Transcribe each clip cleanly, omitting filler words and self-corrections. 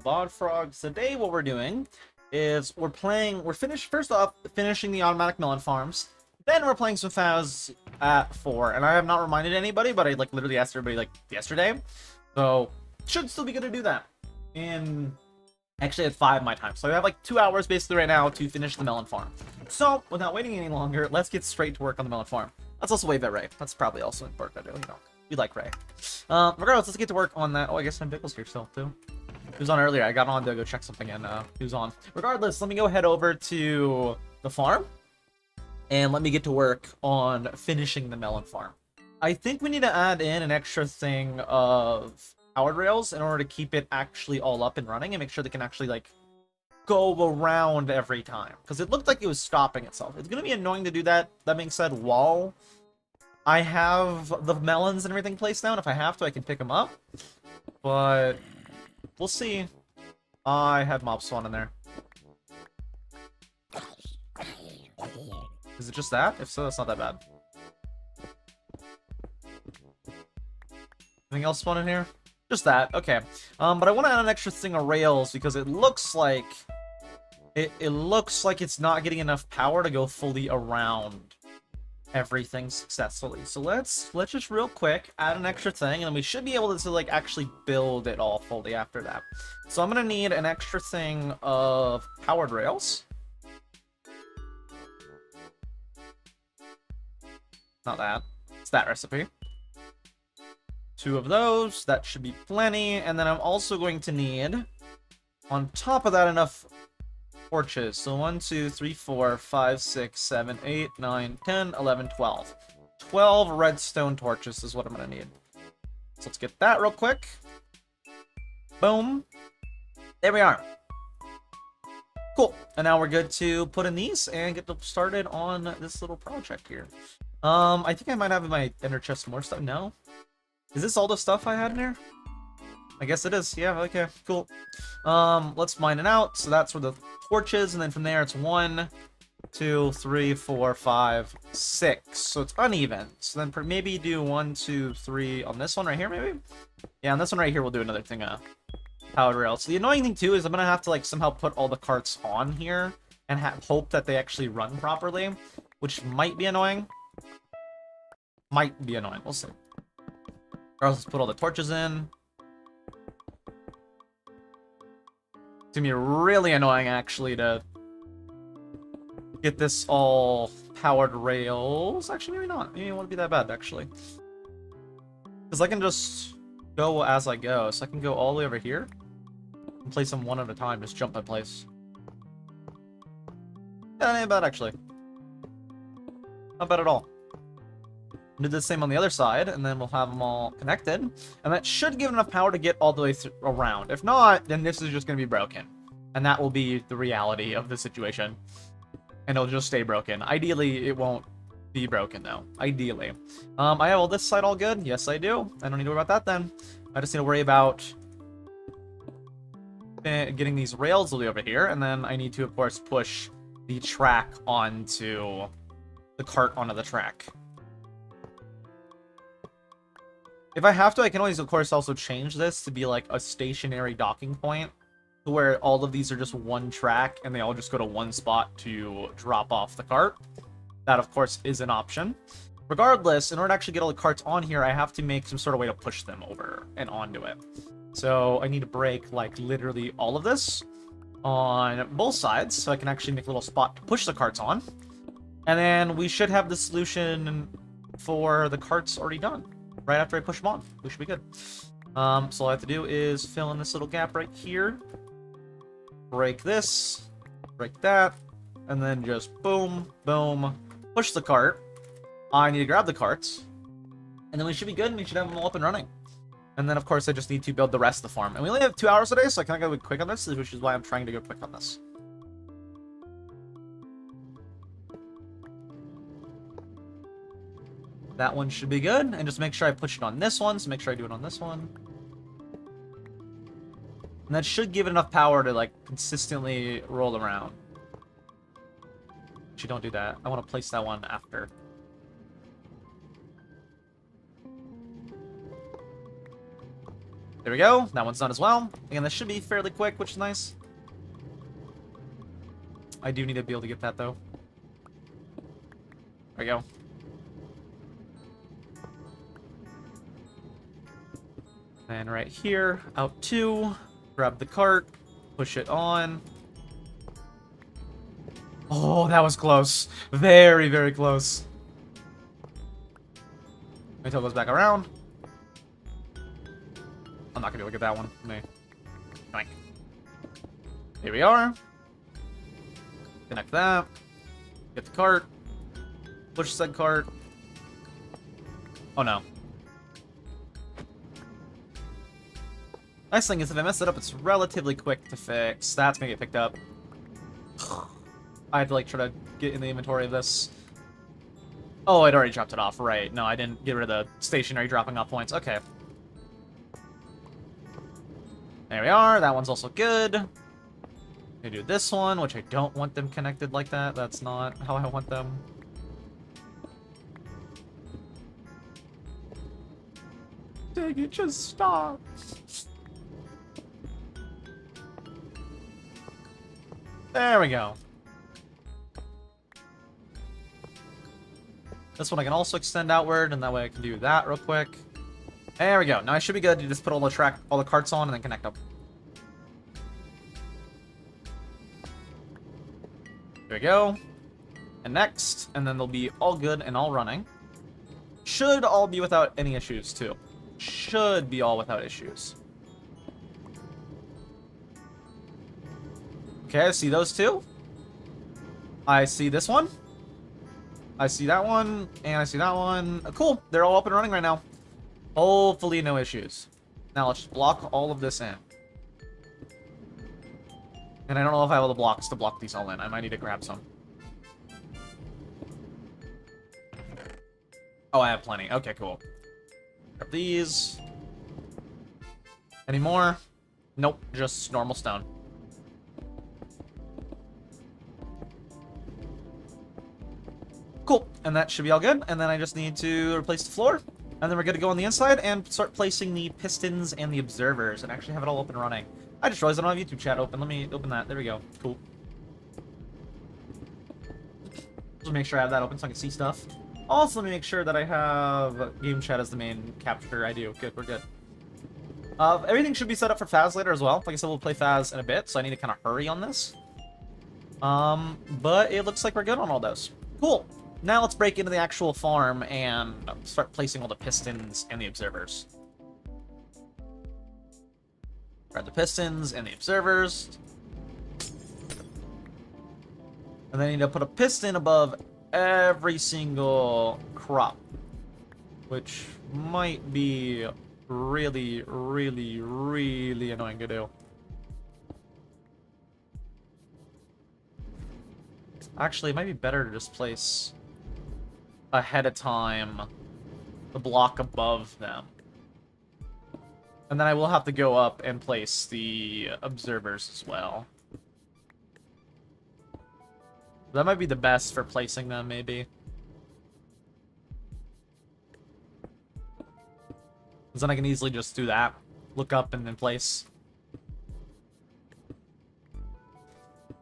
Bod Frogs. Today what we're doing is first off finishing the automatic melon farms. Then we're playing some Phas at 4, and I have not reminded anybody, but I like literally asked everybody like yesterday. So should still be good to do that. In actually at 5 my time. So I have like 2 hours basically right now to finish the melon farm. So without waiting any longer, let's get straight to work on the melon farm. Let's also wave at Ray. That's probably also important to do, you know. We like Ray. Regardless, let's get to work on that. Oh, I guess I'm Pickle's here still too. He was on earlier. I got on to go check something and he was on. Regardless, let me go head over to the farm and let me get to work on finishing the melon farm. I think we need to add in an extra thing of powered rails in order to keep it actually all up and running and make sure they can actually like go around every time, because it looked like it was stopping itself. It's gonna be annoying to do that. That being said, while I have the melons and everything placed down, if I have to, I can pick them up, but we'll see. I had mob spawn in there. Is it just that? If so, that's not that bad. Anything else spawn in here? Just that. Okay. But I want to add an extra thing of rails because it looks like it looks like it's not getting enough power to go fully around everything successfully. So let's just real quick add an extra thing, and we should be able to like actually build it all fully after that. So I'm gonna need an extra thing of powered rails. Not that. It's that recipe. 2 of those. That should be plenty. And then I'm also going to need, on top of that, enough torches. So 1, 2, 3, 4, 5, 6, 7, 8, 9, 10, 11, 12. 12 redstone torches is what I'm going to need. So let's get that real quick. Boom. There we are. Cool. And now we're good to put in these and get started on this little project here. I think I might have in my ender chest more stuff. No? Is this all the stuff I had in there? I guess it is. Yeah, okay, cool. Let's mine it out. So that's where the torch is, and then from there it's 1, 2, 3, 4, 5, 6. So it's uneven. So then maybe do 1, 2, 3 on this one right here, maybe? Yeah, on this one right here we'll do another thing, powered rail. So the annoying thing too is I'm gonna have to like somehow put all the carts on here and hope that they actually run properly, which might be annoying. Might be annoying. We'll see. Let's put all the torches in. It's gonna be really annoying, actually, to get this all powered rails. Actually, maybe not. Maybe it won't be that bad, actually. Because I can just go as I go. So I can go all the way over here and place them one at a time. Just jump in place. Yeah, that ain't bad, actually. Not bad at all. Do the same on the other side, and then we'll have them all connected. And that should give enough power to get all the way around. If not, then this is just going to be broken. And that will be the reality of the situation. And it'll just stay broken. Ideally, it won't be broken, though. Ideally. I have all this side all good? Yes, I do. I don't need to worry about that, then. I just need to worry about getting these rails all the way over here. And then I need to, of course, push the track onto the cart onto the track. If I have to, I can always, of course, also change this to be like a stationary docking point, to where all of these are just one track and they all just go to one spot to drop off the cart. That, of course, is an option. Regardless, in order to actually get all the carts on here, I have to make some sort of way to push them over and onto it. So I need to break, like, literally all of this on both sides, so I can actually make a little spot to push the carts on. And then we should have the solution for the carts already done. Right after I push them on. We should be good. So all I have to do is fill in this little gap right here. Break this. Break that. And then just boom, boom. Push the cart. I need to grab the carts. And then we should be good, and we should have them all up and running. And then, of course, I just need to build the rest of the farm. And we only have 2 hours today, so I can go quick on this, which is why I'm trying to go quick on this. That one should be good, and just make sure I push it on this one, so make sure I do it on this one. And that should give it enough power to, like, consistently roll around. Actually, don't do that. I want to place that one after. There we go. That one's done as well. Again, this should be fairly quick, which is nice. I do need to be able to get that, though. There we go. And right here, out 2. Grab the cart. Push it on. Oh, that was close. Very, very close. Until it goes back around. I'm not gonna be able to get that one. Boink. Here we are. Connect that. Get the cart. Push said cart. Oh no. Nice thing is if I mess it up, it's relatively quick to fix. That's gonna get picked up. I have to like try to get in the inventory of this. Oh, I'd already dropped it off. Right. No, I didn't get rid of the stationary dropping off points. Okay. There we are. That one's also good. I do this one, which I don't want them connected like that. That's not how I want them. Dang it, just stop. There we go. This one I can also extend outward, and that way I can do that real quick. There we go. Now I should be good to just put all the carts on and then connect them. There we go. And next, and then they'll be all good and all running. Should all be without any issues, too. Should be all without issues. Okay, I see those two. I see this one. I see that one, and I see that one. Cool, they're all up and running right now. Hopefully no issues. Now let's just block all of this in. And I don't know if I have all the blocks to block these all in. I might need to grab some. Oh, I have plenty. Okay, cool. Grab these. Any more? Nope, just normal stone. Cool, and that should be all good. And then I just need to replace the floor. And then we're good to go on the inside and start placing the pistons and the observers and actually have it all up and running. I just realized I don't have YouTube chat open. Let me open that. There we go. Cool. Just make sure I have that open so I can see stuff. Also, let me make sure that I have game chat as the main capture. I do. Good, we're good. Everything should be set up for Phas later as well. Like I said, we'll play Phas in a bit, so I need to kind of hurry on this. But it looks like we're good on all those. Cool. Now let's break into the actual farm and start placing all the pistons and the observers. Grab the pistons and the observers. And then I need to put a piston above every single crop. Which might be really, really, really annoying to do. Actually, it might be better to just place ahead of time the block above them. And then I will have to go up and place the observers as well. That might be the best for placing them, maybe. Because then I can easily just do that. Look up and then place.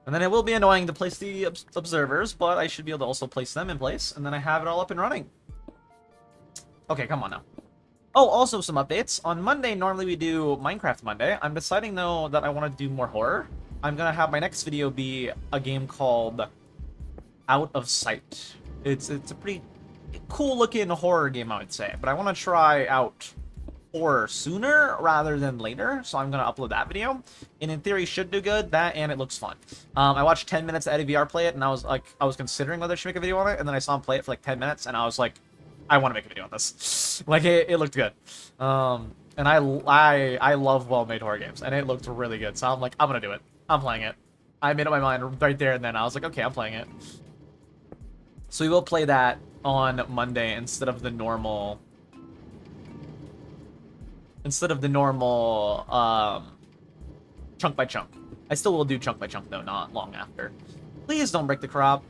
And then it will be annoying to place the observers, but I should be able to also place them in place. And then I have it all up and running. Okay, come on now. Oh, also some updates. On Monday, normally we do Minecraft Monday. I'm deciding, though, that I want to do more horror. I'm going to have my next video be a game called Out of Sight. It's a pretty cool-looking horror game, I would say. But I want to try out horror sooner rather than later, so I'm going to upload that video. And in theory, should do good. That, and it looks fun. I watched 10 minutes of Eddie VR play it, and I was considering whether I should make a video on it, and then I saw him play it for like 10 minutes, and I was like, I want to make a video on this. Like, it looked good. And I love well-made horror games, and it looked really good. So I'm like, I'm gonna do it. I'm playing it. I made up my mind right there and then. I was like, okay, I'm playing it. So we will play that on Monday instead of the normal... chunk by chunk. I still will do chunk by chunk, though, not long after. Please don't break the crop.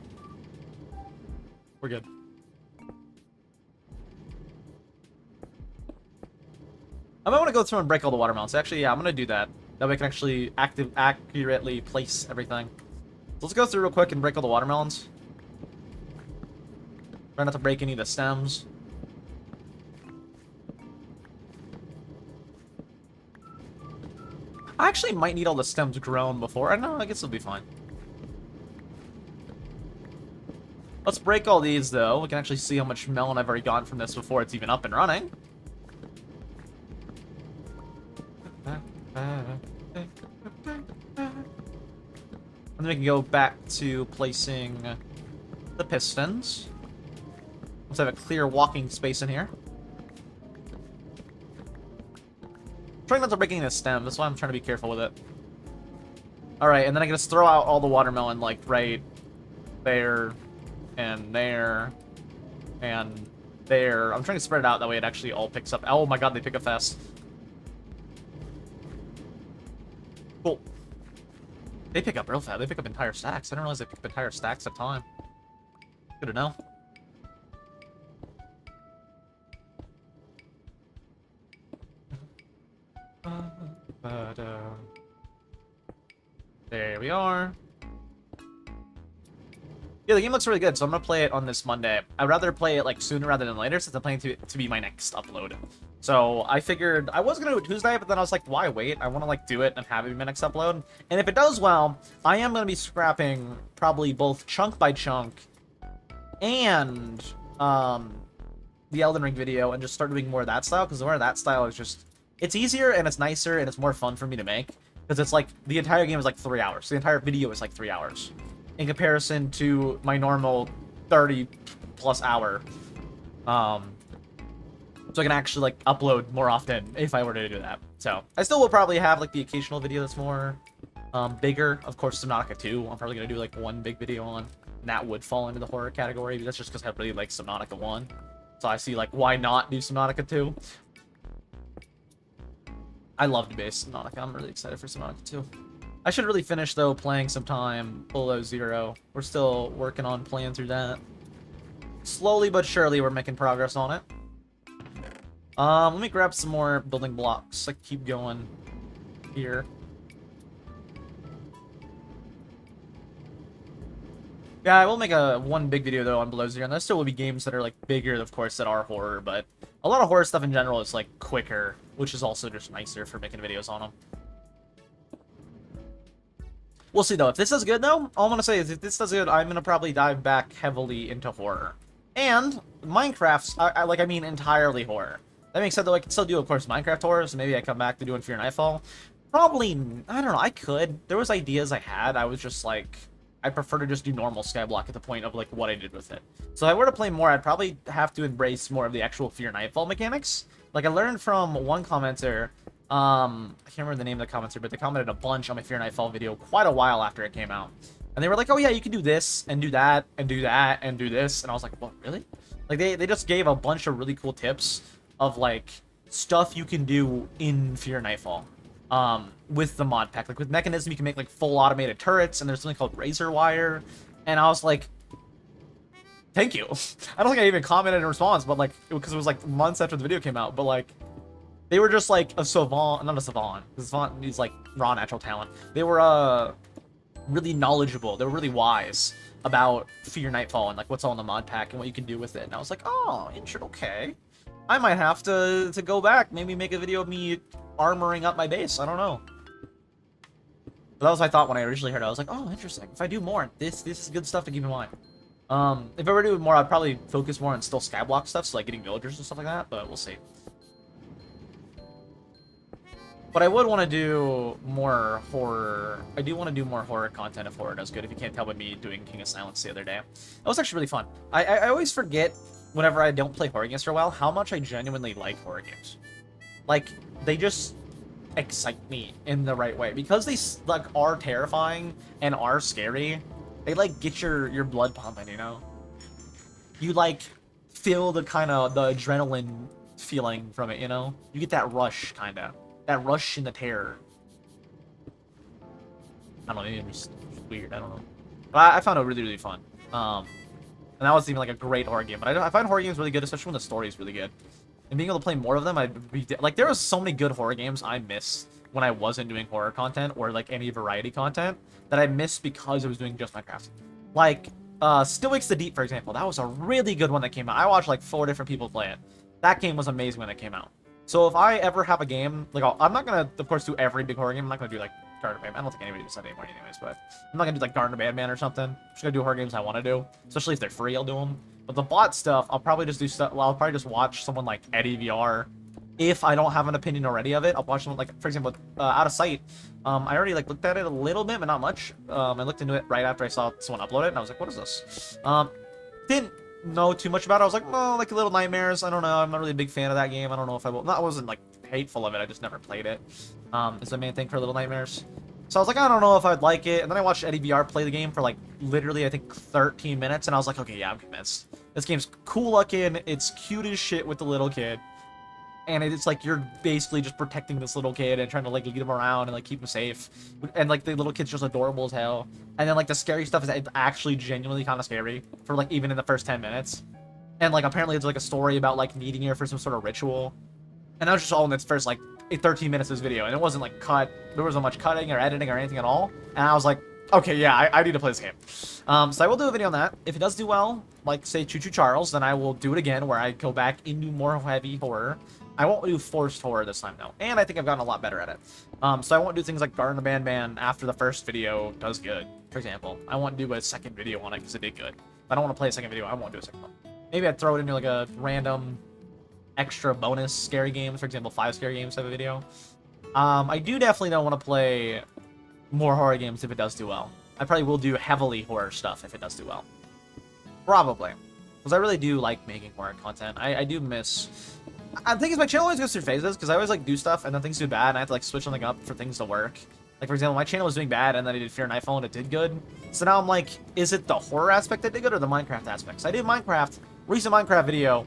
We're good. I might want to go through and break all the watermelons. Actually, yeah, I'm going to do that. That way I can actually accurately place everything. So let's go through real quick and break all the watermelons. Try not to break any of the stems. I actually might need all the stems grown before. I don't know, I guess it'll be fine. Let's break all these, though. We can actually see how much melon I've already gotten from this before it's even up and running. And then we can go back to placing the pistons. Let's have a clear walking space in here. Trying not to break any of the stems, that's why I'm trying to be careful with it. Alright, and then I can just throw out all the watermelon, like, right there, and there, and there. I'm trying to spread it out, that way it actually all picks up. Oh my god, they pick up fast. Cool. They pick up real fast. They pick up entire stacks. I didn't realize they pick up entire stacks at a time. Good to know. There we are. Yeah, the game looks really good, so I'm gonna play it on this Monday. I'd rather play it like sooner rather than later, since I'm planning to be my next upload. So I figured I was gonna do it Tuesday, but then I was like, why wait? I want to like do it and have it be my next upload. And if it does well, I am gonna be scrapping probably both chunk by chunk and the Elden Ring video, and just start doing more of that style, because more of that style is just, it's easier and it's nicer and it's more fun for me to make, because it's like the entire game is like 3 hours. The entire video is like 3 hours in comparison to my normal 30 plus hour. So I can actually like upload more often if I were to do that. So I still will probably have like the occasional video that's more bigger. Of course, Subnautica 2, I'm probably gonna do like one big video on, and that would fall into the horror category. That's just because I really like Subnautica 1. So I see like why not do Subnautica 2. I love base Subnautica. I'm really excited for Subnautica 2. I should really finish, though, playing sometime below 0. We're still working on playing through that. Slowly but surely, we're making progress on it. Let me grab some more building blocks. Like, keep going here. Yeah, I will make one big video, though, on below 0. And there still will be games that are, like, bigger, of course, that are horror. But a lot of horror stuff in general is, like, quicker, which is also just nicer for making videos on them. We'll see, though. If this is good, though, all I'm going to say is if this does good, I'm going to probably dive back heavily into horror. And Minecraft's, I mean entirely horror. That makes sense, though. I can still do, of course, Minecraft horror, so maybe I come back to doing Fear Nightfall. Probably, I don't know, I could. There was ideas I had. I was just like, I prefer to just do normal Skyblock at the point of, like, what I did with it. So if I were to play more, I'd probably have to embrace more of the actual Fear Nightfall mechanics. Like, I learned from one commenter, I can't remember the name of the commenter, but they commented a bunch on my Fear Nightfall video quite a while after it came out. And they were like, oh yeah, you can do this, and do that, and do that, and do this. And I was like, what, really? Like, they just gave a bunch of really cool tips of, like, stuff you can do in Fear Nightfall. With the mod pack. Like, with Mechanism, you can make, like, full automated turrets, and there's something called Razor Wire. And I was like, thank you. I don't think I even commented in response, but, like, because it was, like, months after the video came out, but, like, they were just, like, a savant, not a savant, because savant needs, like, raw natural talent. They were, really knowledgeable. They were really wise about Fear Nightfall and, like, what's all in the mod pack and what you can do with it. And I was like, oh, okay. I might have to go back, maybe make a video of me armoring up my base. I don't know. But that was my thought when I originally heard it. I was like, oh, interesting. If I do more, this is good stuff to keep in mind. If I were to do more, I'd probably focus more on still Skyblock stuff, so like getting villagers and stuff like that, but we'll see. But I would want to do more horror. I do want to do more horror content if horror does good, if you can't tell by me doing King of Silence the other day. That was actually really fun. I always forget, whenever I don't play horror games for a while, how much I genuinely like horror games. Like, they just excite me in the right way. Because they, like, are terrifying and are scary, they, like, get your blood pumping, you know? You, like, feel the kind of, the adrenaline feeling from it, you know? You get that rush, kind of. That rush in the terror. I don't know, maybe it's just weird, I don't know. But I found it really, really fun. And that was even, like, a great horror game. But I find horror games really good, especially when the story is really good. and being able to play more of them, I'd be like, there was so many good horror games I missed when I wasn't doing horror content or like any variety content that I missed because I was doing just Minecraft. Like, Still Wakes the Deep, for example. That was a really good one that came out. I watched like 4 different people play it. That game was amazing when it came out. So if I ever have a game, like, I'm not gonna, of course, do every big horror game. I'm not gonna do like Garden Band. I don't think anybody does that anymore anyways, but I'm not gonna do like Garden Band or something. I'm just gonna do horror games I want to do. Especially if they're free, I'll do them. But the bot stuff, I'll probably just do stuff, well, I'll probably just watch someone like Eddie VR. If I don't have an opinion already of it, I'll watch someone, like, for example, Out of Sight. I already, like, looked at it a little bit, but not much. I looked into it right after I saw someone upload it, and I was like, what is this? Didn't know too much about it. I was like, well, like, Little Nightmares, I don't know. I'm not really a big fan of that game. I don't know if I will. No, I wasn't, like, hateful of it. I just never played it. Is the main thing for Little Nightmares. So I was like, I don't know if I'd like it. And then I watched Eddie VR play the game for, like, literally, I think, 13 minutes. And I was like, okay, yeah, I'm convinced. This game's cool looking. It's cute as shit with the little kid. And it's like you're basically just protecting this little kid and trying to like lead him around and like keep him safe. And like the little kid's just adorable as hell. And then like the scary stuff is actually genuinely kind of scary for like even in the first 10 minutes. And like apparently it's like a story about like needing her for some sort of ritual. And that was just all in its first like 13 minutes of this video. And it wasn't like cut. There wasn't much cutting or editing or anything at all. And I was like, okay, yeah, I need to play this game. So I will do a video on that. If it does do well, like say Choo Choo Charles, then I will do it again where I go back into more heavy horror. I won't do forced horror this time, though. And I think I've gotten a lot better at it. So I won't do things like Garden Band after the first video does good, for example. I won't do a second video on it because it did good. If I don't want to play a second video, I won't do a second one. Maybe I'd throw it into like a random extra bonus scary games, for example, 5 scary games type of video. I do definitely don't want to play more horror games if it does do well. I probably will do heavily horror stuff if it does do well. Probably. Because I really do like making horror content. I do miss... I think my channel always goes through phases, because I always like do stuff and then things do bad and I have to like switch something up for things to work. Like for example, my channel was doing bad and then I did Fear Nightfall and it did good. So now I'm like, is it the horror aspect that did good or the Minecraft aspect? So I did Minecraft, recent Minecraft video,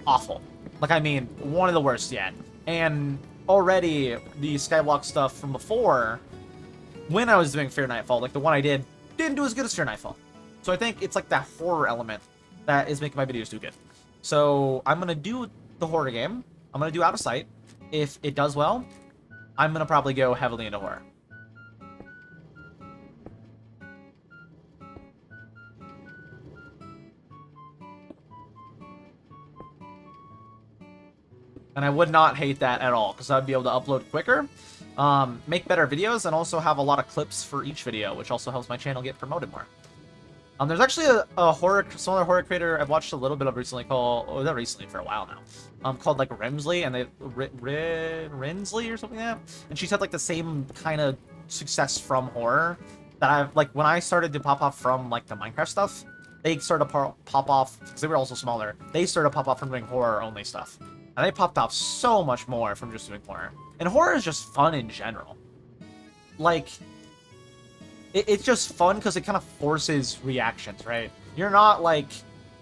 awful. Like I mean, one of the worst yet. And already the Skyblock stuff from before, when I was doing Fear Nightfall, like the one I did, didn't do as good as Fear Nightfall. So I think it's like that horror element that is making my videos do good. So I'm gonna do the horror game. I'm gonna do Out of Sight. If it does well, I'm gonna probably go heavily into horror. And I would not hate that at all, because I'd be able to upload quicker, make better videos, and also have a lot of clips for each video, which also helps my channel get promoted more. There's actually a horror, some other horror creator I've watched a little bit of recently called, oh, not recently, for a while now, called like Rimsley, and they, Rinsley or something like that, and she's had like the same kind of success from horror that I've, like when I started to pop off from like the Minecraft stuff, they started to pop off, because they were also smaller, they started to pop off from doing horror only stuff, and they popped off so much more from just doing horror, and horror is just fun in general, like, it's just fun because it kind of forces reactions, right? You're not like...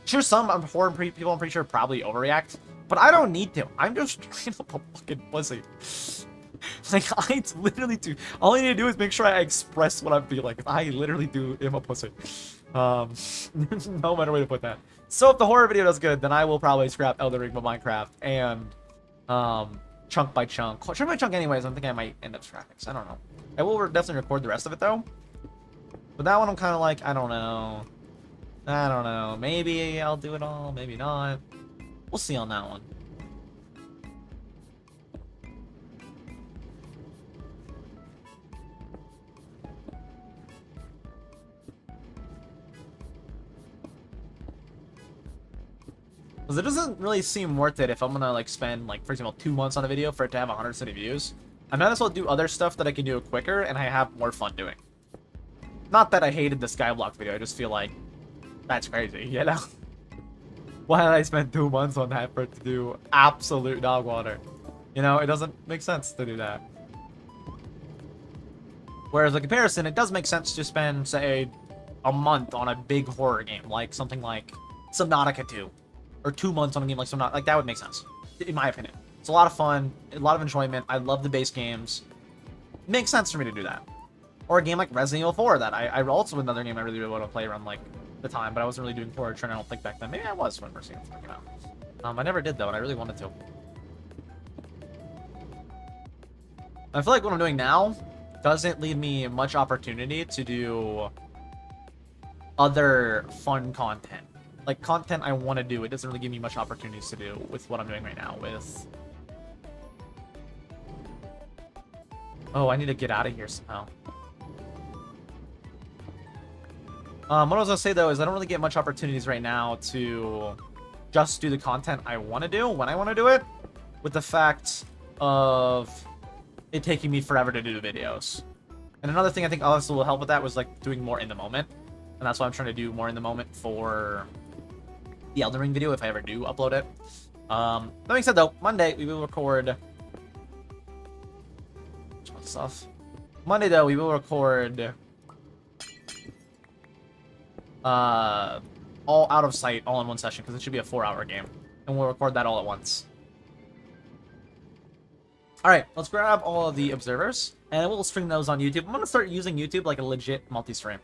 Sure, some horror people I'm pretty sure probably overreact, but I don't need to. I'm just straight up a fucking pussy. Like, I literally do... All I need to do is make sure I express what I'm feeling. I literally do am a pussy. There's no better way to put that. So if the horror video does good, then I will probably scrap Elden Ring, but Minecraft, and chunk by chunk. Chunk by chunk anyways, I think I might end up scrapping, so I don't know. I will definitely record the rest of it, though. But that one I'm kind of like, I don't know. I don't know. Maybe I'll do it all, maybe not. We'll see on that one. Because it doesn't really seem worth it if I'm gonna like spend like, for example, 2 months on a video for it to have 170 views. I might as well do other stuff that I can do quicker and I have more fun doing. Not that I hated the Skyblock video, I just feel like that's crazy, you know? Why did I spend 2 months on that for it to do absolute dog water? You know, it doesn't make sense to do that. Whereas in comparison, it does make sense to spend, say, a month on a big horror game, like something like Subnautica 2. Or 2 months on a game like Subnautica, like that would make sense, in my opinion. It's a lot of fun, a lot of enjoyment, I love the base games. It makes sense for me to do that. Or a game like Resident Evil 4 that I also another game I really want to play around like the time, but I wasn't really doing horror trend, I don't think back then. Maybe I was when Resident Evil 4 came out. I never did though, and I really wanted to. I feel like what I'm doing now doesn't leave me much opportunity to do other fun content. Like, content I want to do, it doesn't really give me much opportunities to do with what I'm doing right now with... Oh, I need to get out of here somehow. What I was gonna say, though, is I don't really get much opportunities right now to just do the content I want to do when I want to do it, with the fact of it taking me forever to do the videos. And another thing I think also will help with that was, like, doing more in the moment. And that's why I'm trying to do more in the moment for the Elden Ring video, if I ever do upload it. That being said, though, Monday, we will record... stuff. Monday, though, we will record... all out of sight, all in one session, because it should be a 4-hour game. And we'll record that all at once. Alright, let's grab all of the observers, and we'll stream those on YouTube. I'm going to start using YouTube like a legit multi-stream.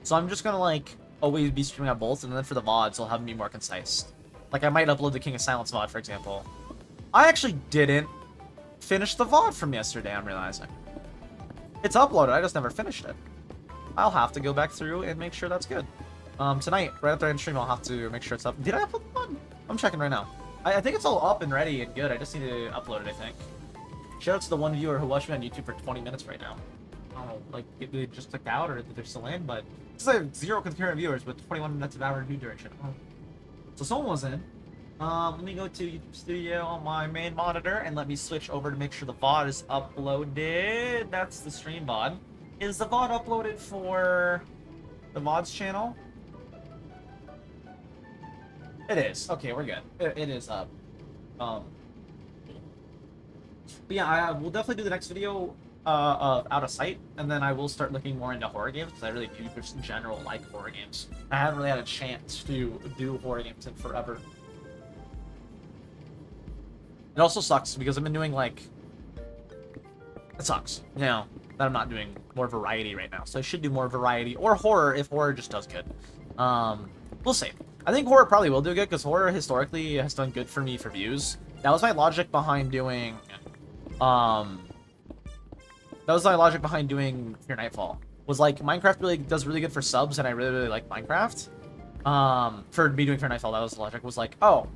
So I'm just going to, like, always be streaming on both, and then for the VODs, I'll have them be more concise. Like, I might upload the King of Silence VOD, for example. I actually didn't finish the VOD from yesterday, I'm realizing. It's uploaded, I just never finished it. I'll have to go back through and make sure that's good. Tonight, right after I end stream, I'll have to make sure it's up. Did I upload the VOD? I'm checking right now. I think it's all up and ready and good. I just need to upload it, I think. Shout out to the one viewer who watched me on YouTube for 20 minutes right now. I don't know, like, if they just clicked out or if they're still in, but it's like 0 concurrent viewers with 21 minutes of average view duration. Oh. So someone was in. Let me go to YouTube Studio on my main monitor and let me switch over to make sure the VOD is uploaded. That's the stream VOD. Is the VOD uploaded for the VODs channel? It is. Okay, we're good. It is up. But yeah, I will definitely do the next video of Out of Sight, and then I will start looking more into horror games, because I really do just in general like horror games. I haven't really had a chance to do horror games in forever. It also sucks, because I've been doing, like... It sucks, you know, that I'm not doing more variety right now. So I should do more variety, or horror, if horror just does good. We'll see. I think horror probably will do good, because horror historically has done good for me for views. That was my logic behind doing... That was my logic behind doing Fear Nightfall. Was like, Minecraft really does really good for subs, and I really, really like Minecraft. For me doing Fear Nightfall, that was the logic. Was like, oh,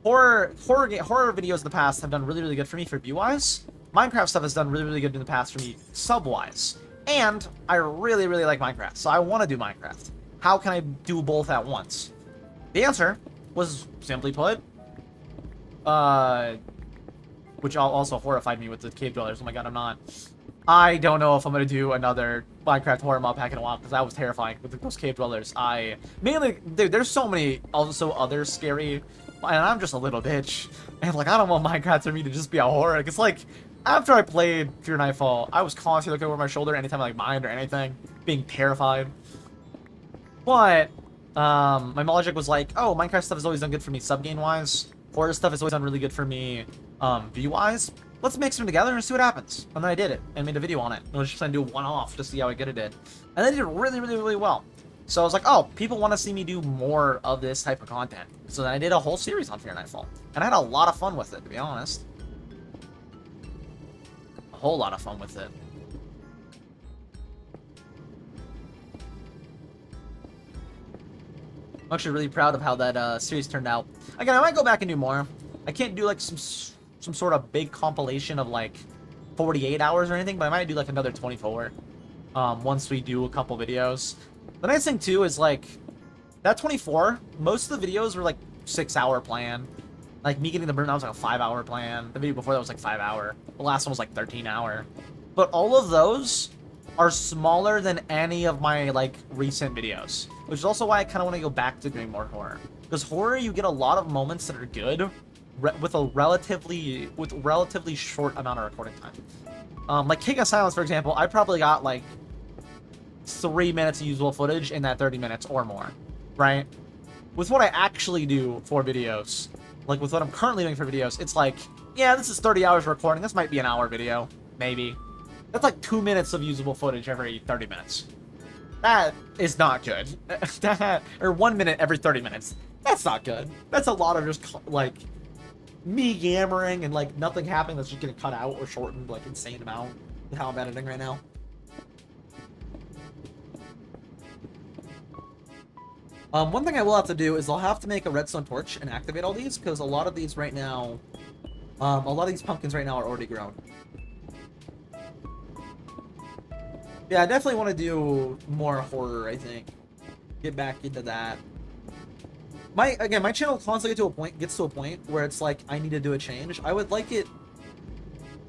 horror videos in the past have done really, really good for me for view-wise. Minecraft stuff has done really, really good in the past for me sub-wise. And I really, really like Minecraft, so I want to do Minecraft. How can I do both at once? The answer was, simply put, which also horrified me with the cave dwellers. Oh my god, I don't know if I'm gonna do another Minecraft horror mod pack in a while, because that was terrifying with those cave dwellers. Dude, there's so many also other scary, and I'm just a little bitch, and like, I don't want Minecraft for me to just be a horror. It's like, after I played Fear Nightfall, I was constantly looking over my shoulder anytime I like mined or anything, being terrified. But my logic was like, oh, Minecraft stuff has always done good for me sub-game wise. Horror stuff has always done really good for me view-wise. Let's mix them together and see what happens. And then I did it and made a video on it. I was just trying to do a one-off to see how good it did. And then it did really, really, really well. So I was like, oh, people want to see me do more of this type of content. So then I did a whole series on Fear Nightfall. And I had a lot of fun with it, to be honest. A whole lot of fun with it. I'm actually really proud of how that series turned out. Again, I might go back and do more. I can't do like some sort of big compilation of like 48 hours or anything, but I might do like another 24 once we do a couple videos. The nice thing too is like that 24, most of the videos were like 6-hour plan. Like me getting the burn, that was like a 5-hour plan. The video before that was like 5-hour. The last one was like 13-hour. But all of those are smaller than any of my like recent videos, which is also why I kind of want to go back to doing more horror. Because horror, you get a lot of moments that are good with a relatively short amount of recording time. Like King of Silence, for example, I probably got like 3 minutes of usable footage in that 30 minutes or more, right? With what I actually do for videos, like with what I'm currently doing for videos, it's like, yeah, this is 30 hours recording. This might be an hour video, maybe. That's like 2 minutes of usable footage every 30 minutes. That is not good. Or 1 minute every 30 minutes. That's not good. That's a lot of just, like, me yammering and, like, nothing happening that's just gonna cut out or shortened, like, insane amount with how I'm editing right now. One thing I will have to do is I'll have to make a redstone torch and activate all these, because a lot of these right now, a lot of these pumpkins right now are already grown. Yeah, I definitely want to do more horror, I think. Get back into that. My channel constantly gets to a point where it's like, I need to do a change. I would like it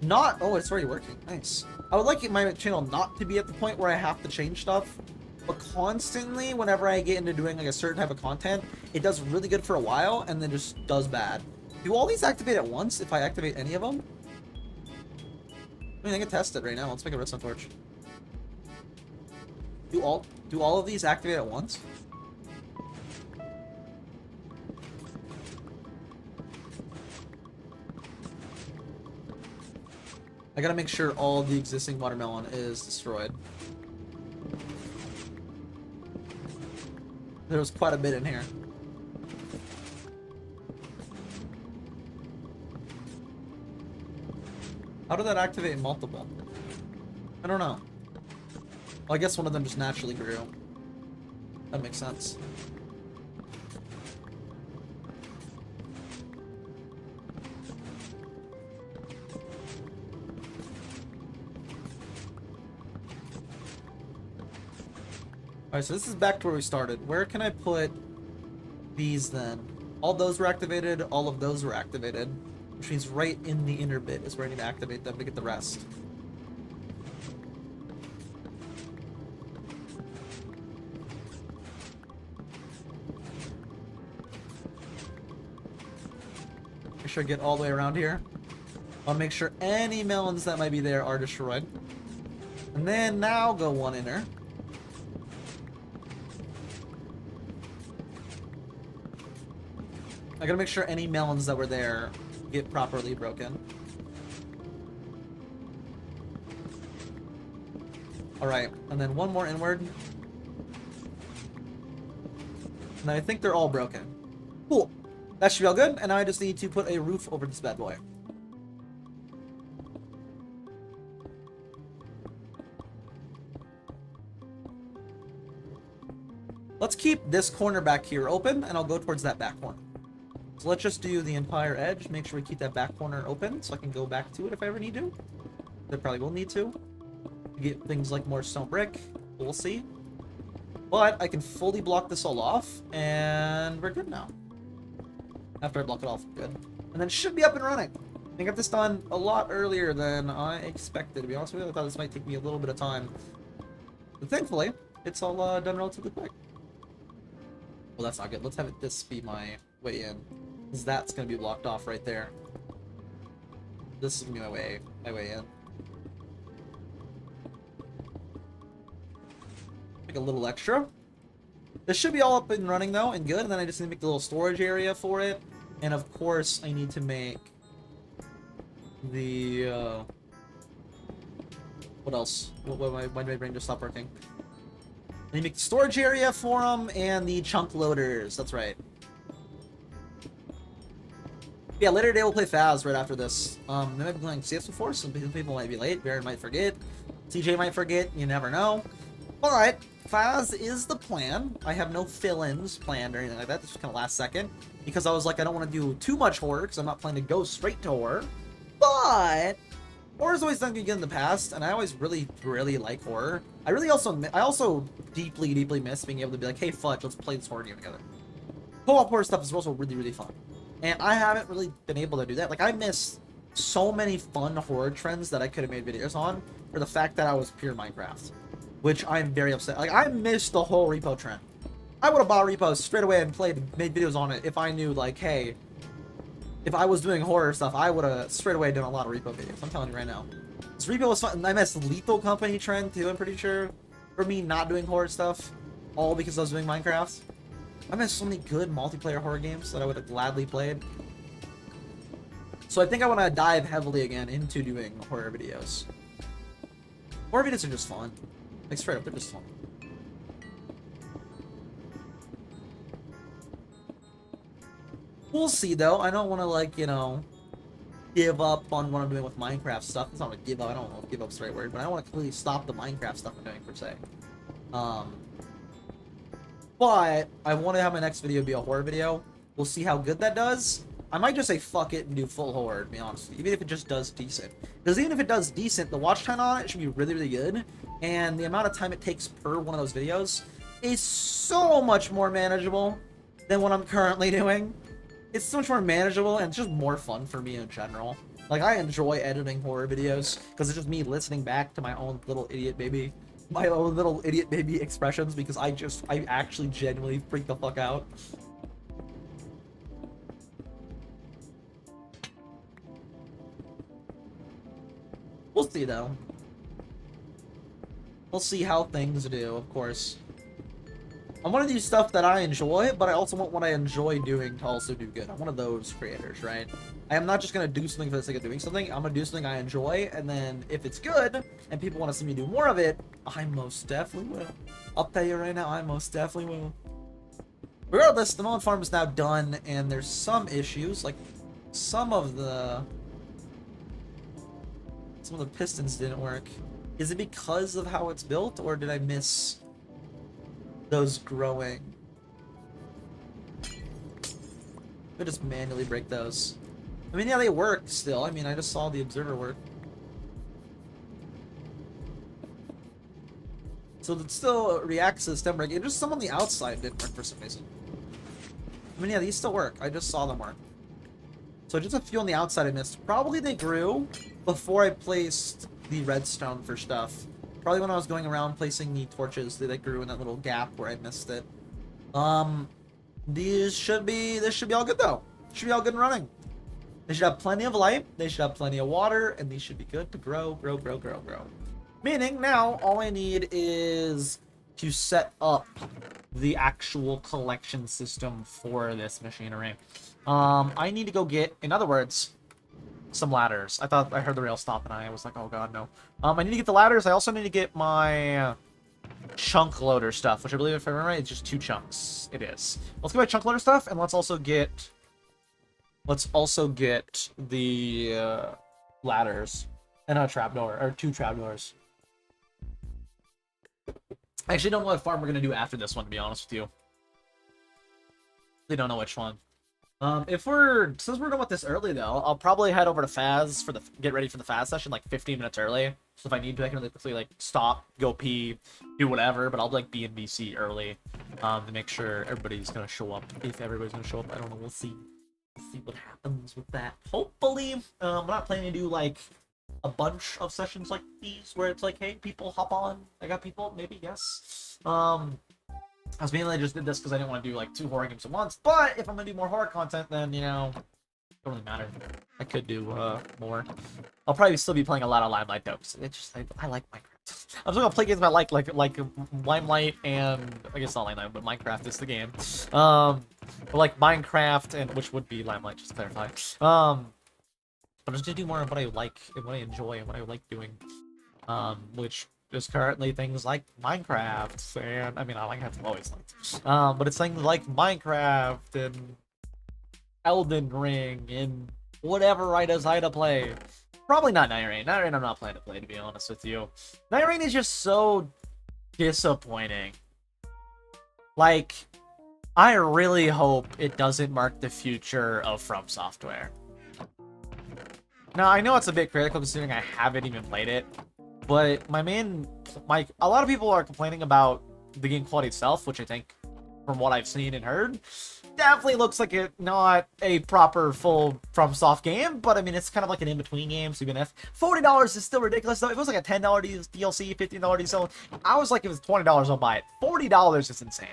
not... Oh, it's already working. Nice. I would like my channel not to be at the point where I have to change stuff. But constantly, whenever I get into doing like a certain type of content, it does really good for a while and then just does bad. Do all these activate at once if I activate any of them? I mean, I can test it right now. Let's make a redstone torch. Do all of these activate at once? I gotta make sure all the existing watermelon is destroyed. There was quite a bit in here. How did that activate multiple? I don't know. Well, I guess one of them just naturally grew. That makes sense. Alright, so this is back to where we started. Where can I put these then? All those were activated, all of those were activated. Which means right in the inner bit is where I need to activate them to get the rest. Make sure I get all the way around here. I'll make sure any melons that might be there are destroyed. And then now go one inner. I gotta make sure any melons that were there get properly broken. Alright, and then one more inward. And I think they're all broken. Cool. That should be all good, and now I just need to put a roof over this bad boy. Let's keep this corner back here open, and I'll go towards that back corner. So let's just do the entire edge, make sure we keep that back corner open so I can go back to it if I ever need to. I probably will need to. Get things like more stone brick, we'll see. But I can fully block this all off, and we're good now. After I block it off, good. And then it should be up and running. I got this done a lot earlier than I expected, to be honest with you. I thought this might take me a little bit of time. But thankfully, it's all done relatively quick. Well, that's not good. Let's have this be my way in. Because that's going to be blocked off right there. This is going to be my way in. Make a little extra. This should be all up and running though, and good. And then I just need to make the little storage area for it. And of course, I need to make the what else? Why did my brain just stop working? I need to make the storage area for them and the chunk loaders. That's right. Yeah, later today we'll play Phas right after this. They might be playing CS before, so people might be late. Baron might forget. CJ might forget. You never know. But Phas is the plan. I have no fill-ins planned or anything like that. This was kind of last second. Because I was like, I don't want to do too much horror, because I'm not planning to go straight to horror. But horror's always done good in the past, and I always really, really like horror. I also deeply miss being able to be like, hey, Fudge, let's play this horror game together. Co-op horror stuff is also really, really fun. And I haven't really been able to do that. Like, I miss so many fun horror trends that I could have made videos on for the fact that I was pure Minecraft. Which I'm very upset. Like, I missed the whole repo trend. I would have bought repos straight away and made videos on it if I knew, like, hey, if I was doing horror stuff, I would have straight away done a lot of repo videos. I'm telling you right now. This repo was fun. I missed Lethal Company trend, too, I'm pretty sure. For me not doing horror stuff. All because I was doing Minecraft. I missed so many good multiplayer horror games that I would have gladly played. So I think I want to dive heavily again into doing horror videos. Horror videos are just fun. Like, straight up, they're just fun. We'll see, though. I don't want to, like, you know, give up on what I'm doing with Minecraft stuff. It's not to give up. I don't know if give up's the right word, but I don't want to completely stop the Minecraft stuff I'm doing, per se. But I want to have my next video be a horror video. We'll see how good that does. I might just say fuck it and do full horror, to be honest with you, even if it just does decent. Because even if it does decent, the watch time on it should be really, really good. And the amount of time it takes per one of those videos is so much more manageable than what I'm currently doing. It's so much more manageable and it's just more fun for me in general. Like, I enjoy editing horror videos because it's just me listening back to my own little idiot baby. My own little idiot baby expressions because I actually genuinely freak the fuck out. We'll see, though. We'll see how things do, of course. I want to do stuff that I enjoy, but I also want what I enjoy doing to also do good. I'm one of those creators, right? I am not just going to do something for the sake of doing something. I'm going to do something I enjoy, and then if it's good, and people want to see me do more of it, I most definitely will. I'll tell you right now, I most definitely will. Regardless, the Melon farm is now done, and there's some issues, like some of the pistons didn't work. Is it because of how it's built, or did I miss those growing? I just manually break those. I mean, yeah, they work still. I mean, I just saw the observer work. So it still reacts to the stem break. It just some on the outside didn't work for some reason. I mean, yeah, these still work. I just saw them work. So just a few on the outside I missed. Probably they grew before I placed the redstone for stuff. Probably when I was going around placing the torches, they grew in that little gap where I missed it. This should be all good though. Should be all good and running. They should have plenty of light, they should have plenty of water, and these should be good to grow. Meaning now all I need is to set up the actual collection system for this machinery. I need to go get, in other words, some ladders. I thought I heard the rail stop and I was like, oh god, no. I need to get the ladders. I also need to get my chunk loader stuff, which I believe, if I remember right, it's just 2 chunks. It is. Let's get my chunk loader stuff, and let's also get the ladders and a trapdoor, or 2 trapdoors. I actually don't know what farm we're gonna do after this one, to be honest with you. They don't know which one. Since we're done with this early though, I'll probably head over to Phas get ready for the Phas session like 15 minutes early. So if I need to, I can really quickly like stop, go pee, do whatever. But I'll like be in BC early, to make sure everybody's gonna show up. If everybody's gonna show up, I don't know. We'll see. We'll see what happens with that. Hopefully, I'm not planning to do like a bunch of sessions like these where it's like, hey, people hop on. I got people. Maybe yes. I was mainly just did this because I didn't want to do like 2 horror games at once, but if I'm gonna do more horror content, then you know, it don't really matter. I could do more. I'll probably still be playing a lot of Limelight though, because I like Minecraft. I'm still gonna play games I like Limelight and I guess not Limelight, but Minecraft is the game. But like Minecraft and which would be Limelight, just to clarify. But I'm just gonna do more of what I like and what I enjoy and what I like doing. Which is currently things like Minecraft, and I mean, I like have always liked, but it's things like Minecraft and Elden Ring and whatever I decide to play. Probably not Night Rain. Night Rain I'm not planning to play, to be honest with you. Night Rain is just so disappointing. Like, I really hope it doesn't mark the future of From Software. Now, I know it's a bit critical considering I haven't even played it, but a lot of people are complaining about the game quality itself, which I think, from what I've seen and heard, definitely looks like it's not a proper full FromSoft game, but I mean, it's kind of like an in-between game, so even if $40 is still ridiculous, though, if it was like a $10 DLC, $15 DLC, I was like, if it was $20, I'll buy it. $40 is insane.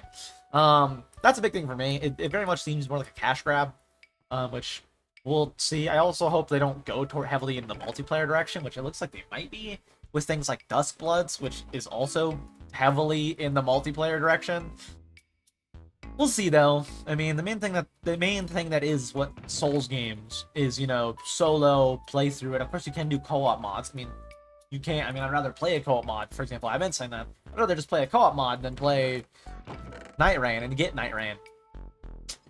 That's a big thing for me. It very much seems more like a cash grab, which we'll see. I also hope they don't go heavily in the multiplayer direction, which it looks like they might be, with things like Duskbloods, which is also heavily in the multiplayer direction. We'll see though. I mean, the main thing that is what Souls games is, you know, solo playthrough, and of course you can do co-op mods. I mean, you can't. I mean, I'd rather play a co-op mod. For example, I've been saying that I'd rather just play a co-op mod than play Night Rain and get Night Rain.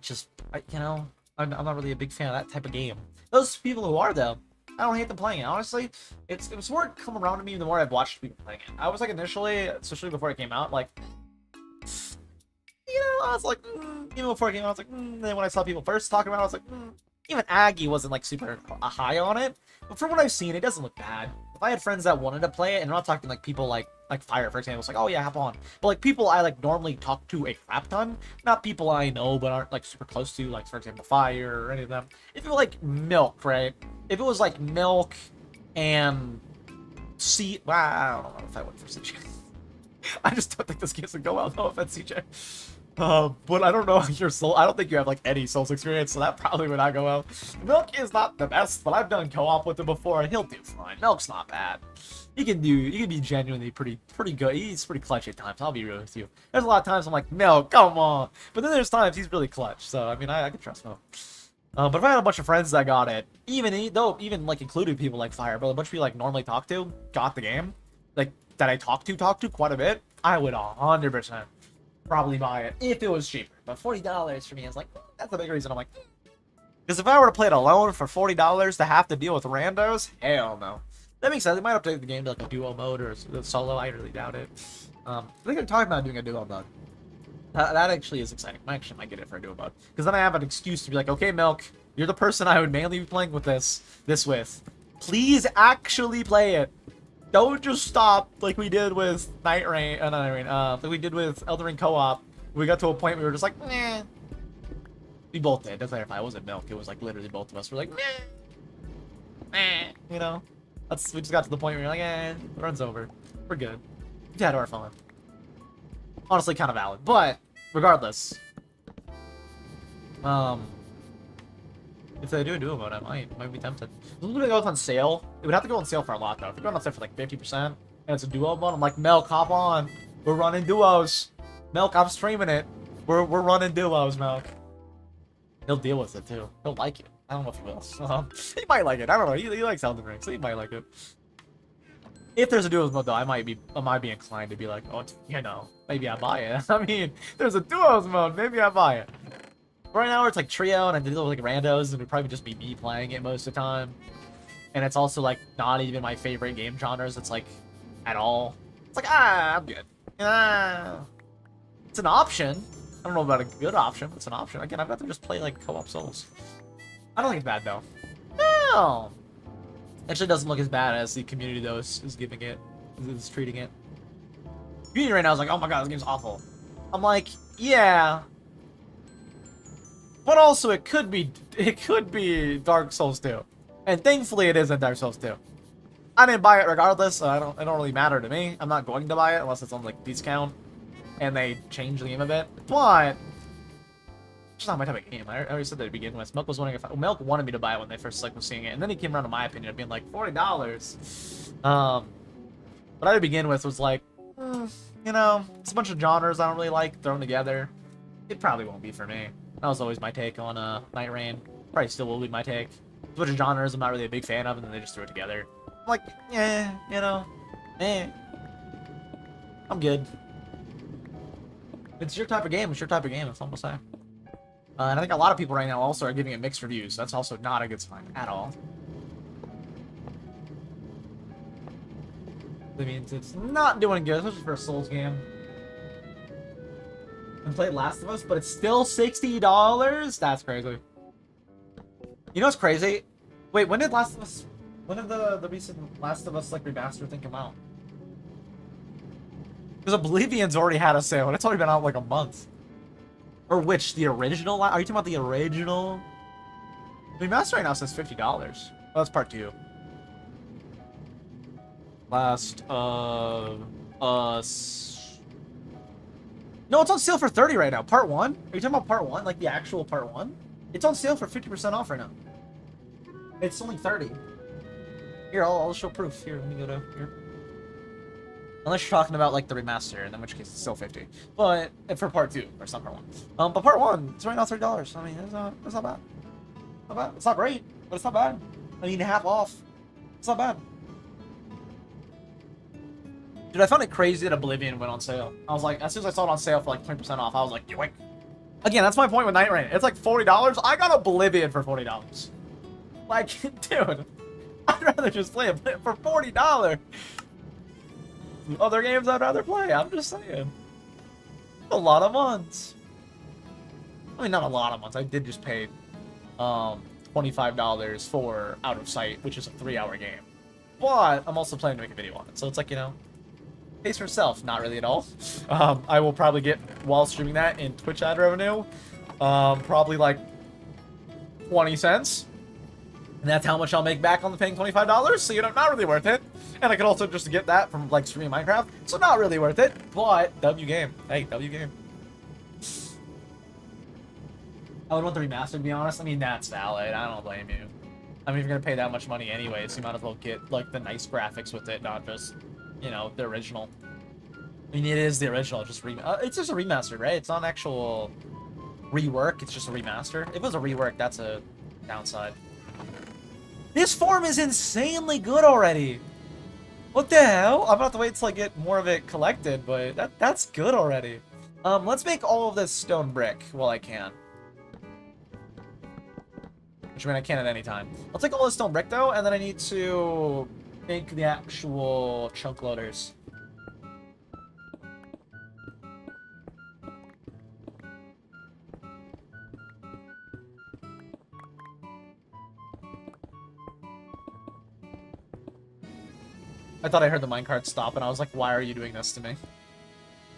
Just, you know, I'm not really a big fan of that type of game. Those people who are, though, I don't hate them playing it. Honestly, it's more come around to me the more I've watched people playing it. I was like initially, especially before it came out, like, you know, I was like, even before it came out, I was like, then when I saw people first talking about it, I was like, even Aggie wasn't like super high on it. But from what I've seen, it doesn't look bad. If I had friends that wanted to play it, and I'm not talking like people like Fire, for example, it's like, oh yeah, hop on. But like people I like normally talk to a crap ton, not people I know but aren't like super close to, like for example Fire or any of them. If it was like Milk, right? If it was like Milk and well, I don't know if I went for CJ. I just don't think this game's gonna go well. No offense, CJ. But I don't know your soul. I don't think you have like any Souls experience, so that probably would not go well. Milk is not the best, but I've done co-op with him before, and he'll do fine. Milk's not bad. He can be genuinely pretty good. He's pretty clutch at times. I'll be real with you. There's a lot of times I'm like, Milk, come on. But then there's times he's really clutch. So I mean, I can trust Milk. But if I had a bunch of friends that got it, even like including people like Fire, but a bunch of people like normally talk to got the game, like that I talk to quite a bit, I would 100% probably buy it if it was cheaper. But $40 for me is like, that's the big reason I'm like, because if I were to play it alone for $40 to have to deal with randos, hell no. That makes sense. They might update the game to like a duo mode or a solo. I really doubt it. I think they're talking about doing a duo mode. That actually is exciting. I actually might get it for a duo mode, because then I have an excuse to be like, okay, Milk, you're the person I would mainly be playing with this with. Please actually play it. Don't just stop like we did with like we did with Elden Ring co-op. We got to a point where we were just like, meh. We both did. Doesn't matter if I wasn't Milk. It was like literally both of us were like, meh. You know, we just got to the point where you're like, the run's over. We're good. We've had our fun. Honestly, kind of valid. But regardless, if they do a duo mode, I might be tempted. If it goes on sale, it would have to go on sale for a lot though. If it goes on sale for like 50% and it's a duo mode, I'm like, Milk, hop on. We're running duos. Milk, I'm streaming it. We're running duos, Milk. He'll deal with it too. He'll like it. I don't know if he will. He might like it. I don't know. He likes Elden Ring, so he might like it. If there's a duos mode though, I might be inclined to be like, oh, you know, maybe I buy it. I mean, there's a duos mode, maybe I buy it. Right now it's like trio and I deal with like randos, and it'd probably just be me playing it most of the time. And it's also like not even my favorite game genres. It's like at all. It's like I'm good. It's an option. I don't know about a good option, but it's an option. Again, I'd rather just play like co-op Souls. I don't think it's bad though. No. Actually, doesn't look as bad as the community though is giving it, is treating it. Community right now is like, oh my god, this game's awful. I'm like, yeah. But also, it could be Dark Souls 2, and thankfully it isn't Dark Souls 2. I didn't buy it regardless, so it don't really matter to me. I'm not going to buy it unless it's on like discount, and they change the game a bit. But it's just not my type of game. I already said that to begin with. Milk was wondering if Milk wanted me to buy it when they first like was seeing it, and then he came around to my opinion of being like $40. But I to begin with was like, you know, it's a bunch of genres I don't really like thrown together. It probably won't be for me. That was always my take on Night Rain. Probably still will be my take. A bunch of genres I'm not really a big fan of, and then they just threw it together. I'm like, yeah, you know, I'm good. It's your type of game. It's your type of game. That's all I'm gonna say. And I think a lot of people right now also are giving it mixed reviews. That's also not a good sign at all. That means it's not doing good, especially for a Souls game. And played Last of Us, but it's still $60? That's crazy. You know what's crazy? Wait, when did the recent Last of Us like remaster thing come out? Because Oblivion's already had a sale, and it's already been out like a month. Or which, the original? Are you talking about the original? The remaster right now says $50. Well, that's part 2. Last of Us. No, it's on sale for $30 right now. Part 1? Are you talking about part 1? Like the actual part 1? It's on sale for 50% off right now. It's only $30. Here, I'll show proof. Here, let me go to here. Unless you're talking about like the remaster, in which case it's still $50. But for part 2, or it's not part 1. But part 1, it's right now $30. I mean, it's not bad. Not bad. It's not great, but it's not bad. I mean, half off. It's not bad. Dude, I found it crazy that Oblivion went on sale. I was like, as soon as I saw it on sale for like 20% off, I was like, yoink. Again, that's my point with Night Rain. It's like $40. I got Oblivion for $40. Like, dude, I'd rather just play it for $40. Other games I'd rather play. I'm just saying. A lot of months. I mean, not a lot of months. I did just pay $25 for Out of Sight, which is a 3-hour game. But I'm also planning to make a video on it. So it's like, you know, pays for itself. Not really at all. I will probably get, while streaming that, in Twitch ad revenue, probably like 20 cents. And that's how much I'll make back on the paying $25. So, you know, not really worth it. And I could also just get that from, like, streaming Minecraft. So not really worth it. But, W game. Hey, W game. I would want the remaster, to be honest. I mean, that's valid. I don't blame you. I mean, if you're going to pay that much money anyway, so you might as well get, like, the nice graphics with it, not just, you know, the original. I mean, it is the original. Just it's just a remaster, right? It's not an actual rework. It's just a remaster. If it was a rework, that's a downside. This form is insanely good already. What the hell? I'm gonna have to wait till I get more of it collected, but that's good already. Let's make all of this stone brick while I can. Which, I mean, I can at any time. I'll take all this stone brick, though, and then I need to make the actual chunk loaders. I thought I heard the minecart stop, and I was like, why are you doing this to me?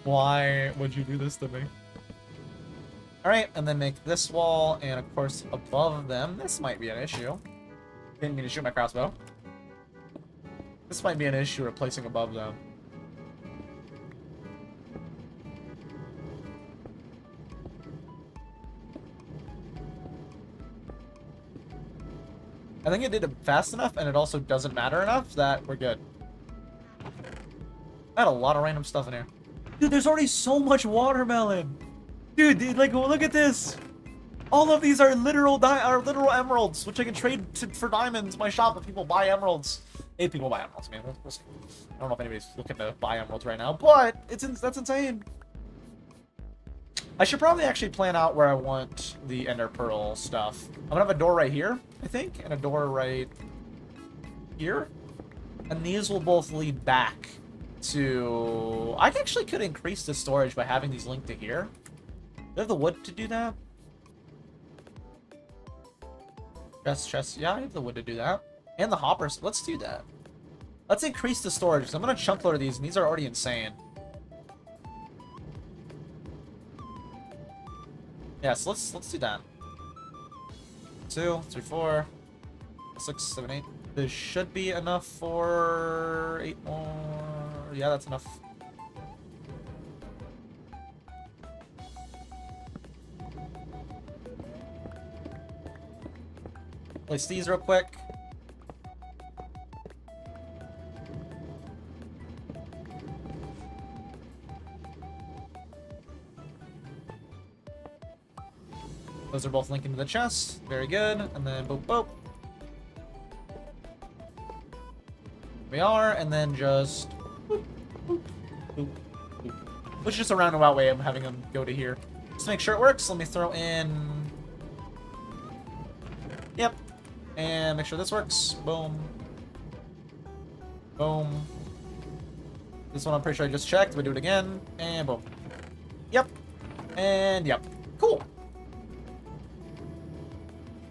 Why would you do this to me? Alright, and then make this wall, and of course, above them, this might be an issue. Didn't mean to shoot my crossbow. This might be an issue replacing above them. I think it did it fast enough, and it also doesn't matter enough that we're good. I had a lot of random stuff in here. Dude, there's already so much watermelon. Dude, like, look at this. All of these are literal emeralds, which I can trade for diamonds in my shop if people buy emeralds. Hey, people buy emeralds, man. We'll see. I don't know if anybody's looking to buy emeralds right now, but that's insane. I should probably actually plan out where I want the Ender Pearl stuff. I'm gonna have a door right here, I think, and a door right here. And these will both lead back to... I actually could increase the storage by having these linked to here. Do I have the wood to do that? Chest. Yeah, I have the wood to do that. And the hoppers. Let's do that. Let's increase the storage. So I'm gonna chunk load these, and these are already insane. Yeah, so let's do that. 2, 3, 4, 6, 7, 8. This should be enough for 8 more. Yeah, that's enough. Place these real quick. Those are both linking to the chest. Very good. And then boop, boop. We are, and then just boop, boop, boop, boop. Which is just a roundabout way of having them go to here. Just to make sure it works, let me throw in... Yep. And make sure this works. Boom. Boom. This one I'm pretty sure I just checked, but do it again. And boom. Yep. And yep. Cool.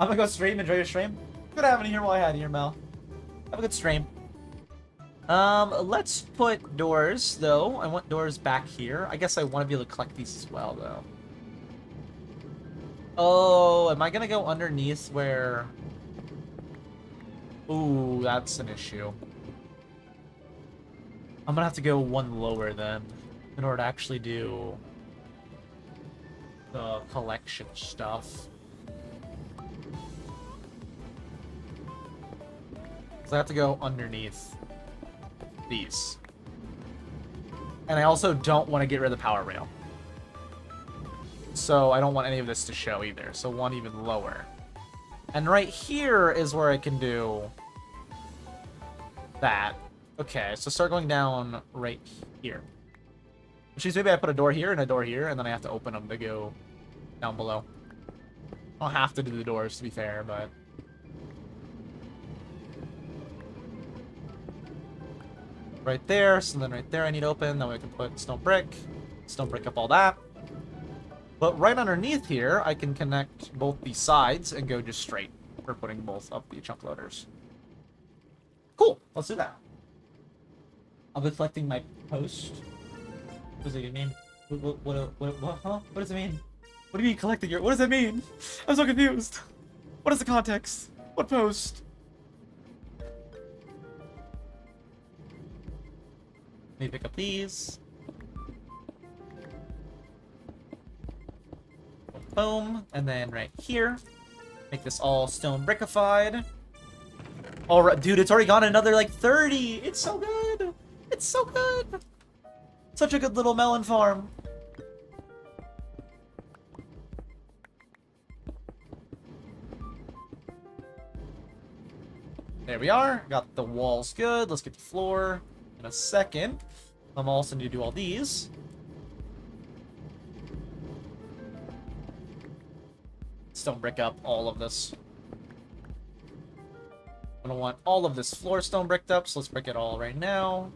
I'm gonna go stream. Enjoy your stream. Good having you here while I had you here, Mel. Have a good stream. Let's put doors, though. I want doors back here. I guess I want to be able to collect these as well, though. Oh, am I gonna go underneath where... Ooh, that's an issue. I'm gonna have to go one lower, then, in order to actually do the collection stuff. So I have to go underneath these. And I also don't want to get rid of the power rail. So I don't want any of this to show either. So one even lower. And right here is where I can do that. Okay, so start going down right here. Which means maybe I put a door here and a door here, and then I have to open them to go down below. I'll have to do the doors, to be fair, but... Right there, so then right there I need open, then we can put stone brick up all that. But right underneath here, I can connect both the sides and go just straight for putting both of the chunk loaders. Cool, let's do that. I'll be collecting my post. What does it mean? What, huh? What does it mean? What do you mean collecting your... What does that mean? I'm so confused. What is the context? What post? Let me pick up these. Boom. And then right here, make this all stone brickified. Alright, dude, it's already gone another like 30. It's so good. It's so good. Such a good little melon farm. There we are. Got the walls good. Let's get the floor in a second. I'm also need to do all these. Stone brick up all of this. I don't want all of this floor stone bricked up, so let's brick it all right now.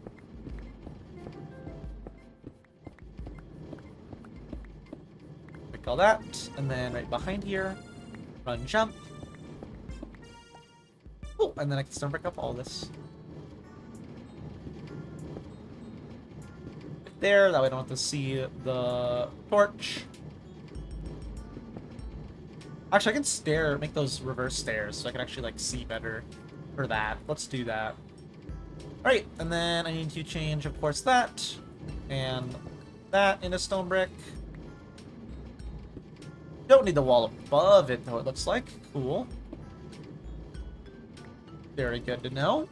Brick all that, and then right behind here, run jump. Oh, and then I can stone brick up all this. Right there, that way I don't have to see the torch. Actually, I can make those reverse stairs, so I can actually, like, see better for that. Let's do that. Alright, and then I need to change, of course, that. And that into stone brick. Don't need the wall above it, though, it looks like. Cool. Very good to know.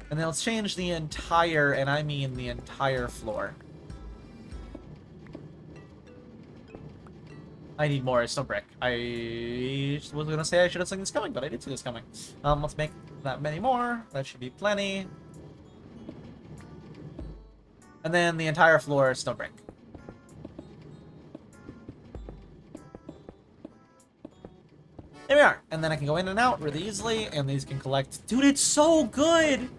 And then let's change the entire, and I mean the entire floor. I need more stone brick. I was gonna say I should have seen this coming, but I did see this coming. Let's make that many more. That should be plenty. And then the entire floor is stone brick. There we are. And then I can go in and out really easily, and these can collect. Dude, it's so good!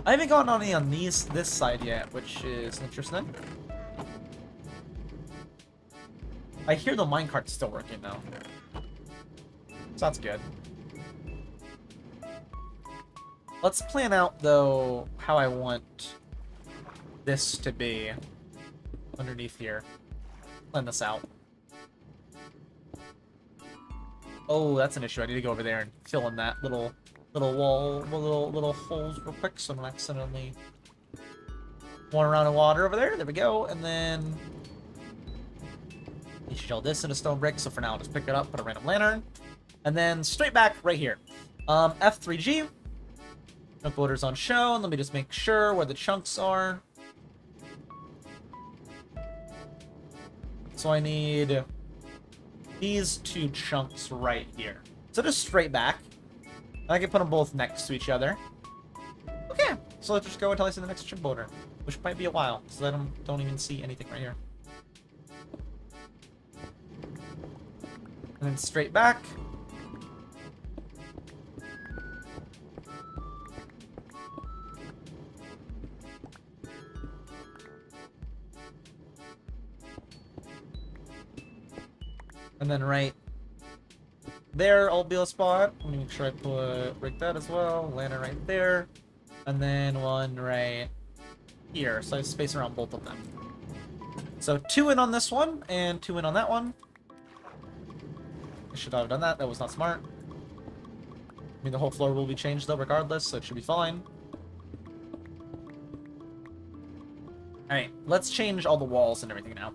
I haven't gotten any on this side yet, which is interesting. I hear the minecart's still working though. So that's good. Let's plan out though how I want this to be underneath here. Plan this out. Oh, that's an issue. I need to go over there and fill in that little wall, little holes real quick so I don't accidentally one around in water over there. There we go. And then you shell this into stone brick, so for now I'll just pick it up, put a random lantern. And then straight back right here. F3G. Chunk loaders on show, and let me just make sure where the chunks are. So I need these two chunks right here. So just straight back. And I can put them both next to each other. Okay, so let's just go until I see the next chunk loader, which might be a while, so I don't even see anything right here. And then straight back. And then right there, I'll be a spot. Let me make sure I break that as well. Lantern right there. And then one right here. So I have space around both of them. So 2 in on this one, and 2 in on that one. I should not have done that. That was not smart. I mean, the whole floor will be changed, though, regardless, so it should be fine. Alright, let's change all the walls and everything now.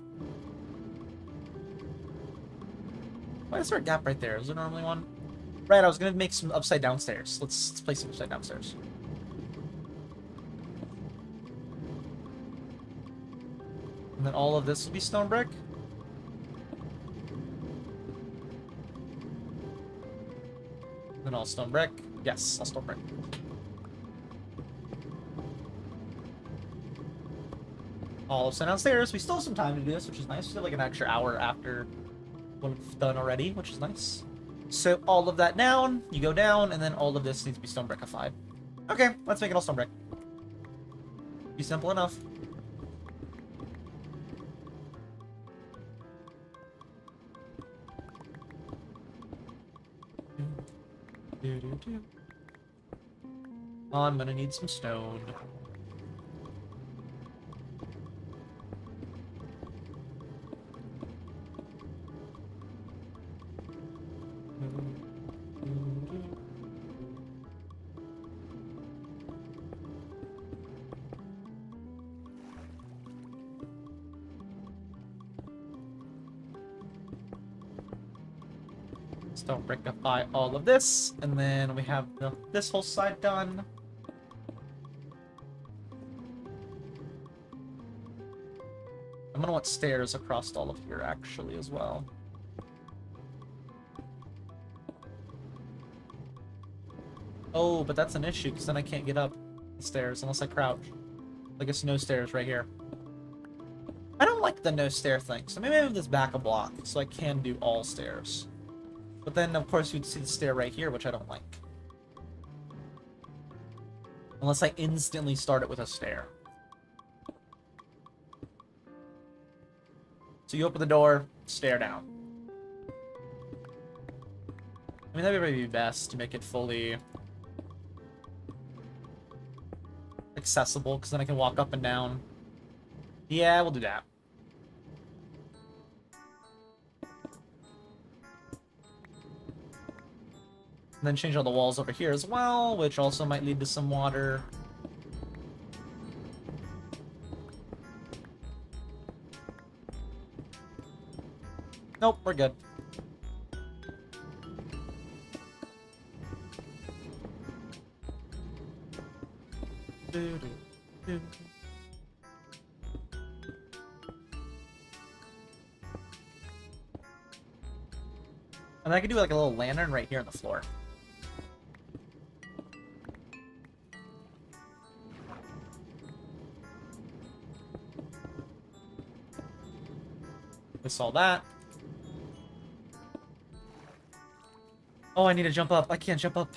Why is there a gap right there? Is there normally one? Right, I was gonna make some upside down stairs. Let's place some upside down stairs. And then all of this will be stone brick. Then all stone brick. Yes, all stone brick. all of sent downstairs. We still have some time to do this, which is nice. We have like an extra hour after what we've done already, which is nice. So all of that down, you go down, and then all of this needs to be stone brickified. Okay, let's make it all stone brick. Be simple enough. I'm gonna need some stone. Stone brickify all of this, and then we have this whole side done. I'm gonna want stairs across all of here, actually, as well. Oh, but that's an issue, because then I can't get up the stairs unless I crouch. I guess no stairs right here. I don't like the no stair thing, so maybe I move this back a block, so I can do all stairs. But then, of course, you'd see the stair right here, which I don't like. Unless I instantly start it with a stair. So you open the door, stair down. I mean, that'd probably be best to make it fully accessible, because then I can walk up and down. Yeah, we'll do that. And then change all the walls over here as well, which also might lead to some water. Nope, we're good. And I could do like a little lantern right here on the floor. We saw that. Oh, I need to jump up. I can't jump up.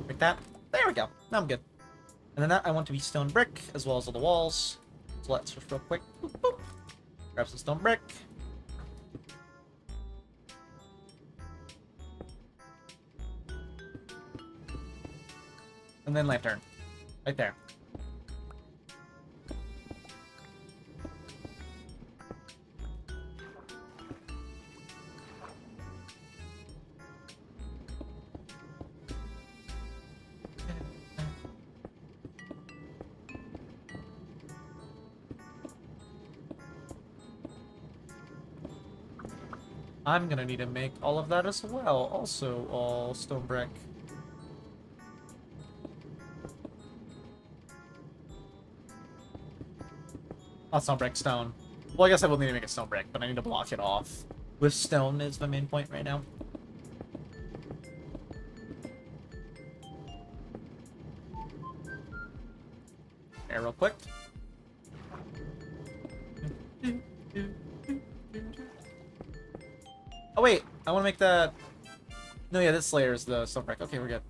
Like that. There we go. Now I'm good. And then that I want to be stone brick, as well as all the walls. So let's just real quick. Boop, boop. Grab some stone brick. And then lantern. Right there. I'm gonna need to make all of that as well. Also, all stone brick. Not stone brick, stone. Well, I guess I will need to make a stone brick, but I need to block it off. With stone is my main point right now. There, real quick. Oh wait, I want to make that... No, yeah, this layer is the stone brick. Okay, we're good.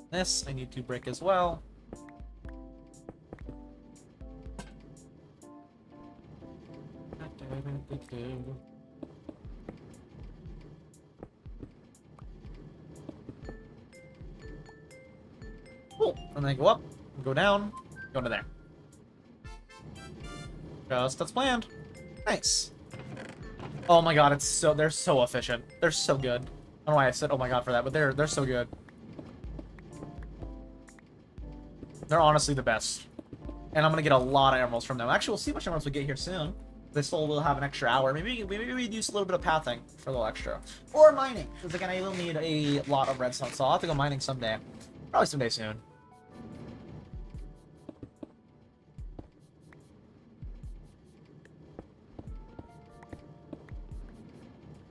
This, I need to brick as well. Cool. And then go up, go down, go into there. Just as planned. Nice. Oh my god, they're so efficient. They're so good. I don't know why I said oh my god for that, but they're so good. They're honestly the best. And I'm gonna get a lot of emeralds from them. Actually, we'll see how much emeralds we get here soon. They still will have an extra hour. Maybe we use a little bit of pathing for a little extra. Or mining. Because again, I will need a lot of redstone, so I'll have to go mining someday. Probably someday soon.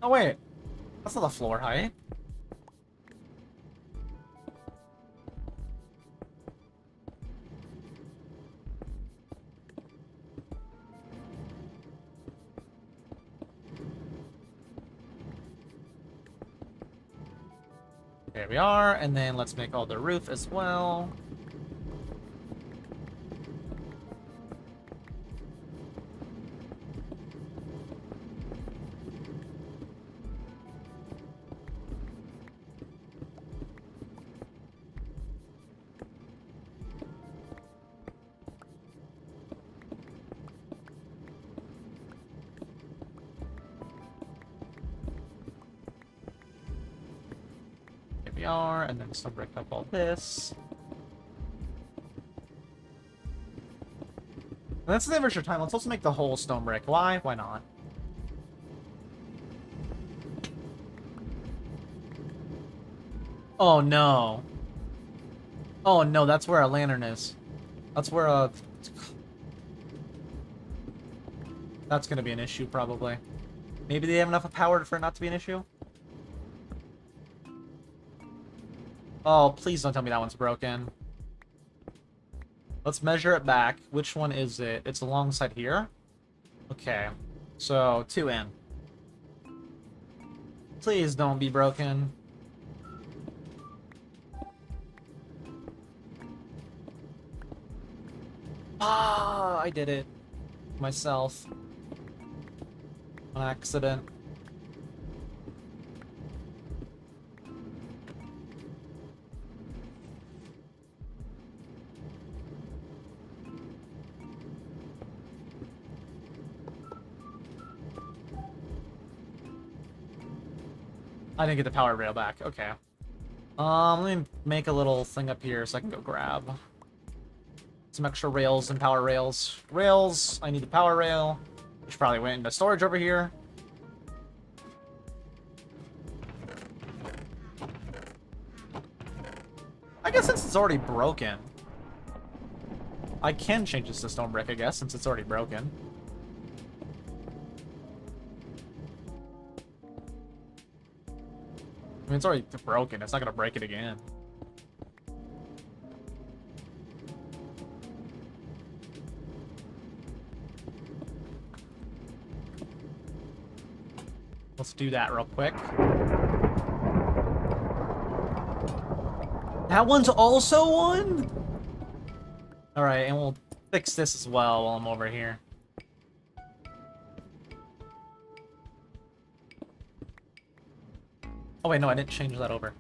Oh wait. That's not the floor height. There we are, and then let's make all the roof as well. Are, and then still break up all this. And that's the extra time. Let's also make the whole stone brick. Why? Why not? Oh no. Oh no, that's where a lantern is. That's where a... That's gonna be an issue, probably. Maybe they have enough power for it not to be an issue? Oh, please don't tell me that one's broken. Let's measure it back. Which one is it? It's alongside here? Okay. So, 2 in. Please don't be broken. Ah, I did it. Myself. On accident. I didn't get the power rail back. Okay. Let me make a little thing up here so I can go grab some extra rails and power rails. Rails, I need the power rail, which probably went into storage over here. I guess since it's already broken, I can change this to stone brick, I guess, since it's already broken. I mean, it's already broken. It's not gonna break it again. Let's do that real quick. That one's also one? Alright, and we'll fix this as well while I'm over here. Oh wait, no, I didn't change that over.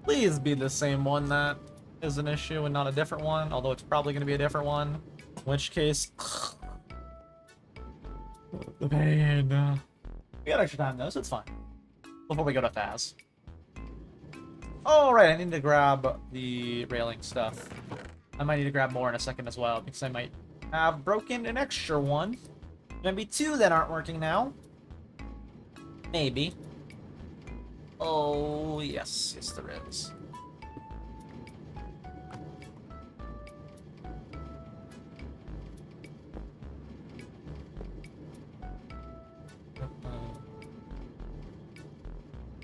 Please be the same one that is an issue and not a different one, although it's probably going to be a different one. In which case... Man. We got extra time though, so it's fine. Before we go to Phas. Alright, I need to grab the railing stuff. I might need to grab more in a second as well, because I might have broken an extra one. Maybe 2 that aren't working now. Maybe. Oh, yes. Yes, there is.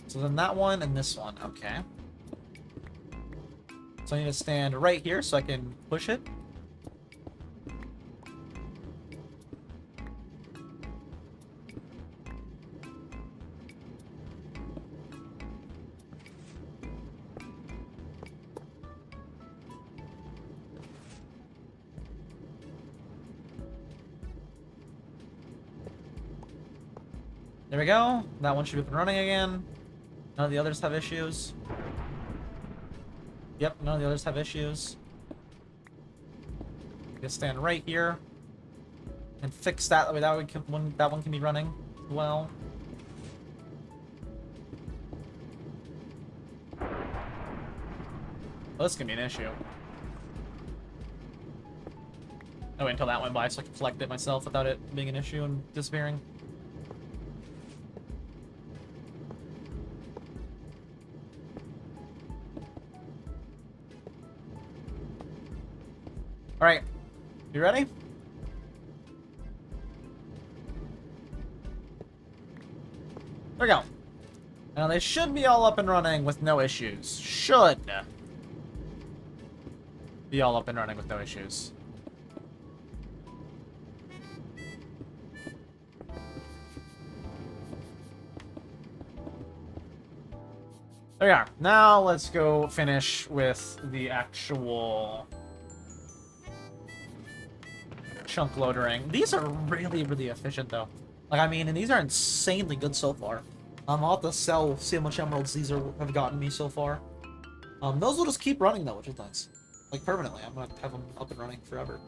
So then that one and this one. Okay. So I need to stand right here so I can push it. There we go. That one should be up and running again. None of the others have issues. Yep, none of the others have issues. Just stand right here and fix that. That way, that one can be running as well. Well, this can be an issue. Oh, wait until that went by so I can collect it myself without it being an issue and disappearing. Alright, you ready? There we go. Now they should be all up and running with no issues. Should be all up and running with no issues. There we are. Now let's go finish with the actual chunk loadering. These are really, really efficient, though. Like, I mean, and these are insanely good so far. I'll have to see how much emeralds these have gotten me so far. Those will just keep running, though, which is nice. Like, permanently. I'm gonna have them up and running forever.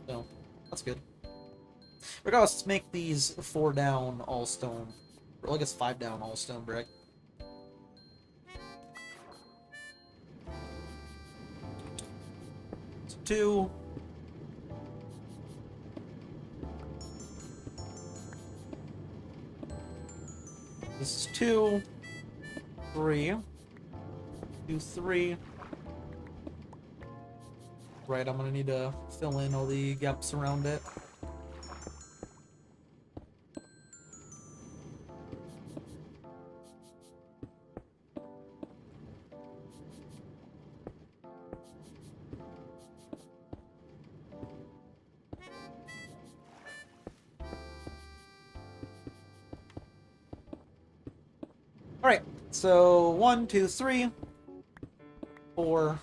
So, that's good. Regardless, let's make these 4 down all stone. Or I guess 5 down all stone brick. So 2. This is 2. 3. 2, 3. Right, I'm gonna need to fill in all the gaps around it. Alright, so 1, 2, 3, 4,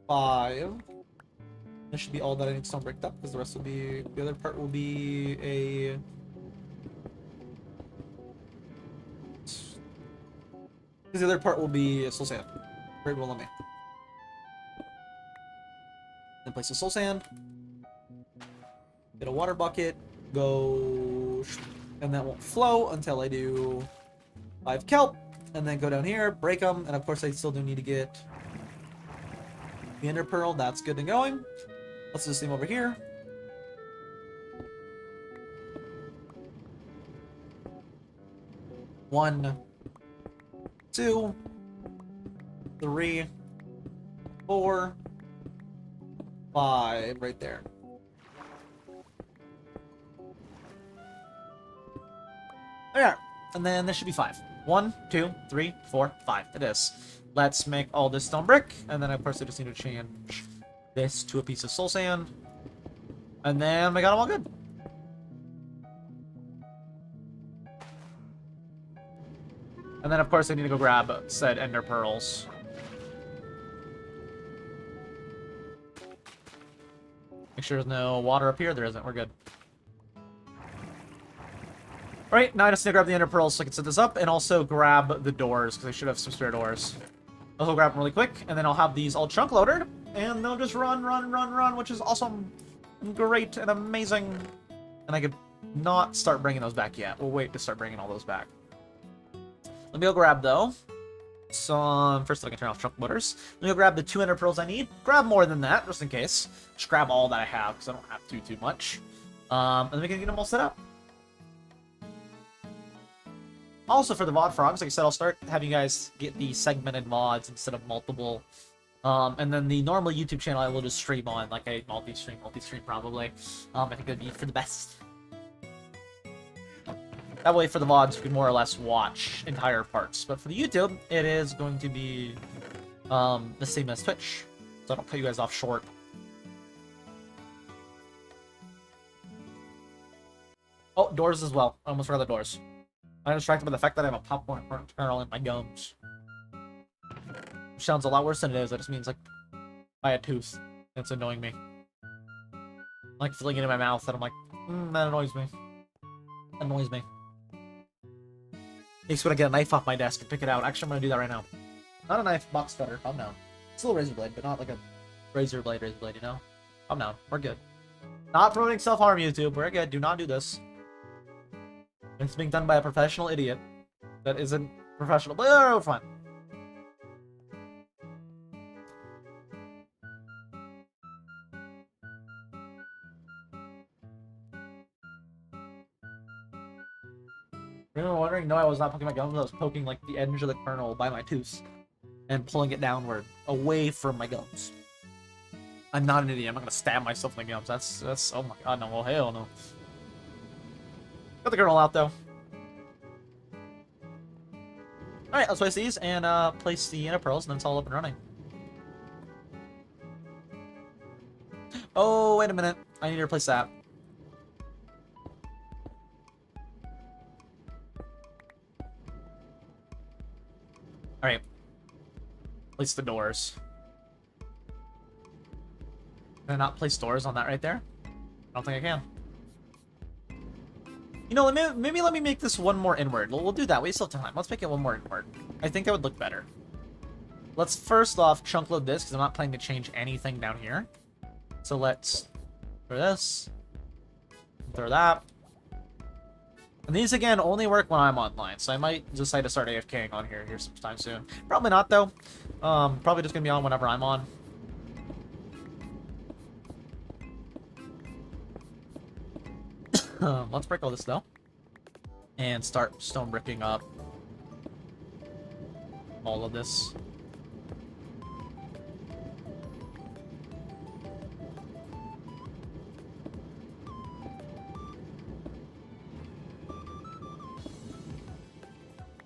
5. This should be all that I need stone bricked up, because the rest will be... The other part will be a... Because the other part will be soul sand. Very well, let me. Then place the soul sand. Get a water bucket. Go... And that won't flow until I do 5 kelp. And then go down here, break them. And of course I still do need to get the ender pearl. That's good and going. Let's do the same over here. One, 2, 3, 4, 5, right there. There we are. And then this should be 5. 1, 2, 3, 4, 5. It is. Let's make all this stone brick, and then of course I just need to change this to a piece of soul sand. And then we got them all good. And then of course I need to go grab said ender pearls. Make sure there's no water up here. There isn't. We're good. Alright, now I just need to grab the ender pearls so I can set this up, and also grab the doors, because I should have some spare doors. I'll grab them really quick, and then I'll have these all chunk loaded, and they'll just run, which is awesome, and great, and amazing. And I could not start bringing those back yet. We'll wait to start bringing all those back. Let me go grab, though, some... First, I can turn off chunk loaders. Let me go grab the 2 ender pearls I need. Grab more than that, just in case. Just grab all that I have, because I don't have too much. And then we can get them all set up. Also, for the VOD frogs, like I said, I'll start having you guys get the segmented mods instead of multiple. And then the normal YouTube channel I will just stream on, like a multi-stream probably. I think it would be for the best. That way, for the VODs, you can more or less watch entire parts. But for the YouTube, it is going to be the same as Twitch, so I don't cut you guys off short. Oh, doors as well. I almost forgot the doors. I'm distracted by the fact that I have a popcorn kernel in my gums. Which sounds a lot worse than it is. That just means, like, I had a tooth. It's annoying me. I'm, like, feeling it in my mouth, and I'm like, that annoys me. That annoys me. Makes me want to get a knife off my desk and pick it out. Actually, I'm going to do that right now. Not a knife, box cutter. Calm down. Still a razor blade, but not like a razor blade, you know? Calm down. We're good. Not promoting self-harm, YouTube. We're good. Do not do this. It's being done by a professional idiot that isn't professional, but oh, fine. Remember wondering? No, I was not poking my gums. I was poking like the edge of the kernel by my tooth and pulling it downward, away from my gums. I'm not an idiot. I'm not gonna stab myself in the gums. That's. Oh my god, no. Well, hell no. Got the kernel out though. Alright, let's place these and place the ender pearls, and then it's all up and running. Oh, wait a minute. I need to replace that. place the doors. Can I not place doors on that right there? I don't think I can. You know, maybe let me make this one more inward. We'll do that. We still have time. Let's make it one more inward. I think that would look better. Let's first off chunk load this, because I'm not planning to change anything down here. So let's throw this. Throw that. And these, again, only work when I'm online, so I might decide to start AFKing on here sometime soon. Probably not, though. Probably just going to be on whenever I'm on. Let's break all this, though. And start stone bricking up all of this.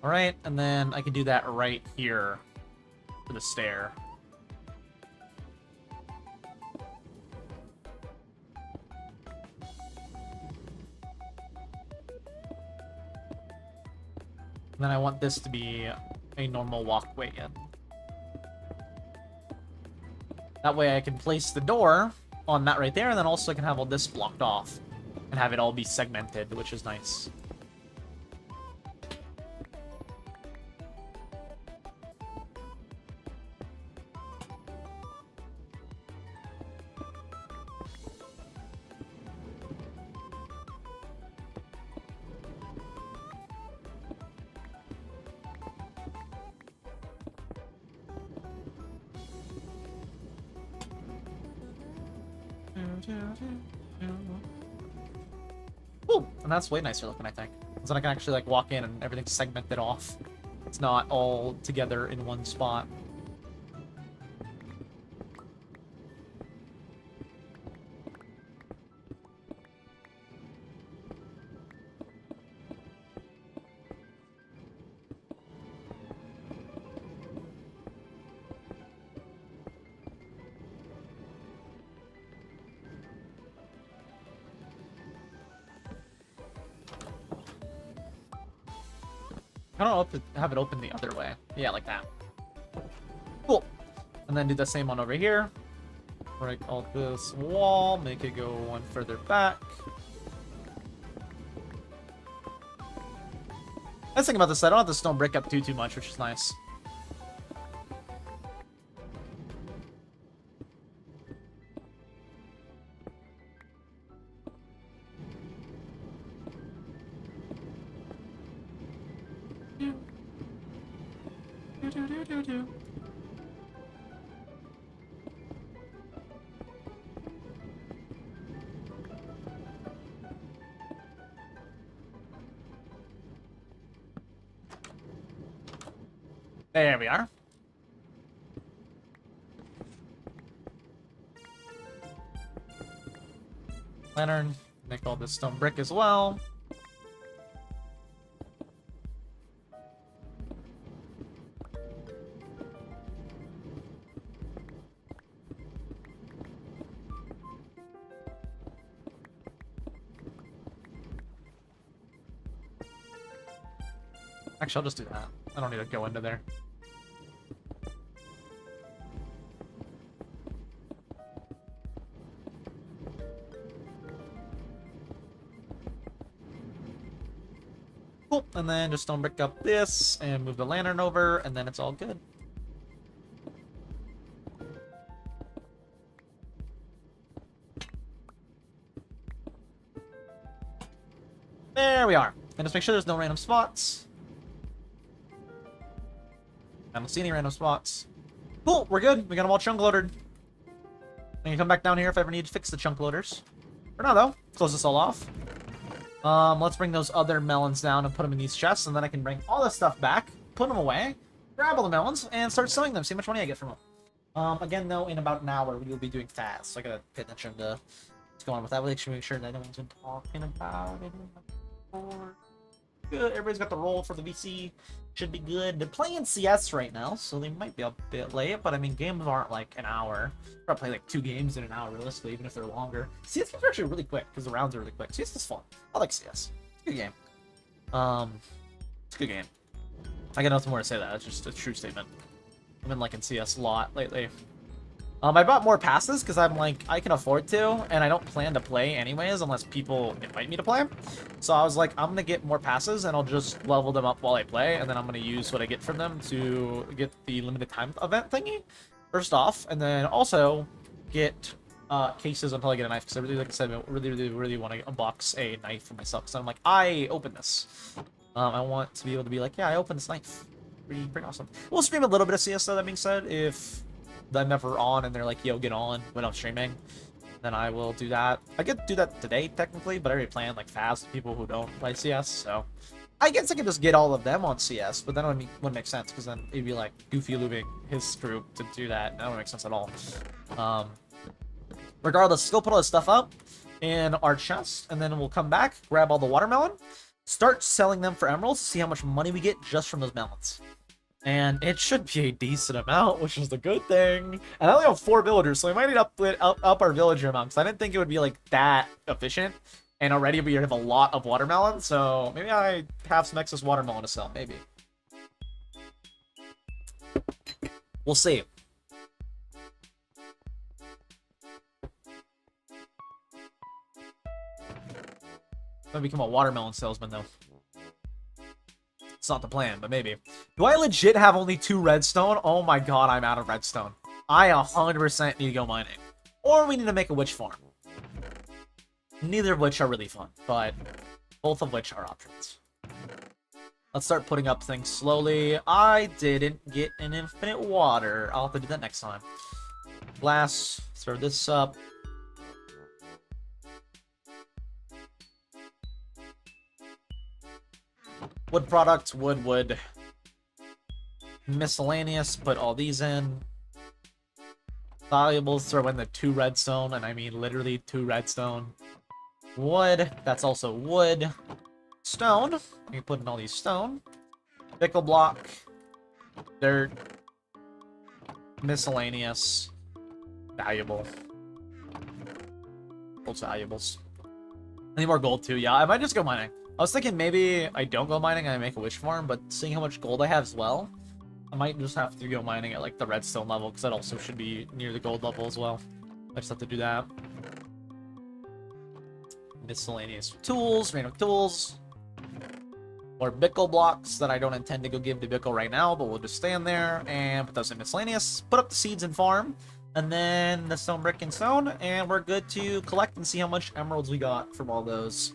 Alright, and then I can do that right here for the stair. And then I want this to be a normal walkway in. That way I can place the door on that right there, and then also I can have all this blocked off and have it all be segmented, which is nice. Ooh, and that's way nicer looking, I think. So then I can actually like walk in and everything's segmented off. It's not all together in one spot. I don't know if have it open the other way. Yeah, like that. Cool. And then do the same one over here. Break all this wall, make it go one further back. I was thinking about this, I don't have the stone brick up too much, which is nice. There we are. Lantern, make all this stone brick as well. Actually, I'll just do that. I don't need to go into there. Cool, and then just stone brick up this and move the lantern over, and then it's all good. There we are. And just make sure there's no random spots. I don't see any random spots. Cool, we're good. We got them all chunk loaded. I can come back down here if I ever need to fix the chunk loaders. For now, though, close this all off. Let's bring those other melons down and put them in these chests, and then I can bring all this stuff back, put them away, grab all the melons, and start selling them, see how much money I get from them. Again, though, in about an hour, we will be doing Phas, so I gotta pay attention to what's going on with that. We'll make sure that no one's been talking about it before. Good, everybody's got the roll for the VC. Should be good. They're playing CS right now, so they might be a bit late, but I mean, games aren't like an hour. Probably play like 2 games in an hour, realistically, even if they're longer. CS games are actually really quick, because the rounds are really quick. CS is fun. I like CS. It's a good game. It's a good game. I got nothing more to say that. That's just a true statement. I've been liking CS a lot lately. I bought more passes because I'm like, I can afford to, and I don't plan to play anyways unless people invite me to play. So I was like, I'm going to get more passes, and I'll just level them up while I play, and then I'm going to use what I get from them to get the limited time event thingy, first off, and then also get cases until I get a knife, because I really, like I said, I really want to unbox a knife for myself, because I'm like, I opened this. I want to be able to be like, yeah, I opened this knife. Pretty awesome. We'll stream a little bit of CS, though, that being said, if I'm never on and they're like, yo, get on when I'm streaming, then I will do that. I could do that today, technically, but I already planned, like, Phas, people who don't play CS, so I guess I could just get all of them on CS, but that wouldn't make sense, because then it'd be like Goofy looping his group to do that. That wouldn't make sense at all. Regardless, still put all this stuff up in our chest, and then we'll come back, grab all the watermelon, start selling them for emeralds to see how much money we get just from those melons. And it should be a decent amount, which is the good thing. And I only have 4 villagers, so we might need to up our villager amount, because I didn't think it would be like that efficient. And already we have a lot of watermelon, so maybe I have some excess watermelon to sell, maybe. We'll see. I'm gonna become a watermelon salesman, though. It's not the plan, but maybe. Do I legit have only 2 redstone? Oh my god, I'm out of redstone. I 100% need to go mining. Or we need to make a witch farm. Neither of which are really fun, but both of which are options. Let's start putting up things slowly. I didn't get an infinite water. I'll have to do that next time. Glass, throw this up. Wood products, wood. Miscellaneous, put all these in. Valuables, throw in the 2 redstone, and I mean literally 2 redstone. Wood, that's also wood. Stone, you can put in all these stone. Pickle block. Dirt. Miscellaneous. Valuable. Those valuables. I need more gold too, yeah, I might just go mining. I was thinking maybe I don't go mining and I make a witch farm, but seeing how much gold I have as well, I might just have to go mining at like the redstone level, because that also should be near the gold level as well. I just have to do that. Miscellaneous tools, random tools. More Bickle blocks that I don't intend to go give to Bickle right now, but we'll just stand there and put those in miscellaneous. Put up the seeds and farm, and then the stone, brick, and stone, and we're good to collect and see how much emeralds we got from all those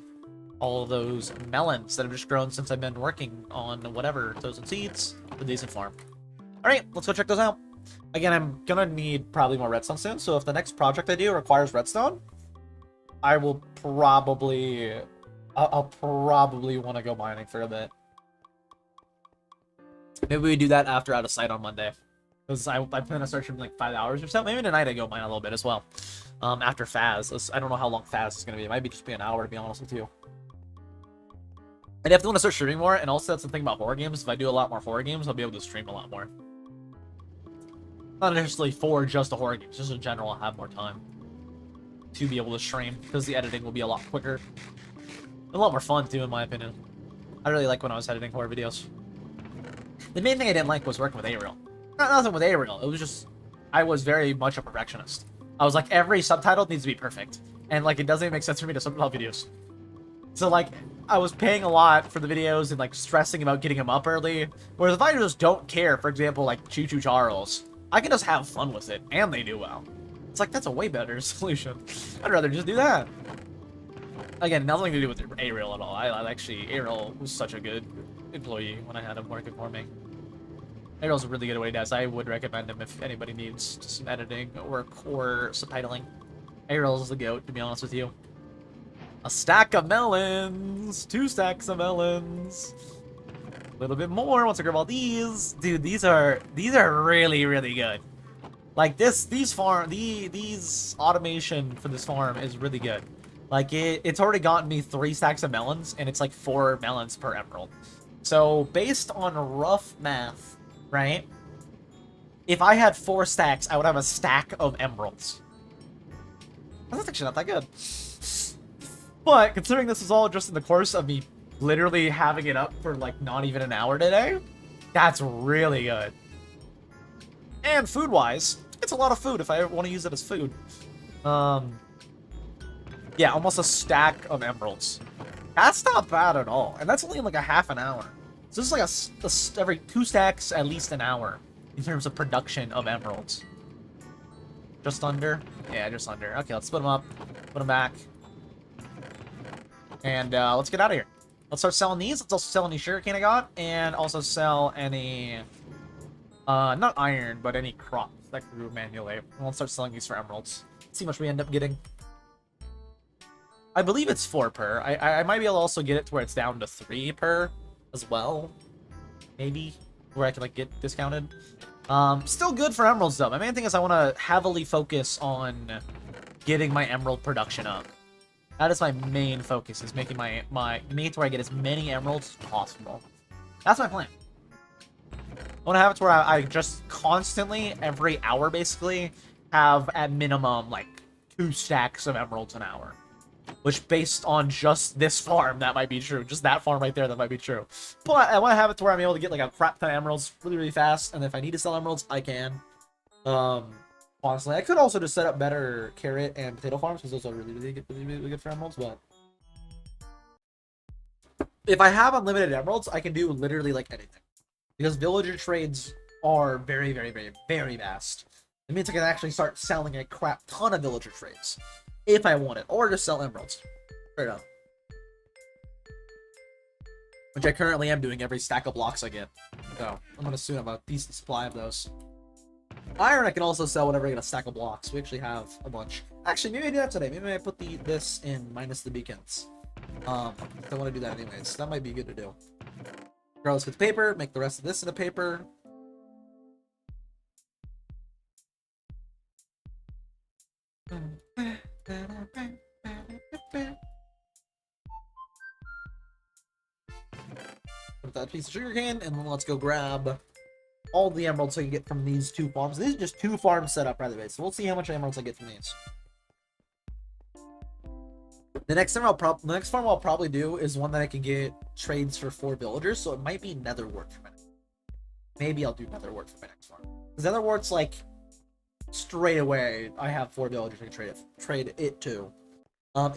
melons that have just grown since I've been working on whatever, those and seeds, the decent farm. Alright, let's go check those out. Again, I'm gonna need probably more redstone soon, so if the next project I do requires redstone, I will probably... I'll probably want to go mining for a bit. Maybe we do that after Out of Sight on Monday. Because I plan to start streaming like 5 hours or so. Maybe tonight I go mine a little bit as well. After Phas. I don't know how long Phas is going to be. It might be just be an hour, to be honest with you. And if I want to start streaming more, and also that's the thing about horror games, if I do a lot more horror games, I'll be able to stream a lot more. Not necessarily for just the horror games, just in general, I'll have more time to be able to stream, because the editing will be a lot quicker. A lot more fun, too, in my opinion. I really like when I was editing horror videos. The main thing I didn't like was working with Ariel. Nothing with Ariel, it was just... I was very much a perfectionist. I was like, every subtitle needs to be perfect. And, like, it doesn't even make sense for me to subtitle videos. So, like, I was paying a lot for the videos and, like, stressing about getting them up early. Whereas if I just don't care, for example, like, Choo Choo Charles, I can just have fun with it, and they do well. It's like, that's a way better solution. I'd rather just do that. Again, nothing to do with Ariel at all. I actually, Ariel was such a good employee when I had him working for me. Ariel's really good at what he does. I would recommend him if anybody needs some editing work or subtitling. Ariel's the goat, to be honest with you. A stack of melons! 2 stacks of melons! A little bit more once I grab all these. Dude, these are really, really good. Like, these automation for this farm is really good. Like, it's already gotten me 3 stacks of melons, and it's like 4 melons per emerald. So, based on rough math, right? If I had 4 stacks, I would have a stack of emeralds. That's actually not that good. But, considering this is all just in the course of me literally having it up for, like, not even an hour today, that's really good. And food-wise, it's a lot of food if I want to use it as food. Yeah, almost a stack of emeralds. That's not bad at all. And that's only in like a half an hour. So this is like every 2 stacks, at least an hour in terms of production of emeralds. Just under? Yeah, just under. Okay, let's split them up. Put them back. And let's get out of here. Let's start selling these. Let's also sell any sugarcane I got. And also sell any... not iron, but any crops that grew manually. And we'll start selling these for emeralds. See how much we end up getting. I believe it's 4 per. I might be able to also get it to where it's down to 3 per as well. Maybe. Where I can, like, get discounted. Still good for emeralds, though. My main thing is I want to heavily focus on getting my emerald production up. That is my main focus, is making my it to where I get as many emeralds as possible. That's my plan. I want to have it to where I just constantly, every hour basically, have at minimum like 2 stacks of emeralds an hour. Which, based on just this farm, that might be true. Just that farm right there, that might be true. But I want to have it to where I'm able to get like a crap ton of emeralds really, really fast. And if I need to sell emeralds, I can. Honestly, I could also just set up better carrot and potato farms, because those are really, really good for emeralds. But if I have unlimited emeralds, I can do literally like anything. Because villager trades are very, very, very, very vast. It means I can actually start selling a crap ton of villager trades. If I want it. Or just sell emeralds. Straight up. Which I currently am doing every stack of blocks I get. So, I'm going to assume I have a decent supply of those. Iron I can also sell whenever I get a stack of blocks. We actually have a bunch. Actually, maybe I do that today. Maybe I put this in minus the beacons. I want to do that anyways. That might be good to do. Regardless with paper, make the rest of this into paper. Put that piece of sugarcane, and then let's go grab all the emeralds I can get from these 2 farms. These are just 2 farms set up, by the way, so we'll see how much emeralds I get from these. The next farm I'll probably do is one that I can get trades for 4 villagers, so it might be netherwort for my next. Maybe I'll do netherwort for my next farm. Because netherwort's like straight away I have 4 villagers I can trade it to.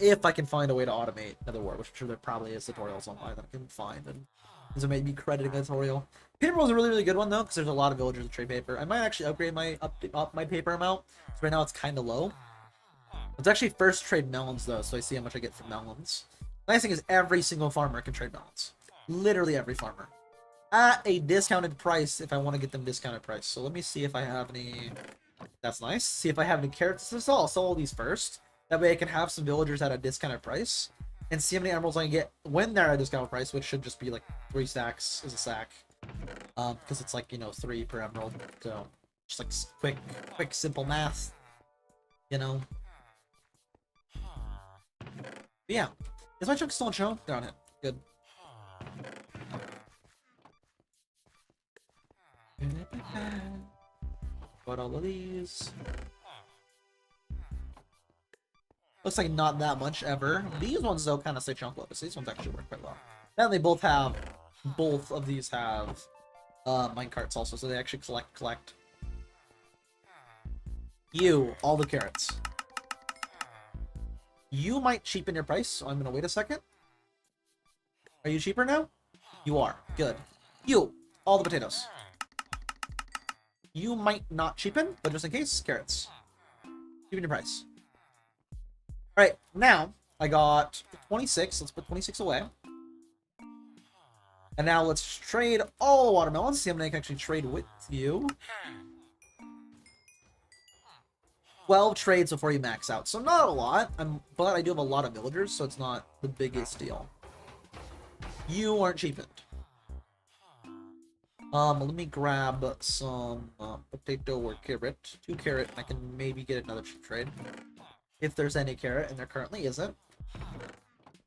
If I can find a way to automate netherwort, which I'm sure there probably is tutorials online that I can find, and so maybe crediting a tutorial. Paper was a really, really good one though, because there's a lot of villagers that trade paper. I might actually upgrade my paper amount. So right now it's kind of low. Let's actually first trade melons though, so I see how much I get from melons. Nice thing is every single farmer can trade melons. Literally every farmer. At a discounted price if I want to get them discounted price. So let me see if I have any... That's nice. See if I have any carrots to sell. I'll sell all these first. That way I can have some villagers at a discounted price. And see how many emeralds I can get when they're at a discounted price, which should just be like 3 stacks is a sack. Because it's like, you know, 3 per emerald. So, just like quick, simple math. You know? But yeah. Is my chunk still on show? They're on it. Good. Got all of these. Looks like not that much ever. These ones though kind of say chunk lotus. These ones actually work quite well. And they both of these have minecarts also, so they actually collect. You, all the carrots. You might cheapen your price, so I'm gonna wait a second. Are you cheaper now? You are. Good. You, all the potatoes. You might not cheapen, but just in case, carrots. Cheapen your price. Alright, now, I got 26. Let's put 26 away. And now let's trade all the watermelons. See how many I can actually trade with you. 12 trades before you max out. So not a lot, but I do have a lot of villagers, so it's not the biggest deal. You aren't cheapened. Let me grab some potato or carrot. 2 carrot, I can maybe get another trade. If there's any carrot, and there currently isn't.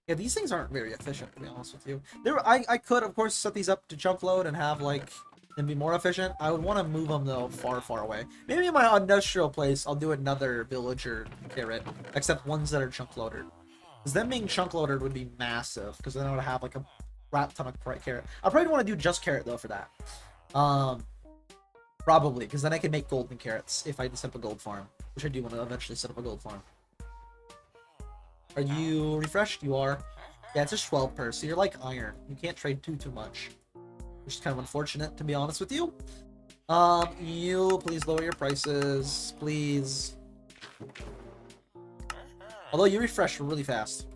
Yeah, these things aren't very efficient, to be honest with you. I could, of course, set these up to chunk load and have, like, them be more efficient. I would want to move them, though, far, far away. Maybe in my industrial place, I'll do another villager carrot, except ones that are chunk loaded. Because them being chunk loaded would be massive, because then I would have, like, a crap ton of carrot. I probably want to do just carrot, though, for that. Probably, because then I can make golden carrots if I set up a gold farm, which I do want to eventually set up a gold farm. Are you refreshed? You are. Yeah, it's just 12 per, so you're like iron. You can't trade too much, which is kind of unfortunate, to be honest with you. You please lower your prices, please. Although you refresh really fast.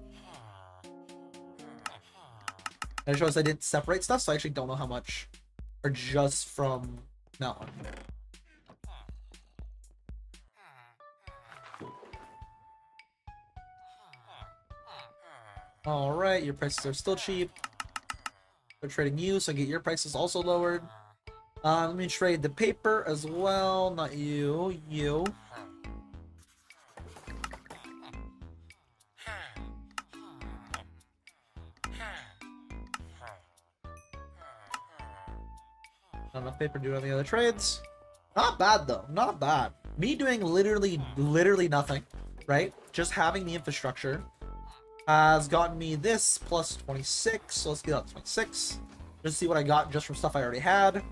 And it shows I didn't separate stuff, so I actually don't know how much are just from Melon. Alright, your prices are still cheap. They're trading you, so get your prices also lowered. Let me trade the paper as well. Not you. You. Not enough paper to do any other trades. Not bad, though. Not bad. Me doing literally nothing, right? Just having the infrastructure has gotten me this plus 26. So let's get up to 26. Just see what I got just from stuff I already had.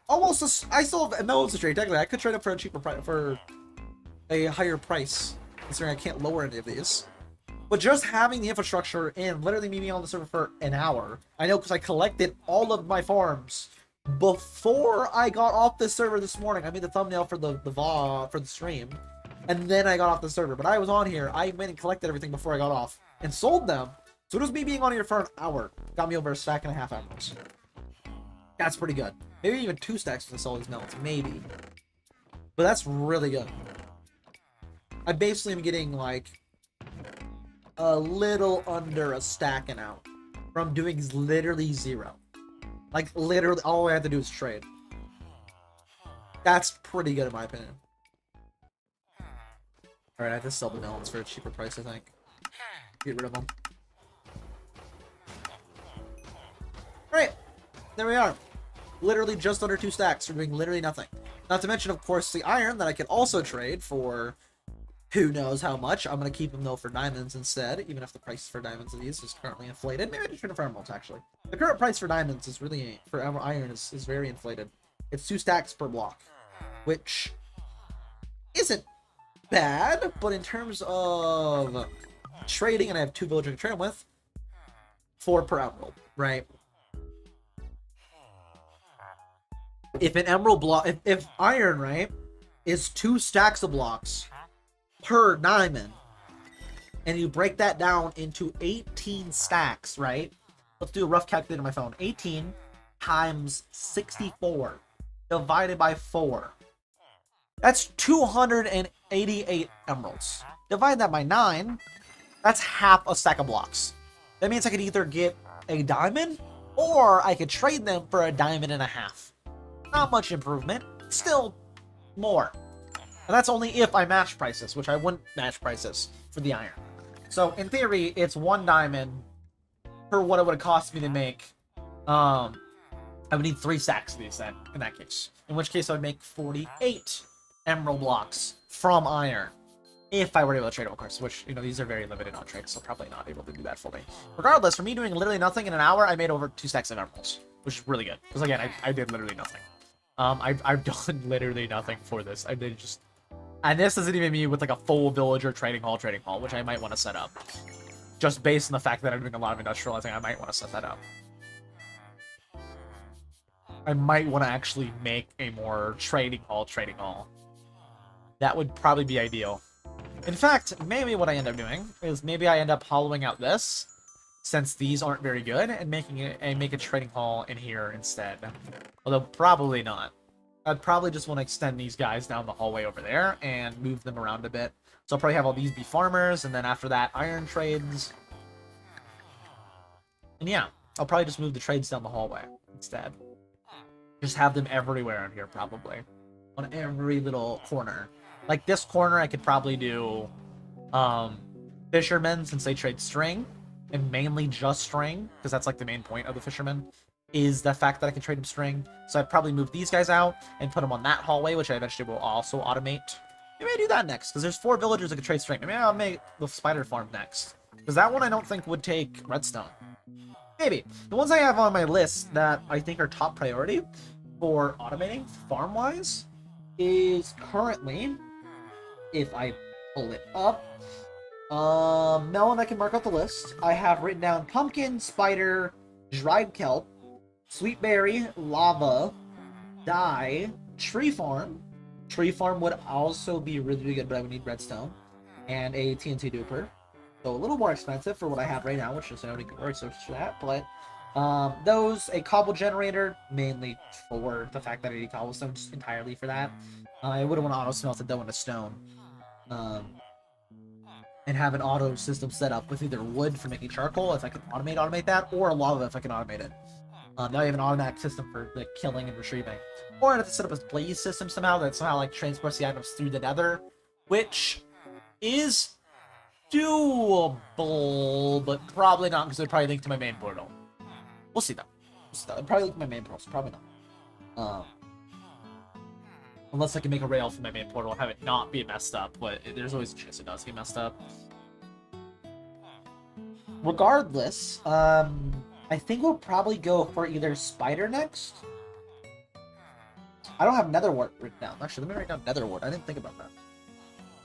Almost, I still have melons to trade. Technically, I could trade up for a cheaper price, for a higher price, considering I can't lower any of these. But just having the infrastructure and literally me being on the server for an hour, I know because I collected all of my farms before I got off the server this morning. I made the thumbnail for the stream, and then I got off the server. But I was on here. I went and collected everything before I got off and sold them. So it was me being on here for an hour. Got me over a stack and a half emeralds. That's pretty good. Maybe even 2 stacks to sell these melons. Maybe. But that's really good. I basically am getting like a little under a stack an hour from doing literally zero. Like literally all I have to do is trade. That's pretty good in my opinion. Alright, I have to sell the melons for a cheaper price, I think. Get rid of them. Alright, there we are. Literally just under 2 stacks for doing literally nothing. Not to mention, of course, the iron that I can also trade for who knows how much. I'm going to keep them, though, for diamonds instead, even if the price for diamonds of these is currently inflated. Maybe I just trade them for emeralds, actually. The current price for diamonds is really, for iron, is very inflated. It's 2 stacks per block, which isn't bad, but in terms of trading, and I have 2 villagers to trade them with, 4 per emerald, right? If an emerald block, if iron, right, is 2 stacks of blocks per diamond, and you break that down into 18 stacks, right? Let's do a rough calculator on my phone. 18 times 64 divided by 4. That's 288 emeralds. Divide that by 9. That's half a stack of blocks. That means I could either get a diamond, or I could trade them for a diamond and a half. Not much improvement, still more. And that's only if I match prices, which I wouldn't match prices for the iron. So in theory, it's 1 diamond for what it would cost me to make. I would need 3 stacks of these then, in that case. In which case I would make 48 emerald blocks from iron. If I were able to trade them, of course, which, you know, these are very limited on trades, so probably not able to do that fully. Regardless, for me doing literally nothing in an hour, I made over 2 stacks of emeralds, which is really good. Because again, I did literally nothing. I've done literally nothing for this. I did just, and this isn't even me with like a full villager trading hall, which I might want to set up. Just based on the fact that I'm doing a lot of industrializing, I might want to set that up. I might want to actually make a more trading hall. That would probably be ideal. In fact, maybe what I end up doing is maybe I end up hollowing out this, since these aren't very good, and make a trading hall in here instead. Although probably not. I'd probably just want to extend these guys down the hallway over there and move them around a bit. So I'll probably have all these be farmers, and then after that, iron trades. And yeah, I'll probably just move the trades down the hallway instead. Just have them everywhere in here, probably. On every little corner. Like this corner, I could probably do fishermen, since they trade string. And mainly just string, because that's like the main point of the fisherman, is the fact that I can trade them string. So I'd probably move these guys out and put them on that hallway, which I eventually will also automate. Maybe I do that next, because there's 4 villagers that can trade string. Maybe I'll make the spider farm next, because that one I don't think would take redstone. Maybe. The ones I have on my list that I think are top priority for automating farm-wise is currently, if I pull it up, Melon, I can mark out the list. I have written down pumpkin, spider, dried kelp, sweet berry, lava, dye, tree farm. Tree farm would also be really good, but I would need redstone. And a TNT duper. So a little more expensive for what I have right now, which is only good source for that. But those, a cobble generator, mainly for the fact that I need cobblestone just entirely for that. I wouldn't want to auto smelt it though into stone. And have an auto system set up with either wood for making charcoal, if I can automate that, or lava if I can automate it. Now you have an automatic system for like killing and retrieving. Or I'd have to set up a blaze system somehow that somehow like transports the items through the nether, which is doable, but probably not because it would probably link to my main portal. We'll see though. It'd probably link to my main portal, so probably not. Unless I can make a rail for my main portal and have it not be messed up, but there's always a chance it does get messed up. Regardless, I think we'll probably go for either spider next. I don't have nether wart written down. Actually, let me write down nether wart. I didn't think about that.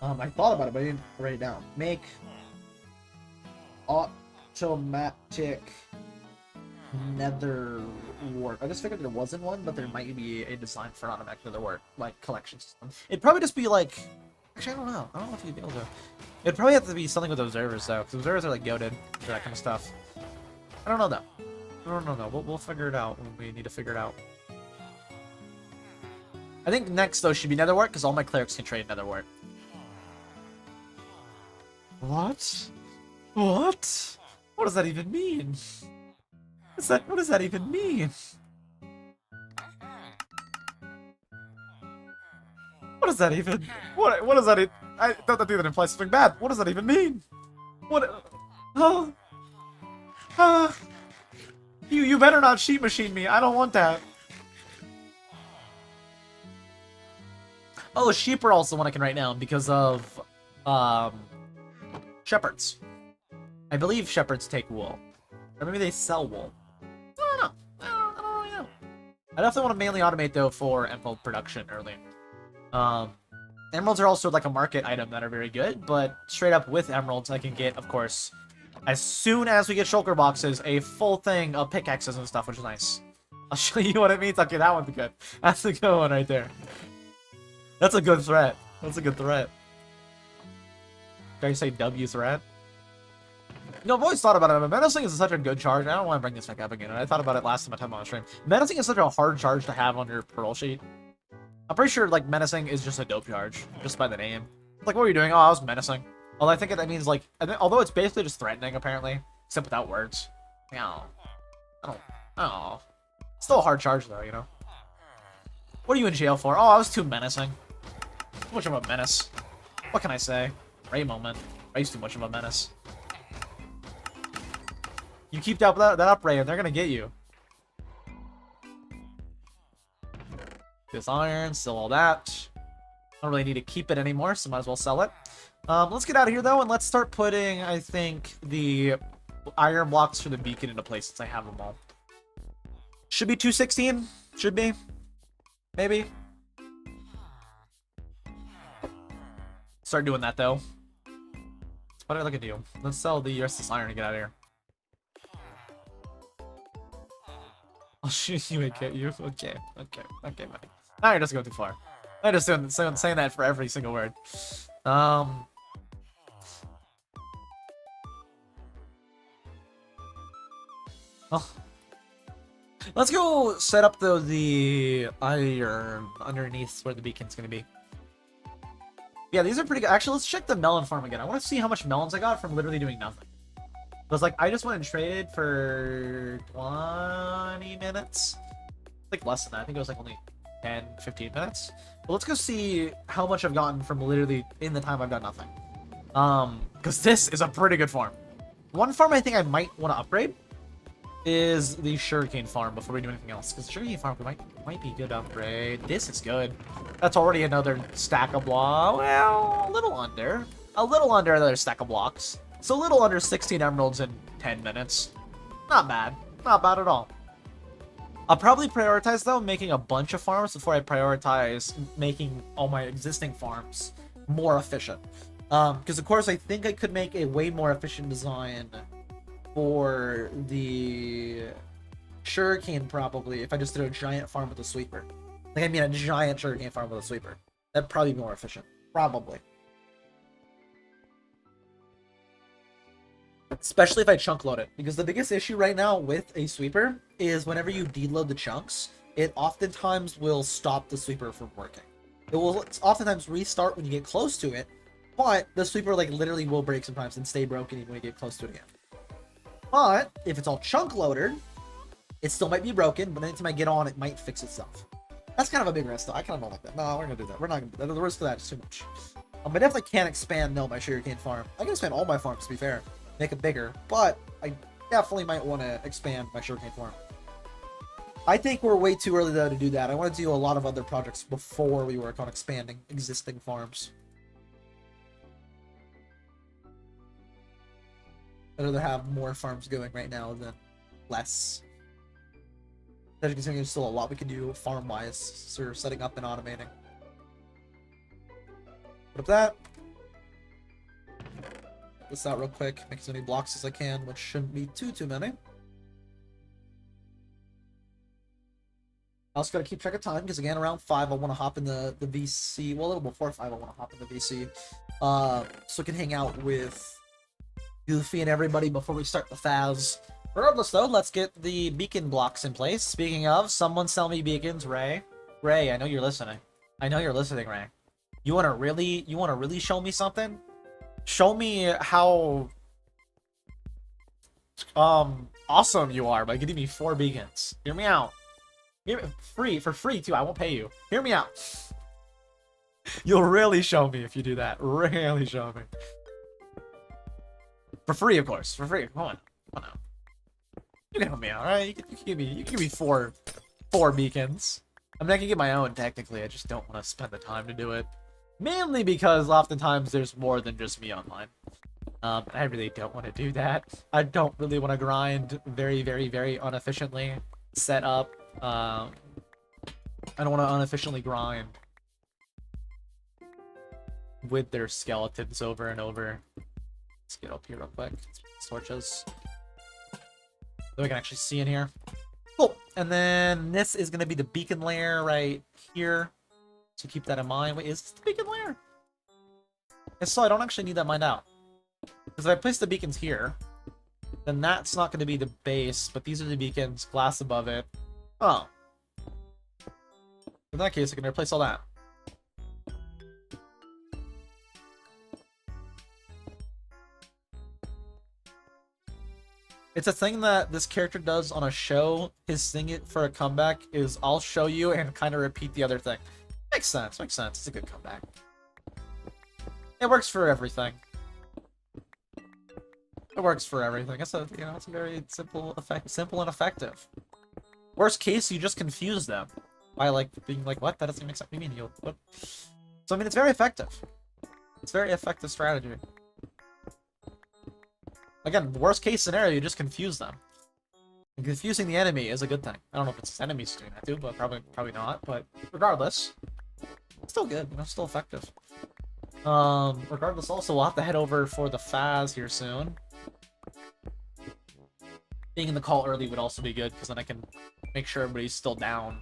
I thought about it, but I didn't write it down. Make automatic nether wart. I just figured there wasn't one, but there might be a design for automatic nether wart, like collection system. It'd probably just be like, actually, I don't know. I don't know if you'd be able to. It'd probably have to be something with observers though, because observers are like goated for that kind of stuff. I don't know though. I don't know though. We'll figure it out when we need to figure it out. I think next though should be nether wart, because all my clerics can trade nether wart. What? What? What does that even mean? What does that even mean? What does that even? What does that even? I thought that implies something bad. What does that even mean? What? You better not sheep machine me. I don't want that. Oh, sheep are also one I can write down because of shepherds. I believe shepherds take wool, or maybe they sell wool. I don't know. I don't really know. I definitely want to mainly automate though for emerald production early. Emeralds are also like a market item that are very good, but straight up with emeralds, I can get, of course, as soon as we get shulker boxes, a full thing of pickaxes and stuff, which is nice. I'll show you what it means. Okay, that one's good. That's a good one right there. That's a good threat. That's a good threat. Did I say W threat? You know, I've always thought about it, but menacing is such a good charge. I don't want to bring this back up again. I thought about it last time I time on stream. Menacing is such a hard charge to have on your pearl sheet. I'm pretty sure, like, menacing is just a dope charge, just by the name. Like, what were you doing? Oh, I was menacing. Although I think that means, like, although it's basically just threatening, apparently, except without words. I don't. Still a hard charge, though, you know? What are you in jail for? Oh, I was too menacing. Too much of a menace. What can I say? Ray moment. Ray's too much of a menace. You keep that up, Ray, and they're gonna get you. This iron, still all that. Don't really need to keep it anymore, so might as well sell it. Let's get out of here, though, and let's start putting, I think, the iron blocks for the beacon into place since I have them all. Should be 216. Should be. Maybe. Start doing that, though. What do I look at you? Let's sell the rest of this iron and get out of here. I'll shoot you and get you. Okay, buddy. Now you're just going too far. I'm just saying that for every single word. Oh. Let's go set up though the iron underneath where the beacon's gonna be. Yeah, these are pretty good. Actually, let's check the melon farm again. I want to see how much melons I got from literally doing nothing. It was like, I just went and traded for 20 minutes. Like less than that. I think it was like only 10, 15 minutes. But let's go see how much I've gotten from literally in the time I've done nothing. Because this is a pretty good farm. One farm I think I might want to upgrade is the sugarcane farm before we do anything else. Because the sugarcane farm might be a good upgrade. This is good. That's already another stack of blocks. Well, a little under another stack of blocks. So a little under 16 emeralds in 10 minutes. Not bad. Not bad at all. I'll probably prioritize, though, making a bunch of farms before I prioritize making all my existing farms more efficient. Because, of course, I think I could make a way more efficient design for the sugarcane, probably, if I just did a giant farm with a sweeper. Like, I mean, a giant sugarcane farm with a sweeper. That'd probably be more efficient. Probably. Especially if I chunk load it. Because the biggest issue right now with a sweeper is whenever you deload the chunks, it oftentimes will stop the sweeper from working. It will oftentimes restart when you get close to it, but the sweeper like literally will break sometimes and stay broken even when you get close to it again. But if it's all chunk loaded, it still might be broken, but anytime I get on, it might fix itself. That's kind of a big risk though. I kind of don't like that. No, we're gonna do that. We're not gonna do that. The risk of that is too much. I definitely can't expand my sugarcane farm. I can expand all my farms to be fair. Make it bigger, but I definitely might want to expand my sugarcane farm. I think we're way too early though to do that. I want to do a lot of other projects before we work on expanding existing farms. I'd rather have more farms going right now than less. As you can see, there's still a lot we can do farm-wise, so setting up and automating. Put up that. This out real quick, make as many blocks as I can, which shouldn't be too many. I also gotta keep track of time, because again, around 5 I want to hop in the VC, well a little before 5 I want to hop in the VC, so I can hang out with Goofy and everybody before we start the Phas. Regardless though, let's get the beacon blocks in place. Speaking of, someone sell me beacons, Ray. Ray, I know you're listening. I know you're listening, Ray. You wanna really show me something? Show me how awesome you are by giving me 4 beacons. Hear me out. For free too. I won't pay you. Hear me out. You'll really show me if you do that. Really show me. For free, of course. For free. Come on. Come on now. You can help me out, right? You can give me four beacons. I mean, I can get my own technically. I just don't want to spend the time to do it. Mainly because oftentimes there's more than just me online. I really don't want to do that. I don't really want to grind very inefficiently. Set up. I don't want to inefficiently grind with their skeletons over and over. Let's get up here real quick. Torches. So we can actually see in here. Cool. And then this is going to be the beacon layer right here. So keep that in mind. Wait, is this the beacon layer? If so, I don't actually need that mined out. Because if I place the beacons here, then that's not going to be the base, but these are the beacons, glass above it. Oh. In that case, I can replace all that. It's a thing that this character does on a show. His thing for a comeback is I'll show you and kind of repeat the other thing. Makes sense, makes sense. It's a good comeback. It works for everything. It works for everything. It's a, you know, it's a very simple and effective. Worst case, you just confuse them by like being like, what? That doesn't make sense. What do you mean? What? So I mean, it's very effective. It's a very effective strategy. Again, worst case scenario, you just confuse them. And confusing the enemy is a good thing. I don't know if it's enemies doing that too, but probably not. But regardless, it's still good. You know, still effective. Regardless, also we'll have to head over for the Phas here soon. Being in the call early would also be good because then I can make sure everybody's still down.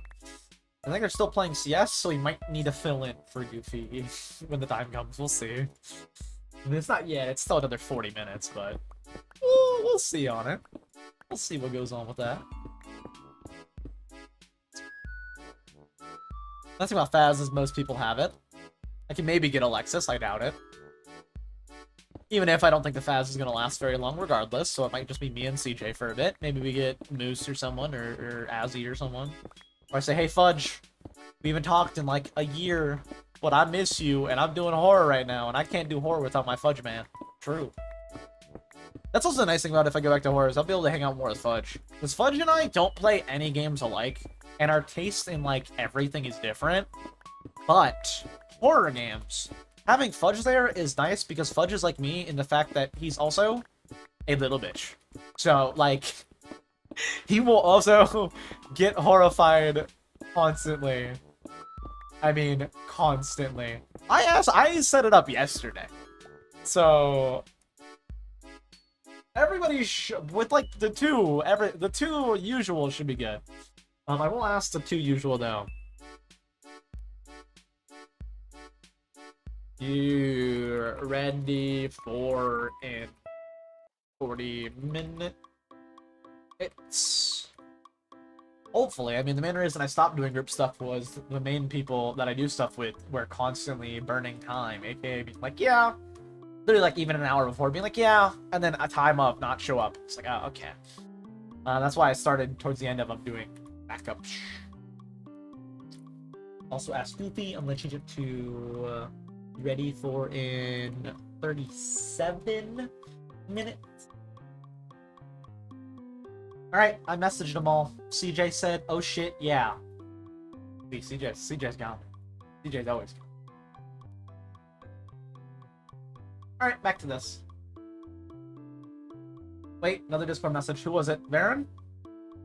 I think they're still playing CS, so we might need to fill in for Goofy when the time comes. We'll see. I mean, it's not yet. It's still another 40 minutes, but we'll see on it. We'll see what goes on with that. That's about Phas is most people have it. I can maybe get Alexis. I doubt it. Even if I don't think the Phas is going to last very long regardless, so it might just be me and CJ for a bit. Maybe we get Moose or someone, or Azzy or someone. Or I say, hey Fudge, we haven't talked in like a year, but I miss you, and I'm doing horror right now, and I can't do horror without my Fudge man. True. That's also the nice thing about if I go back to horror is I'll be able to hang out more with Fudge. Because Fudge and I don't play any games alike, and our taste in like everything is different. But horror games, having Fudge there is nice because Fudge is like me in the fact that he's also a little bitch. So, like, He will also get horrified constantly. I mean, constantly. I set it up yesterday. So everybody with like the two usual should be good. I will ask the two usual though. You ready for in 40 minutes? Hopefully. I mean, the main reason I stopped doing group stuff was the main people that I do stuff with were constantly burning time, aka being like, yeah, literally like even an hour before being like, yeah, and then a time of not show up. It's like, oh, okay. That's why I started towards the end of doing backup. Also ask Goofy, I'm gonna change it to ready for in 37 minutes. Alright, I messaged them all. CJ said, oh shit, yeah. See, CJ's gone. CJ's always gone. Alright, back to this. Wait, another Discord message. Who was it? Varen?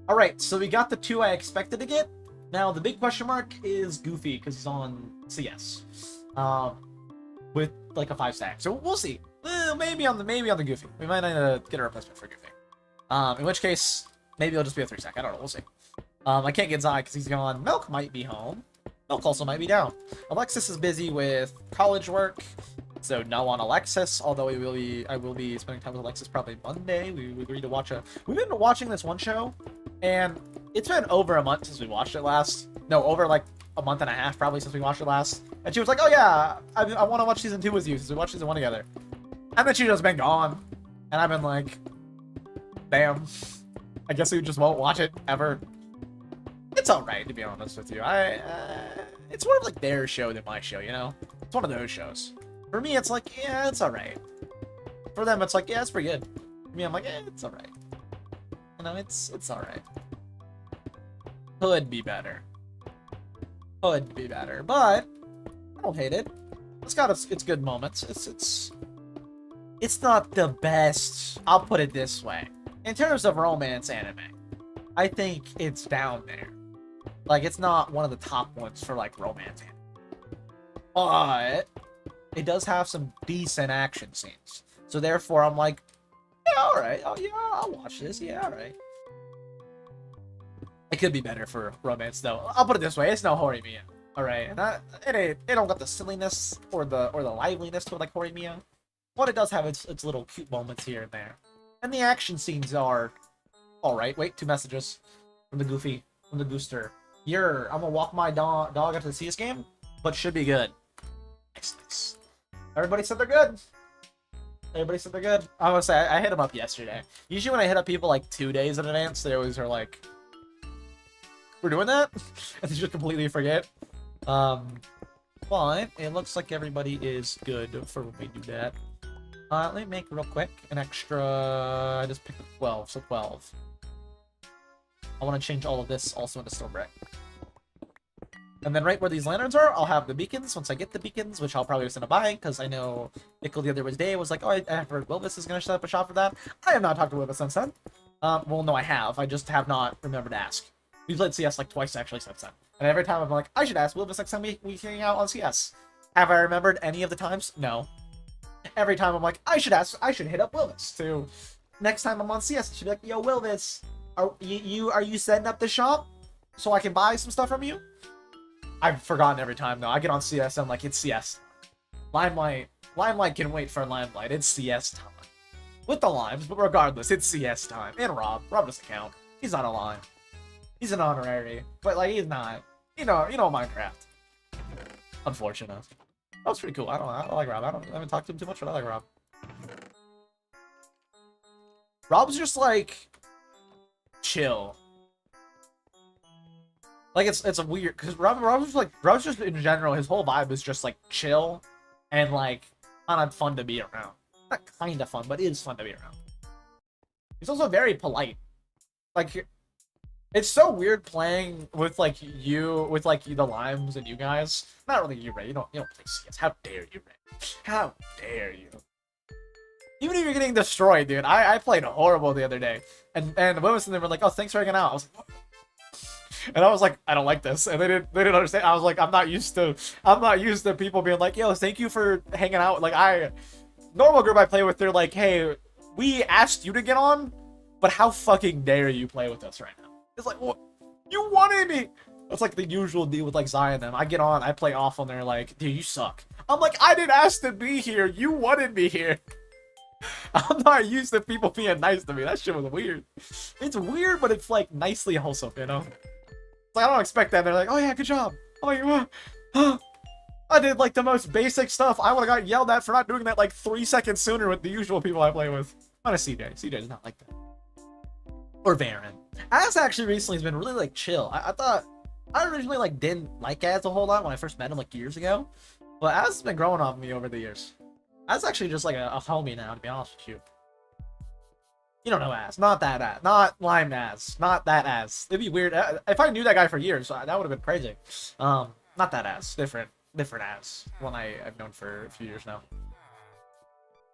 Alright, so we got the two I expected to get. Now, the big question mark is Goofy, because he's on CS. With, like, a 5-stack. So, we'll see. Maybe on the Goofy. We might need to get a replacement for Goofy. In which case, maybe it'll just be a 3-stack. I don't know. We'll see. I can't get Zai because he's gone. Milk might be home. Milk also might be down. Alexis is busy with college work, so no on Alexis. Although I will be spending time with Alexis probably Monday. We agreed to watch We've been watching this one show, and it's been over a month since we watched it last. No, over like a month and a half probably since we watched it last. And she was like, "Oh yeah, I want to watch season 2 with you since we watched season 1 together." And then she just been gone, and I've been like, "Damn, I guess we just won't watch it ever." It's alright, to be honest with you. It's more of like their show than my show, you know? It's one of those shows. For me, it's like, yeah, it's alright. For them, it's like, yeah, it's pretty good. For me, I'm like, it's alright. You know, it's alright. Could be better. Could be better, but I don't hate it. It's got its good moments. It's not the best. I'll put it this way. In terms of romance anime, I think it's down there. Like, it's not one of the top ones for, like, romance anime. But it does have some decent action scenes. So, therefore, I'm like, yeah, alright. Oh, yeah, I'll watch this. Yeah, alright. It could be better for romance, though. I'll put it this way. It's no Horimiya. Alright? And it don't got the silliness or the liveliness to it like Horimiya. But it does have its little cute moments here and there. And the action scenes are alright. Wait, 2 messages from the Goofy, from the Gooster. I'm gonna walk my dog after the CS game, but should be good. Nice. Everybody said they're good. Everybody said they're good. I was say I hit them up yesterday. Usually when I hit up people like 2 days in advance, they always are like, "We're doing that," and they just completely forget. But it looks like everybody is good for when we do that. Let me make real quick an extra. I just picked up 12, so 12. I want to change all of this also into stone brick. And then right where these lanterns are, I'll have the beacons. Once I get the beacons, which I'll probably just end up buying, because I know Nickel the other day was like, "Oh, I heard Wilvis is going to set up a shop for that." I have not talked to Wilvis since then. Well, no, I have. I just have not remembered to ask. We played CS like twice actually since then. And every time I'm like, I should ask Wilvis next time we hang out on CS. Have I remembered any of the times? No. Every time I'm like, I should hit up Wilvis to next time I'm on CS. She'd be like, "Yo, Wilvis, are you setting up the shop so I can buy some stuff from you?" I've forgotten every time though. I get on CS, I'm like, it's CS. Limelight can wait for Limelight. It's CS time. With the limes, but regardless, it's CS time. And Rob doesn't count. He's not a lime. He's an honorary, but like he's not. You know Minecraft. Unfortunate. That was pretty cool. I like Rob. I haven't talked to him too much, but I like Rob. Rob's just like chill. Like it's a weird because Rob's just in general, his whole vibe is just like chill and like kind of fun to be around. Not kind of fun, but it is fun to be around. He's also very polite. Like it's so weird playing with like the limes and you guys. Not really you, Ray. You don't play CS. How dare you, Ray? How dare you? Even if you're getting destroyed, dude. I played horrible the other day. And the women in there were like, oh, thanks for hanging out. I was like, what? And I was like, I don't like this. And they didn't understand. I was like, I'm not used to people being like, yo, thank you for hanging out. Like normal group I play with, they're like, hey, we asked you to get on, but how fucking dare you play with us right now? It's like, what? You wanted me. That's like the usual deal with like Zion and them. I get on, I play awful, and they're like, dude, you suck. I'm like, I didn't ask to be here. You wanted me here. I'm not used to people being nice to me. That shit was weird. It's weird, but it's like nicely wholesome, you know? It's like, I don't expect that. They're like, oh yeah, good job. I'm like, what? I did like the most basic stuff. I would have got yelled at for not doing that like 3 seconds sooner with the usual people I play with. Not a CJ. CJ is not like that. Or Baron. Az actually recently has been really like chill. I thought I originally like didn't like Az a whole lot when I first met him like years ago. But Az has been growing on me over the years. Az actually just like a homie now, to be honest with you. You don't know Az. Not that Az. Not Lime Az. Not that Az. It'd be weird. If I knew that guy for years, that would have been crazy. Not that Az. Different Az. One I've known for a few years now.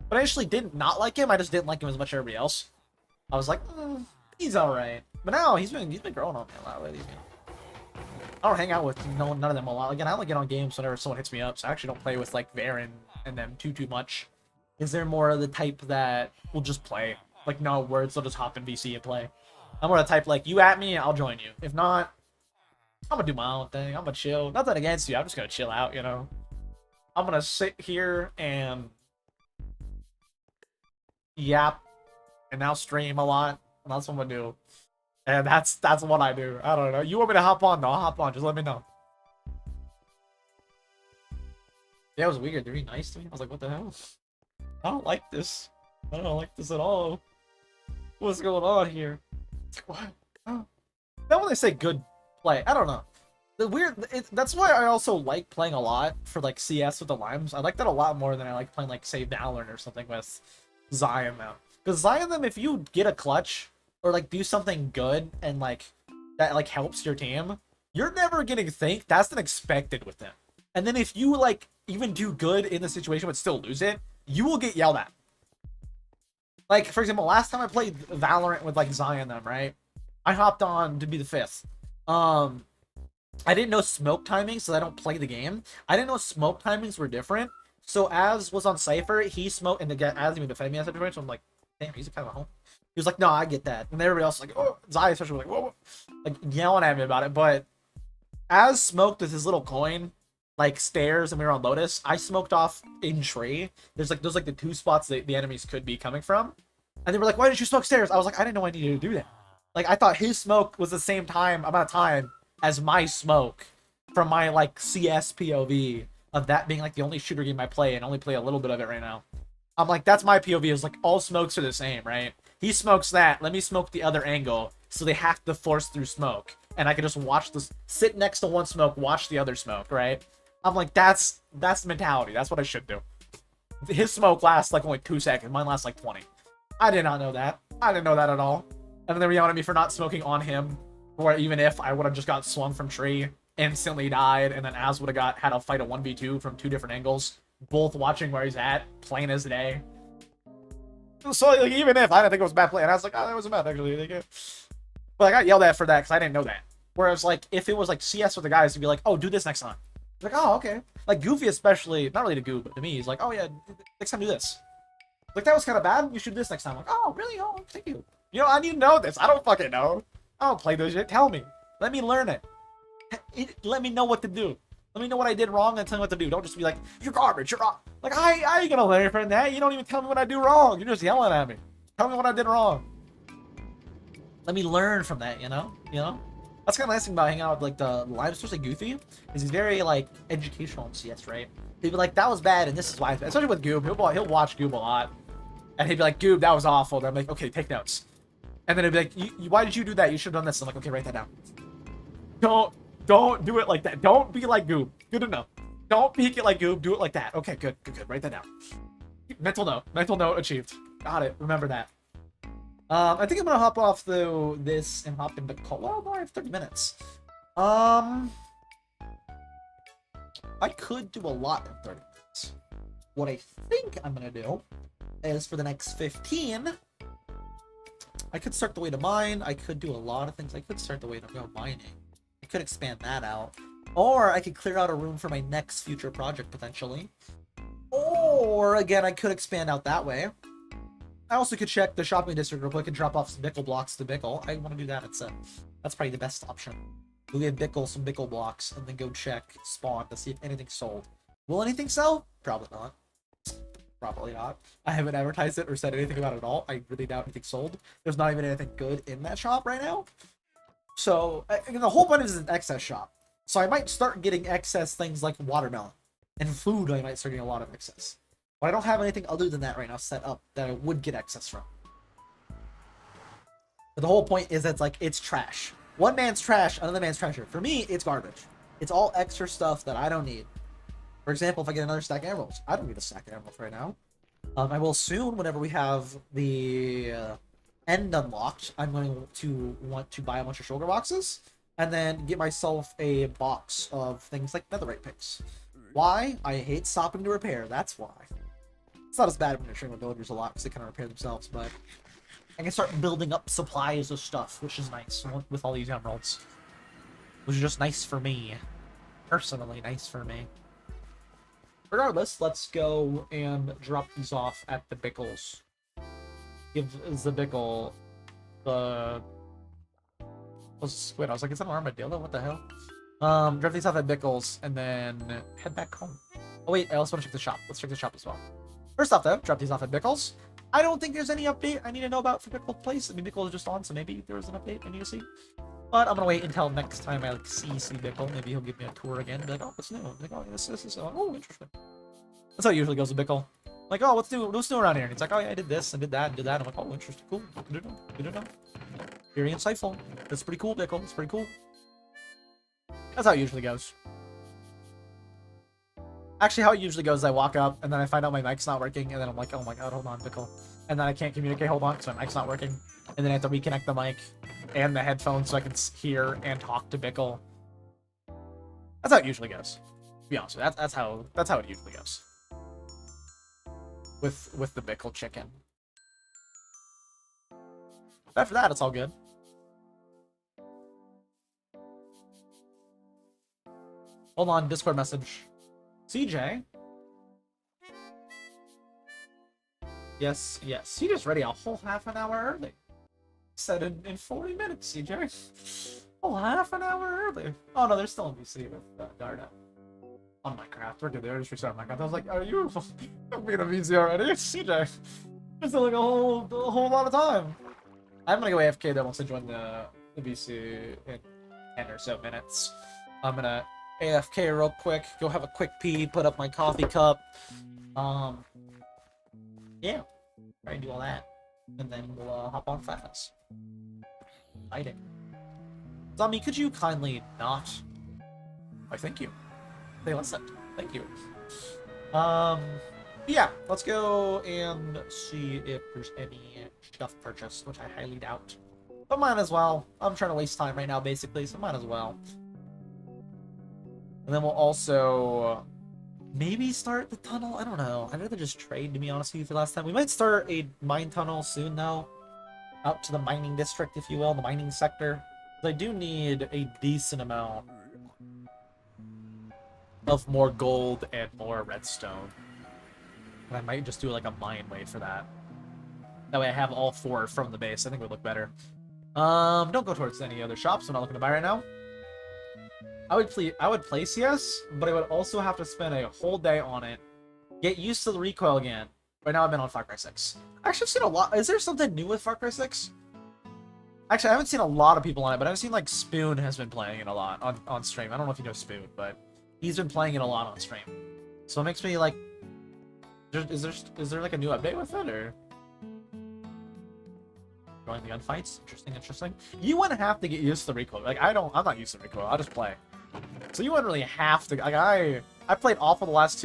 But I actually did not like him. I just didn't like him as much as everybody else. I was like, he's alright. But now he's been growing on me a lot lately. I don't hang out with none of them a lot. Again, I only get on games whenever someone hits me up, so I actually don't play with like Varen and them too much. Is there more of the type that will just play? Like no words, they'll just hop in VC and play. I'm more the type like, you at me, I'll join you. If not, I'm gonna do my own thing. I'm gonna chill. Nothing against you. I'm just gonna chill out, you know. I'm gonna sit here and yap and now stream a lot. And that's what I'm gonna do. And that's what I do. I don't know. You want me to hop on? No, I'll hop on. Just let me know. Yeah, it was weird. They're being nice to me. I was like, what the hell? I don't like this. I don't like this at all. What's going on here? It's like, what? Oh. Then when they say good play, I don't know. The weird, that's why I also like playing a lot for like CS with the Limes. I like that a lot more than I like playing like say Valorant or something with Zion now. Because Zion them, if you get a clutch or like do something good and like that like helps your team, you're never getting thanked. That's unexpected with them. And then if you like even do good in the situation but still lose it, you will get yelled at. Like for example, last time I played Valorant with like Zion them, right? I hopped on to be the 5th. I didn't know smoke timings, so I don't play the game. I didn't know smoke timings were different. So Az was on Cypher, he smoked, and Az even defended me at that point, so I'm like, damn, he's kind of a home. He was like, no, I get that. And everybody else was like, oh, Zai especially was like, whoa, like yelling at me about it. But Az smoked with his little coin, like stairs, and we were on Lotus. I smoked off in tree. There's like the 2 spots that the enemies could be coming from. And they were like, why did you smoke stairs? I was like, I didn't know I needed to do that. Like, I thought his smoke was the same amount of time as my smoke from my like CS POV of that being like the only shooter game I play and only play a little bit of it right now. I'm like, that's my POV, is like all smokes are the same, right? He smokes that, let me smoke the other angle, so they have to force through smoke. And I can just watch this, sit next to one smoke, watch the other smoke, right? I'm like, that's the mentality. That's what I should do. His smoke lasts like only 2 seconds. Mine lasts like 20. I did not know that. I didn't know that at all. And then they were yelling at me for not smoking on him. Or even if I would have just got swung from tree, instantly died, and then Az would have had a fight a 1v2 from 2 different angles, both watching where he's at, plain as day. So like, even if I didn't think it was a bad play, and I was like, oh, that wasn't bad actually. But I got yelled at for that because I didn't know that. Whereas like if it was like CS with the guys, it'd be like, oh, do this next time. Like, oh, okay. Like Goofy especially, not really to Goob, but to me, he's like, oh yeah, next time do this. Like that was kind of bad. You should do this next time. I'm like, oh really? Oh, thank you. You know, I need to know this. I don't fucking know. I don't play those shit. Tell me. Let me learn it. Let me know what to do. Let me know what I did wrong and tell me what to do. Don't just be like, you're garbage, you're wrong. Like, I ain't gonna learn from that. You don't even tell me what I do wrong. You're just yelling at me. Tell me what I did wrong. Let me learn from that, you know? You know? That's kind of nice thing about hanging out with, like, the live, especially Goofy, is he's very, like, educational in CS, right? He'd be like, that was bad, and this is why. Especially with Goob. He'll watch Goob a lot. And he'd be like, Goob, that was awful. And I'm like, okay, take notes. And then he'd be like, why did you do that? You should have done this. I'm like, okay, write that down. Don't do it like that. Don't be like Goob. Good enough. Don't peek it like Goob. Do it like that. Okay, good. Write that down. Mental note achieved. Got it. Remember that. I think I'm gonna hop off though this and hop into call. Well, no, I have 30 minutes. I could do a lot in 30 minutes. What I think I'm gonna do is for the next 15, I could start the way to mine. I could do a lot of things. I could start the way to go mining. I could expand that out. Or I could clear out a room for my next future project, potentially. Or, again, I could expand out that way. I also could check the shopping district real quick and drop off some Bickle blocks to Bickle. I want to do that instead. That's probably the best option. We'll give Bickle some Bickle blocks and then go check spawn to see if anything's sold. Will anything sell? Probably not. Probably not. I haven't advertised it or said anything about it at all. I really doubt anything sold. There's not even anything good in that shop right now. So, the whole point is an excess shop. So I might start getting excess things like watermelon. And food, I might start getting a lot of excess. But I don't have anything other than that right now set up that I would get excess from. But the whole point is that it's trash. One man's trash, another man's treasure. For me, it's garbage. It's all extra stuff that I don't need. For example, if I get another stack of emeralds. I don't need a stack of emeralds right now. I will soon, whenever we have the end unlocked, I'm going to want to buy a bunch of shulker boxes. And then get myself a box of things like netherite picks. Why? I hate stopping to repair. That's why. It's not as bad when you're training with villagers a lot because they kind of repair themselves, but I can start building up supplies of stuff, which is nice with all these emeralds. Which is just nice for me. Personally, nice for me. Regardless, let's go and drop these off at the Bickles. Give the Bickle the... Wait, I was like, is that an armadillo? What the hell? Drop these off at Bickles and then head back home. Oh wait, I also want to check the shop. Let's check the shop as well. First off though, drop these off at Bickles. I don't think there's any update I need to know about for Bickle Place. I mean, Bickle is just on, so maybe there was an update I need to see. But I'm gonna wait until next time I see Bickle. Maybe he'll give me a tour again. Be like, oh, what's new? Like, oh, this is oh, interesting. That's how it usually goes with Bickle. Like, oh, what's new? What's new around here? And he's like, oh yeah, I did this and did that and did that. I'm like, oh, interesting, cool. Good to know. Very insightful. That's pretty cool, Bickle. It's pretty cool. That's how it usually goes. Actually, how it usually goes is I walk up, and then I find out my mic's not working, and then I'm like, oh my god, hold on, Bickle. And then I can't communicate, hold on, so my mic's not working. And then I have to reconnect the mic and the headphones so I can hear and talk to Bickle. That's how it usually goes. To be honest with you, that's how it usually goes. With the Bickle chicken. But after that, it's all good. Hold on, Discord message. CJ? Yes. CJ's ready a whole half an hour early. Said in 40 minutes, CJ. Whole half an hour early. Oh no, they're still in BC with Darda. On Minecraft. We're good. They just restarted Minecraft. I was like, are you being a BC already? It's CJ. It's still like a whole lot of time. I'm gonna go AFK though once I join the BC in 10 or so minutes. I'm gonna AFK real quick, go have a quick pee, put up my coffee cup. Yeah, try and do all that. And then we'll hop on Phas. Fighting. Zombie, could you kindly not? Why, thank you. They listened. Thank you. Yeah, let's go and see if there's any stuff purchased, which I highly doubt. But might as well. I'm trying to waste time right now, basically, so might as well. And then we'll also maybe start the tunnel. I don't know. I'd rather just trade, to be honest with you, for last time. We might start a mine tunnel soon, though. Out to the mining district, if you will, the mining sector. But I do need a decent amount of more gold and more redstone. And I might just do like a mine way for that. That way I have all 4 from the base. I think it would look better. Don't go towards any other shops. I'm not looking to buy right now. I would play CS, but I would also have to spend a whole day on it. Get used to the recoil again. Right now I've been on Far Cry 6. Actually, I've seen a lot. Is there something new with Far Cry 6? Actually, I haven't seen a lot of people on it, but I've seen like Spoon has been playing it a lot on stream. I don't know if you know Spoon, but he's been playing it a lot on stream. So it makes me like, is there like a new update with it, or? Join the gunfights. Interesting. You wouldn't have to get used to the recoil. Like I'm not used to recoil. I'll just play. So you wouldn't really have to. Like I played awful the last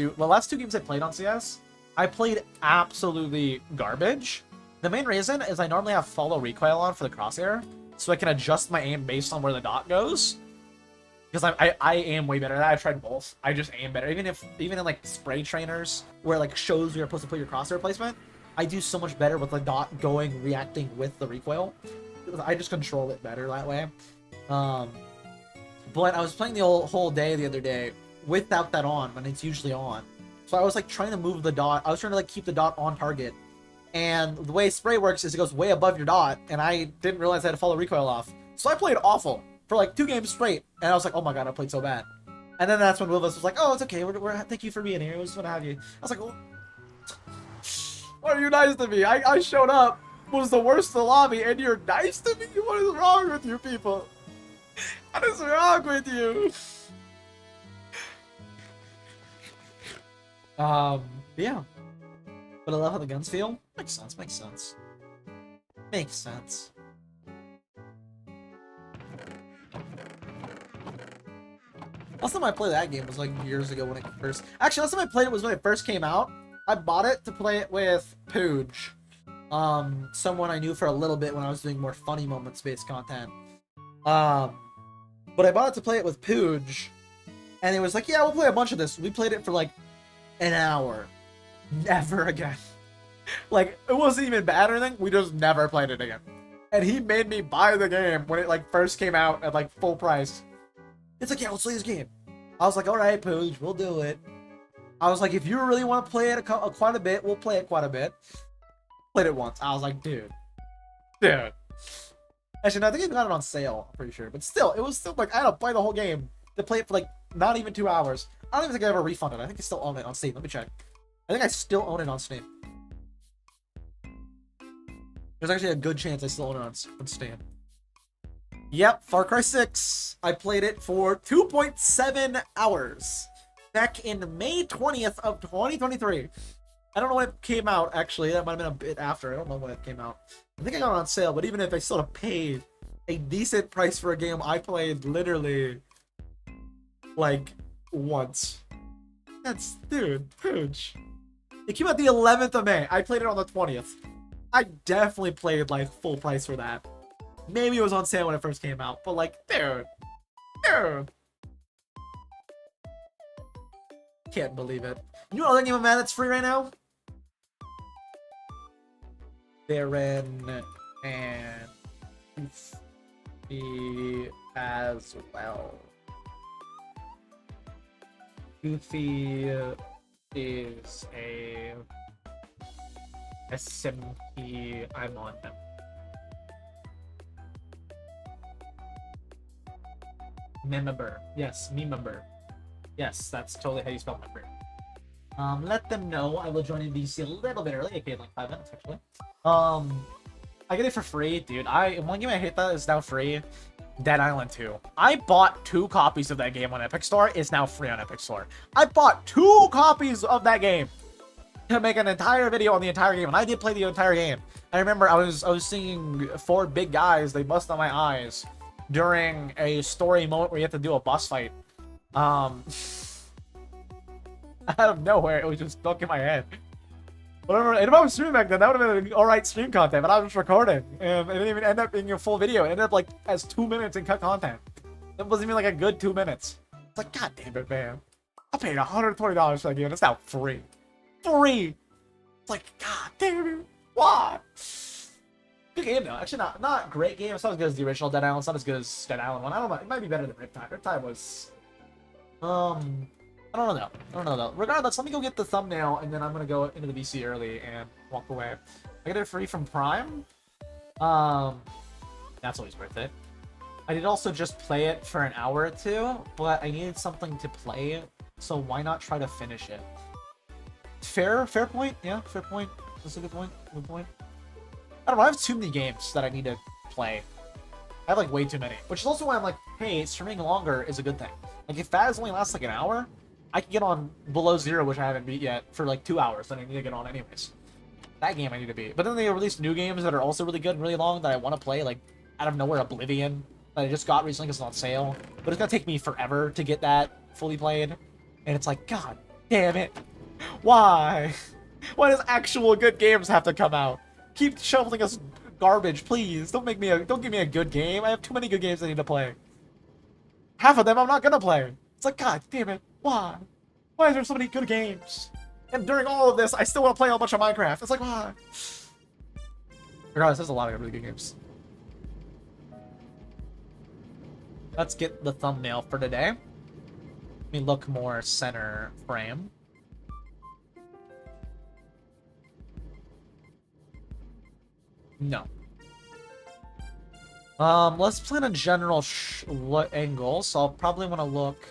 two games I played on CS. I played absolutely garbage. The main reason is I normally have follow recoil on for the crosshair, so I can adjust my aim based on where the dot goes. Because I aim way better. I've tried both. I just aim better. Even in like spray trainers, where like shows you're supposed to put your crosshair placement, I do so much better with the dot going, reacting with the recoil. I just control it better that way. But I was playing the whole day the other day without that on, when it's usually on. So I was like trying to move the dot. I was trying to like keep the dot on target. And the way spray works is it goes way above your dot, and I didn't realize I had to follow recoil off. So I played awful for like 2 games straight, and I was like, oh my god, I played so bad. And then that's when Wilvis was like, oh, it's okay, thank you for being here, we just want to have you. I was like, oh, why are you nice to me? I showed up, was the worst in the lobby, and you're nice to me? What is wrong with you people? What is wrong with you? Yeah. But I love how the guns feel. Makes sense, makes sense. Makes sense. Last time I played that game was like years ago when it first... Actually, last time I played it was when it first came out. I bought it to play it with Pooge. Someone I knew for a little bit when I was doing more funny moments-based content. But I bought it to play it with Pooge. And it was like, yeah, we'll play a bunch of this. We played it for like an hour. Never again. Like, it wasn't even bad or anything. We just never played it again. And he made me buy the game when it like first came out at like full price. It's like, yeah, let's play this game. I was like, all right, Pooge, we'll do it. I was like, if you really want to play it quite a bit, we'll play it quite a bit. Played it once. I was like, dude. Actually, no, I think I got it on sale, I'm pretty sure. But still, it was still like, I had to play the whole game to play it for like not even 2 hours. I don't even think I ever refunded it. I think I still own it on Steam. Let me check. I think I still own it on Steam. There's actually a good chance I still own it on Steam. Yep, Far Cry 6. I played it for 2.7 hours. Back in May 20th of 2023. I don't know when it came out, actually. That might have been a bit after. I don't know when it came out. I think I got it on sale, but even if I still have paid a decent price for a game I played literally, like, once. That's, dude, Pooge. It came out the 11th of May. I played it on the 20th. I definitely played, like, full price for that. Maybe it was on sale when it first came out, but, like, dude. Can't believe it. You know another game of man that's free right now? Baron and Goofy as well. Goofy is a SMP. I'm on him. Member. Yes, me member. Yes, that's totally how you spell member. Let them know I will join in DC a little bit early. I paid like 5 minutes actually. I get it for free, dude. One game I hate that is now free. Dead Island 2. I bought 2 copies of that game on Epic Store. It's now free on Epic Store. I bought 2 copies of that game to make an entire video on the entire game, and I did play the entire game. I remember I was seeing 4 big guys. They bust on my eyes during a story moment where you have to do a boss fight. Out of nowhere, it was just stuck in my head. Whatever. And if I was streaming back then, that would have been alright stream content, but I was just recording. And it didn't even end up being a full video. It ended up like as 2 minutes in cut content. That wasn't even like a good 2 minutes. It's like, god damn it, man. I paid $120 for that game, and it's now free. Free! It's like, god damn it. Why? Good game though. Actually, not great game. It's not as good as the original Dead Island. It's not as good as Dead Island 1. I don't know. It might be better than Riptide. Riptide was... I don't know though. Regardless, let me go get the thumbnail, and then I'm gonna go into the VC early and walk away. I get it free from Prime. That's always worth it. I did also just play it for an hour or 2, but I needed something to play, so why not try to finish it? Fair point. Yeah, fair point. That's a good point. Good point. I don't know. I have too many games that I need to play. I have like way too many, which is also why I'm like, hey, streaming longer is a good thing. Like if Phas only lasts like an hour, I can get on Below Zero, which I haven't beat yet, for like 2 hours that I need to get on anyways. That game I need to beat. But then they release new games that are also really good and really long that I want to play, like out of nowhere, Oblivion, that I just got recently because it's on sale. But it's gonna take me forever to get that fully played. And it's like, god damn it. Why? Why does actual good games have to come out? Keep shoveling us garbage, please. Don't give me a good game. I have too many good games I need to play. Half of them I'm not gonna play. It's like, god damn it. Why? Why is there so many good games? And during all of this, I still want to play a bunch of Minecraft. It's like, ah. Regardless, there's a lot of really good games. Let's get the thumbnail for today. Let me look more center frame. No. Let's plan a general angle, so I'll probably want to look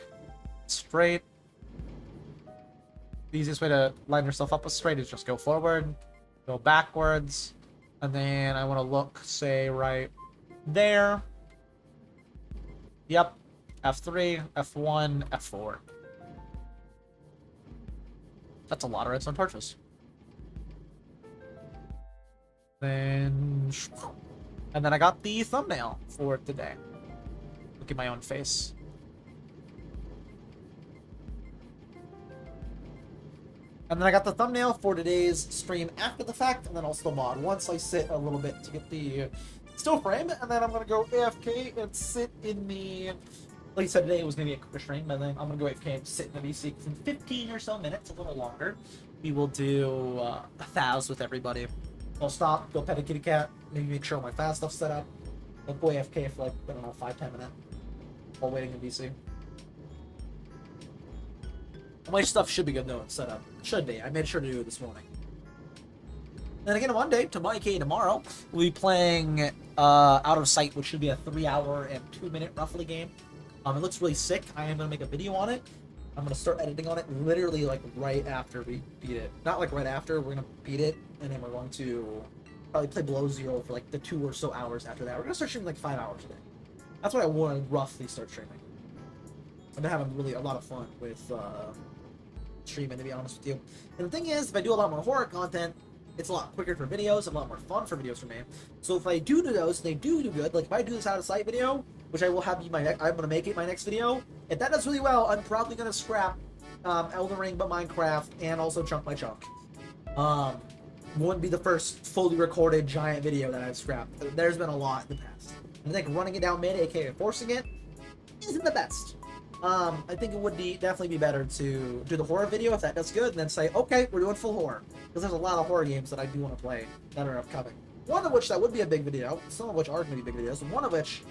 straight. The easiest way to line yourself up with straight is just go forward, go backwards, and then I want to look, say, right there. Yep. F3, F1, F4. That's a lot of redstone torches. Then... And then I got the thumbnail for today. Look at my own face. And then I got the thumbnail for today's stream after the fact, and then I'll still mod once I sit a little bit to get the still frame, and then I'm going to go AFK and sit in the... Like I said, today it was going to be a quicker stream, but then I'm going to go AFK and sit in the VC because in 15 or so minutes, a little longer, we will do a Phas with everybody. I'll stop, go pet a kitty cat, maybe make sure all my Phas stuff's set up. I'll go AFK for like, I don't know, 5-10 minutes while waiting in VC. My stuff should be good though, it's set up. Should be. I made sure to do it this morning. Then again, Monday, tomorrow, we'll be playing Out of Sight, which should be a 3-hour and 2-minute roughly game. It looks really sick. I am going to make a video on it. I'm going to start editing on it literally like right after we beat it. Not like right after, we're going to beat it, and then we're going to probably play Below Zero for like the 2 or so hours after that. We're going to start streaming like 5 hours a day. That's what I want to roughly start streaming. I've been having really a lot of fun with streaming, to be honest with you. And the thing is, if I do a lot more horror content, it's a lot quicker for videos, a lot more fun for videos for me. So if I do those, and they do good, like if I do this Out of Sight video, which I will have I'm going to make it my next video, if that does really well, I'm probably going to scrap Elden Ring, but Minecraft, and also Chunk by Chunk. Wouldn't be the first fully recorded giant video that I've scrapped. There's been a lot in the past. I think running it down mid, aka forcing it, isn't the best. I think it would definitely be better to do the horror video if that does good, and then say, okay, we're doing full horror. Because there's a lot of horror games that I do want to play that are upcoming. One of which that would be a big video, some of which are going to be big videos, and one of which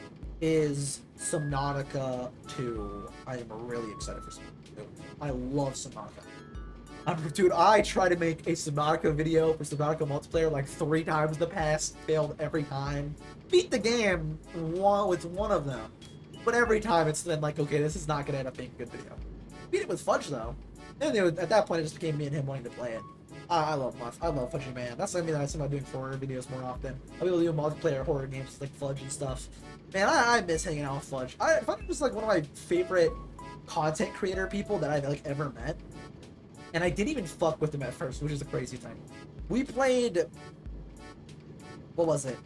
is Subnautica 2. I am really excited for Subnautica 2. I love Subnautica. Dude, I tried to make a Subnautica video for Subnautica multiplayer like 3 times in the past, failed every time. Beat the game with one of them. But every time it's been like, okay, this is not going to end up being a good video. Beat it with Fudge, though. And at that point, it just became me and him wanting to play it. I love Fudgy Man. That's something that I think about doing horror videos more often. I'll be able to do multiplayer horror games like Fudge and stuff. Man, I miss hanging out with Fudge. Fudge was like one of my favorite content creator people that I've like ever met. And I didn't even fuck with him at first, which is a crazy thing. We played... What was it?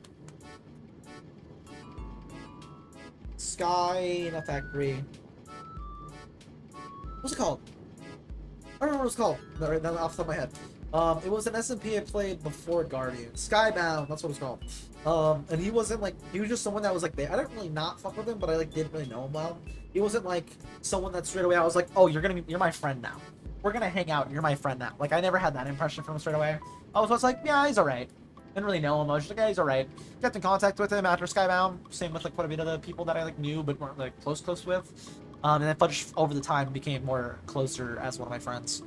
Sky in a Factory. What's it called? I don't remember what it's called. Right now, off the top of my head. It was an SMP I played before Guardian. Skybound, that's what it's called. And he wasn't like, he was just someone that was like, I didn't really not fuck with him, but I like didn't really know him well. He wasn't like someone that straight away I was like, oh, you're my friend now. We're gonna hang out, you're my friend now. Like, I never had that impression from him straight away. I was like, yeah, he's alright. Didn't really know him. I was just like, yeah, he's alright. Kept in contact with him after Skybound. Same with like quite a bit of the people that I like knew but weren't like close with. And then Fudge over the time became more closer as one of my friends.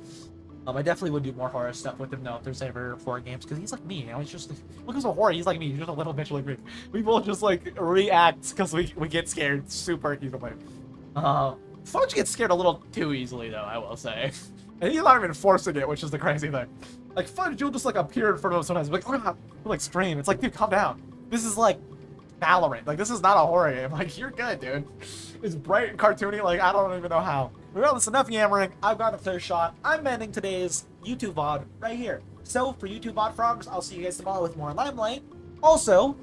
I definitely would do more horror stuff with him though if there's ever horror games, because he's like me. You know, he's just when it comes to horror, he's like me. He's just a little bitch like me. We both just like react because we get scared super easily. Fudge gets scared a little too easily though, I will say. And he's not even forcing it, which is the crazy thing. Like Fudge, you'll just like appear in front of him sometimes, like, oh, he'll like scream. It's like, dude, calm down. This is like Valorant. Like, this is not a horror game. Like, you're good, dude. It's bright and cartoony. Like, I don't even know how. Regardless, enough yammering. I've got a clear shot. I'm ending today's YouTube VOD right here. So, for YouTube VOD frogs, I'll see you guys tomorrow with more Limelight. Also,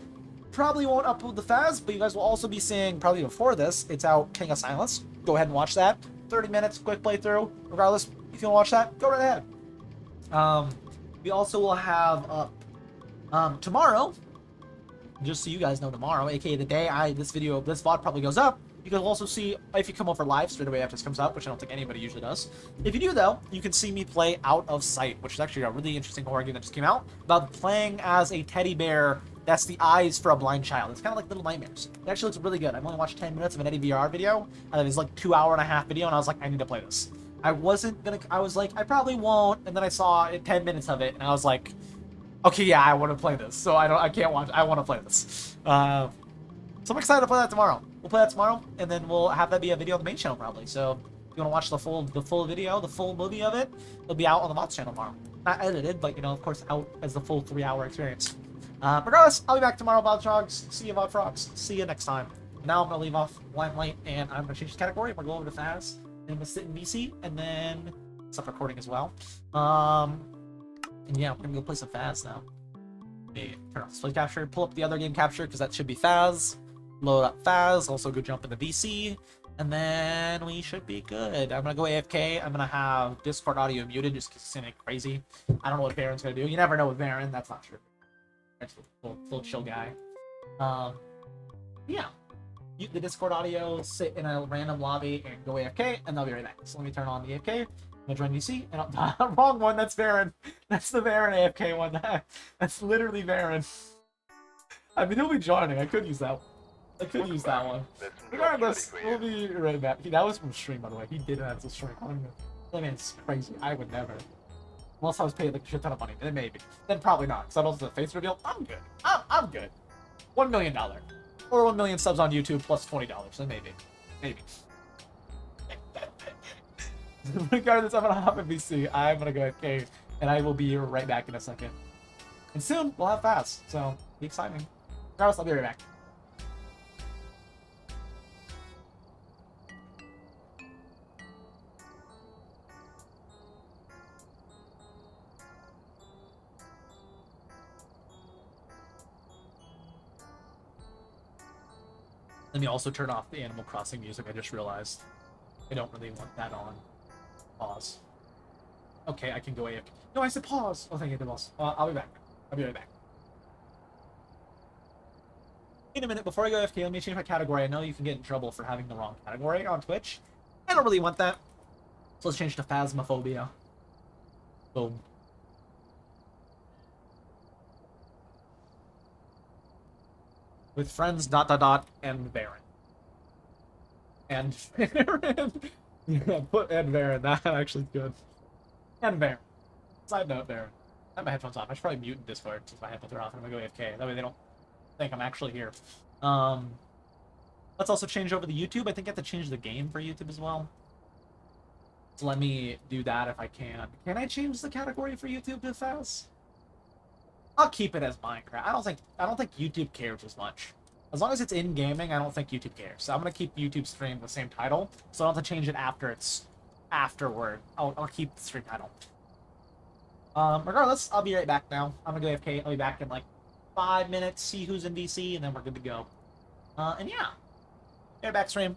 probably won't upload the Phas, but you guys will also be seeing, probably before this, it's out King of Silence. Go ahead and watch that. 30 minutes, quick playthrough. Regardless, if you want to watch that, go right ahead. We also will have up tomorrow just so you guys know, tomorrow, aka the day this VOD probably goes up, you can also see, if you come over live straight away after this comes up, which I don't think anybody usually does. If you do, though, you can see me play Out of Sight, which is actually a really interesting horror game that just came out, about playing as a teddy bear that's the eyes for a blind child. It's kind of like Little Nightmares. It actually looks really good. I've only watched 10 minutes of an Eddie VR video, and it was like 2.5-hour video, and I was like, I need to play this. I was like, I probably won't, and then I saw 10 minutes of it, and I was like, okay, yeah, I want to play this. So I can't watch. I want to play this. So I'm excited to play that tomorrow. We'll play that tomorrow, and then we'll have that be a video on the main channel probably. So if you want to watch the full video, the full movie of it, it'll be out on the Mods channel tomorrow. Not edited, but of course, out as the full 3-hour experience. Regardless, I'll be back tomorrow, VOD Frogs. See you, VOD Frogs. See you next time. Now I'm gonna leave off Limelight, and I'm gonna change the category. We're gonna go over to Phas, and I'm gonna sit in VC, and then stop recording as well. And yeah, we're gonna go play some Phas now. Turn off display capture, pull up the other game capture because that should be Phas. Load up Phas, also go jump into VC, and then we should be good. I'm gonna go AFK. I'm gonna have Discord audio muted just because it's gonna get crazy. I don't know what Baron's gonna do. You never know with Baron. That's not true. That's a full chill guy. Yeah. Mute the Discord audio, sit in a random lobby, and go AFK, and I'll be right back. So let me turn on the AFK. I'm gonna join VC, and wrong one. That's Baron. That's the Baron AFK one. That's literally Baron. I mean, he'll be joining. I could use that one. Regardless, we'll be right back. That was from stream, by the way. He did that as a stream. That man's crazy. I would never. Unless I was paid like a shit ton of money. Then maybe. Then probably not. Because I don't do the face reveal. I'm good. I'm good. $1 million. Or 1 million subs on YouTube plus $20. Then maybe. Maybe. Regardless, I'm gonna hop in VC. I'm gonna go AFK. And I will be right back in a second. And soon, we'll have Phas. So, be exciting. Regardless, I'll be right back. Let me also turn off the Animal Crossing music. I just realized I don't really want that on. Pause. Okay, I can go AFK. No, I said pause. Oh, thank you, boss. I'll be back. I'll be right back. In a minute, before I go AFK, let me change my category. I know you can get in trouble for having the wrong category on Twitch. I don't really want that. So let's change to Phasmophobia. Boom. With friends, ... and Baron. And Baron. Yeah, put and Baron. That actually is good. And Baron. Side note, Baron. I have my headphones off. I should probably mute in Discord since my headphones are off and I'm gonna go AFK. That way they don't think I'm actually here. Let's also change over the YouTube. I think I have to change the game for YouTube as well. So let me do that if I can. Can I change the category for YouTube to Phas? I'll keep it as Minecraft. I don't think YouTube cares as much. As long as it's in gaming, I don't think YouTube cares. So I'm gonna keep YouTube stream the same title, so I don't have to change it after it's afterward. I'll keep the stream title. Regardless, I'll be right back now. I'm gonna go AFK. I'll be back in like 5 minutes, see who's in DC, and then we're good to go. And yeah. Right back stream.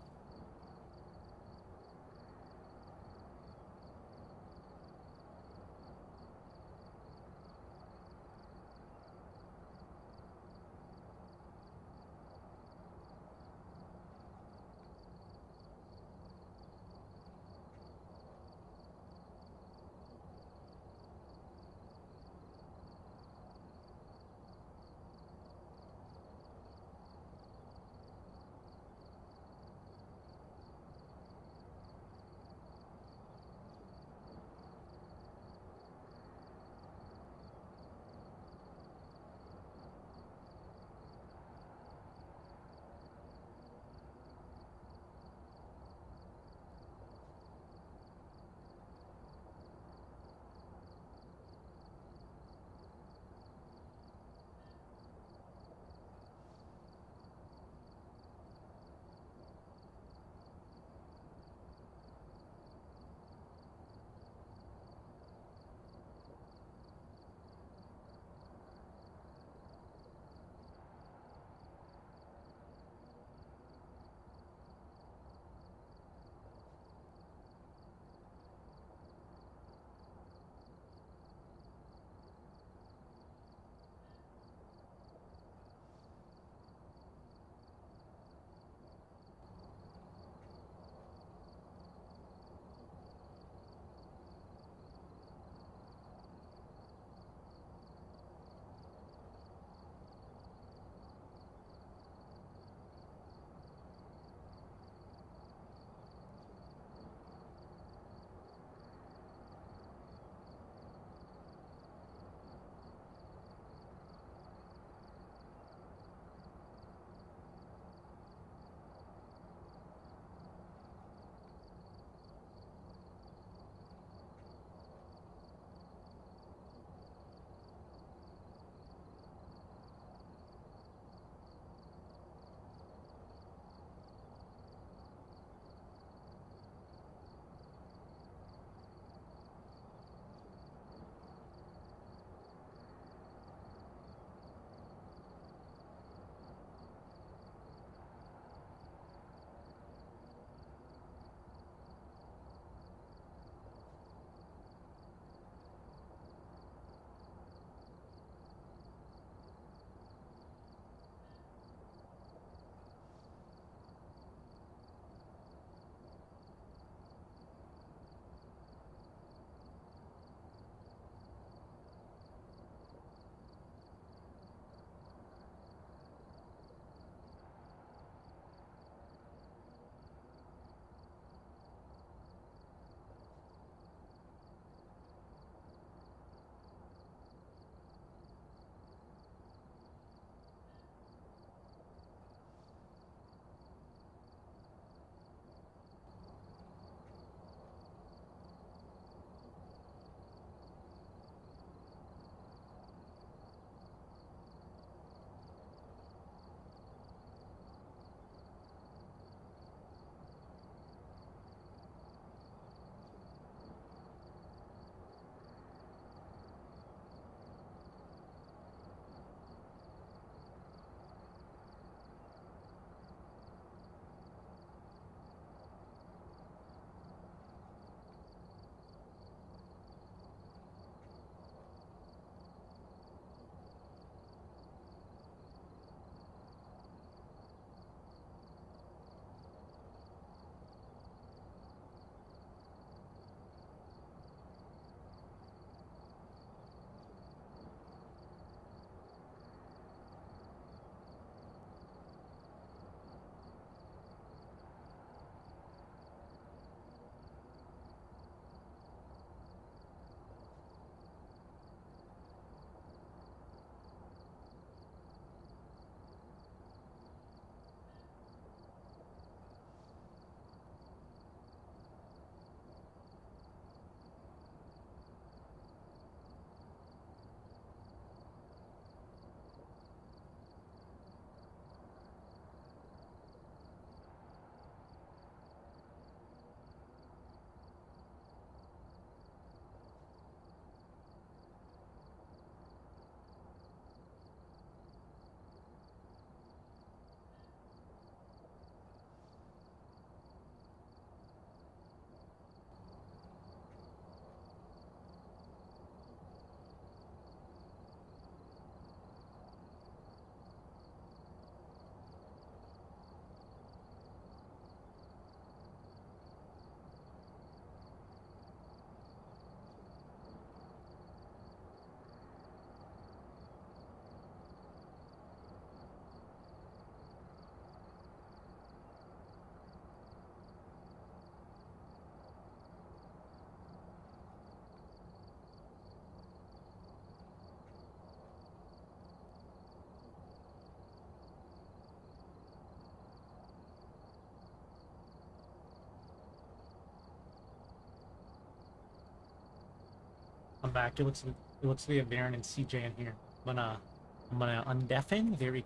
back. It looks like we have Baron and CJ in here. I'm gonna undeafen very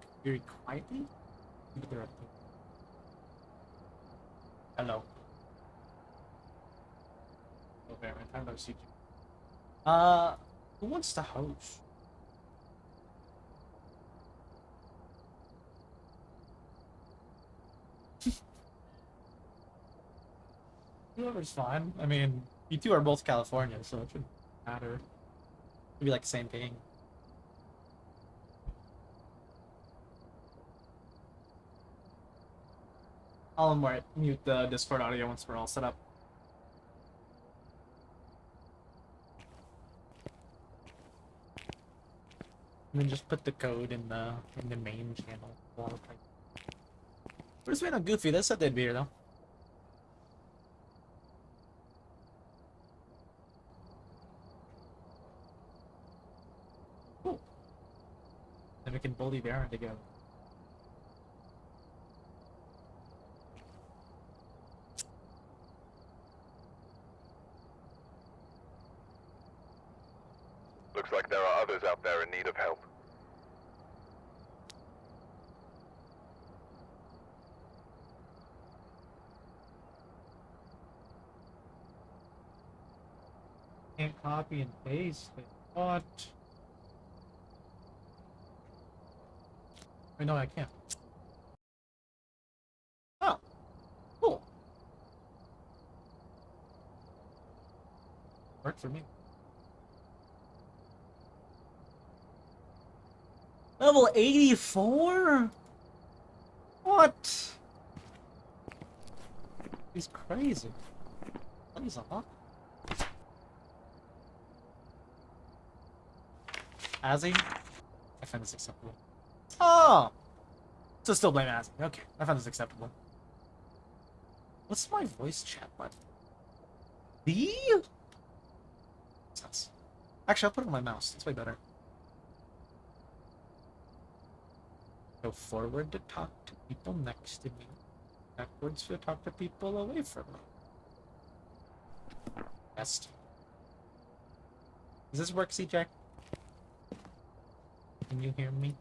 quietly. Hello. Oh, Baron. Time to CJ. Who wants to host? Whoever's fine. I mean, you two are both California, so it shouldn't matter. It'd be like the same thing. I'll mute the Discord audio once we're all set up. And then just put the code in the main channel. We're just waiting on Goofy. They said they'd be here though. Cool. Then we can bully Baron together. Looks like there are others out there in need of help. Can't copy and paste it. What? Wait, no, I can't. Oh, cool. Worked for me. Level 84? What? He's crazy. He's a lot. Azzy? I find this acceptable. Oh! So still blame Azzy. Okay, I find this acceptable. What's my voice chat button? B? Actually, I'll put it on my mouse. That's way better. Go forward to talk to people next to me. Backwards to talk to people away from me. Best. Does this work, CJ? Can you hear me?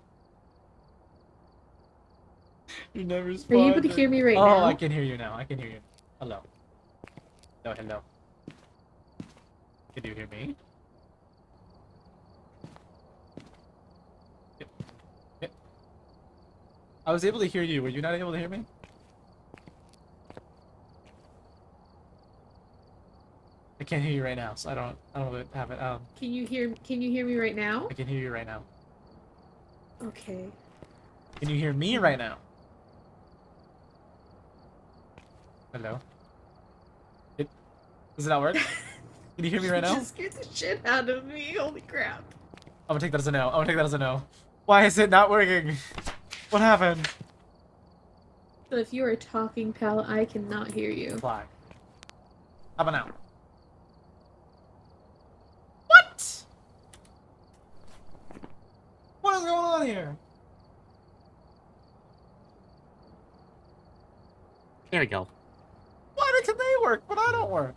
You never responded. Are you able to hear me right now? Oh, I can hear you now. I can hear you. Hello. Oh, hello. Can you hear me? Yep. Yep. I was able to hear you. Were you not able to hear me? I can't hear you right now, so I don't have it. Can you hear me right now? I can hear you right now. Okay. Can you hear me right now? Hello? Does it not work? Can you hear me right now? You just scared the shit out of me. Holy crap. I'm gonna take that as a no. I'm gonna take that as a no. Why is it not working? What happened? So if you are talking, pal, I cannot hear you. Flag. How about now? What? What is going on here? There we go. Why can they work, but I don't work?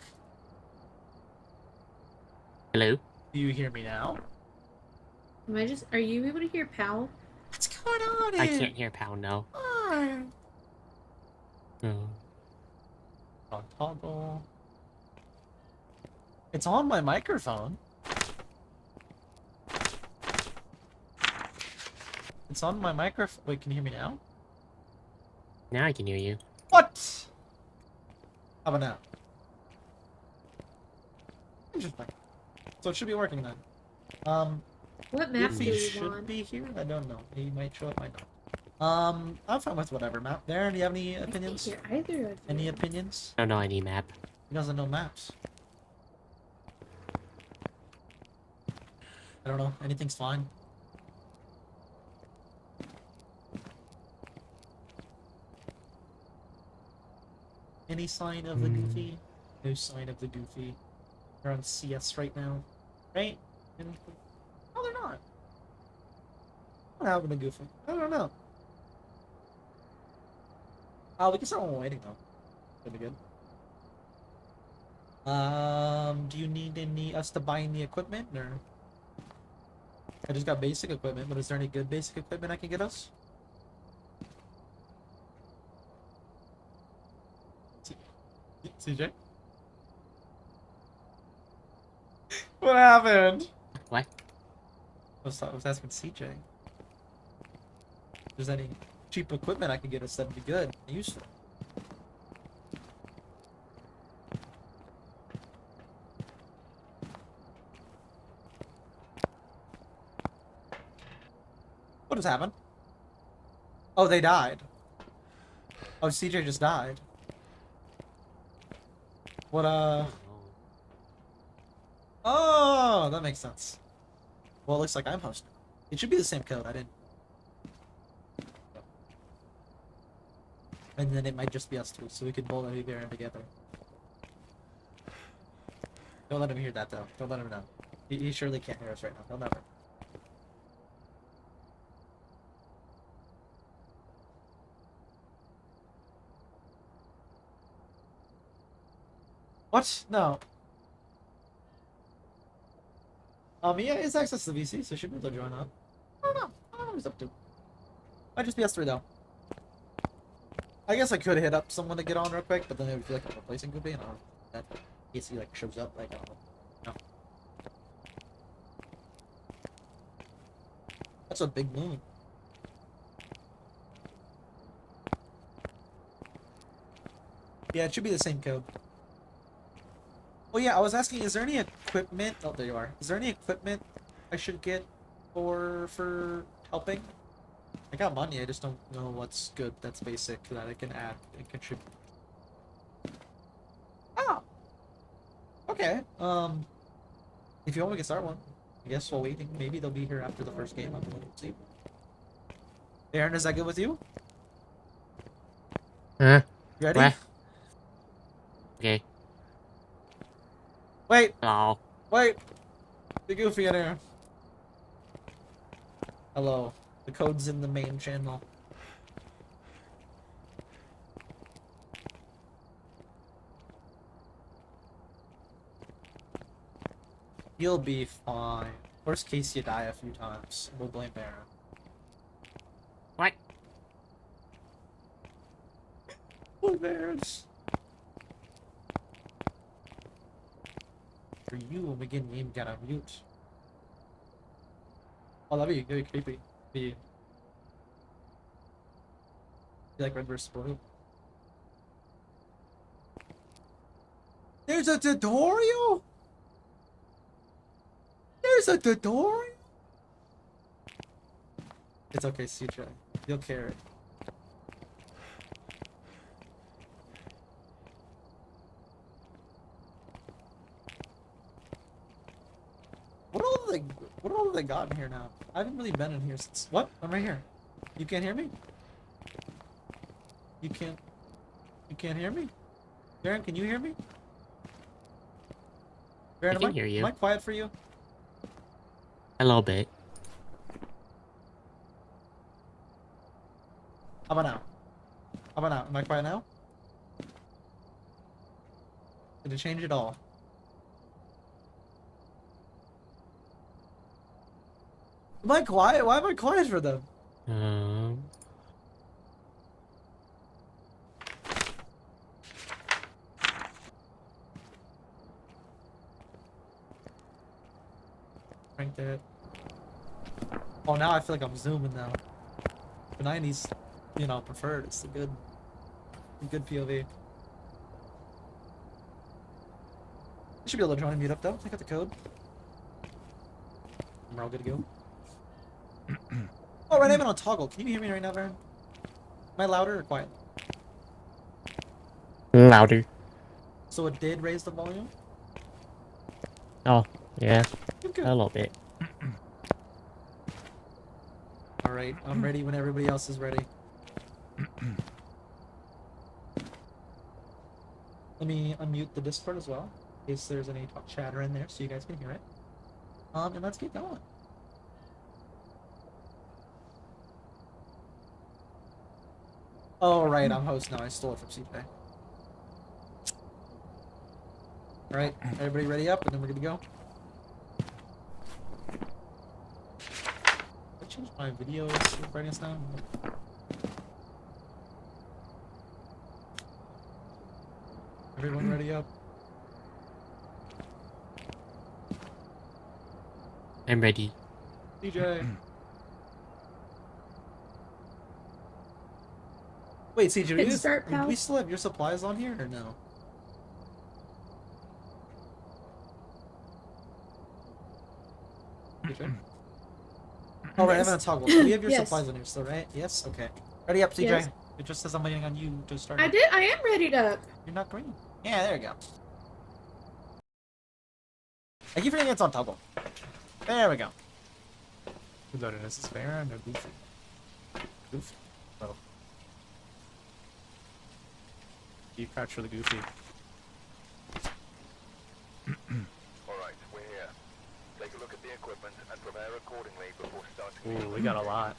Hello? Do you hear me now? Are you able to hear pal? What's going on here? I can't hear Pound now. Why? Oh. On toggle. It's on my microphone. It's on my microphone. Wait, can you hear me now? Now I can hear you. What? How about now? Interesting. So it should be working then. What map do Goofy you should want? be here? I don't know. He might show up, might not. I'm fine with whatever map. Darren, do you have any I can't opinions? hear either of you. Any opinions? I don't know any map. He doesn't know maps. I don't know. Anything's fine. Any sign of the Goofy? No sign of the Goofy. They're on CS right now. Right? No, they're not. What happened to Goofy? I don't know. We can start one waiting though. That'd be good. Do you need us to buy any equipment, or? I just got basic equipment, but is there any good basic equipment I can get us? CJ? What happened? What? I was asking CJ. If there's any cheap equipment I can get us that'd be good and useful. What has happened? Oh, they died. Oh, CJ just died. What, Oh, Oh, that makes sense. Well, it looks like I'm hosting. It should be the same code. I didn't. And then it might just be us two, so we could both be there and together. Don't let him hear that, though. Don't let him know. He surely can't hear us right now. He'll never. What? No. Yeah, it's access to the VC, so should be able to join up. I don't know. I don't know what he's up to. Might just be us three, though. I guess I could hit up someone to get on real quick, but then it would feel like I'm replacing Goopy, and I don't know. That in case he, like, shows up, like, I don't know. No. That's a big moon. Yeah, it should be the same code. Oh yeah, I was asking, is there any equipment? Oh, there you are. Is there any equipment I should get for helping? I got money, I just don't know what's good that's basic that I can add and contribute. Oh! Okay. If you want, we can start one. I guess while waiting, maybe they'll be here after the first game. I'm going to see. Aaron, is that good with you? Huh? Ready? What? Okay. Wait! Oh. Wait! Be goofy in here. Hello. The code's in the main channel. You'll be fine. Worst case, you die a few times. We'll blame Aaron. What? Oh, Aaron's. For you, when we get name, gotta mute. Oh, that'd be creepy. Be like Red vs. Blue. There's a tutorial? There's a tutorial? It's okay, CJ. You'll carry. What all have they got in here now? I haven't really been in here since. What? I'm right here. You can't hear me? You can't hear me? Baron, can you hear me? Baron, I can hear you. Am I quiet for you? A little bit. How about now? How about now? Am I quiet now? Did it change at all? Am I quiet? Why am I quiet for them? Um. Ranked it. Oh, now I feel like I'm zooming now. The 90s, you know, preferred. It's a good POV. I should be able to join and mute up though. I got the code. We're all good to go. Oh, right, I have it on toggle. Can you hear me right now, Varen? Am I louder or quiet? Louder. So it did raise the volume? Oh, yeah. Okay. A little bit. Alright, I'm ready when everybody else is ready. Let me unmute the Discord as well, in case there's any chatter in there so you guys can hear it. And let's get going. Oh, right, I'm host now. I stole it from CJ. Alright, everybody ready up, and then we're good to go? I changed my video brightness down. Everyone ready up? I'm ready. CJ. Wait, CJ, Hit start, do pal. we still have your supplies on here or no? CJ? Oh, right, I haven't toggled. We have your Yes. supplies on here still, right? Yes? Okay. Ready up, CJ. Yes. It just says I'm waiting on you to start. I am readied up. You're not green. Yeah, there you go. I keep forgetting it's on toggle. There we go. Who loaded this? Is Farah? No, Goofy. Goofy. Oh. You crouch for the Goofy. Alright, we're here. Take a look at the equipment and prepare accordingly before starting. Ooh, we got a lot.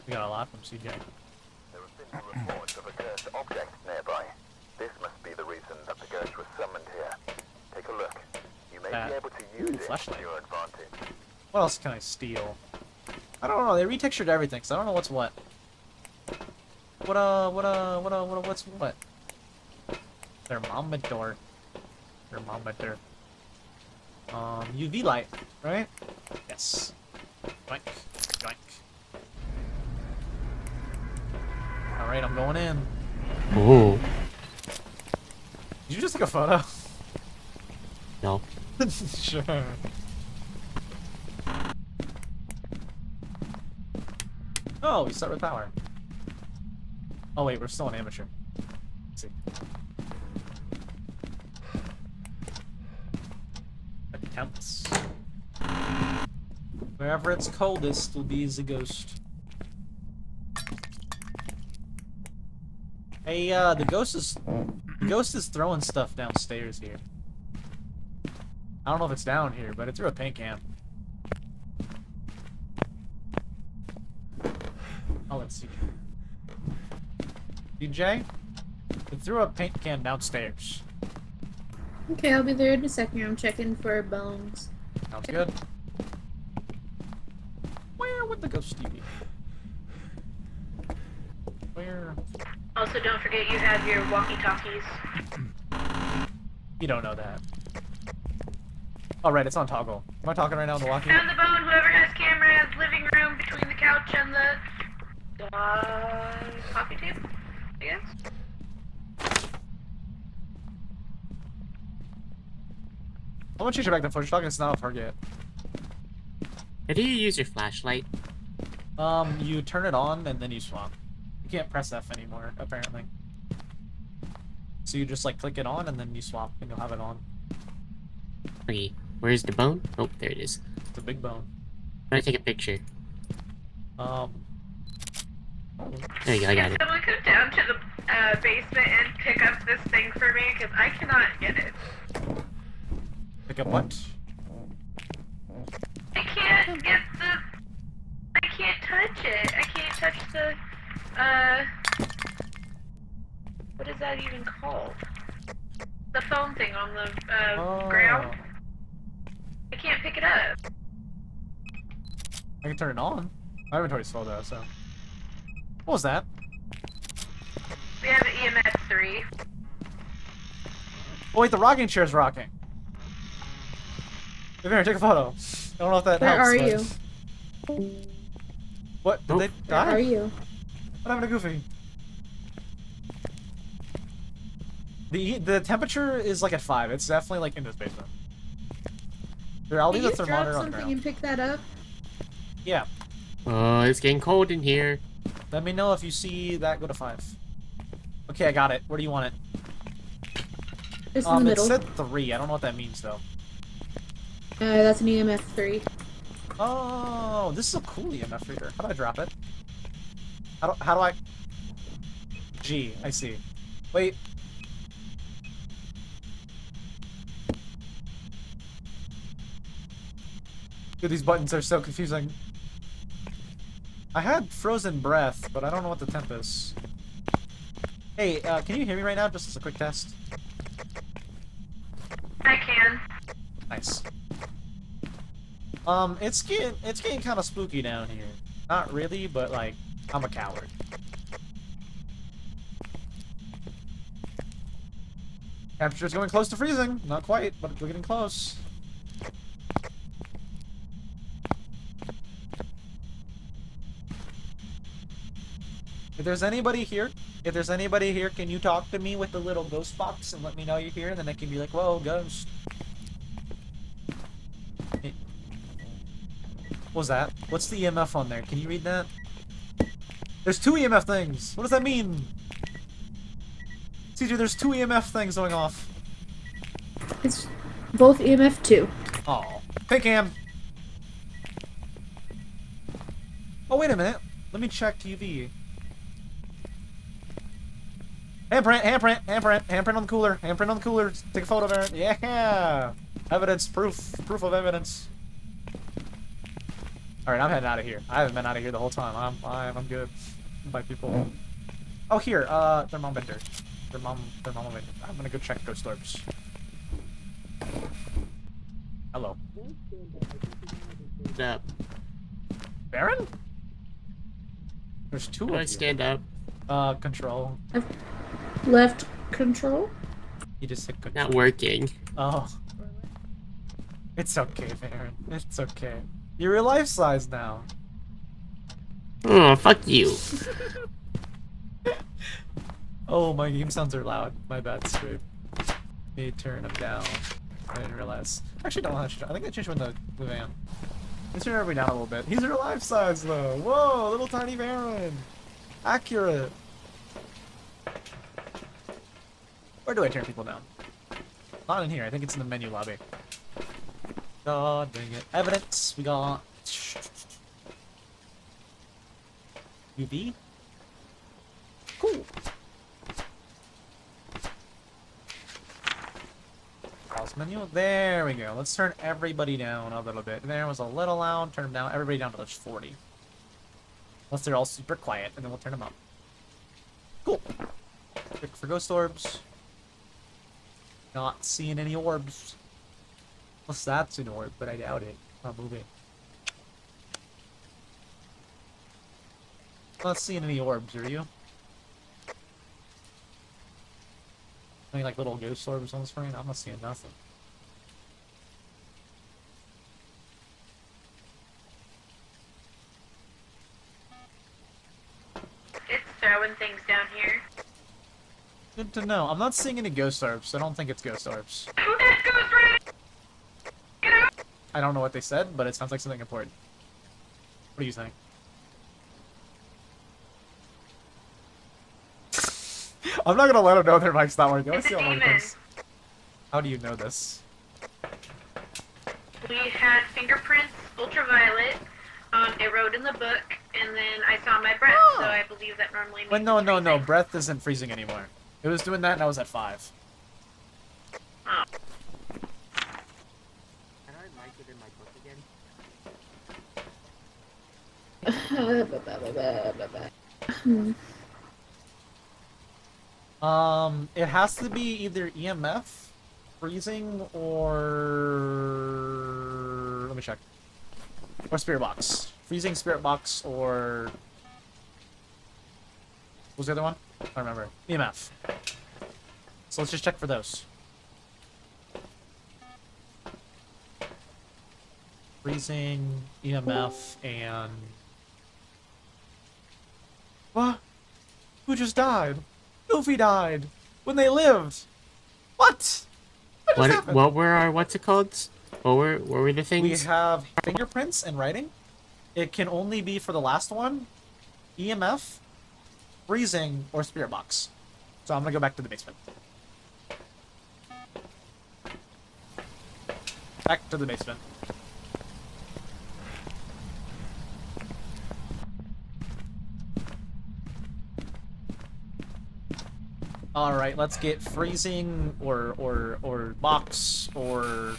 We got a lot from CJ. There have been some reports of a cursed object nearby. This must be the reason that the ghost was summoned here. Take a look. You may be able to use it flashlight. to your advantage. What else can I steal? I don't know. They retextured everything, so I don't know what's what. What's what? Thermometer. Thermometer. UV light, right? Yes. Joink. Joink. Alright, I'm going in. Ooh. Did you just take a photo? No. Sure. Oh, we start with power. Oh wait, we're still an amateur. Let's see. Attempts. Wherever it's coldest will be the ghost. Hey, the ghost is throwing stuff downstairs here. I don't know if it's down here, but it threw a paint can. Oh, let's see. DJ? It threw a paint can downstairs. Okay, I'll be there in a second. I'm checking for bones. Sounds good. Where would the ghost be? Where? Also, don't forget you have your walkie-talkies. You don't know that. Oh, right, it's on toggle. Am I talking right now on the walkie? Found the bone. Whoever has camera, living room between the couch and the coffee table, I guess. I'm gonna change it back to footage talking. It's not a target. How do you use your flashlight? You turn it on and then you swap. You can't press F anymore, apparently. So you just like click it on and then you swap and you'll have it on. Okay, where's the bone? Oh, there it is. It's a big bone. I'm gonna take a picture. There you go, I got it. Someone come down to the basement and pick up this thing for me because I cannot get it. Pick up what? I can't get the. I can't touch it. I can't touch the. What is that even called? The phone thing on the ground. I can't pick it up. I can turn it on. My inventory's full though, so. What was that? We have an EMS 3. Oh wait, the rocking chair's rocking. Here, take a photo. I don't know if that Where helps. are but- you? What? Did Oh. they Where die? are you? What happened to Goofy? The temperature is like at 5. It's definitely like in this basement. Here, I'll Can leave you the drop thermometer on the something ground. and pick that up? Yeah. Oh, it's getting cold in here. Let me know if you see that go to 5. Okay, I got it. Where do you want it? It's in the It middle. said 3. I don't know what that means though. That's an EMF 3. Oh, this is a cool EMF reader. How do I drop it? How do I? G. I see. Wait. Dude, these buttons are so confusing. I had frozen breath, but I don't know what the temp is. Hey, can you hear me right now? Just as a quick test. I can. Nice. It's getting kind of spooky down here. Not really, but like, I'm a coward. Temperature's going close to freezing. Not quite, but we're getting close. If there's anybody here, can you talk to me with the little ghost box and let me know you're here? And then I can be like, whoa, ghost. What was that? What's the EMF on there? Can you read that? There's 2 EMF things. What does that mean? CJ, there's 2 EMF things going off. It's both EMF 2. Oh. Hey, Cam. Oh, wait a minute. Let me check TV. Handprint on the cooler. Handprint on the cooler. Take a photo of it. Yeah. Evidence. Proof of evidence. Alright, I'm heading out of here. I haven't been out of here the whole time. I'm good. By people. Oh, here. Thermometer. Thermometer. I'm gonna go check ghost orbs. Hello. Stand up. Baron? There's 2 How of do I you. stand up? Control. Left control. You just hit control. Not working. Oh. It's okay, Baron. It's okay. You're real life size now. Oh, fuck you. Oh, my game sounds are loud. My bad, Scrape. Me turn them down. I didn't realize. Actually, don't. I think I changed when the van. Let's turn everybody down a little bit. He's real life size though. Whoa, little tiny Baron. Accurate. Where do I turn people down? Not in here. I think it's in the menu lobby. God dang it. Evidence. We got UV. Cool. Browse menu. There we go. Let's turn everybody down a little bit. There was a little loud. Turn them down. Everybody down to those 40. Unless they're all super quiet, and then we'll turn them up. Cool. Check for ghost orbs. Not seeing any orbs. Unless that's an orb, but I doubt it. Not moving. Not seeing any orbs, are you? Any like little ghost orbs on the screen? I'm not seeing nothing. It's throwing things down here. Good to know. I'm not seeing any ghost orbs, so I don't think it's ghost orbs. Who that goes right? Get out! I don't know what they said, but it sounds like something important. What are you saying? I'm not gonna let them know their mic's not working. Let's It's see a how long it demon. is. How do you know this? We had fingerprints, ultraviolet. It wrote in the book, and then I saw my breath, so I believe that normally means But no, it's no, no. freezing. Breath isn't freezing anymore. It was doing that, and I was at 5. Oh. Can I write it in my book again? It has to be either EMF, freezing, or let me check. Or spirit box. Freezing, spirit box, or what was the other one? I don't remember. EMF. So let's just check for those. Freezing, EMF, and what? Who just died? Goofy died when they lived. What? What just happened? What were our what's it called? What were the We things? have fingerprints and writing. It can only be for the last one. EMF, freezing, or spirit box. So I'm gonna go back to the basement. Back to the basement. All right, let's get freezing or box or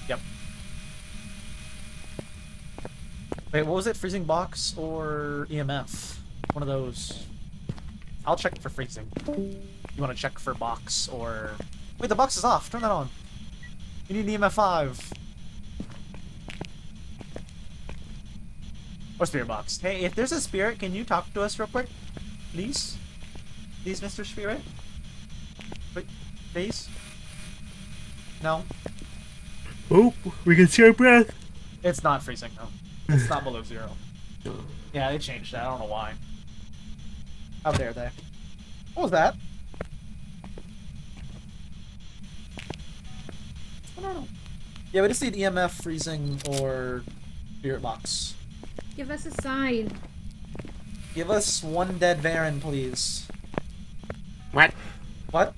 yep. Wait, what was it? Freezing box or EMF? One of those. I'll check for freezing. You want to check for box or Wait, the box is off. Turn that on. You need EMF 5. Or spirit box. Hey, if there's a spirit, can you talk to us real quick? Please? Please, Mr. Spirit? Wait, please? No? Oh, we can see our breath. It's not freezing, though. It's not below 0. Yeah, they changed that. I don't know why. How dare they? What was that? I don't know. Yeah, we just need EMF, freezing, or spirit box. Give us a sign. Give us one dead Varen, please. What? What?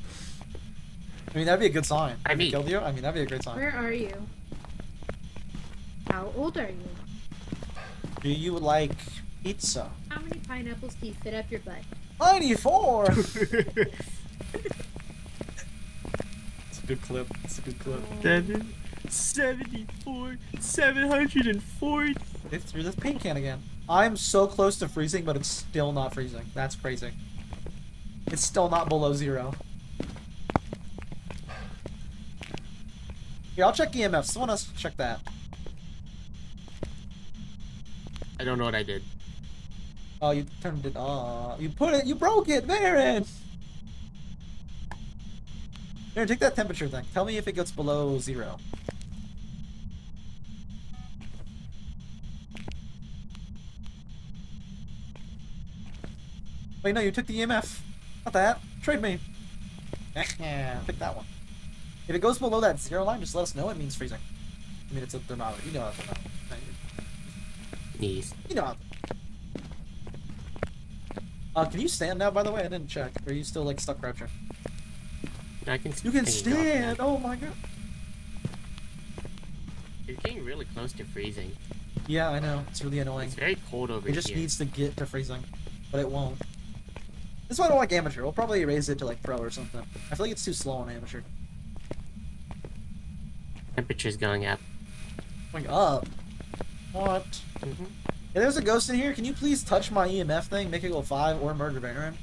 I mean, that'd be a good sign. I If it mean- killed you? I mean, that'd be a great sign. Where are you? How old are you? Do you like pizza? How many pineapples do you fit up your butt? 94! It's a good clip. It's a good clip. 74, 740. They threw this paint can again. I'm so close to freezing, but it's still not freezing. That's crazy. It's still not below 0. Here, I'll check EMF. Someone else check that. I don't know what I did. Oh, you turned it off. You put it. You broke it, Varen. Here, take that temperature thing. Tell me if it gets below 0. Wait, no, you took the EMF. Not that. Trade me. Yeah, pick that one. If it goes below that 0 line, just let us know. It means freezing. I mean, it's a thermometer. You know how thermometer. Knees. You know how. Can you stand now, by the way? I didn't check. Or are you still, like, stuck crouching? I can. You can I go stand! now. Oh my god. You're getting really close to freezing. Yeah, I know. It's really annoying. It's very cold over It just here. needs to get to freezing. But it won't. This is why I don't like amateur. We'll probably raise it to, like, pro or something. I feel like it's too slow on amateur. Temperature's going up. Going up? What? Mm-hmm. Hey, there's a ghost in here. Can you please touch my EMF thing? Make it go 5 or murder Baron?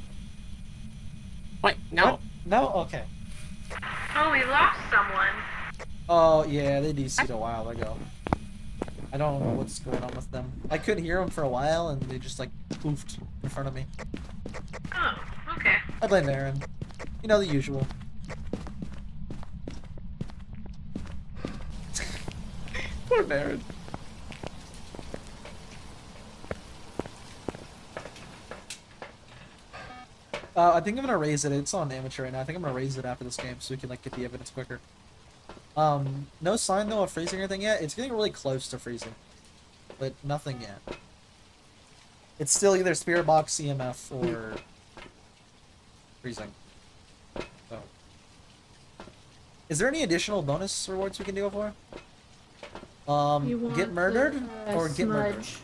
What? No. What? No? Okay. Oh, we lost someone. Oh, yeah, they DC'd a while ago. I don't know what's going on with them. I couldn't hear them for a while, and they just, like, poofed in front of me. Oh, okay. I blame Aaron. You know, the usual. Poor Baron. I think I'm gonna raise it. It's on amateur right now. I think I'm gonna raise it after this game so we can like get the evidence quicker. No sign though of freezing or anything yet. It's getting really close to freezing, but nothing yet. It's still either spirit box, EMF, or freezing. So, is there any additional bonus rewards we can do it for? You want Get murdered the, or get murdered? smudge.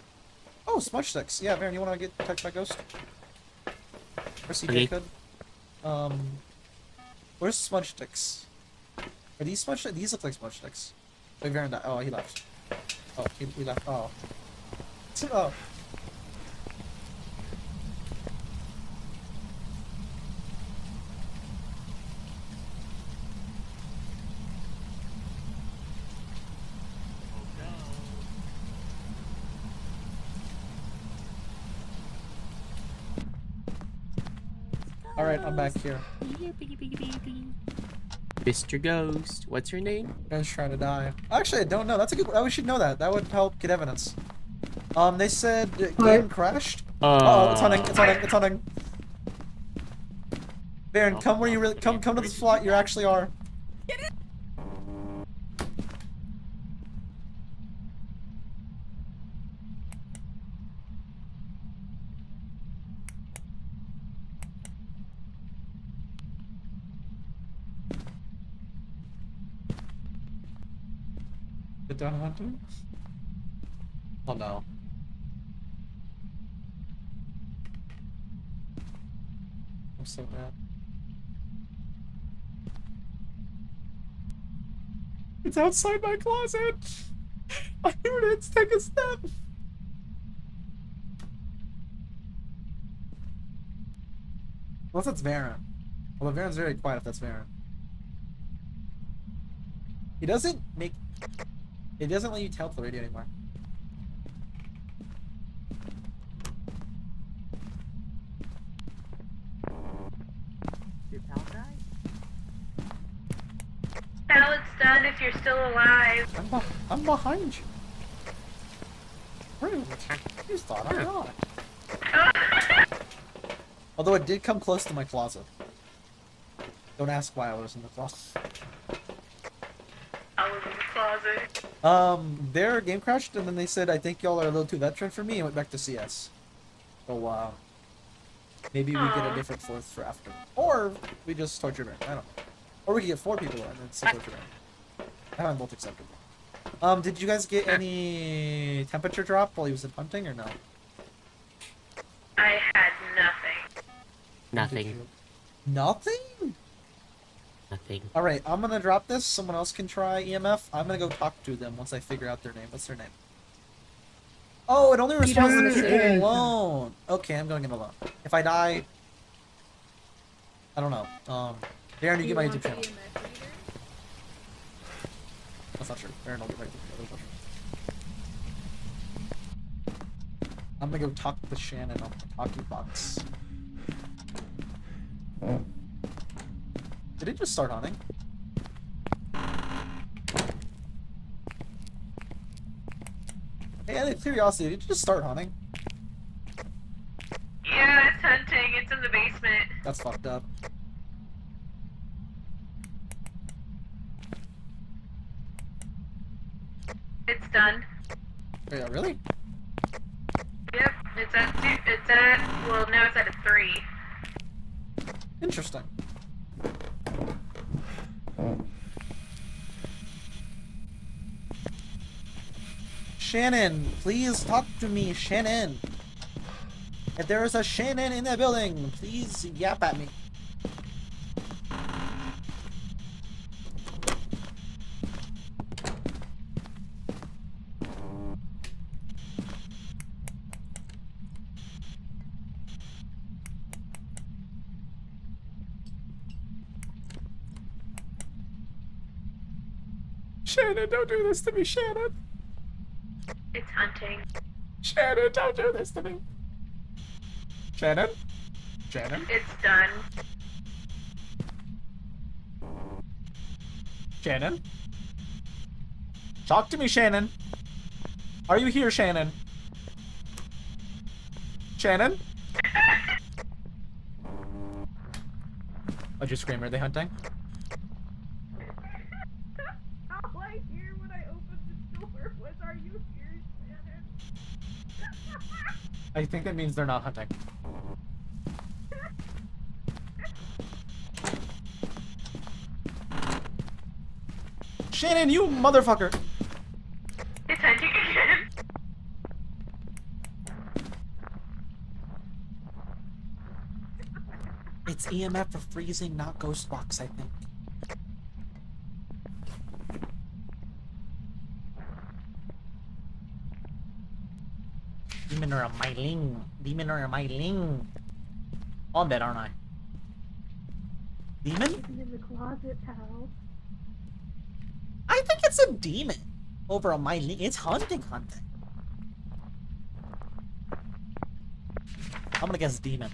Oh, smudge sticks. Yeah, Baron, you want to get touched by ghost? Or CJ Okay. could. Where's smudge sticks? Are these smudge sticks? These look like smudge sticks. Wait, Baron died. Oh, he left. Oh, he left. Oh. Oh. Alright, I'm back here. Mr. Ghost. What's your name? Baron's trying to die. Actually, I don't know. That's a good. Oh, we should know that. That would help get evidence. They said game What? crashed. Oh, it's hunting. It's hunting. It's hunting. Baron, Oh, come where you really come to this slot. You actually are. Get down, hunter. Oh no. I'm so mad. It's outside my closet. I heard it take a step. Unless it's Varen. Well, Varen's very quiet if that's Varen. It doesn't make... It doesn't let you tell the radio anymore. Did Pal die? Hell, it's done if you're still alive. I'm behind you. Rude. You thought I died. Although it did come close to my closet. Don't ask why I was in the closet. I was in the closet. Their game crashed, and then they said, I think y'all are a little too veteran for me, and went back to CS. So, maybe we get a different fourth for after. Or we just torture him. I don't know. Or we could get 4 people and then still torture him. I find both acceptable. Did you guys get any temperature drop while he was in hunting, or no? I had nothing. Nothing. Nothing? Nothing. Alright, I'm gonna drop this. Someone else can try EMF. I'm gonna go talk to them once I figure out their name. What's their name? Oh, it only responds to don't people say. alone. Okay, I'm going in alone. If I die... I don't know. Darren, you get my YouTube channel. That's not true. Darren, I'll get my YouTube channel. That's not true. I'm gonna go talk to Shannon on the talkie box. Did it just start hunting? Hey, out of curiosity, did it just start hunting? Yeah, it's hunting. It's in the basement. That's fucked up. It's done. Yeah, really? Yep, it's at well, now it's at a 3. Interesting. Shannon, please talk to me, Shannon. If there is a Shannon in the building, please yap at me. Shannon, don't do this to me, Shannon. It's hunting. Shannon, don't do this to me. Shannon? Shannon? It's done. Shannon? Talk to me, Shannon. Are you here, Shannon? Shannon? What'd you scream? Are they hunting? All I hear when I opened the door was, "Are you here, Shannon?" I think that means they're not hunting. Shannon, you motherfucker! It's hunting again. It's EMF for freezing, not ghost box, I think. Demon or a myling. Demon or a myling. On that, aren't I? Demon? In the closet, pal. I think it's a demon over a myling. It's hunting. I'm gonna guess demon.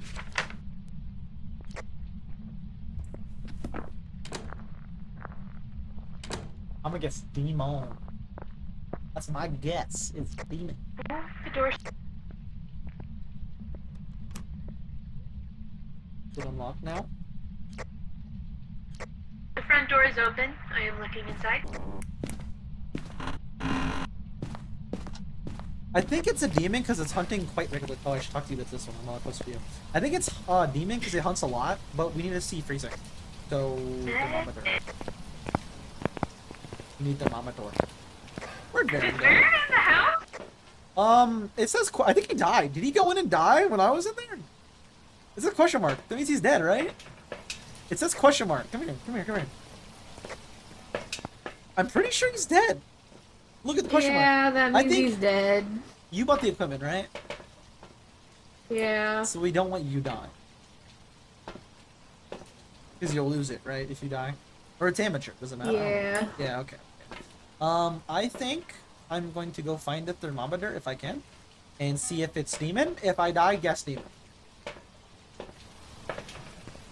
I'm gonna guess demon. That's my guess. It's demon. The door's Is it unlocked now? The front door is open. I am looking inside. I think it's a demon because it's hunting quite regularly. Oh, I should talk to you about this one. I'm not supposed to be. I think it's demon because it hunts a lot, but we need to see freezing. So thermometer. We need thermometer. Where'd Is Darren Baron go? in the house? It says I think he died. Did he go in and die when I was in there? It says question mark. That means he's dead, right? It says question mark. Come here. I'm pretty sure he's dead. Look at the question mark. Yeah, that I means think- he's dead. You bought the equipment, right? Yeah. So we don't want you die. Because you'll lose it, right? If you die. Or it's amateur, doesn't matter. Yeah. Yeah, okay. I think I'm going to go find the thermometer if I can, and see if it's demon. If I die, guess demon.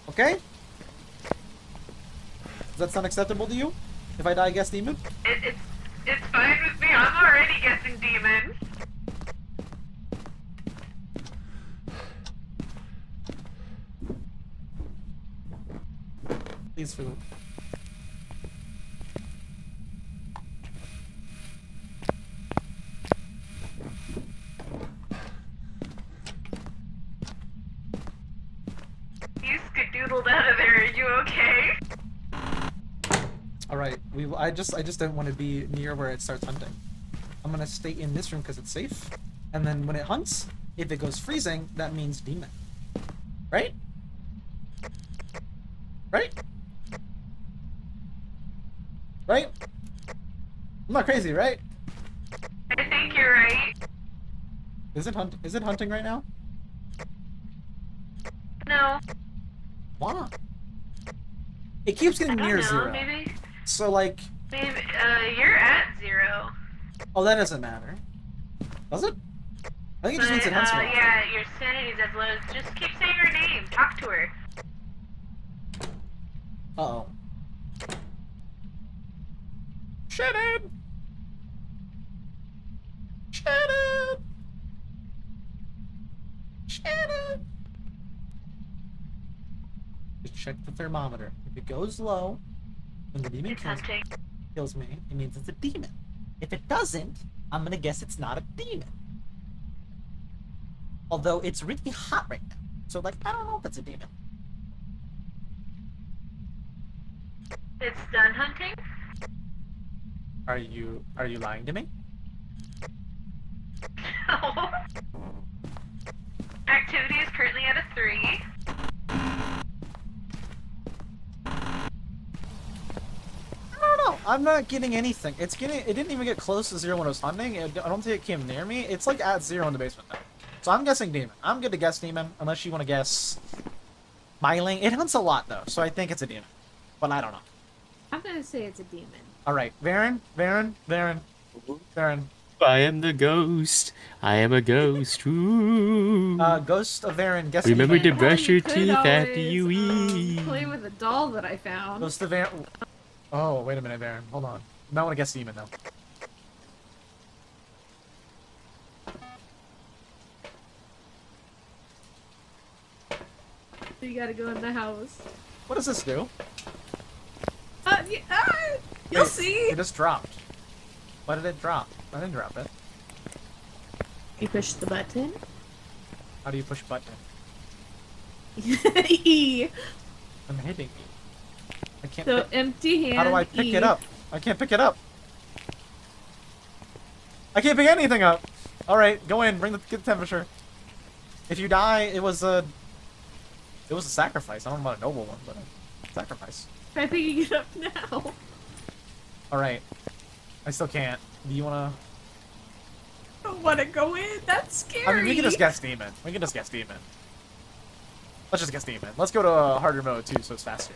Okay? Does that sound acceptable to you? If I die, guess demon? It's fine with me. I'm already guessing demon. Please for the... You skadoodled out of there. Are you okay? All right, I just don't want to be near where it starts hunting. I'm gonna stay in this room because it's safe, and then when it hunts, if it goes freezing, that means demon. Right? Right? Right? I'm not crazy, right? I think you're right. Is it hunting right now? No. Why? It keeps I getting don't near know. 0. Maybe. So like, Maybe. You're at 0. oh, that doesn't matter. Does it? I think it just means it hunts more. Yeah, your sanity's as low as. Just keep saying her name. Talk to her. Uh-oh. Shannon! Shannon! Shannon! Just check the thermometer. If it goes low, when the demon It's hunting. kills me, it means it's a demon. If it doesn't, I'm gonna guess it's not a demon. Although it's really hot right now. So like, I don't know if it's a demon. It's done hunting? Are you lying to me? No. Activity is currently at a 3. I don't know. I'm not getting anything. It didn't even get close to 0 when it was hunting. I don't think it came near me. It's like at 0 in the basement now. So I'm guessing demon. I'm good to guess demon, unless you want to guess Myling. It hunts a lot though, so I think it's a demon. But I don't know. I'm gonna say it's a demon. Alright, Varen. I am the ghost. I am a ghost. Ooh. Ghost of Varen, guess Remember demon. to brush you your could teeth after always, you eat. play with a doll that I found. Ghost of Varen. Oh, wait a minute, Varen. Hold on. You might want to guess demon though. You gotta go in the house. What does this do? You'll Wait, see. It just dropped. Why did it drop? I didn't drop it. You push the button. How do you push button? E. I'm hitting E. I can't So pick... empty hand. How do I pick E. it up? I can't pick it up. I can't pick anything up. All right, go in. Get the temperature. If you die, it was a sacrifice. I don't know about a noble one, but a sacrifice. Try picking it up now. All right. I still can't. Do you wanna? I don't want to go in. That's scary. I mean, we can just guess demon. Let's just guess demon. Let's go to a harder mode too, so it's faster.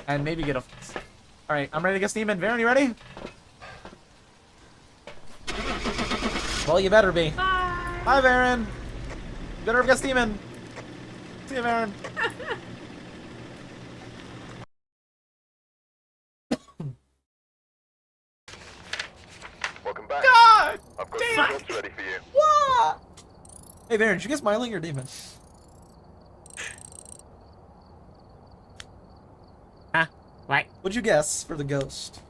And maybe get a... Alright, I'm ready to guess demon. Varen, you ready? Well, you better be. Bye. Hi, Varen. You better have guessed demon. See you, Varen. Welcome back. God! I've got damn. some jobs ready for you. What? Hey, Varen, did you guess Myling or demon? Huh? What? What'd you guess for the ghost?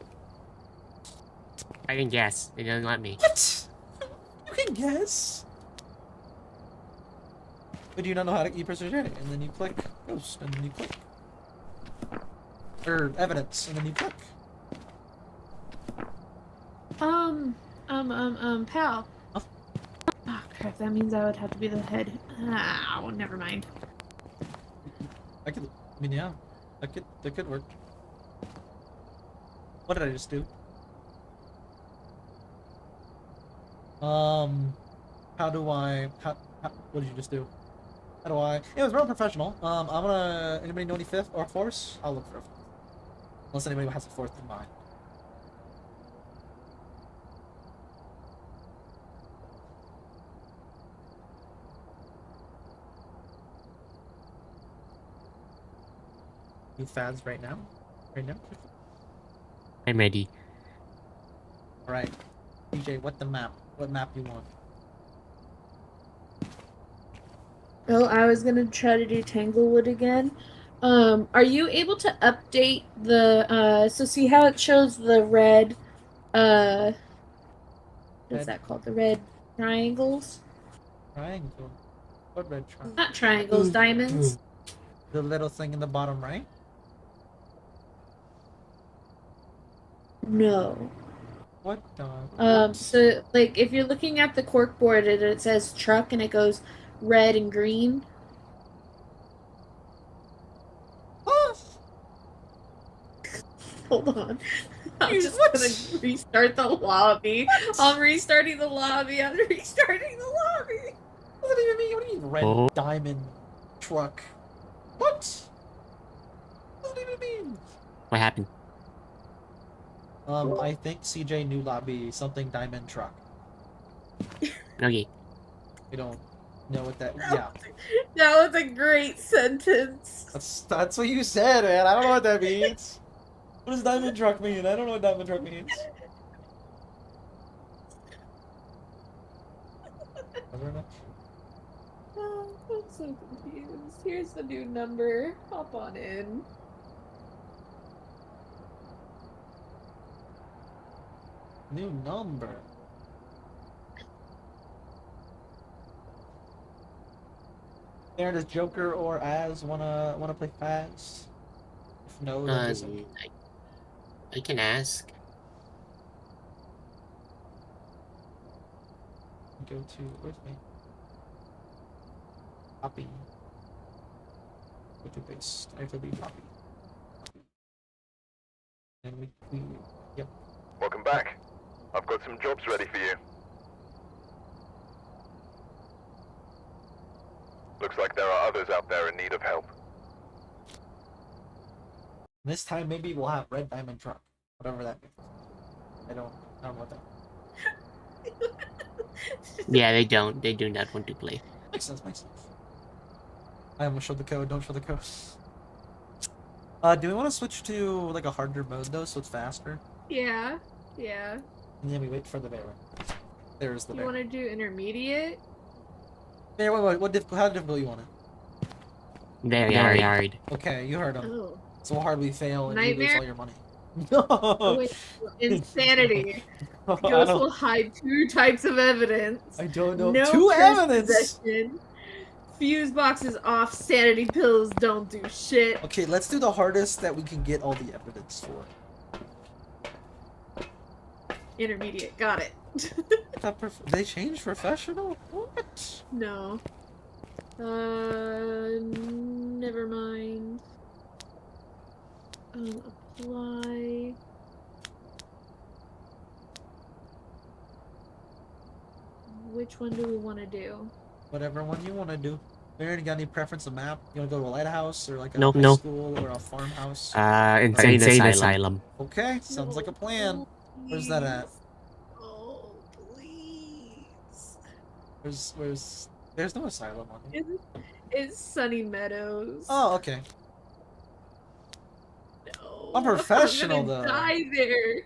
I didn't guess. It doesn't let me. What? You can guess. But do you not know how to press and then you click ghost, and then you click. Or evidence, and then you click. Pal. Oh. Oh, crap, that means I would have to be the head. Oh, never mind. I mean, yeah. That could work. What did I just do? How do I... what did you just do? How do I... It was real professional. I'm gonna... Anybody know any fifth or fourth? I'll look for a fourth. Unless anybody has a fourth in mind. You Phas right now? Right now? I'm ready. Alright. DJ, what map you want? Oh, I was gonna try to do Tanglewood again. Are you able to update the so see how it shows the red what's Red that called? The red triangles? triangle. What red triangle? Not triangles, diamonds. The little thing in the bottom right? No. What the? So like if you're looking at the cork board and it says truck and it goes red and green. Oh! Hold on. I'm You- just what? gonna restart the lobby. I'm restarting the lobby. I'm restarting the lobby. What does that even mean? What do you mean red Oh. diamond truck? What? What does that even mean? What happened? I think CJ new lobby something diamond truck. Okay. We don't know what that. Yeah, That was a great sentence. that's what you said, man. I don't know what that means. What does diamond truck mean? I don't know what diamond truck means. Oh, I'm so confused. Here's the new number. Hop on in. New number. There, does Joker or Az wanna play Phas? If no, then just I can ask. go to where's my copy. Go to paste. I have to leave copy. And we yep. Welcome back. I've got some jobs ready for you. Looks like there are others out there in need of help. This time maybe we'll have red diamond truck. Whatever that means. I don't know what that Yeah, they don't. They do not want to play. makes sense, makes sense. I almost showed the code, don't show the code. Do we want to switch to like a harder mode though, so it's faster? Yeah. Yeah. And then we wait for the bear. There's the You bear. want to do intermediate? Bear, wait, how difficult you want it? Very hard. Okay, you heard him. Oh. So hard we fail and you lose Nightmare? all your money. No! Oh, wait. Insanity. I Ghost don't, will hide 2 types of evidence. I don't know. No 2 cursed evidence! possession. Fuse boxes off. Sanity pills don't do shit. Okay, let's do the hardest that we can get all the evidence for. Intermediate. Got it. They changed professional? What? No. Never mind. Apply. Which one do we want to do? Whatever one you want to do. Baron, you got any preference of map? You want to go to a lighthouse or like a Nope. high No. school or a farmhouse? Insane asylum. Okay, sounds like a plan. Where's that at? Oh, please. There's no asylum on here. It's Sunny Meadows. Oh, okay. No. I'm professional, I'm gonna though. die there.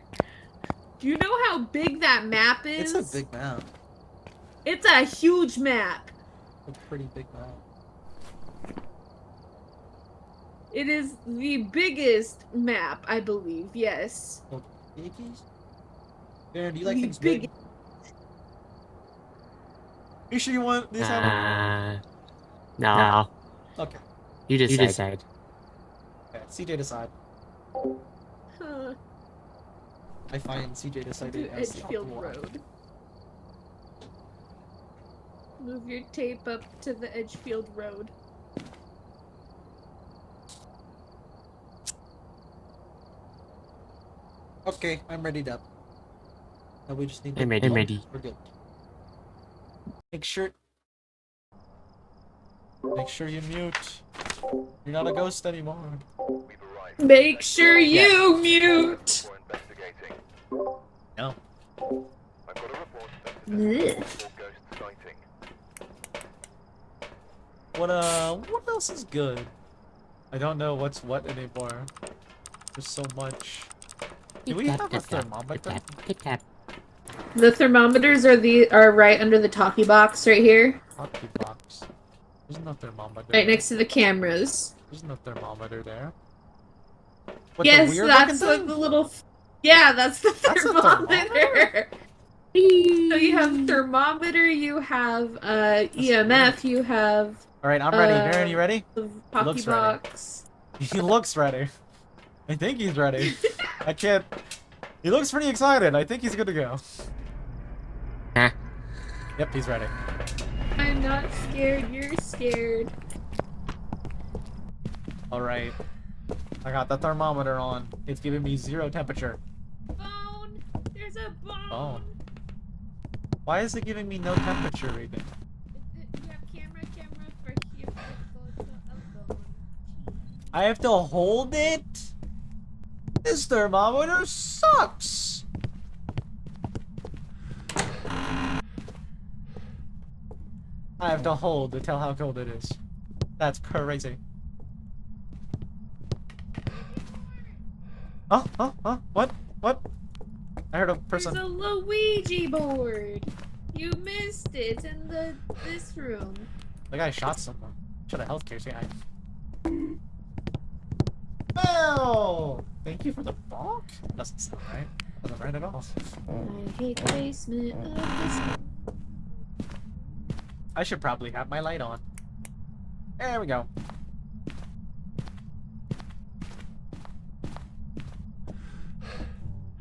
Do you know how big that map is? It's a big map. It's a huge map. It's a pretty big map. It is the biggest map, I believe. Yes. Biggies? Baron, do you like The things big? You sure you want this out? No. Okay. You decide. Okay, CJ decide. Huh. I find CJ decided To as the Edgefield optimal outcome. Road. Move your tape up to the Edgefield Road. Okay, I'm ready up. Now we just need. I'm ready. We're good. Make sure. Make sure you mute. You're not a ghost anymore. We've arrived. Make sure you mute. We're investigating. No. I've got a report that Blech. suggests a ghost sighting. What else is good? I don't know what's what anymore. There's so much. Do we have a thermometer? Tap. The thermometers are right under the talkie box right here, Hockey box. There's no thermometer. right next to the cameras. There's no thermometer there. What, Yes, the weird that's looking like thing? the little. Yeah, that's the That's a thermometer. So you have thermometer, you have EMF, you have All right, I'm ready. Darren, you ready? the talkie Looks ready. box. He looks ready. I think he's ready. I can't. He looks pretty excited. I think he's good to go. Huh? Yep, he's ready. I'm not scared, you're scared. All right. I got the thermometer on. It's giving me 0 temperature. Bone! There's a bone! Oh. Why is it giving me no temperature reading? You have camera for here. Photo of bone. I have to hold it? This thermometer sucks. I have to hold to tell how cold it is. That's crazy. Huh? What? I heard a person. There's a Luigi board! You missed it in this room. The guy shot someone. Should have healthcare guy. Well, thank you for the bonk. Doesn't sound right. Doesn't right at all. I hate the basement of this. I should probably have my light on. There we go.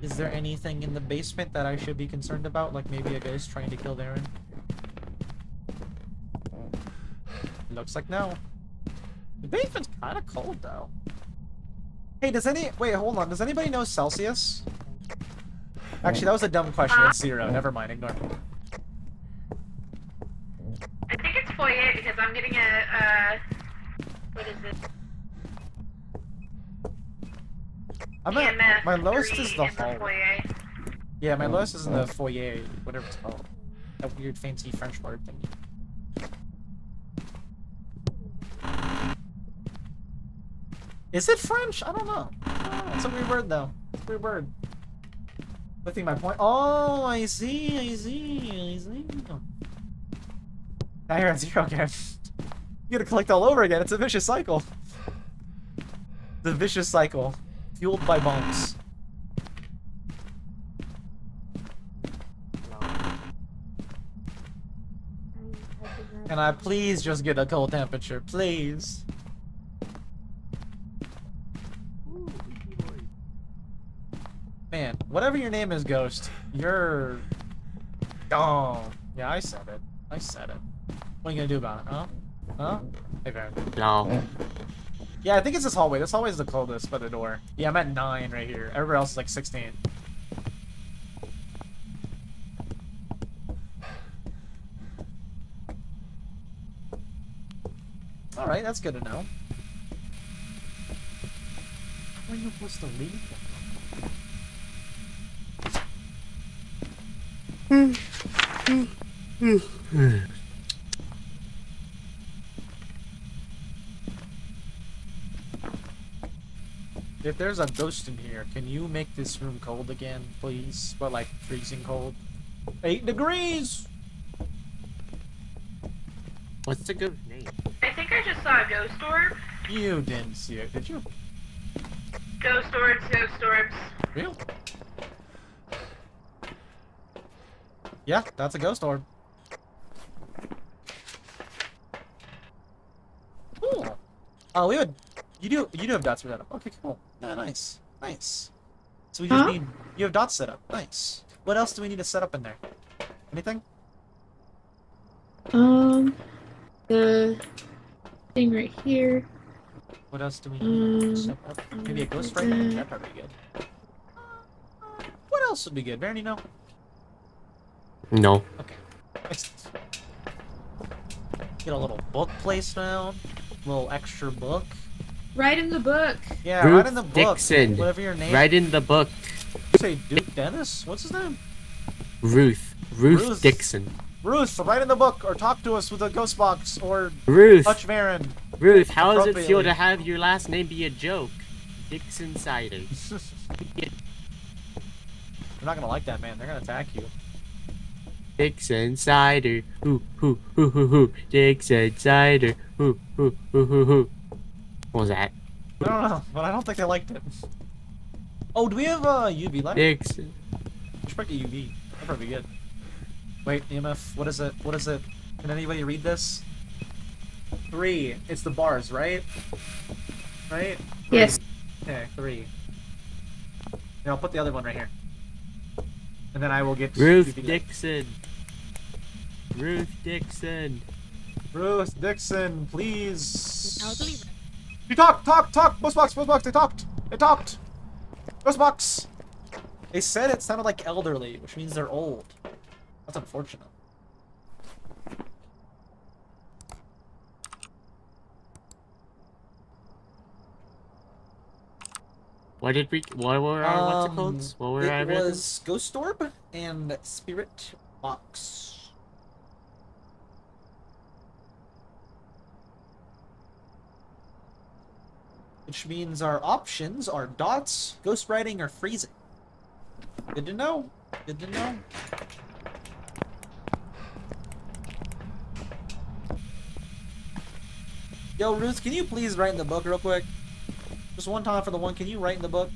Is there anything in the basement that I should be concerned about? Like maybe a ghost trying to kill Darren? Looks like no. The basement's kind of cold though. Hey, wait, hold on. Does anybody know Celsius? Actually, that was a dumb question. It's 0. Never mind. Ignore me. I think it's foyer because I'm getting a, what is it? I'm at, EMF my lowest 3 is the in hall. foyer. Yeah, my lowest is in the foyer, whatever it's called. That weird fancy French word thingy. Is it French? I don't know. It's a weird word though. It's a weird word. I think my point. Oh, I see. Now you're at 0 again. You gotta collect all over again. It's a vicious cycle. The vicious cycle. Fueled by bumps. Can I please just get a cold temperature? Please. Man, whatever your name is, Ghost, you're... Oh. Yeah, I said it. What are you gonna do about it, huh? Huh? Hey, Baron. No. Yeah, I think it's this hallway. This hallway is the coldest by the door. Yeah, I'm at 9 right here. Everywhere else is like 16. Alright, that's good to know. Where are you supposed to leave them? If there's a ghost in here, can you make this room cold again, please? But like freezing cold. 8 degrees! What's the good name? I think I just saw a ghost orb. You didn't see it, did you? Ghost orbs. Real? Yeah, that's a ghost orb. Cool. Oh, we would. You do have dots set up. Okay, cool. Yeah, nice. So we just need. You have dots set up. Nice. What else do we need to set up in there? Anything? The thing right here. What else do we need to set up? Maybe a ghost right there? That'd probably be good. What else would be good? Baron, you know? No. Okay. Nice. Get a little book placed down. A little extra book. Right in the book. Yeah, Ruth right in the book. Dixon. Whatever your name. Right in the book. You say Duke Dennis? What's his name? Ruth Dixon. Ruth, write in the book or talk to us with a ghost box or Ruth. touch Varen. Ruth, how does it feel Appropriately. to have your last name be a joke? Dixon Cider. They're not gonna like that, man. They're gonna attack you. Dixon Cider. Hoo, hoo, hoo, hoo, hoo. Dixon Cider. Hoo, hoo, hoo, hoo, hoo. What was that? I don't know, but I don't think they liked it. Oh, do we have UV light? Dixon. We should probably get UV. That'd probably be good. Wait, EMF, what is it? What is it? Can anybody read this? 3. It's the bars, right? Right? Yes. Okay, 3. Here, I'll put the other one right here. And then I will get Ruth UV light. Dixon. Ruth Dixon. Ruth Dixon, please. Elderly. You talk! Ghostbox, they talked! Ghostbox! They said it sounded like elderly, which means they're old. That's unfortunate. What were our, what's it called? What were our It random- was Ghost Orb and Spirit Box. Which means our options are dots, ghost writing, or freezing. Good to know. Good to know. Yo, Ruth, can you please write in the book real quick? Just one time for the one. Can you write in the book?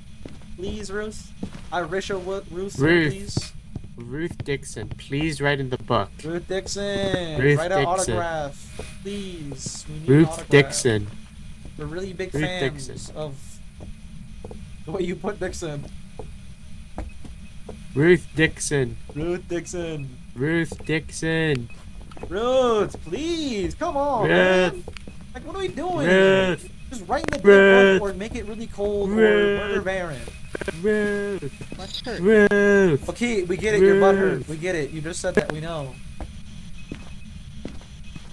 Please, Ruth? I wish Ruth, please. Ruth Dixon, please write in the book. Ruth Dixon. Ruth write an Dixon. autograph. Please. We need an Ruth autograph. Dixon. We're really big Ruth fans Dixon. of the way you put Dixon. Ruth Dixon. Ruth Dixon. Ruth Dixon. Ruth, please. Come on, Ruth. man. Like, what are we doing? Ruth. Just write in the Ruth. book or make it really cold or Ruth. murder Baron. Ruth. What hurt? Ruth. Okay, we get it. Your butt hurt. Ruth. We get it. You just said that. We know.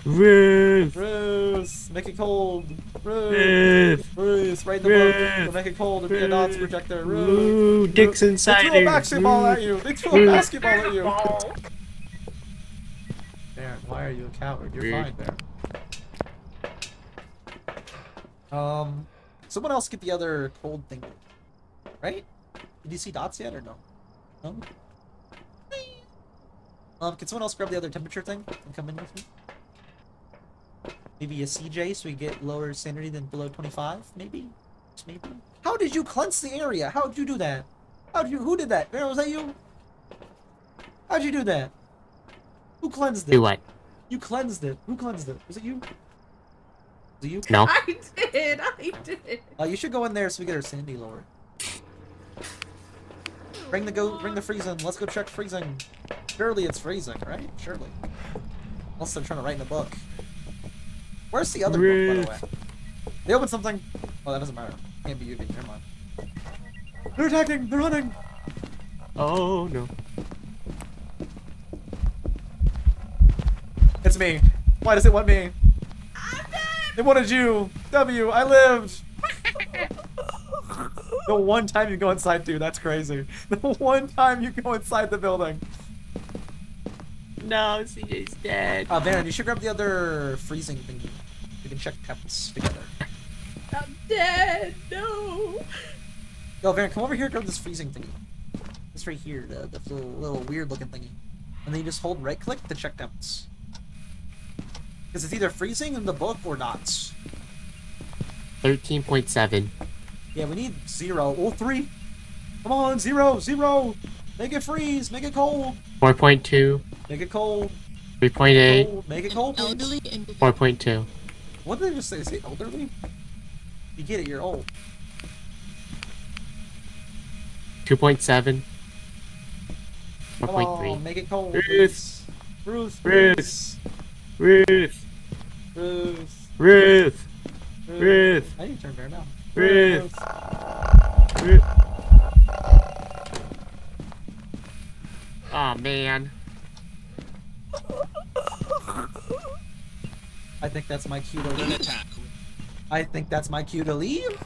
Ruth. Ruth, make it cold. Ruth. Ruth. Ruth, write in the book. Ruth. Or make it cold and be a dots projector. Ruth. Ooh, Dixon They threw a Cider. basketball at you. They threw a Ruth. basketball at you. Ball. Baron, why are you a coward? You're Weird. fine, Baron. Someone else get the other cold thing. Right? Did you see dots yet or no? No? Can someone else grab the other temperature thing and come in with me? Maybe a CJ so we get lower sanity than below 25? Maybe? Just maybe? How did you cleanse the area? How did you do that? Who did that? Baron, was that you? How'd you do that? Who cleansed it? Do what? You cleansed it. Who cleansed it? Was it you? Was it you? No. I did. You should go in there so we get our sanity lower. Bring the freezing. Let's go check freezing. Surely it's freezing, right? Surely. Unless they're trying to write in the book. Where's the other book, by the way? They opened something. Oh, that doesn't matter. Can't be UV. Never mind. They're attacking. They're running. Oh no. It's me. Why does it want me? It wanted you. W. I lived. The one time you go inside, dude, that's crazy. The one time you go inside the building. No, CJ's dead. Baron, you should grab the other freezing thingy. We can check temps together. I'm dead. No. Yo, Baron, come over here and grab this freezing thingy. This right here, the little weird looking thingy. And then you just hold right click to check temps. Because it's either freezing in the book or dots. 13.7. Yeah, we need 0. Oh, 3. Come on, 0, 0. Make it freeze. Make it cold. 4.2. Make it cold. 3.8. Cold. Make it cold, please. Elderly and 4.2. What did they just say? Say elderly? You get it, you're old. 2.7. Come on, 4.3. make it cold, Ruth. please. Ruth, Ruth. please. Ruth. Ruth. Ruth. Ruth. I need to turn Bear down. Ruth. Ruth. Oh man. I think that's my cue to leave. I think that's my cue to leave.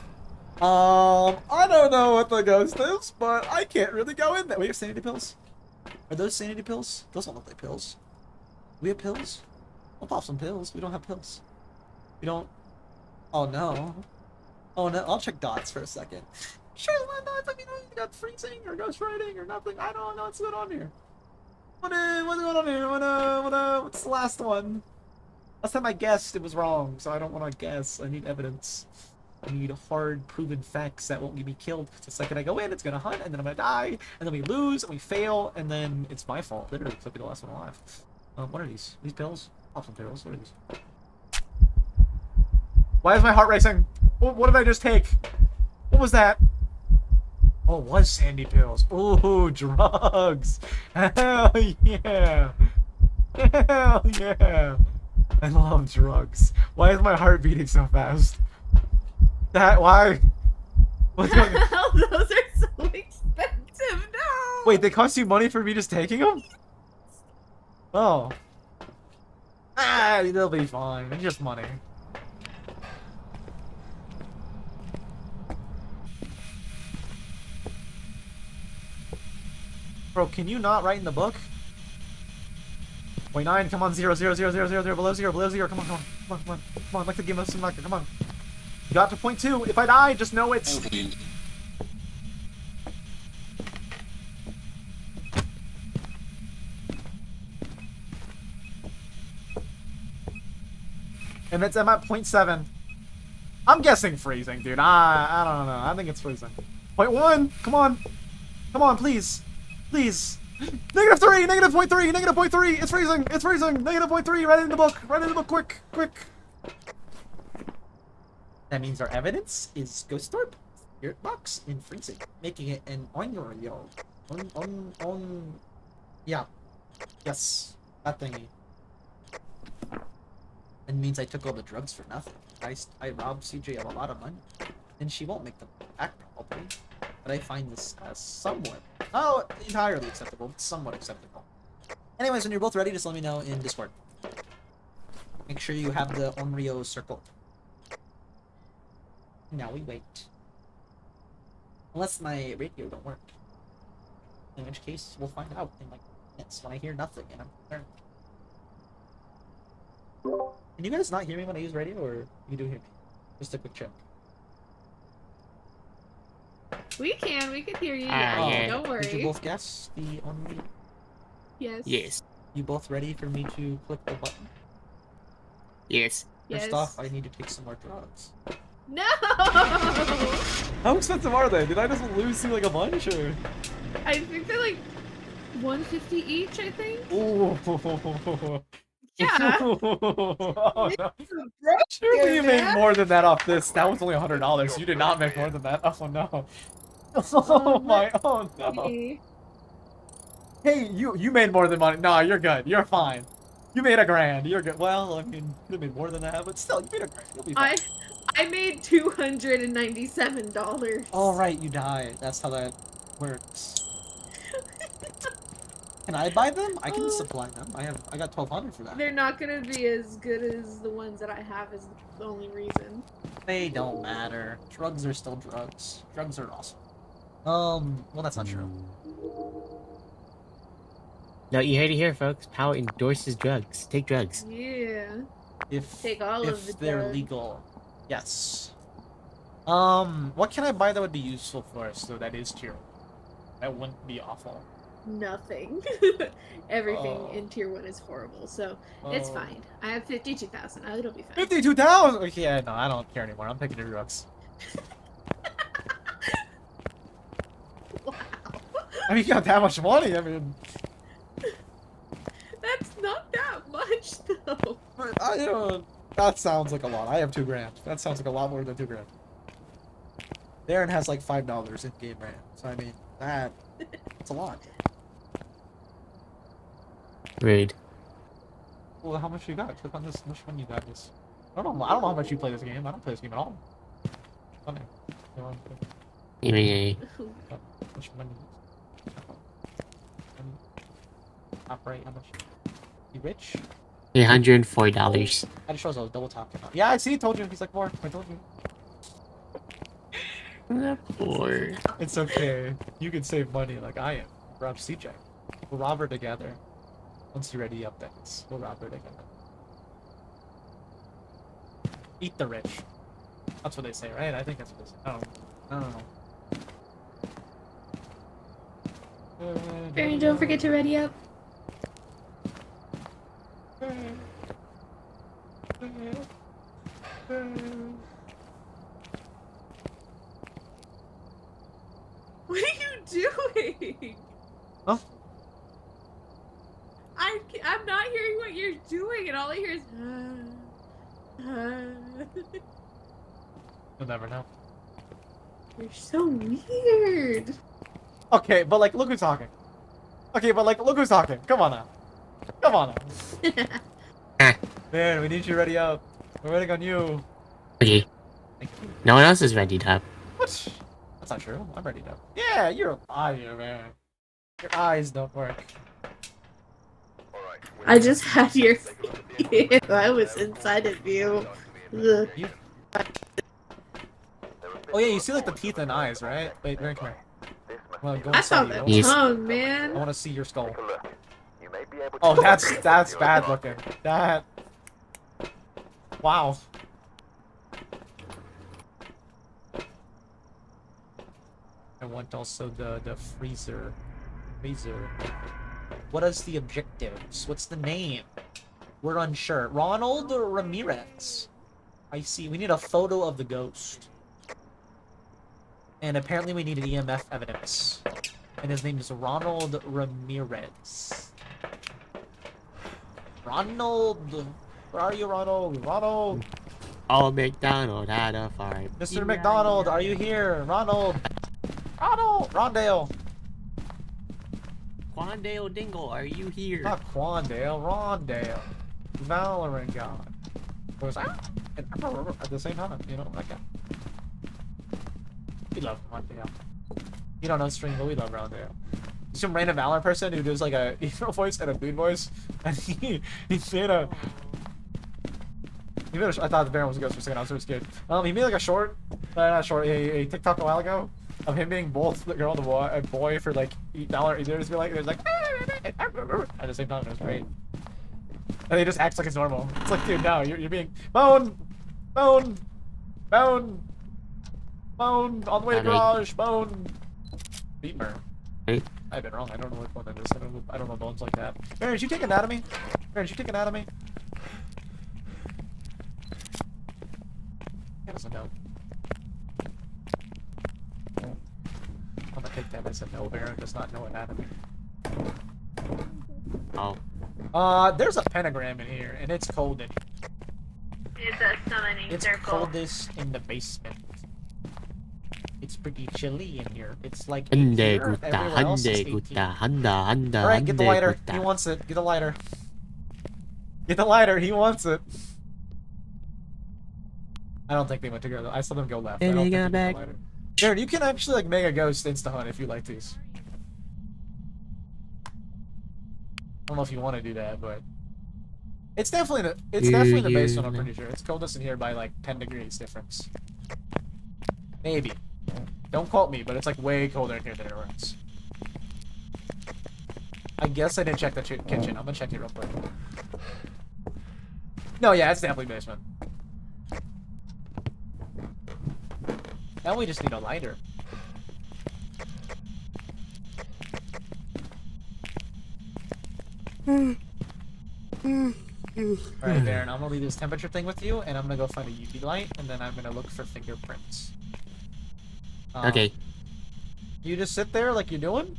I don't know what the ghost is, but I can't really go in there. We have sanity pills? Are those sanity pills? Those don't look like pills. We have pills? We'll pop some pills. We don't have pills. We don't Oh no. Oh no, I'll check dots for a second. Sure, my dots. I mean, you got freezing or ghost writing or nothing. I don't know what's going on here. What's going on here? What's the last one? Last time I guessed, it was wrong, so I don't want to guess. I need evidence. I need hard, proven facts that won't get me killed. The second I go in, it's gonna hunt, and then I'm gonna die, and then we lose, and we fail, and then it's my fault. Literally, because I'll be the last one alive. What are these? These pills? Pop some pills. What are these? Why is my heart racing? What did I just take? What was that? Oh, it was sandy pills. Ooh, drugs. Hell yeah. Hell yeah. I love drugs. Why is my heart beating so fast? Why? What's going on? Those are so expensive. No. Wait, they cost you money for me just taking them? Oh. Ah, they'll be fine. It's just money. Bro, can you not write in the book? Wait, 9, come on, 0, 0, 0, 0, 0, 0, below 0, below 0, come on, come on, come on, come on, come on, like the game of some marker, come on. You got to point 2, if I die, just know it's... And I'm at point 7. I'm guessing freezing, dude, I don't know, I think it's freezing. Point 1, come on. Come on, please. Please. -3, -0.3, -0.3. It's freezing. It's freezing. -0.3. Write it in the book. Write it in the book. Quick, quick. That means our evidence is ghost orb, spirit box, and freezing, making it an Onryo. Yeah. Yes. That thingy. It means I took all the drugs for nothing. I robbed CJ of a lot of money, and she won't make them back probably. But I find this somewhat, not entirely acceptable, but somewhat acceptable. Anyways, when you're both ready, just let me know in Discord. Make sure you have the Onryo circled. Now we wait. Unless my radio don't work. In which case, we'll find out in like minutes when I hear nothing and I'm concerned. Can you guys not hear me when I use radio, or you do hear me? Just a quick check. We can hear you. Yeah. Don't worry. Did you both guess the Onryo? Yes. Yes. You both ready for me to click the button? Yes. Yes. First off, I need to take some more drugs. No. How expensive are they? Did I just lose like a bunch, or? I think they're like 150 each. I think. Ooh. Yeah. Oh, no. Surely you made more than that off this. That was only $100. You did not make more than that. Oh no. Oh my. Oh no. Hey, you made more than money. Nah, you're good. You're fine. You made $1,000. You're good. Well, I mean, you made more than that, but still, you made $1,000. You'll be fine. I made $297. Oh right, you died. That's how that works. Can I buy them? I can supply them. I got 1,200 for that. They're not gonna be as good as the ones that I have. Is the only reason. They don't matter. Drugs are still drugs. Drugs are awesome. Well, that's not true. No, you heard it here, folks. Power endorses drugs. Take drugs. Yeah. If Take all of the they're drugs. legal, yes. What can I buy that would be useful for us? So that is tier 1. That wouldn't be awful. Nothing. Everything Oh. in tier 1 is horrible, so it's Oh. fine. I have 52,000. It'll be fine. 52,000. Okay, yeah, no, I don't care anymore. I'm taking the drugs. Wow. I mean, you got that much money. I mean, That's not that much, though. but I don't. That sounds like a lot. I have $2,000. That sounds like a lot more than $2,000. Darren has like $5 in game RAM, so I mean, that's a lot. Rude. Well, how much you got? Click on this. How much money you got? This. I don't know how much you play this game. I don't play this game at all. Okay. Yeah. How much money? Top right. How much? You rich? $104. That shows I was double talking. Yeah, I see. Told you. He's like 4. I told you. Four. It's okay. You can save money like I am. Rob CJ. We'll rob her together. Once you're ready, updates. We'll rob her together. Eat the rich. That's what they say, right? I think that's what they say. I don't know. Baron, don't forget to ready up. What are you doing? Huh? I'm not hearing what you're doing, and all I hear is. You'll never know. You're so weird. Okay, but like, look who's talking. Okay, but like, look who's talking. Come on now. Come on now. Man, we need you ready up. We're waiting on you. Okay. Thank you. No one else is ready up. What? That's not true. I'm ready up. Yeah, you're a liar, man. Your eyes don't work. Alright, I just had your. I was inside of you. Ugh. You... Oh yeah, you see like the teeth and eyes, right? Wait, Baron, come here. Well, go I saw inside that you. Yes. tongue, I man. want to see your skull. take a look. You may be able to Oh, that's locate bad your looking. That. Wow. I want also the freezer. What is the objectives? What's the name? We're unsure. Ronald Ramirez. I see. We need a photo of the ghost. And apparently we need an EMF evidence. And his name is Ronald Ramirez. Ronald! Where are you, Ronald? Ronald! Oh, McDonald had a farm. Mr. McDonald, are you here? Ronald! Ronald! Rondale! Quandale Dingle, are you here? Not Quandale, Rondale. Valorant God. Was that? And at the same time, you know, like that. We love Rondale. You don't know stream, but we love Rondale. Some random Valorant person who does like a emo voice and a dude voice, and he made a. I thought the Baron was a ghost for a second. I was so scared. He made like a short, not short, a TikTok a while ago of him being both the girl and the boy for like Valorant. There's like at the same time. It was great. And he just acts like it's normal. It's like, dude, no, you're being bone on the way to garage, bone. Beatmer. Hey. I've been wrong. I don't know what that is. I don't know bones like that. Baron, did you take anatomy? Baron, did you take anatomy? He doesn't know. I'm gonna take that as a no. Baron does not know anatomy. Oh. There's a pentagram in here, and it's cold in here. It's a summoning It's circle. coldest in the basement. It's pretty chilly in here. It's like Hande here, gutta, everywhere else is hande 18. gutta, handa. Alright, get the lighter. Gutta. He wants it. Get the lighter. Get the lighter. He wants it. I don't think they went together. I saw them go left. I And don't they think got they back. got the lighter. Jared, you can actually like make a ghost insta hunt if you like these. I don't know if you want to do that, but it's definitely in the basement. I'm pretty sure it's coldest in here by like 10 degrees difference. Maybe. Don't quote me, but it's like way colder in here than everywhere else. I guess I didn't check the kitchen. I'm gonna check it real quick. No, yeah, it's definitely basement. Now we just need a lighter. Alright, Baron, I'm gonna leave this temperature thing with you, and I'm gonna go find a UV light, and then I'm gonna look for fingerprints. Okay. You just sit there like you're doing.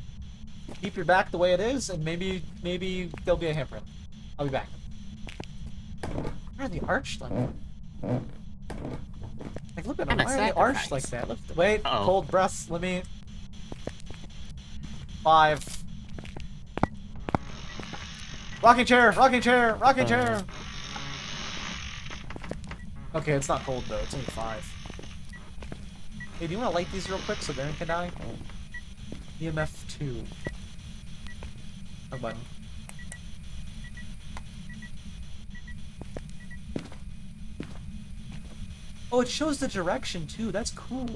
Keep your back the way it is, and maybe there'll be a handprint. I'll be back. Why are they arched like that? Like, look at them. I'm a Why are they arched like sacrifice. that? Look, wait, Uh-oh. cold breath. Let me. 5. Rocking chair, rocking chair, rocking chair. Okay, it's not cold though. It's only 5. Hey, do you want to light these real quick so Baron can die? EMF 2. No button. Oh, it shows the direction too. That's cool.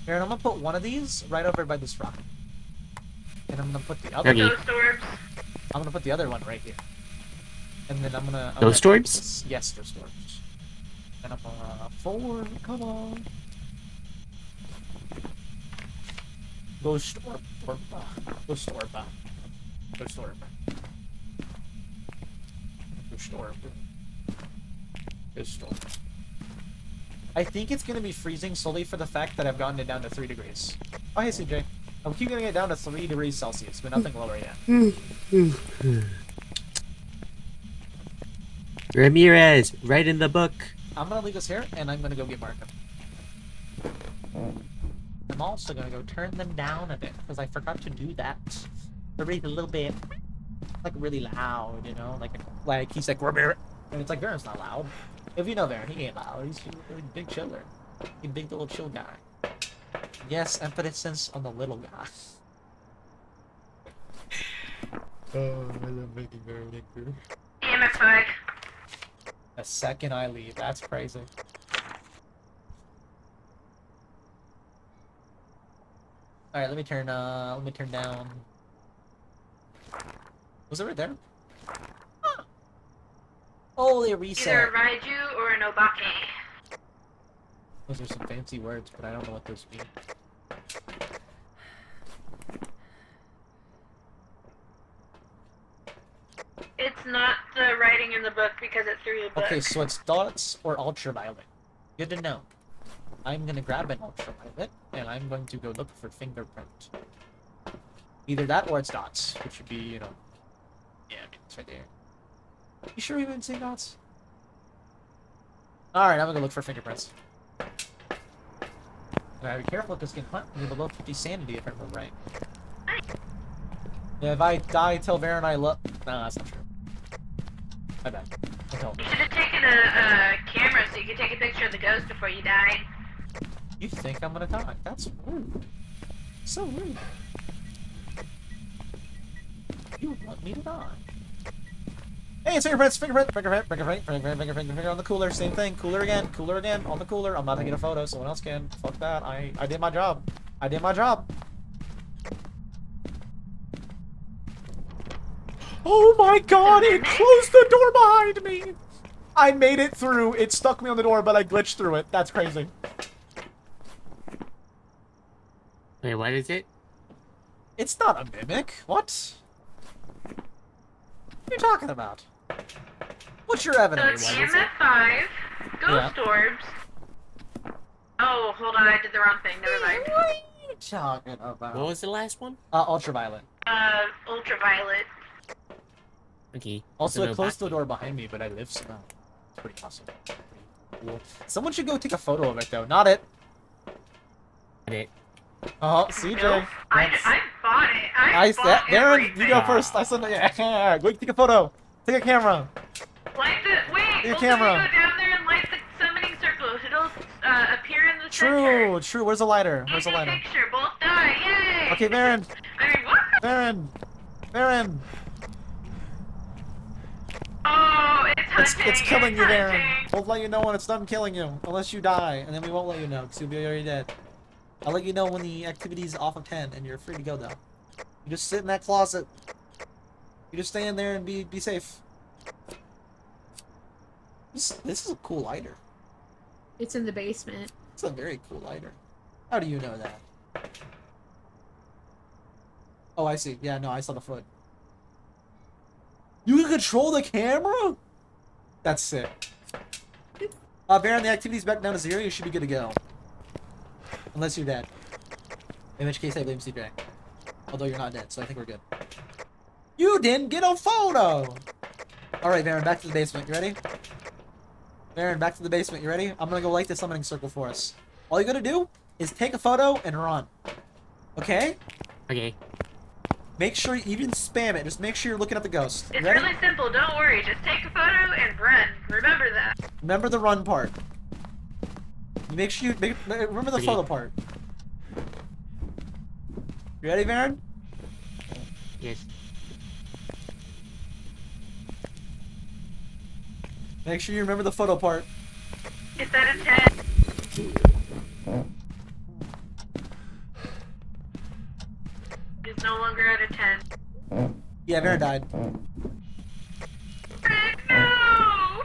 Baron, I'm gonna put one of these right over by this rock. And I'm gonna put the other Okay. Ghost orbs. I'm gonna put the other one right here. And then I'm gonna Ghost check orbs? this. Yes, ghost orbs. And I'm 4, come on. Go storm. Go storm. Go storm. Go storm. Go storm. I think it's gonna be freezing solely for the fact that I've gotten it down to 3 degrees. Oh, hey, CJ. I'm keep getting it down to 3 degrees Celsius, but nothing lower yet. Ramirez, write in the book. I'm gonna leave this here, and I'm gonna go get Markham. I'm also gonna go turn them down a bit, because I forgot to do that. Everybody's a little bit, like, really loud, you know? Like he's like, Ramirez. And it's like, Varen's not loud. If you know Varen, he ain't loud. He's a big chiller. He's a big little chill guy. Yes, emphasis on the little guy. Oh, I love making Varen. Damn it, fuck. The second I leave, that's crazy. Alright, let me turn down. Was it right there? Huh. Oh, they reset. Either a Raiju or an Obake. Those are some fancy words, but I don't know what those mean. It's not the writing in the book because it's through the book. Okay, so it's dots or ultraviolet. Good to know. I'm gonna grab an ultraviolet, and I'm going to go look for fingerprint. Either that or it's dots, which would be, you know... Yeah, it's right there. You sure we haven't seen dots? Alright, I'm gonna go look for fingerprints. Gotta be careful because getting hunt me below 50 sanity if I remember right. Yeah, if I die, tell Varen I look. Nah, that's not true. My bad. I don't. You should have taken a camera so you could take a picture of the ghost before you died. You think I'm gonna die? That's rude. So rude. You want me to die? Hey, it's fingerprints, fingerprint on the cooler, same thing, cooler again, on the cooler. I'm not taking a photo, someone else can. Fuck that. I did my job. I did my job. Oh my god, it closed the door behind me! I made it through. It stuck me on the door, but I glitched through it. That's crazy. Wait, what is it? It's not a mimic. What? What are you talking about? What's your So evidence? it's EMF5, ghost orbs. Oh, hold on, I did the wrong thing. Never mind. What are you talking about? What was the last one? Ultraviolet. Ultraviolet. Okay. Also, so it closed no the door behind me, but I live somehow. It's pretty awesome. Pretty cool. Someone should go take a photo of it, though. Not it. it. Oh, CJ. Nope. I bought it. I bought Darren, everything. you go first. I said, yeah. Go take a photo. Take a camera. Light the wait. Your Well, camera. then you go down there and light the summoning circle. It'll appear in the center. True. Where's the lighter? Where's the Take a lighter? picture. Both die. Yay. Okay, Varen. I mean, what? Varen. Oh, it's hunting. It's killing you, it's Varen. hunting. We'll let you know when it's done killing you. Unless you die, and then we won't let you know, because you'll be already dead. I'll let you know when the activity's off of 10, and you're free to go, though. You just sit in that closet. You just stay in there and be safe. This is a cool lighter. It's in the basement. It's a very cool lighter. How do you know that? Oh, I see. Yeah, no, I saw the foot. You can control the camera? That's sick. Baron, the activity's back down to 0. You should be good to go. Unless you're dead. In which case, I blame CJ. Although you're not dead, so I think we're good. You didn't get a photo! Alright, Baron, back to the basement. You ready? Baron, back to the basement. You ready? I'm gonna go light the summoning circle for us. All you gotta do is take a photo and run. Okay? Okay. Make sure you even spam it. Just make sure you're looking at the ghost. You It's ready? really simple. Don't worry. Just take a photo and run. Remember that. Remember the run part. You make sure you remember the Okay. photo part. You ready, Varen? Yes. Make sure you remember the photo part. It's at a 10. It's no longer at a 10. Yeah, Varen died. No!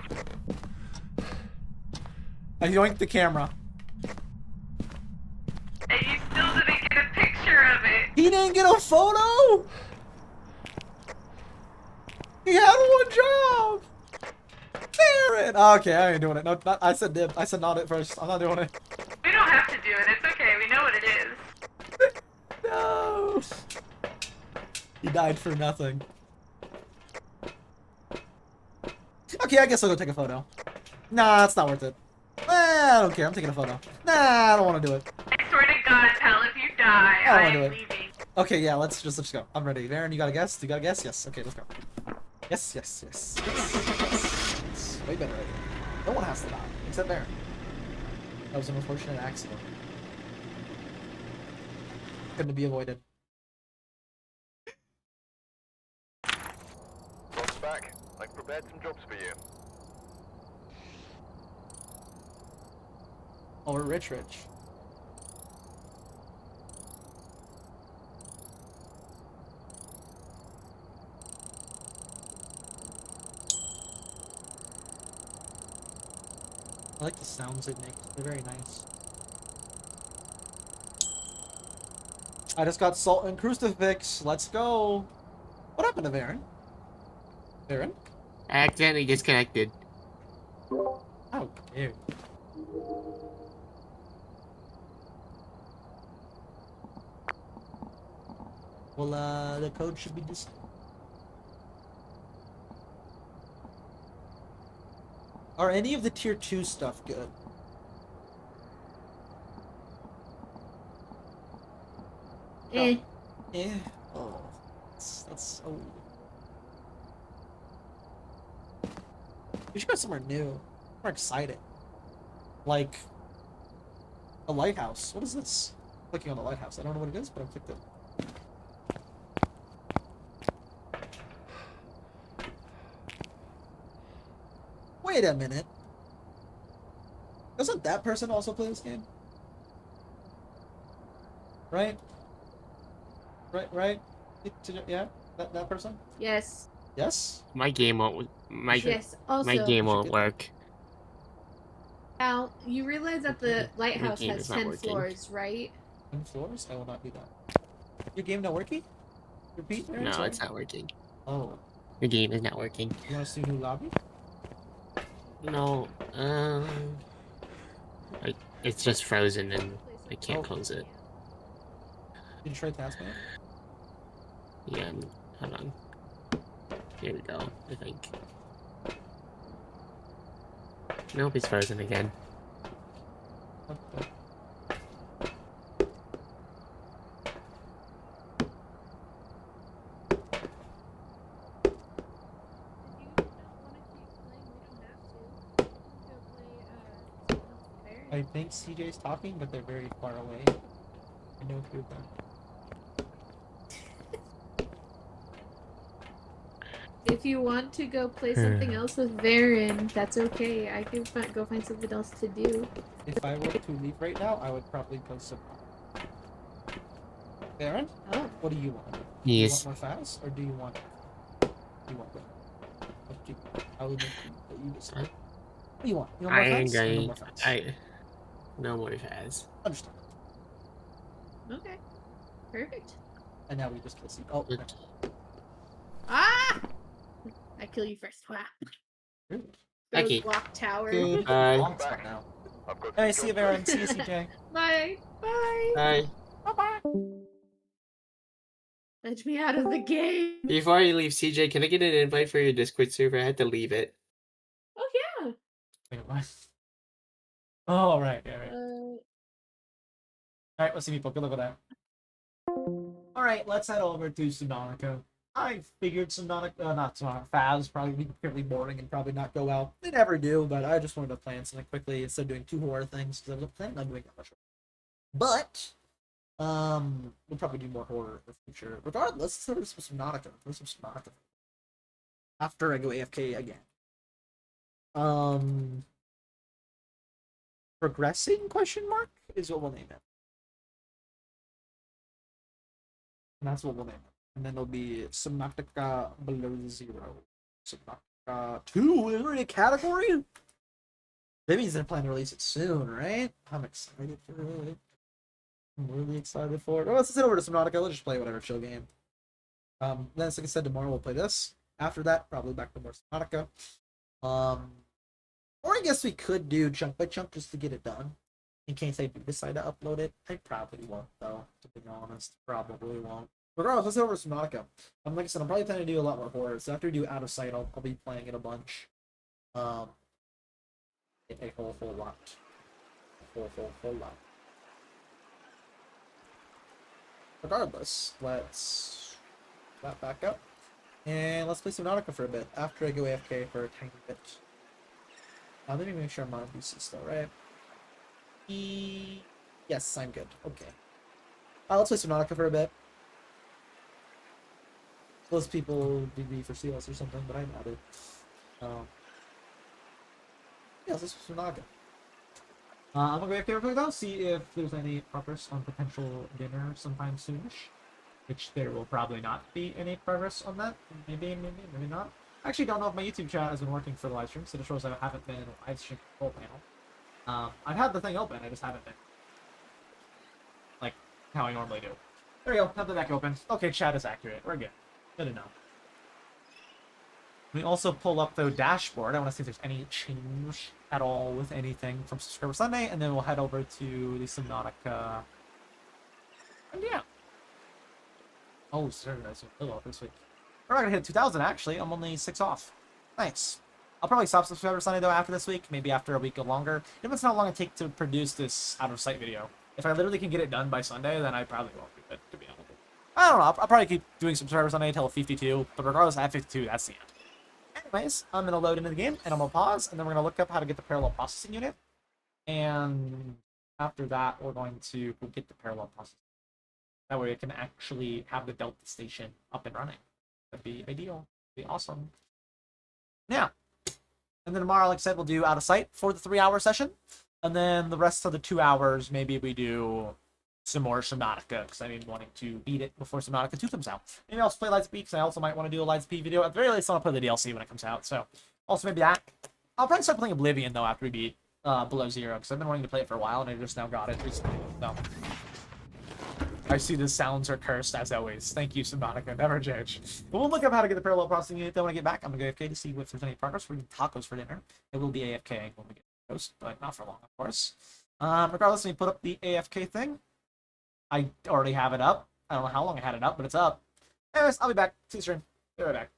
I yoinked the camera. And you still didn't get a picture of it. He didn't get a photo? He had one job! Darren! Okay, I ain't doing it. No, not, I said dib. I said not it first. I'm not doing it. We don't have to do it. It's okay. We know what it is. No! He died for nothing. Okay, I guess I'll go take a photo. Nah, it's not worth it. I don't care. I'm taking a photo. Nah, I don't want to do it. I swear to God, pal, if you die, I don't I wanna do am it. leaving. Okay, yeah, let's go. I'm ready. Aaron, you got a guess? You got a guess? Yes. Okay, let's go. Yes, yes, yes. Yes. Yes. Way better. No one has to die, except Aaron. That was an unfortunate accident. Couldn't be avoided. Welcome back. I've prepared some jobs for you. Oh, we're rich. I like the sounds it makes. They're very nice. I just got salt and crucifix. Let's go. What happened to Varen? Varen? I accidentally disconnected. How dare you? Well, the code should be this. Are any of the tier 2 stuff good? Eh. Eh. Oh. That's so. We should go somewhere new. More exciting. Like. A lighthouse. What is this? Clicking on the lighthouse. I don't know what it is, but I clicked it. Wait a minute. Doesn't that person also play this game? Right? Right? Yeah? That person? Yes. Yes? My game won't. Yes. Also, My game We should won't get work. Al, you realize that the lighthouse game has is not 10 working. floors, right? 10 floors? I will not do that. Your game not working? Repeat? Aaron, No, sorry? it's not working. Oh. The game is not working. You want to see new lobby? No. It's just frozen and I can't Oh. close it. Did you try Taskmaster? Yeah. Hold on. Here we go. I think. Nope, it's frozen again. Okay. I think CJ's talking, but they're very far away. I know who them. If you want to go play something else with Varen, that's okay. I can go find something else to do. If I were to leave right now, I would probably go some. Aaron, Oh. what do you want? Do Yes. you want more Phas, or do you want? What? What do you want? I will make you decide. What do you want? You want more I ain't Phas or no going. more Phas? No more Phas. Understand. Okay. Perfect. And now we just kill C. Oh, Good. no. Ah! I kill you first. Wow. Really? Those Okay. block tower. Good. Bye. Long spot now. I've got Hey, some see you, jobs for Aaron. See you, CJ. Bye. Bye. Bye. Bye-bye. Let me out of the game. Before you leave, CJ, can I get an invite for your Discord server? I had to leave it. Oh yeah. Wait, what? Oh, all right. Yeah, right. Uh, All right, let's see people. Good luck with that. All right, let's head over to Subnautica. I figured Subnautica, not Subnautica, Phas probably be fairly boring and probably not go well. They never do, but I just wanted to plan something quickly instead of doing 2 horror things because I was planning on doing that much. But we'll probably do more horror in the future. Regardless, let's start with some Subnautica. There's some Subnautica after I go AFK again. Progressing question mark is what we'll name it. And that's what we'll name it. And then it'll be Subnautica Below Zero. Subnautica 2 is already a category? That means they're planning to release it soon, right? I'm excited for it. I'm really excited for it. Oh, let's sit over to Subnautica. Let's just play whatever chill game. Then, like I said, tomorrow we'll play this. After that, probably back to more Subnautica. Or I guess we could do chunk by chunk just to get it done. In case I do decide to upload it. I probably won't, though, to be honest. Probably won't. Regardless, let's go over to Subnautica. Like I said, I'm probably planning to do a lot more horror. So after we do Out of Sight, I'll be playing it a bunch. A whole lot. A whole lot. Regardless, let's that back up. And let's play Subnautica for a bit after I go AFK for a tiny bit. Let me make sure I'm on PC still, right? Yes, I'm good. Okay. Let's play Subnautica for a bit. Those people DB for CS or something, but I'm at it. Yeah, let's play Subnautica. I'm gonna go AFK real quick though, see if there's any progress on potential dinner sometime soonish. Which there will probably not be any progress on that. Maybe not. I actually don't know if my YouTube chat has been working for the live stream, so it shows I haven't been live streaming the full panel. I've had the thing open, I just haven't been like how I normally do. There we go, have the back open. Okay, chat is accurate. We're good. Good enough. We also pull up the dashboard. I want to see if there's any change at all with anything from Subscriber Sunday, and then we'll head over to the Subnautica. And yeah. Oh, sir, that's a little off this week. We're not gonna hit 2,000 actually. I'm only 6 off. Nice. I'll probably stop Subscriber Sunday though after this week, maybe after a week or longer. Depends how long it takes to produce this out of sight video. If I literally can get it done by Sunday, then I probably won't do it, to be honest. I don't know. I'll probably keep doing Subscriber Sunday until 52, but regardless, at 52, that's the end. Anyways, I'm gonna load into the game and I'm gonna pause, and then we're gonna look up how to get the parallel processing unit. And after that, we're going to get the parallel processing. That way, it can actually have the Delta station up and running. That'd be ideal. That'd be awesome. Yeah. And then tomorrow, like I said, we'll do Out of Sight for the 3-hour session. And then the rest of the 2 hours, maybe we do some more Subnautica, because I've been wanting to beat it before Subnautica 2 comes out. Maybe I'll play Lightspeed, because I also might want to do a Lightspeed video. At the very least, I'll play the DLC when it comes out. So, also maybe that. I'll probably start playing Oblivion, though, after we beat Below Zero, because I've been wanting to play it for a while, and I just now got it recently. So, I see the sounds are cursed, as always. Thank you, Subnautica. Never judge. But we'll look up how to get the parallel processing unit, though, when I get back. I'm going to go AFK to see if there's any progress. We're eating tacos for dinner. It will be AFK when we get toast, but not for long, of course. Regardless, let me put up the AFK thing. I already have it up. I don't know how long I had it up, but it's up. Anyways, I'll be back. See you soon. Be right back.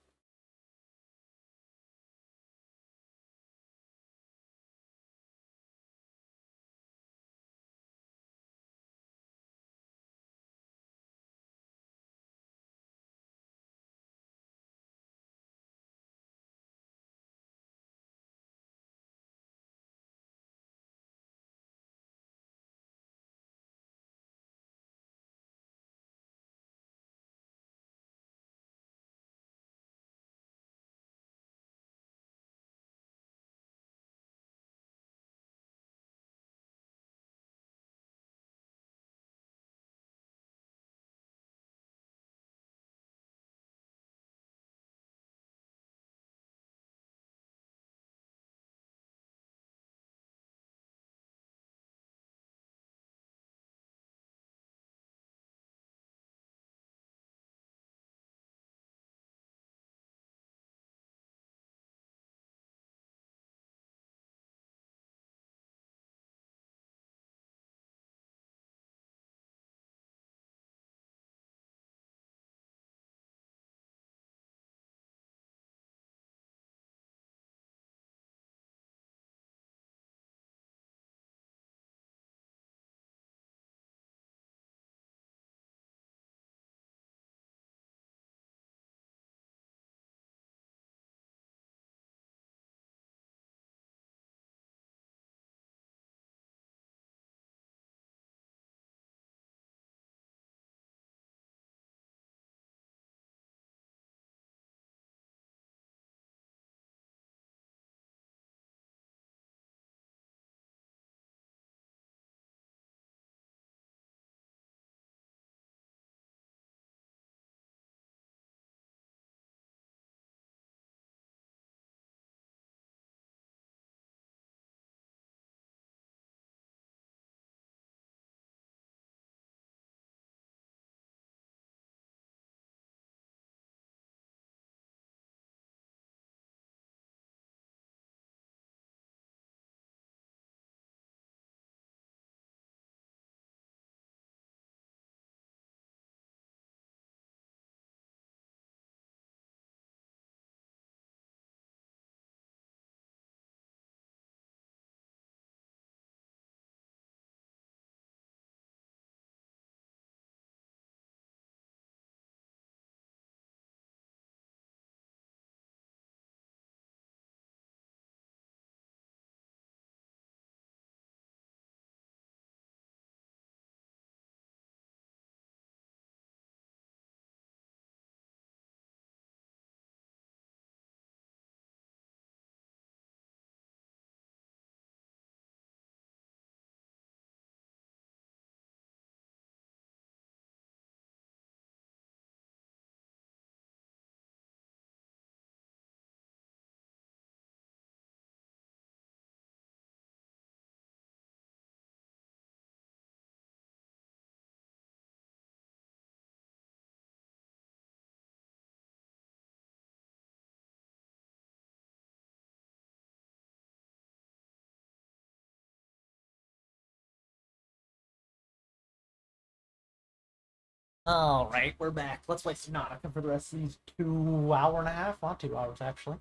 Alright, we're back. Let's play Subnautica for the rest of these 2.5 hours. Not 2 hours, actually.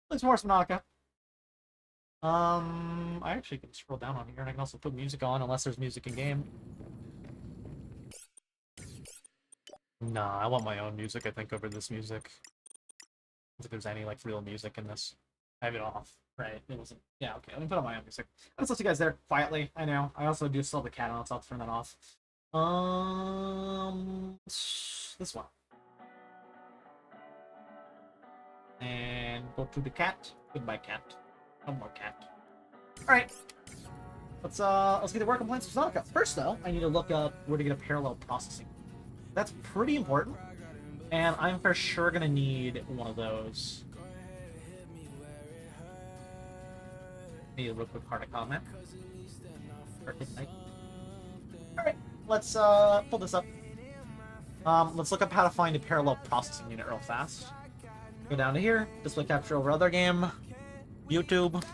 Let's more Subnautica. I actually can scroll down on here, and I can also put music on, unless there's music in game. Nah, I want my own music, I think, over this music. I don't think there's any, like, real music in this. I have it off. Right, it wasn't... Yeah, okay, let me put on my own music. I'll just let you guys there, quietly, I know. I also do still have the cat on, so I'll turn that off. This one. And go to the cat. Goodbye, cat. No more cat. Alright. Let's get to work on playing some Subnautica. First, though, I need to look up where to get a parallel processing. That's pretty important. And I'm for sure gonna need one of those. Need a real quick heart of comment. Or good night. Alright, let's pull this up. Let's look up how to find a parallel processing unit real fast. Go down to here, display capture over other game, YouTube,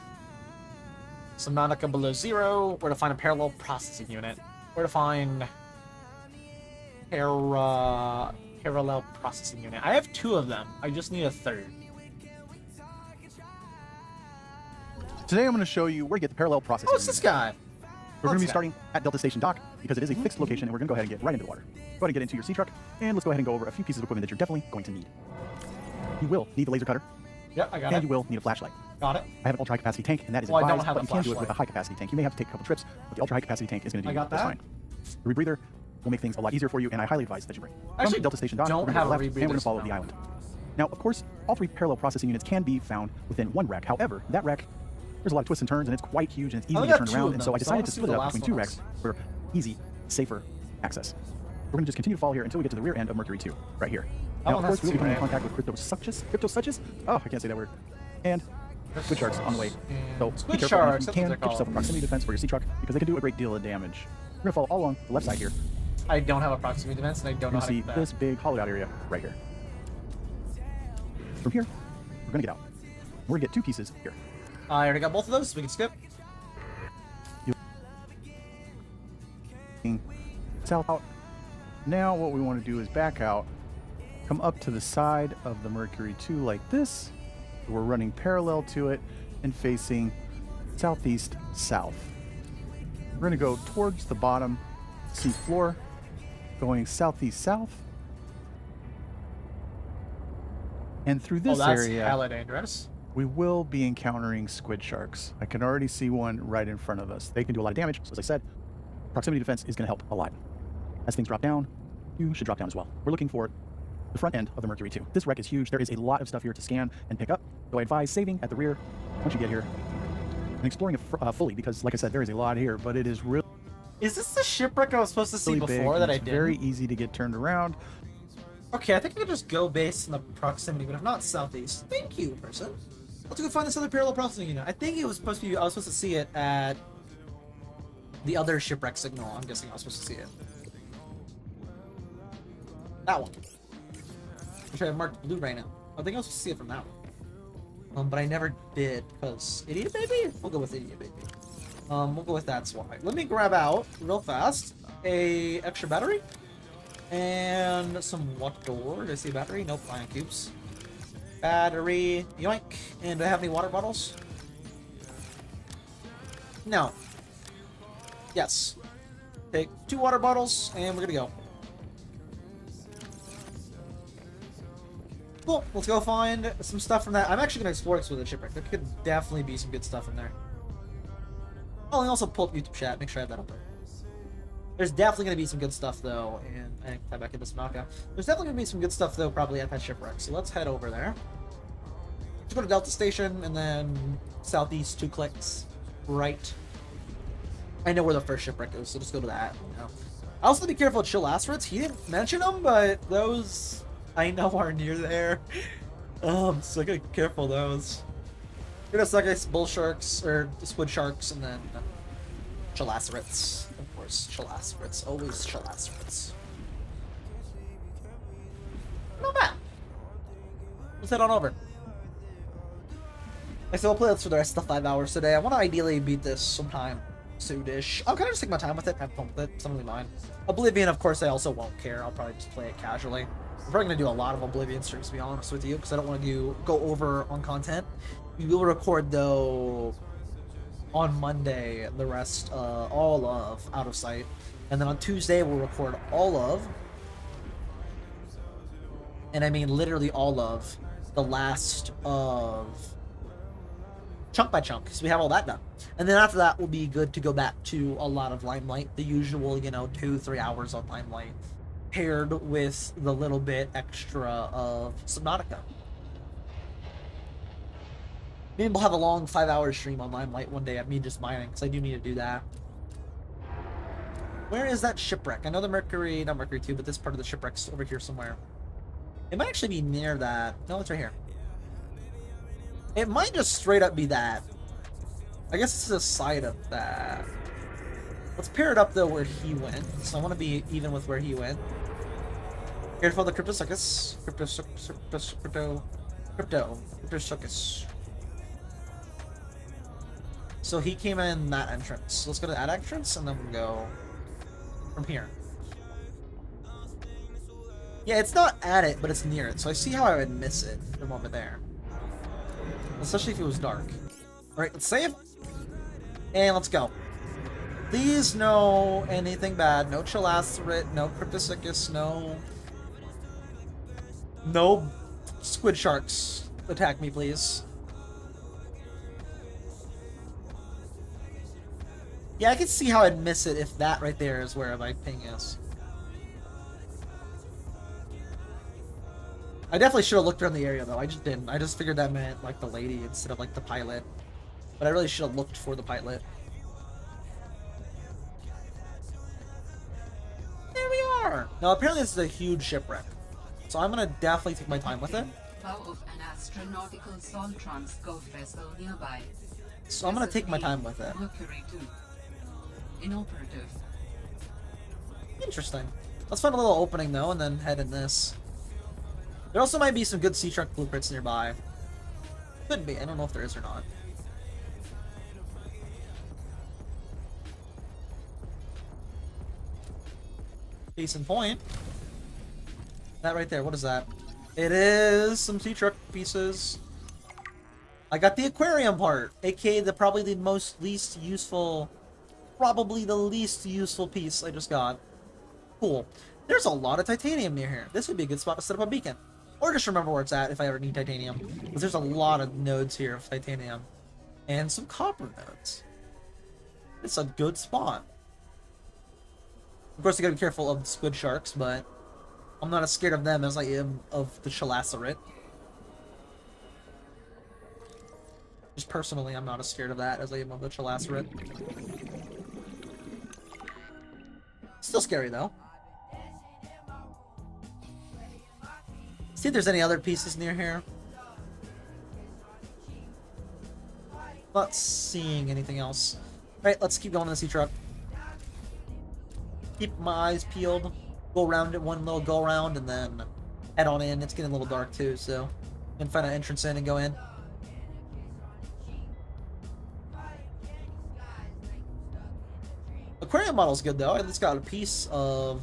Subnautica below zero, where to find a parallel processing unit, where to find parallel processing unit. I have 2 of them, I just need a 3rd. Today I'm going to show you where to get the parallel processing Oh, it's this unit. guy! We're going to be What's starting at Delta Station Dock because it is a fixed location and we're going to go ahead and get right into the water. Go ahead and get into your sea truck and let's go ahead and go over a few pieces of equipment that you're definitely going to need. You will need the laser cutter Yep, I got and it. you will need a flashlight. Got it. I have an ultra high capacity tank and that is Well, I don't advised, have but a you can do it with a flashlight. high capacity tank. You may have to take a couple trips, but the ultra high capacity tank is going to do I got just that. fine. The rebreather will make things a lot easier for you and I highly advise that you bring. Actually, From Delta Station Dock, don't we're going to have go a left and we're going rebreather, to follow so the no. island. Now, of course, all 3 parallel processing units can be found within one wreck. However, that wreck, there's a lot of twists and turns and it's quite huge and it's easy only to got turn 2 around, of and them, so I so I wanna decided to see split what it the up last between 2 one wrecks for easy, safer access. We're going to just continue to follow here until we get to the rear end of Mercury 2, right here. That Now, one of has course, we'll be 2, coming in right? contact with cryptosuches? Oh, I can't say that word. And squid sharks on the way. So Squid be careful, sharks, and that's if you what can, they're get yourself a called. proximity defense for your sea truck because they can do a great deal of damage. We're going to follow all along the left side here. I don't have a proximity defense, and I don't know You're how going to to get see that. this big hollowed out area right here. From here, we're going to get out. We're going to get 2 pieces here. I already got both of those, so we can skip. South out. Now what we want to do is back out, come up to the side of the Mercury 2 like this. We're running parallel to it and facing southeast south. We're going to go towards the bottom sea floor, going southeast south. And through Oh, this that's area, hella dangerous. we will be encountering squid sharks. I can already see one right in front of us. They can do a lot of damage, so as I said, proximity defense is going to help a lot. As things drop down, you should drop down as well. We're looking for the front end of the Mercury 2. This wreck is huge. There is a lot of stuff here to scan and pick up, so I advise saving at the rear once you get here and exploring it fully because, like I said, there is a lot here, but it is really Is this the shipwreck I was supposed to see big. before and that I it's did? very easy to get turned around. Okay, I think I could just go based on the proximity, but if not southeast. Thank you, person. Let's go find this other parallel processing unit. I think it was supposed to be. I was supposed to see it at the other shipwreck signal. I'm guessing I was supposed to see it. That one. Which I have marked blue right now. I think I was supposed to see it from that one. But I never did because idiot baby. We'll go with idiot baby. We'll go with that's why. Let me grab out real fast a extra battery. And some water. Did I see a battery? Nope, ion cubes. Battery. Yoink. And do I have any water bottles? No. Yes. Take 2 water bottles, and we're gonna go. Cool. Let's go find some stuff from that. I'm actually gonna explore this with a shipwreck. There could definitely be some good stuff in there. Oh, and also pull up YouTube chat. Make sure I have that up there. There's definitely going to be some good stuff, though, and I can tie back into Subnautica. There's definitely going to be some good stuff, though, probably at that shipwreck. So let's head over there. Let's go to Delta Station, and then southeast 2 clicks. Right. I know where the first shipwreck is, so just go to that. You know. I also have to be careful with Chilacerets. He didn't mention them, but those I know are near there. So I gotta be careful of those. You're gonna suck ice bull sharks, or squid sharks, and then Chilacerets. Of course, Chilacerets. Always Chilacerets. Not bad. Let's head on over. I still play this for the rest of the 5 hours today. I want to ideally beat this sometime. soonish. I'll kind of just take my time with it, have fun with it. It's totally mine. Oblivion, of course, I also won't care. I'll probably just play it casually. I'm probably gonna do a lot of Oblivion streams, to be honest with you, because I don't want to go over on content. We will record though on Monday the rest, all of Out of Sight, and then on Tuesday we'll record all of, and I mean literally all of, the last of chunk by chunk, so we have all that done. And then after that, we'll be good to go back to a lot of Limelight, the usual, 2-3 hours on Limelight, paired with the little bit extra of Subnautica. Maybe we'll have a long 5-hour stream on Limelight one day at me just mining, because I do need to do that. Where is that shipwreck? I know the Mercury, not Mercury 2, but this part of the shipwreck's over here somewhere. It might actually be near that. No, it's right here. It might just straight up be that. I guess it's the side of that. Let's pair it up though where he went. So I want to be even with where he went. Careful of the Cryptosuchus. Cryptosuchus. So he came in that entrance. Let's go to that entrance and then we'll go from here. Yeah, it's not at it, but it's near it. So I see how I would miss it from over there. Especially if it was dark. Alright, let's save. And let's go. Please, no anything bad. No Chelacerate, no Cryptosuchus, no squid sharks attack me, please. Yeah, I can see how I'd miss it if that right there is where my ping is. I definitely should have looked around the area though. I just didn't. I just figured that meant like the lady instead of like the pilot. But I really should have looked for the pilot. There we are! Now apparently this is a huge shipwreck. So I'm gonna definitely take my time with it. Of an astronautical Soltron scout vessel nearby. So I'm gonna take my time with it. Mercury 2. Inoperative. Interesting. Let's find a little opening though and then head in this. There also might be some good sea truck blueprints nearby. Could be. I don't know if there is or not. Case in point. That right there, what is that? It is some sea truck pieces. I got the aquarium part, aka probably the least useful piece I just got. Cool. There's a lot of titanium near here. This would be a good spot to set up a beacon. Or just remember where it's at if I ever need titanium. Because there's a lot of nodes here of titanium. And some copper nodes. It's a good spot. Of course, you gotta be careful of the squid sharks, but I'm not as scared of them as I am of the Chelacerate. Just personally, I'm not as scared of that as I am of the Chelacerate. Still scary, though. See if there's any other pieces near here. Not seeing anything else. Alright, let's keep going in the sea truck. Keep my eyes peeled. Go around it, one little go around, and then head on in. It's getting a little dark too, so we can find an entrance in and go in. Aquarium model's good though. It's got a piece of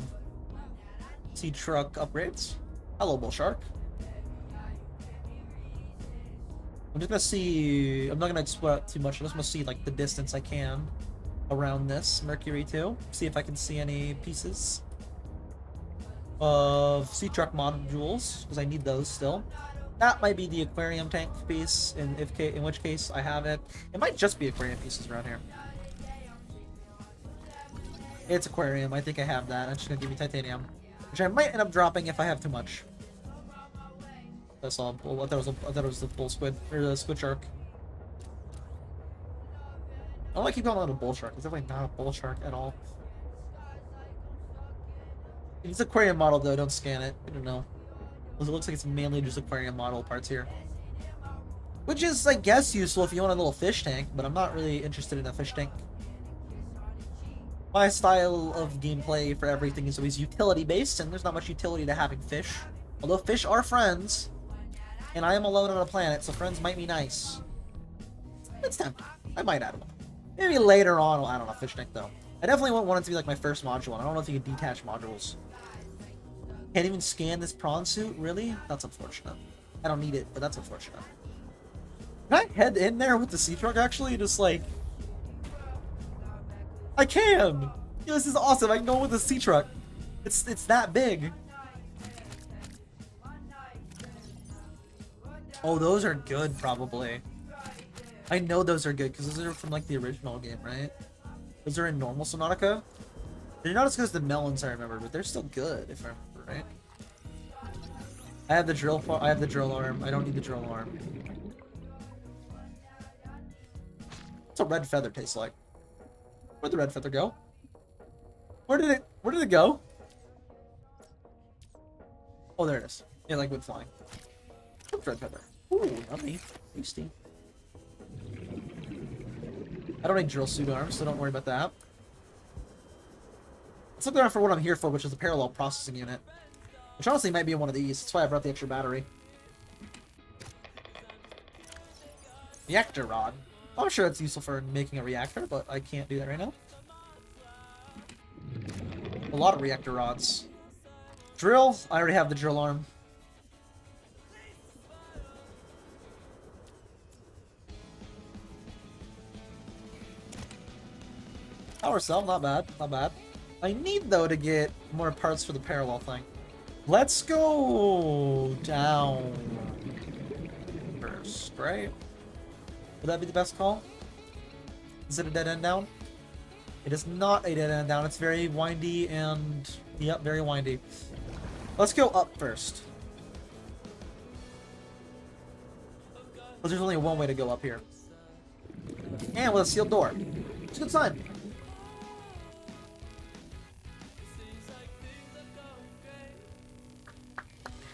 sea truck upgrades. Hello, bull shark. I'm just gonna see. I'm not gonna explore out too much. I'm just gonna see like the distance I can around this Mercury 2. See if I can see any pieces of sea truck modules because I need those still. That might be the aquarium tank piece. In which case I have it. It might just be aquarium pieces around here. It's aquarium. I think I have that. I'm just gonna give you titanium, which I might end up dropping if I have too much. I saw a bull. I thought it was the bull squid or the squid shark. I don't like keep calling it a bull shark. It's definitely not a bull shark at all. If it's aquarium model though, don't scan it. I don't know. Because it looks like it's mainly just aquarium model parts here. Which is, I guess, useful if you want a little fish tank, but I'm not really interested in a fish tank. My style of gameplay for everything is always utility-based, and there's not much utility to having fish. Although fish are friends, and I am alone on a planet, so friends might be nice. It's tempting. I might add one. Maybe later on, I don't know, fish tank though. I definitely wouldn't want it to be like my first module, and I don't know if you can detach modules. Can't even scan this prawn suit? Really? That's unfortunate. I don't need it, but that's unfortunate. Can I head in there with the sea truck actually? Just like... I can! Yo, this is awesome, I can go with the sea truck. It's that big. Oh, those are good, probably. I know those are good, because those are from, like, the original game, right? Those are in normal Subnautica. They're not as good as the Melons, I remember, but they're still good, if I remember, right? I have the drill arm. I don't need the drill arm. What's a red feather taste like? Where'd the red feather go? Where did it go? Oh, there it is. Yeah, like wood flying. What's red feather? Ooh, yummy. Tasty. I don't need drill suit arms, so don't worry about that. Let's look around for what I'm here for, which is the parallel processing unit. Which honestly might be one of these. That's why I brought the extra battery. Reactor rod. I'm sure it's useful for making a reactor, but I can't do that right now. A lot of reactor rods. Drill. I already have the drill arm. Power cell, not bad, not bad. I need, though, to get more parts for the parallel thing. Let's go down first, right? Would that be the best call? Is it a dead end down? It is not a dead end down. It's very windy and... Yep, very windy. Let's go up first. But there's only one way to go up here. And with a sealed door. It's a good sign.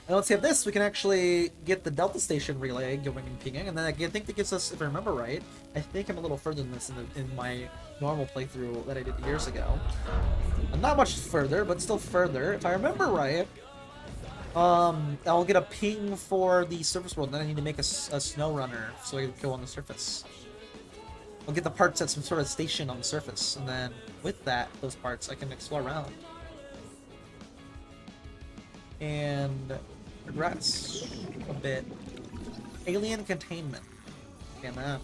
And once we have this, we can actually get the Delta Station relay going and pinging, and then I think that gives us, if I remember right, I think I'm a little further than this in my normal playthrough that I did years ago. I'm not much further, but still further. If I remember right, I'll get a ping for the surface world, and then I need to make a snow runner so I can go on the surface. I'll get the parts at some sort of station on the surface, and then with those parts, I can explore around. And progress a bit. Alien containment. Damn that.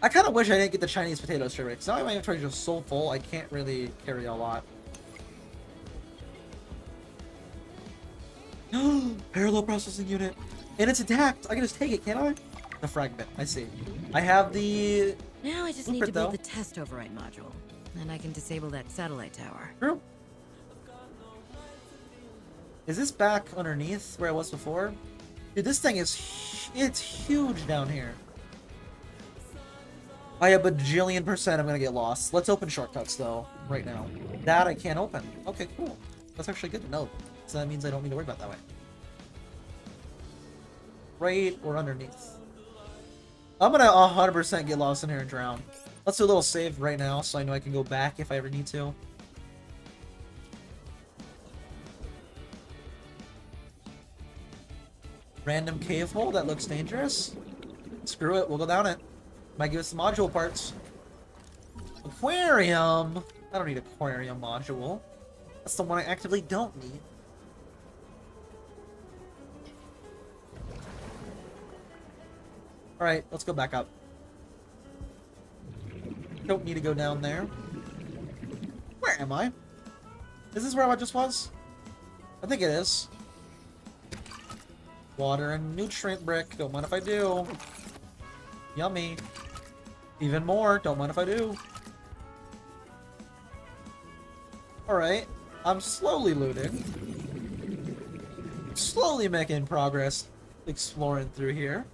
I kind of wish I didn't get the Chinese potatoes straight away, because now my inventory is just so full, I can't really carry a lot. Parallel processing unit. And it's intact! I can just take it, can't I? The fragment, I see. I have the... Now I just need blueprint, to though. build the test override module, and I can disable that satellite tower. True. Is this back underneath where I was before? Dude, this thing is... It's huge down here. By a bajillion percent I'm gonna get lost. Let's open shortcuts, though, right now. That I can't open. Okay, cool. That's actually good to know. So that means I don't need to worry about that way. Right or underneath? I'm gonna 100% get lost in here and drown. Let's do a little save right now so I know I can go back if I ever need to. Random cave hole that looks dangerous. Screw it, we'll go down it. Might give us some module parts. Aquarium! I don't need aquarium module. That's the one I actively don't need. Alright, let's go back up. Don't need to go down there. Where am I? Is this where I just was? I think it is. Water and nutrient brick. Don't mind if I do. Yummy. Even more. Don't mind if I do. Alright. I'm slowly looting. Slowly making progress exploring through here.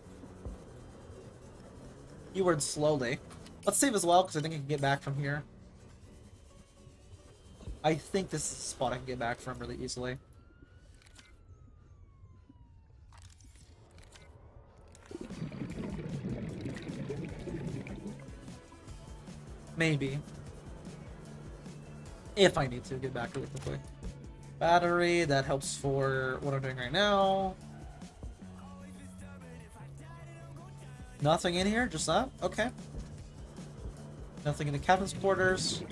Keyword slowly. Let's save as well, because I think I can get back from here. I think this is a spot I can get back from really easily. Maybe. If I need to get back really quickly. Battery, that helps for what I'm doing right now. Nothing in here? Just that? Okay. Nothing in the captain's quarters.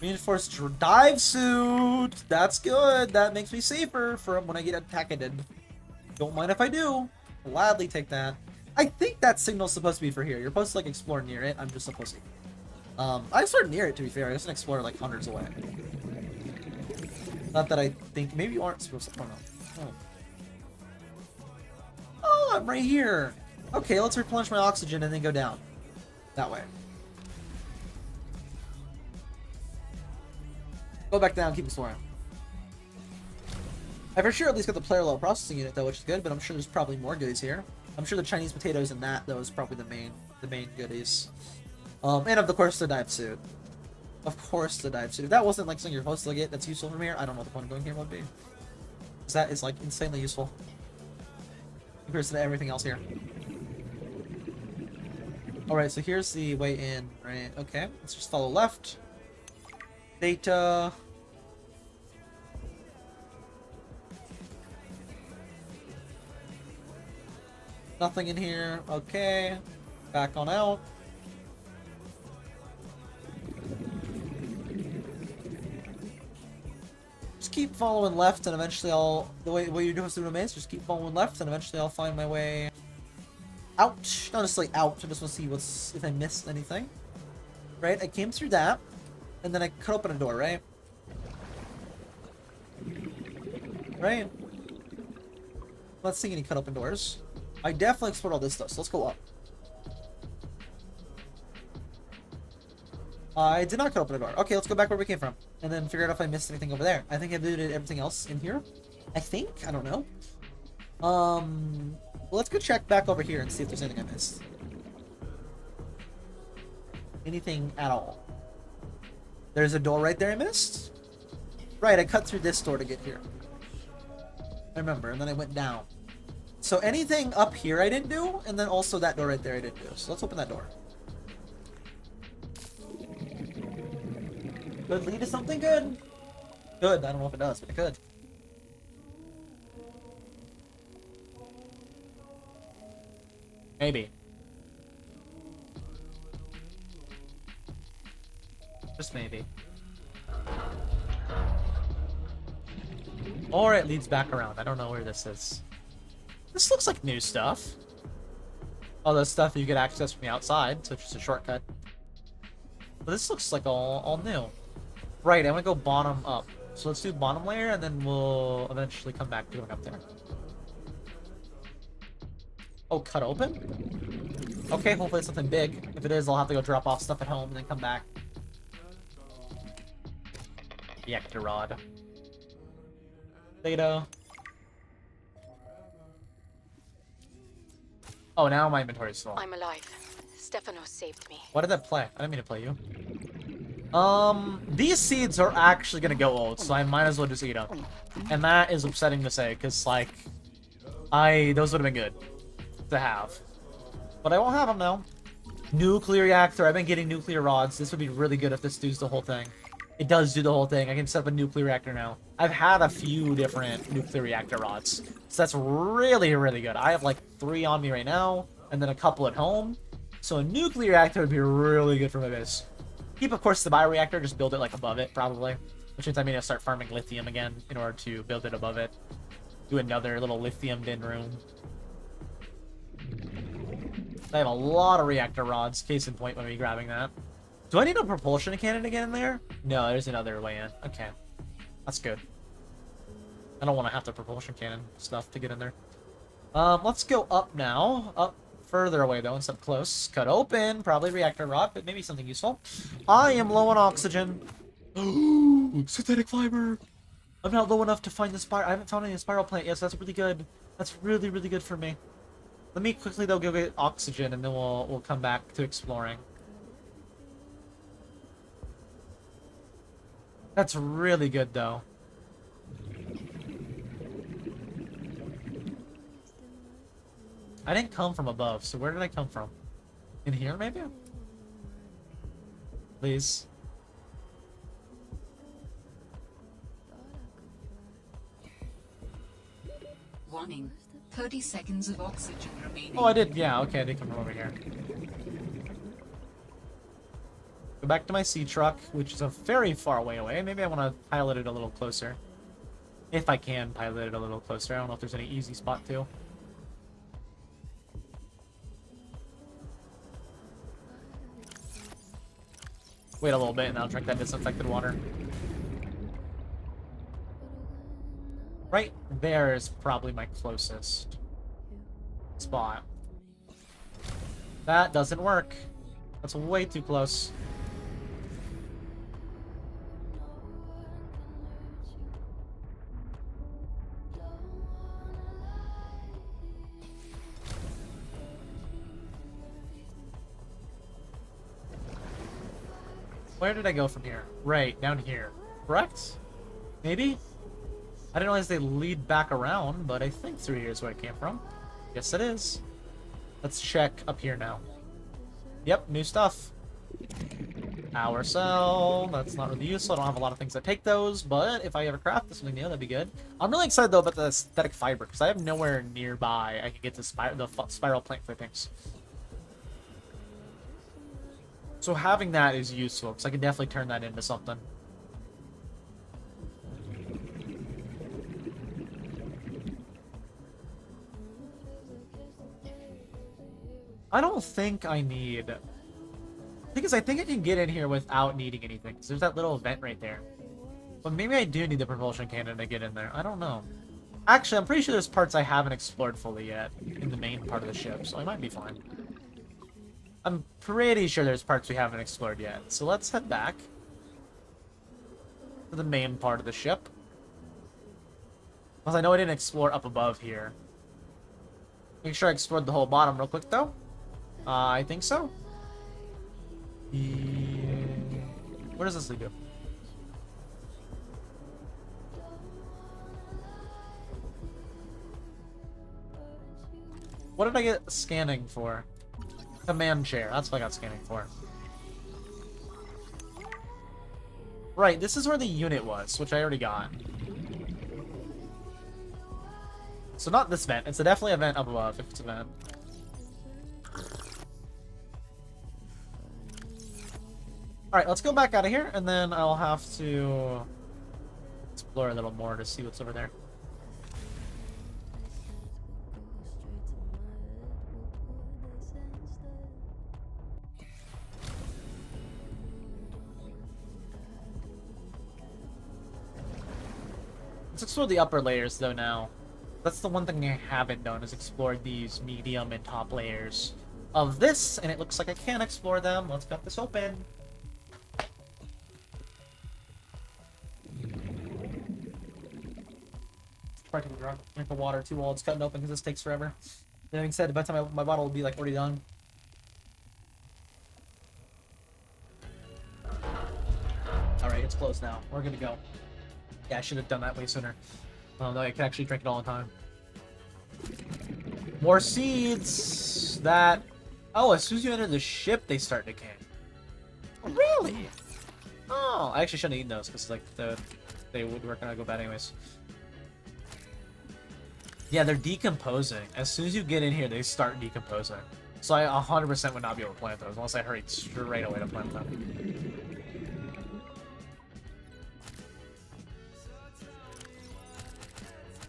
Reinforced dive suit. That's good. That makes me safer from when I get attacked. Don't mind if I do. Gladly take that. I think that signal's supposed to be for here. You're supposed to like explore near it. I'm just supposed to. I explored near it to be fair. I just explore like hundreds away. Not that I think maybe you aren't supposed to. Oh, I'm right here. Okay, let's replenish my oxygen and then go down. That way. Go back down, keep exploring. I for sure at least got the player level processing unit though, which is good, but I'm sure there's probably more goodies here. I'm sure the Chinese potatoes and that though is probably the main goodies. And of course the dive suit. Of course the dive suit. If that wasn't like something you're supposed to get that's useful from here, I don't know what the point of going here would be. Because that is like insanely useful. Compared to everything else here. Alright, so here's the way in, right? Okay, let's just follow left. Data. Nothing in here. Okay. Back on out. Just keep following left and eventually I'll... The way you're doing through domains, just keep following left and eventually I'll find my way out. Not necessarily out, I just want to see what's... if I missed anything. Right, I came through that. And then I cut open a door, right? Right? Not seeing any cut open doors. I definitely explored all this stuff, so let's go up. I did not cut open a door. Okay, let's go back where we came from. And then figure out if I missed anything over there. I think I looted everything else in here. I think? I don't know. Well, let's go check back over here and see if there's anything I missed. Anything at all. There's a door right there I missed? Right, I cut through this door to get here. I remember, and then I went down. So anything up here I didn't do, and then also that door right there I didn't do. So let's open that door. Could lead to something good? Good, I don't know if it does, but it could. Maybe. Just maybe. Or it leads back around. I don't know where this is. This looks like new stuff. All the stuff you get access from the outside, so it's just a shortcut. But this looks like all new. Right, I want to go bottom up. So let's do bottom layer, and then we'll eventually come back to going up there. Oh, cut open? Okay, hopefully it's something big. If it is, I'll have to go drop off stuff at home and then come back. Reactor rod. Data. Oh, now my inventory's full. I'm alive. Stefano saved me. Why did that play? I didn't mean to play you. These seeds are actually gonna go old, so I might as well just eat them. And that is upsetting to say, because, like, those would have been good to have. But I won't have them now. Nuclear reactor. I've been getting nuclear rods. This would be really good if this does the whole thing. It does do the whole thing. I can set up a nuclear reactor now. I've had a few different nuclear reactor rods. So that's really, really good. I have like 3 on me right now, and then a couple at home. So a nuclear reactor would be really good for my base. Keep, of course, the bioreactor. Just build it like above it, probably. Which means I need to start farming lithium again in order to build it above it. Do another little lithium den room. I have a lot of reactor rods. Case in point, when we grabbing that. Do I need a propulsion cannon again in there? No, there's another way in. Okay. That's good. I don't want to have the propulsion cannon stuff to get in there. Let's go up now. Up further away, though, instead of close. Cut open. Probably reactor rod, but maybe something useful. I am low on oxygen. Synthetic fiber! I'm not low enough to find the spiral. I haven't found any spiral plant yet, so that's really good. That's really, really good for me. Let me quickly, though, go get oxygen, and then we'll come back to exploring. That's really good, though. I didn't come from above, so where did I come from? In here, maybe? Please. Warning. 30 seconds of oxygen remaining. Oh, I did. Yeah, okay, I did come from over here. Go back to my sea truck, which is a very far way away. Maybe I want to pilot it a little closer. If I can pilot it a little closer. I don't know if there's any easy spot to. Wait a little bit and I'll drink that disinfected water. Right there is probably my closest spot. That doesn't work. That's way too close. Where did I go from here? Right, down here. Correct? Maybe? I didn't realize they lead back around, but I think through here is where it came from. Yes, it is. Let's check up here now. Yep, new stuff. Power cell. That's not really useful. I don't have a lot of things that take those, but if I ever craft something new, that'd be good. I'm really excited, though, about the aesthetic fiber, because I have nowhere nearby I can get to the spiral plant clippings. So having that is useful, because I can definitely turn that into something. I don't think I need... Because I think I can get in here without needing anything. Because there's that little vent right there. But maybe I do need the propulsion cannon to get in there. I don't know. Actually, I'm pretty sure there's parts I haven't explored fully yet in the main part of the ship, so I might be fine. I'm pretty sure there's parts we haven't explored yet. So let's head back to the main part of the ship. Because I know I didn't explore up above here. Make sure I explored the whole bottom real quick, though. I think so. Yeah. Where does this lead to? What did I get scanning for? Command chair. That's what I got scanning for. Right, this is where the unit was, which I already got. So not this vent. It's definitely a vent up above, if it's a vent. Alright, let's go back out of here, and then I'll have to explore a little more to see what's over there. Let's explore the upper layers, though, now. That's the one thing I haven't done, is explored these medium and top layers of this, and it looks like I can explore them. Let's cut this open. Try to drink the water too while it's cutting open, because this takes forever. That being said, by the time my bottle will be like already done. Alright, it's closed now. We're gonna go. Yeah, I should have done that way sooner. Oh no, I can actually drink it all the time. More seeds! That... Oh, as soon as you enter the ship, they start decaying. Really? Oh, I actually shouldn't have eaten those, because like they were gonna go bad anyways. Yeah, they're decomposing. As soon as you get in here, they start decomposing. So I 100% would not be able to plant those, unless I hurried straight away to plant them.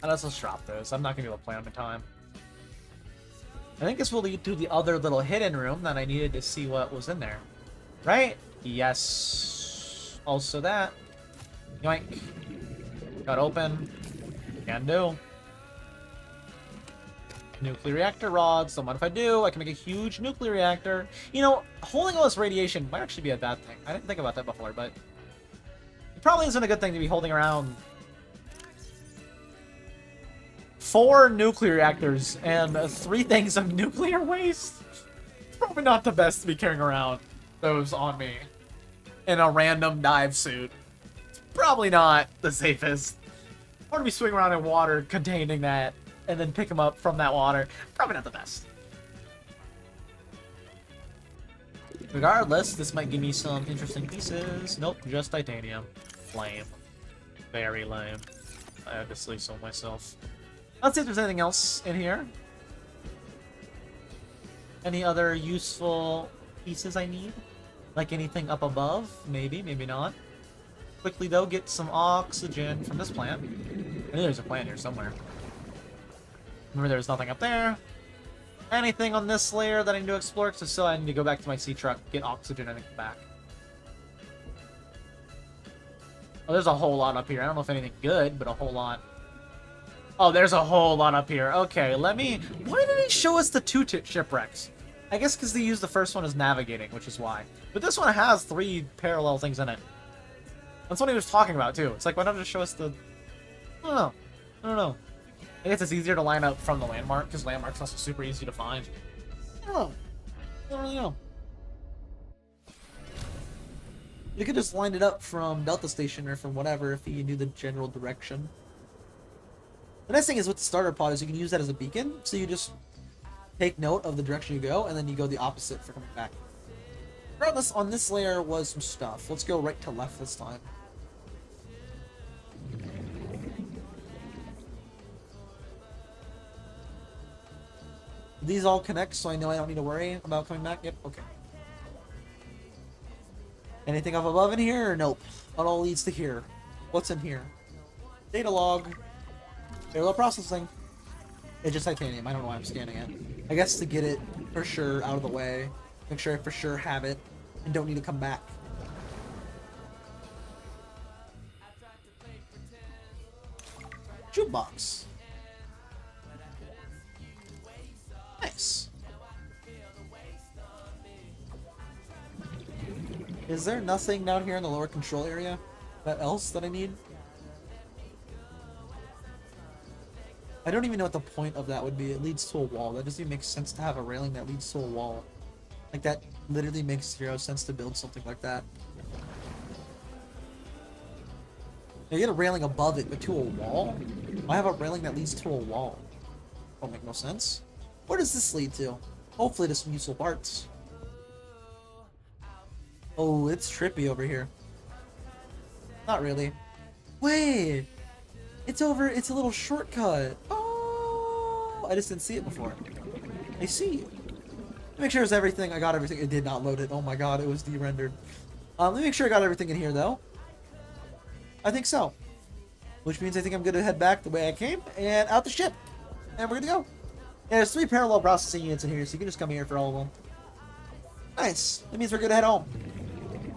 Let's just drop those. I'm not going to be able to plant them in time. I think this will lead to the other little hidden room that I needed to see what was in there. Right? Yes. Also that. Yoink. Got open. Can do. Nuclear reactor rods. So what if I do? I can make a huge nuclear reactor. You know, holding all this radiation might actually be a bad thing. I didn't think about that before, but it probably isn't a good thing to be holding around 4 nuclear reactors and 3 things of nuclear waste. Probably not the best to be carrying around those on me in a random dive suit. It's probably not the safest. I want to be swimming around in water containing that and then pick them up from that water. Probably not the best. Regardless, this might give me some interesting pieces. Nope, just titanium. Lame. Very lame. I had to sleep so myself. Let's see if there's anything else in here. Any other useful pieces I need? Like anything up above? Maybe, maybe not. Quickly though, get some oxygen from this plant. I knew there's a plant here somewhere. Remember there's nothing up there. Anything on this layer that I need to explore? So still I need to go back to my sea truck, get oxygen, and then come back. Oh, there's a whole lot up here. I don't know if anything good, but a whole lot. Oh, there's a whole lot up here. Okay, let me... Why did he show us the two shipwrecks? I guess because they used the first one as navigating, which is why. But this one has 3 parallel things in it. That's what he was talking about, too. It's like, why not just show us the... I don't know. I don't know. I guess it's easier to line up from the landmark, because landmark's also super easy to find. I don't know. I don't really know. You could just line it up from Delta Station or from whatever if you knew the general direction. The nice thing is with the starter pod is you can use that as a beacon, so you just take note of the direction you go, and then you go the opposite for coming back. Regardless, on this layer was some stuff. Let's go right to left this time. These all connect, so I know I don't need to worry about coming back. Yep, okay. Anything up above in here? Or nope. It all leads to here. What's in here? Data log. Parallel processing. It's just titanium. I don't know why I'm scanning it. I guess to get it for sure out of the way. Make sure I for sure have it and don't need to come back. Jukebox. Nice. Is there nothing down here in the lower control area else that I need? I don't even know what the point of that would be. It leads to a wall. That doesn't even make sense to have a railing that leads to a wall. Like, that literally makes 0 sense to build something like that. You get a railing above it, but to a wall? I have a railing that leads to a wall. Don't make no sense. Where does this lead to? Hopefully to some useful parts. Oh, it's trippy over here. Not really. Wait! It's over, it's a little shortcut. Oh! I just didn't see it before. I see. Make sure it's everything. I got everything. It did not load it. Oh my god, it was de-rendered. Let me make sure I got everything in here, though. I think so. Which means I think I'm going to head back the way I came and out the ship. And we're going to go. Yeah, there's 3 parallel processing units in here, so you can just come here for all of them. Nice. That means we're going to head home.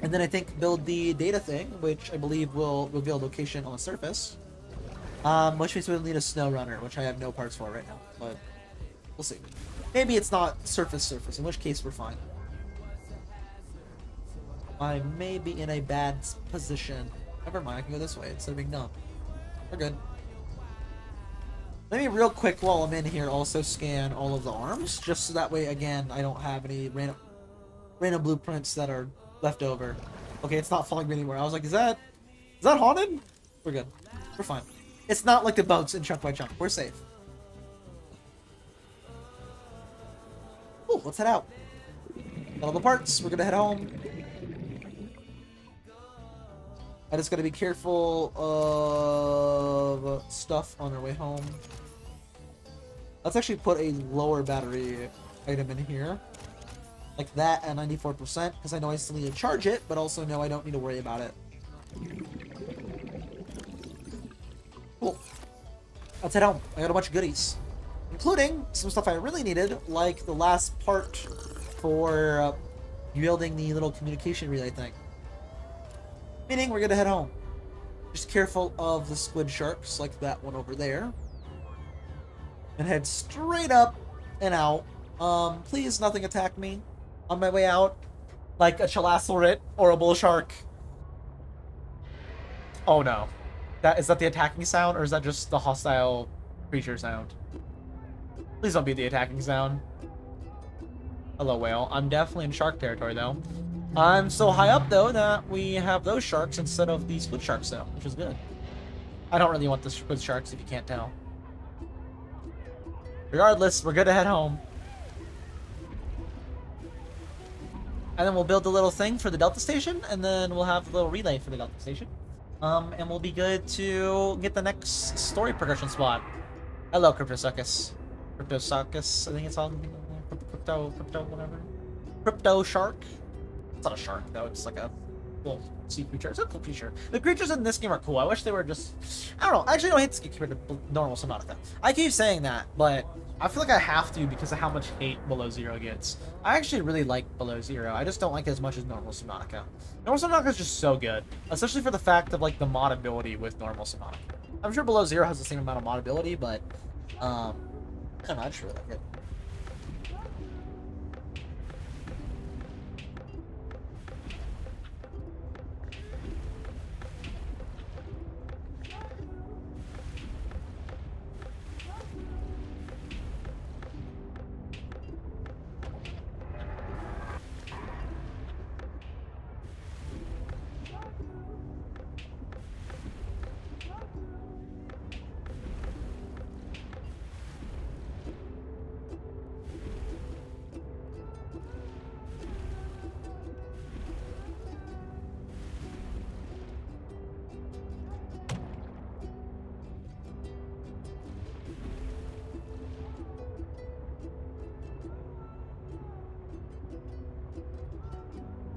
And then I think build the data thing, which I believe will reveal location on the surface. Which means we'll need a snow runner, which I have no parts for right now. But we'll see. Maybe it's not surface, in which case we're fine. I may be in a bad position. Never mind, I can go this way instead of being dumb. We're good. Let me real quick while I'm in here also scan all of the arms, just so that way, again, I don't have any random blueprints that are left over. Okay, it's not following me anywhere. I was like, is that haunted? We're good. We're fine. It's not like the boats in chunk by chunk. We're safe. Ooh, let's head out. Got all the parts. We're gonna head home. I just gotta be careful of stuff on our way home. Let's actually put a lower battery item in here. Like that at 94%, because I know I still need to charge it, but also know I don't need to worry about it. Cool. Let's head home. I got a bunch of goodies. Including some stuff I really needed, like the last part for building the little communication relay thing. Meaning we're gonna head home. Just careful of the squid sharks, like that one over there. And head straight up and out. Please nothing attack me on my way out. Like a chalaceurit or a bull shark. Oh no. Is that the attacking sound, or is that just the hostile creature sound? Please don't be the attacking sound. Hello, whale. I'm definitely in shark territory, though. I'm so high up, though, that we have those sharks instead of the squid sharks, though, which is good. I don't really want the squid sharks, if you can't tell. Regardless, we're good to head home. And then we'll build the little thing for the Delta Station, and then we'll have the little relay for the Delta Station. And we'll be good to get the next story progression spot. Hello, Cryptosuchus. Cryptosuchus, I think it's called. Crypto, whatever. Crypto shark. It's not a shark though. It's like a little sea creature. It's a cool creature. The creatures in this game are cool. I wish they were just. I don't know. I actually don't hate this game compared to normal Subnautica. I keep saying that, but I feel like I have to because of how much hate Below Zero gets. I actually really like Below Zero. I just don't like it as much as normal Subnautica. Normal Subnautica is just so good, especially for the fact of like the mod ability with normal Subnautica. I'm sure Below Zero has the same amount of mod ability, but I don't know. I just really like it.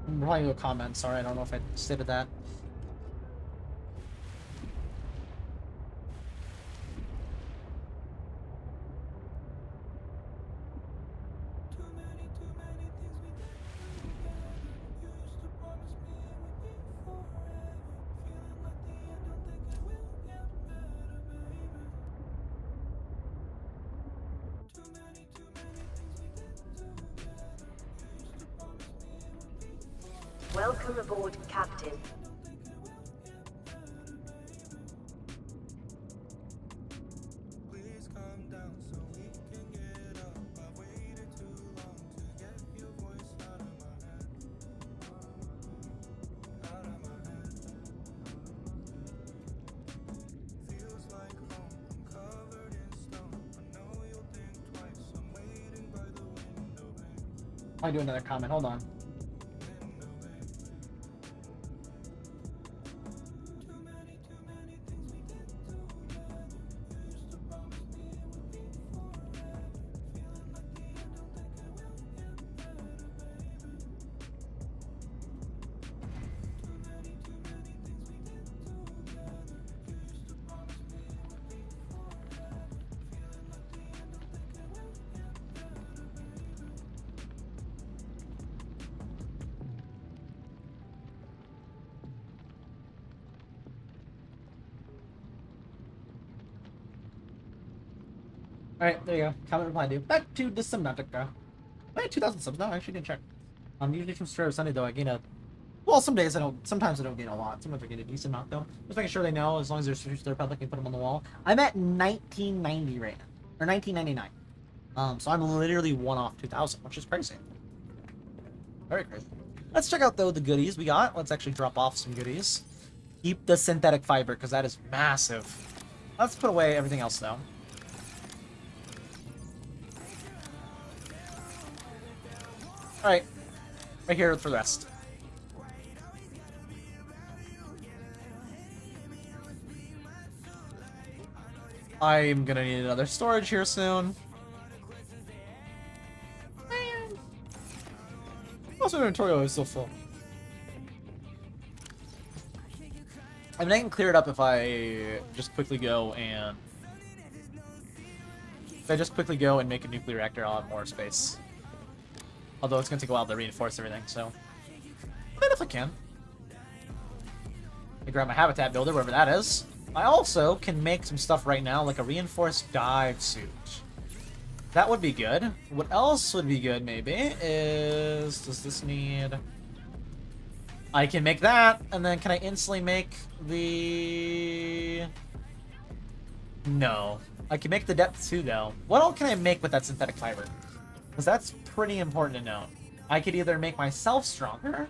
I'm replying to a comment. Sorry, I don't know if I stated that. Welcome aboard, Captain. I'll do another comment. Hold on. Alright, there you go. Comment reply due. Back to the Subnautica. I had 2,000 subs now. I actually didn't check. Usually from Saturday or Sunday though, I gain a. Well, some days I don't. Sometimes I don't gain a lot. Sometimes I gain a decent amount though. Just making sure they know. As long as they're public, and put them on the wall. I'm at 1990 right now, or 1999. So I'm literally one off 2,000, which is crazy. Very crazy. Let's check out though the goodies we got. Let's actually drop off some goodies. Keep the synthetic fiber because that is massive. Let's put away everything else though. Alright. Right here for the rest. I'm gonna need another storage here soon. Also, inventory is still full. I mean, I can clear it up if I just quickly go and... If I just quickly go and make a nuclear reactor, I'll have more space. Although it's gonna take a while to reinforce everything, so... But if I can. I grab my habitat builder, wherever that is. I also can make some stuff right now, like a reinforced dive suit. That would be good. What else would be good, maybe, is... Does this need... I can make that, and then can I instantly make the... No. I can make the depth too, though. What else can I make with that synthetic fiber? Because that's pretty important to know. I could either make myself stronger,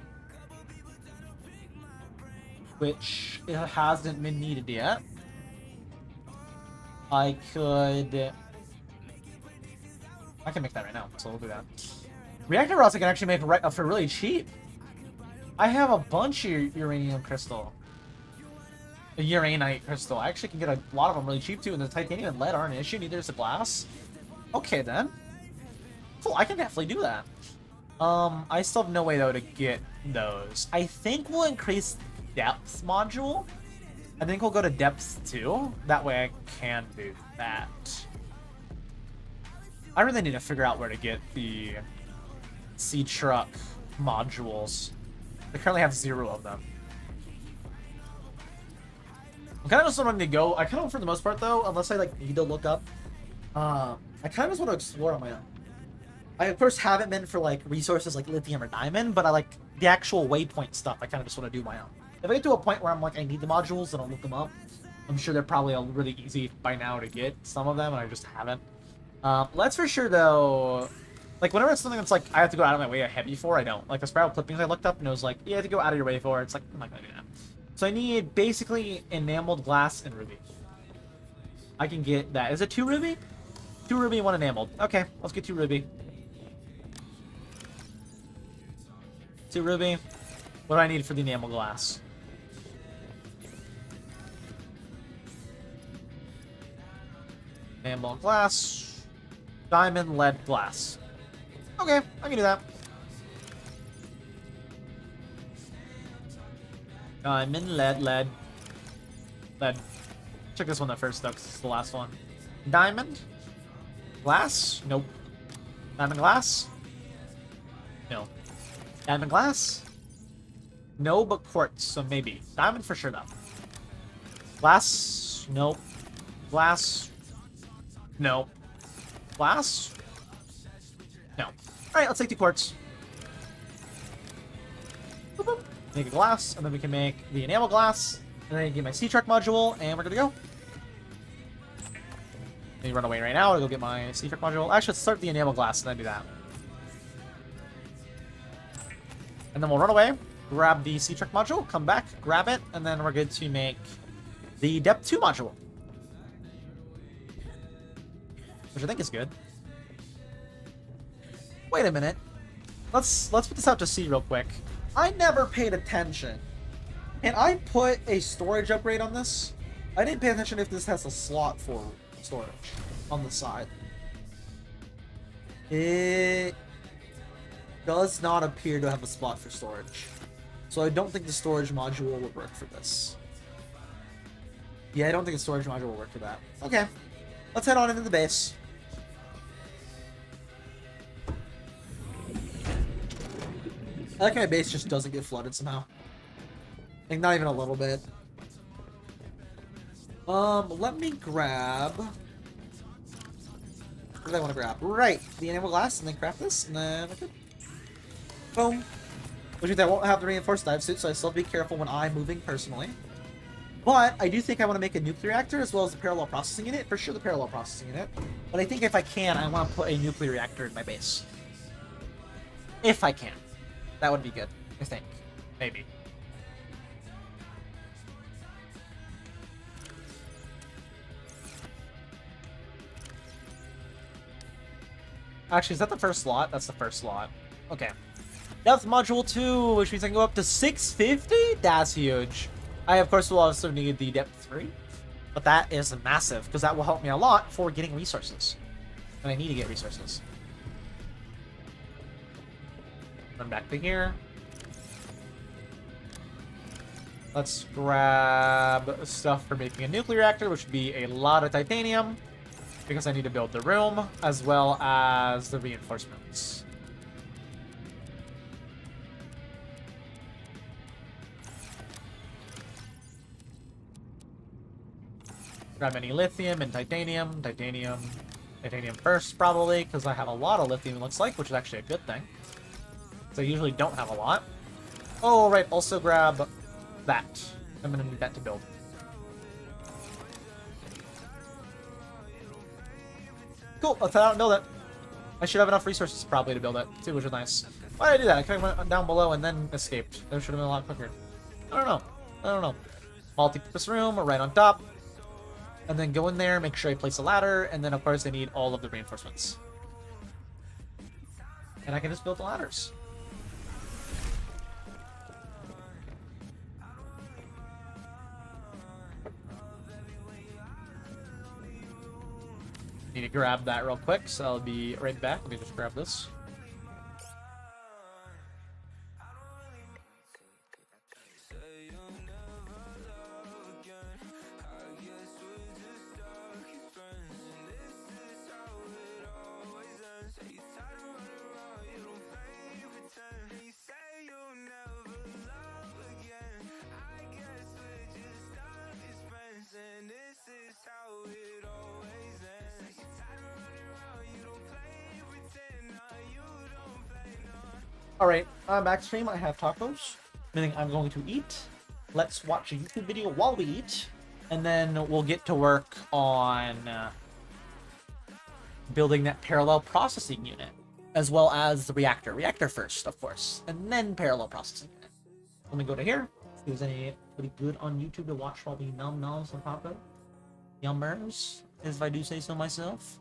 which it hasn't been needed yet. I can make that right now, so we'll do that. Reactor rods I can actually make for really cheap. I have a bunch of uranium crystal. A Uranite crystal. I actually can get a lot of them really cheap too, and the titanium and lead aren't an issue. Neither is the glass. Okay then. Cool, I can definitely do that. I still have no way though to get those. I think we'll increase depth module. I think we'll go to depth 2. That way I can do that. I really need to figure out where to get the sea truck modules. I currently have 0 of them. I'm kind of just wanting to go. I kind of, for the most part though, unless I like need to look up, I kind of just want to explore on my own. I of course haven't been for like resources like lithium or diamond, but I like the actual waypoint stuff. I kind of just want to do my own. If I get to a point where I'm like I need the modules, then I'll look them up. I'm sure they're probably really easy by now to get some of them, and I just haven't. Let's for sure though. Like whenever it's something that's like I have to go out of my way heavy for, I don't. Like the spiral clippings I looked up and it was like you have to go out of your way for. It's like I'm not gonna do that. So I need basically enameled glass and ruby. I can get that. Is it 2 ruby? 2 ruby, 1 enameled. Okay, let's get 2 ruby. 2 ruby. What do I need for the enamel glass? Enamel glass. Diamond, lead, glass. Okay, I can do that. Diamond, lead. Check this one out first though, because it's the last one. Diamond. Glass? Nope. Diamond glass? No. Diamond glass? No, but quartz, so maybe. Diamond for sure though. Glass? Nope. Glass? No. Glass? No. Alright, let's take the quartz. Boop, boop. Make a glass, and then we can make the enamel glass, and then I can get my sea truck module, and we're good to go. Let me run away right now to go get my sea truck module. Actually, let's start the enamel glass and then do that. And then we'll run away, grab the sea truck module, come back, grab it, and then we're good to make the depth 2 module. Which I think is good. Wait a minute. Let's put this out to sea real quick. I never paid attention. And I put a storage upgrade on this. I didn't pay attention if this has a slot for storage on the side. It does not appear to have a spot for storage. So I don't think the storage module would work for this. Yeah, I don't think the storage module will work for that. Okay. Let's head on into the base. I like how my base just doesn't get flooded somehow. Like, not even a little bit. Let me grab... What did I want to grab? Right, the enamel glass, and then craft this, and then... Okay. Boom. Which means I won't have the reinforced dive suit, so I still have to be careful when I'm moving personally. But I do think I want to make a nuclear reactor as well as the parallel processing unit. For sure the parallel processing unit. But I think if I can, I want to put a nuclear reactor in my base. If I can. That would be good, I think. Maybe. Actually, is that the first slot? That's the first slot. Okay. Depth module 2, which means I can go up to 650? That's huge. I, of course, will also need the depth 3. But that is massive, because that will help me a lot for getting resources. And I need to get resources. Run back to here. Let's grab stuff for making a nuclear reactor, which would be a lot of titanium, because I need to build the room, as well as the reinforcements. Grab any lithium and titanium. Titanium first, probably, because I have a lot of lithium, it looks like, which is actually a good thing. So I usually don't have a lot. Oh, right, also grab that. I'm going to need that to build. Cool, let's head out and build it. I should have enough resources probably to build it, too, which is nice. Why did I do that? I kind of went down below and then escaped. That should have been a lot quicker. I don't know. Multi-purpose room, right on top. And then go in there, make sure I place a ladder, and then of course I need all of the reinforcements. And I can just build the ladders. Need to grab that real quick, so I'll be right back. Let me just grab this. Alright, I'm back stream. I have tacos, meaning I'm going to eat. Let's watch a YouTube video while we eat, and then we'll get to work on building that parallel processing unit, as well as the reactor. Reactor first, of course, and then parallel processing unit. Let me go to here. If there's anybody good on YouTube to watch while we nom some taco. Yummers, if I do say so myself.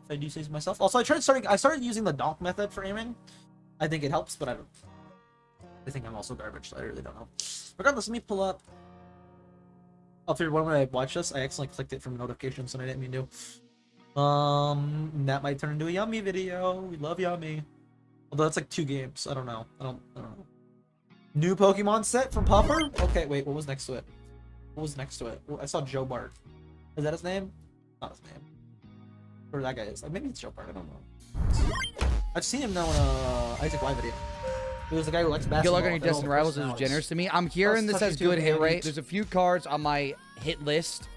Also, I started using the donk method for aiming. I think it helps, but I think I'm also garbage, so I really don't know. Regardless, let me pull up. I'll figure when I watch this, I accidentally clicked it from notifications and I didn't mean to. That might turn into a Yummy video. We love Yummy. Although that's like 2 games. I don't know. I don't know. New Pokemon set from Puffer? Okay, wait, what was next to it? I saw Joe Bart. Is that his name? Not his name. Or that guy is. Maybe it's Joe Bart, I don't know. I've seen him now in a Isaac Live video. It was the guy who likes basketball. Good luck on your Destin Rivals is generous to me. I'm hearing this has good hit rate. There's a few cards on my hit list.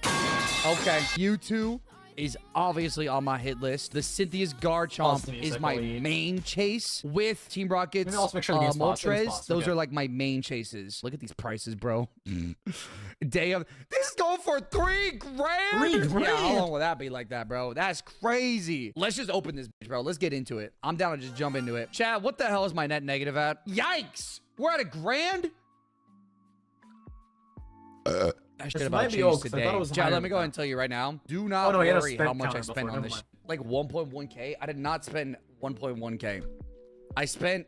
Okay. U2 is obviously on my hit list. The Cynthia's Garchomp is my main chase with Team Rocket's Moltres. Those are like my main chases. Look at these prices, bro. Day of this is going for $3 grand. $3 grand. Yeah, how long will that be like that, bro? That's crazy. Let's just open this bitch, bro. Let's get into it. I'm down to just jump into it. Chad, what the hell is my net negative at? Yikes! We're at $1 grand. I should have about changed today. Chad, let me go ahead and tell you right now. Do not worry how much I spent on this. Like 1.1K. I did not spend 1.1K. I spent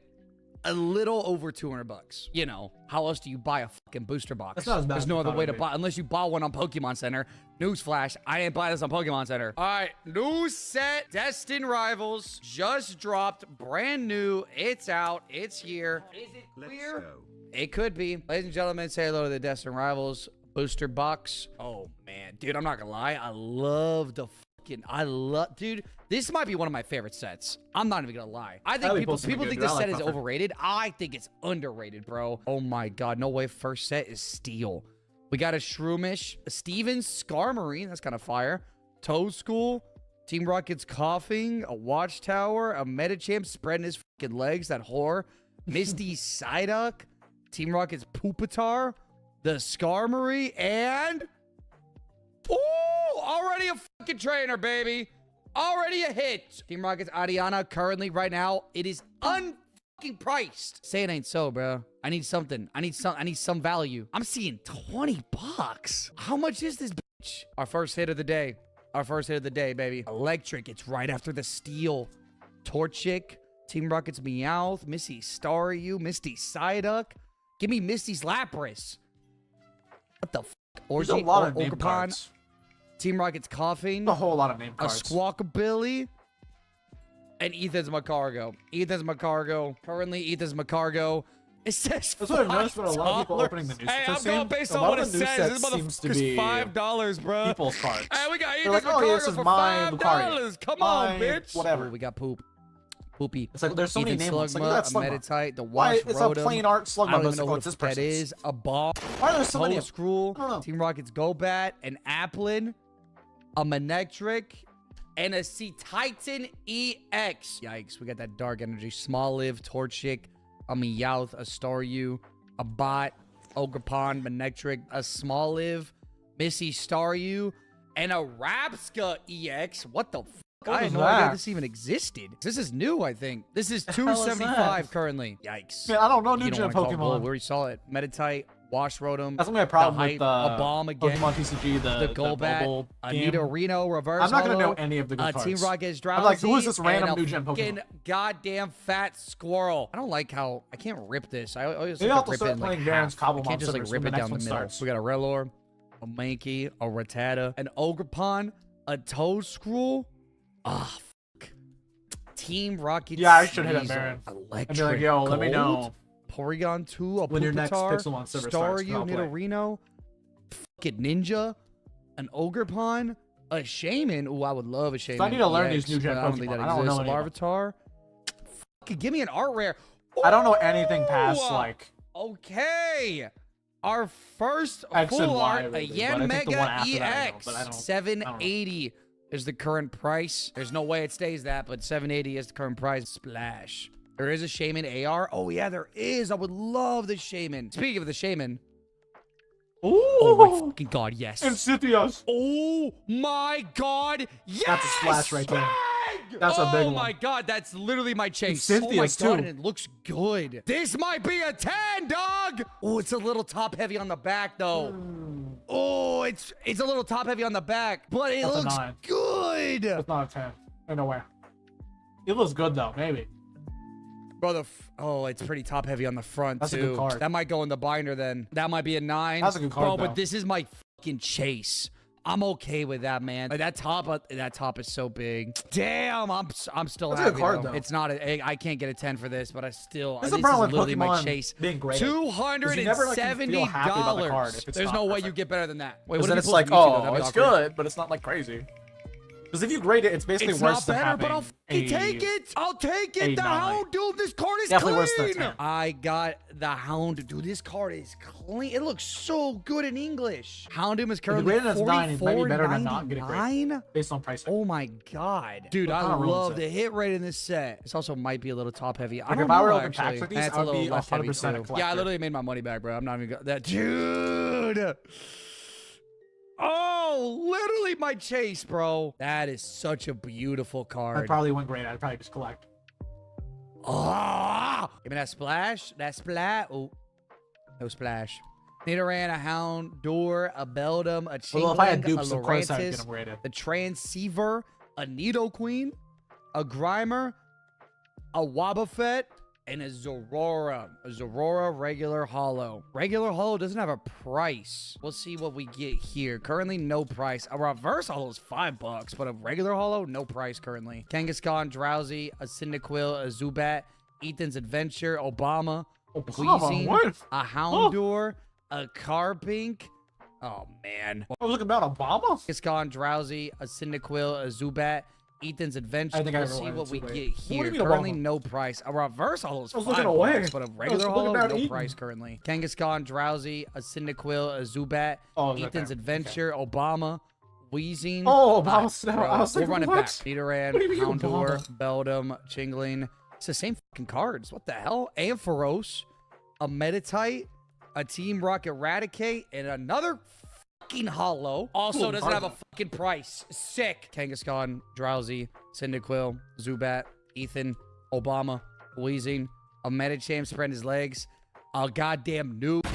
a little over 200 bucks. You know, how else do you buy a fucking booster box? That's not as bad. There's no other way to buy unless you bought one on Pokemon Center. Newsflash, I didn't buy this on Pokemon Center. All right, new set, Destin Rivals, just dropped, brand new. It's out, it's here. Is it clear? It could be. Ladies and gentlemen, say hello to the Destin Rivals booster box. Oh man, dude, I'm not gonna lie. Dude, this might be one of my favorite sets. I'm not even gonna lie. I think people think this set is overrated. I think it's underrated, bro. Oh my god, no way. First set is Steel. We got a Shroomish, a Steven Skarmory, that's kind of fire. Toad School, Team Rocket's Coughing, a Watchtower, a Metachamp spreading his fucking legs, that whore. Misty Psyduck, Team Rocket's Pupitar, the Skarmory, and ooh, already a fucking trainer, baby. Already a hit. Team Rocket's Adiana, currently, right now, it is unfucking priced. Say it ain't so, bro. I need something. I need some value. I'm seeing 20 bucks. How much is this bitch? Our first hit of the day. Our first hit of the day, baby. Electric. It's right after the Steel. Torchic. Team Rocket's Meowth. Misty Staryu. Misty Psyduck. Give me Misty's Lapras. What the f***? There's a lot of name cards. Team Rocket's Coughing. A whole lot of name cards. A Squawkabilly. And Ethan's Macargo. Ethan's Macargo. Currently, Ethan's Macargo. It says that's what I've noticed when a lot of people opening the news. Hey, I'm going based on what it says. This motherfucker's $5, bro. People's cards. Hey, we got Ethan's Macargo for $5. Come on, bitch. Whatever. We got Poop. Poopy. It's like there's so many names. Like, look at that Slugma. A Meditite, the Wash It's a plain art Slugma. I don't even know what that is. A ball. Why are there so many? Screw. Team Rocket's Gobat, an Applin, a Manectric, and a Sea Titan EX. Yikes, we got that Dark Energy. Small Live, Torchic, a Meowth, a Staryu, a Bot, Ogerpon, Manectric, a Small Live, Missy Staryu, and a Rapska EX. What the f? I had no idea this even existed. This is new, I think. This is $275 currently. Yikes. Man, I don't know new gen Pokemon. We already saw it. Meditite, Wash Rotom. That's my problem with a bomb again. Pokemon TCG, the Golbat, Anita Reno, Reverse. I'm not going to know any of the good cards. Team Rocket's Drowsy. I'm like, who is this random new gen Pokemon? Goddamn fat squirrel. I don't like how I can't rip this. I always have to rip start it playing like Baron's half. I can't just like rip it down the middle. Starts. We got a Rellor, a Mankey, a Rattata, an Ogerpon, a Toedscruel, Ah, fuck. Team Rocket. Yeah, I should hit it, Sneasel, Baron. Electric I'd be like, yo, let me know. Gold, Porygon 2, a When your next Pupitar, Pixelmon server starts, 'cause I'll Staryu, play. Nidorino, fucking Ninja, an Ogrepon, a Shaman. Ooh, I would love a Shaman. I need to learn EX, these new gen but I don't think Pokemon. that I don't know exists. any of them. Larvitar. Fucking give me an art rare. I don't know anything past Ooh! like Okay. Our first X and full Y, art, really, a but Yen I think the one Mega after that I know, EX, but I don't- 780 is the current price. There's no way it stays that, but 780 is the current price. Splash. There is a Shaman AR. Oh yeah, there is. I would love the Shaman. Speaking of the Shaman. Ooh. Oh my fucking god, yes. And Cynthia's. Oh my god, yes! That's a splash right there. Bang! That's a big Oh one. my god, that's literally my chase. And Oh my Cynthia's god, too. and it looks good. This might be a 10, dog! Oh, it's a little top heavy on the back though. Oh, it's a little top heavy on the back, but it That's a looks 9. good. It's not a 10. Ain't no way. It looks good though, maybe. Brother, oh, it's pretty top heavy on the front That's a too. good card. That might go in the binder then. That might be a 9. That's a good card, bro. though. But this is my fucking chase. I'm okay with that, man. Like, that top is so big. Damn, I'm still That's a happy. good card, though. It's not I can't get a 10 for this, but I still This is this the problem is with literally my Pokemon chase. being graded. $270. You never, like, can feel happy about the card if it's There's not no way perfect. you get better than that. Wait, Because what then if it's you like, post YouTube, though? oh, That'd be it's awkward. good, but it's not like crazy. Because if you grade it, it's basically It's worse not than better, having but I'll fucking take it. I'll take it. The 9. Houndoom. This card is Definitely clean. worse than a 10. I got the Hound. Dude, this card is clean. It looks so good in English. Houndoom is If you currently grade it as 9, it might be better than not getting graded. $44.99. Based on pricing. Oh my god, dude! It I kinda ruins love it. the hit rate in this set. This also might be a little top heavy. I Like, don't if I were know, to open packs actually. like these, That's I a would be little left heavy 100% a too. collector. Yeah, I literally made my money back, bro. I'm not even gonna that, dude. Oh, literally my chase, bro. That is such a beautiful card. I probably wouldn't grade it. I'd probably just collect. Ah! Give me that splash. That splat. Oh, no splash. Nidoran, a Houndour, a Beldum, a Chingling, Well, if I had a dupes, of course I'd get Lurantis, them graded. the Transceiver, a Nidoqueen, a Grimer, a Wobbuffet, and a Zorora. A Zorora regular hollow. Regular hollow doesn't have a price. We'll see what we get here. Currently, no price. A reverse hollow is $5, but a regular hollow, no price currently. Kangaskhan, Drowsy, a Cyndaquil, a Zubat, Ethan's Adventure, Obama, Weezing, what? a Houndour, a Carpink. Oh, man. I was looking about Obama. Kangaskhan, Drowsy, a Cyndaquil, a Zubat, Ethan's Adventure. I think I We'll ever see wanted what to we wait. get What do here. you mean Currently, Obama? no price. A reverse hollow is I was $5, looking away. but a I was regular looking hollow, about no Ethan. price currently. Kangaskhan, Drowsy, a Cyndaquil, a Zubat, Oh, is that Ethan's there? Adventure, Obama, Weezing. Oh, Obama's now. Bro, I was we'll like, run it what? back. Nidoran, What do you mean Houndour, Obama? Beldum, Chingling. It's the same fucking cards. What the hell? Ampharos, a Meditite, a Team Rock Eradicate, and another fucking hollow. Also Ooh, doesn't have a Barza. fucking price. Sick. Kangaskhan, Drowsy, Cyndaquil, Zubat, Ethan, Obama, Weezing, a Medicham spreading his legs, a goddamn noob.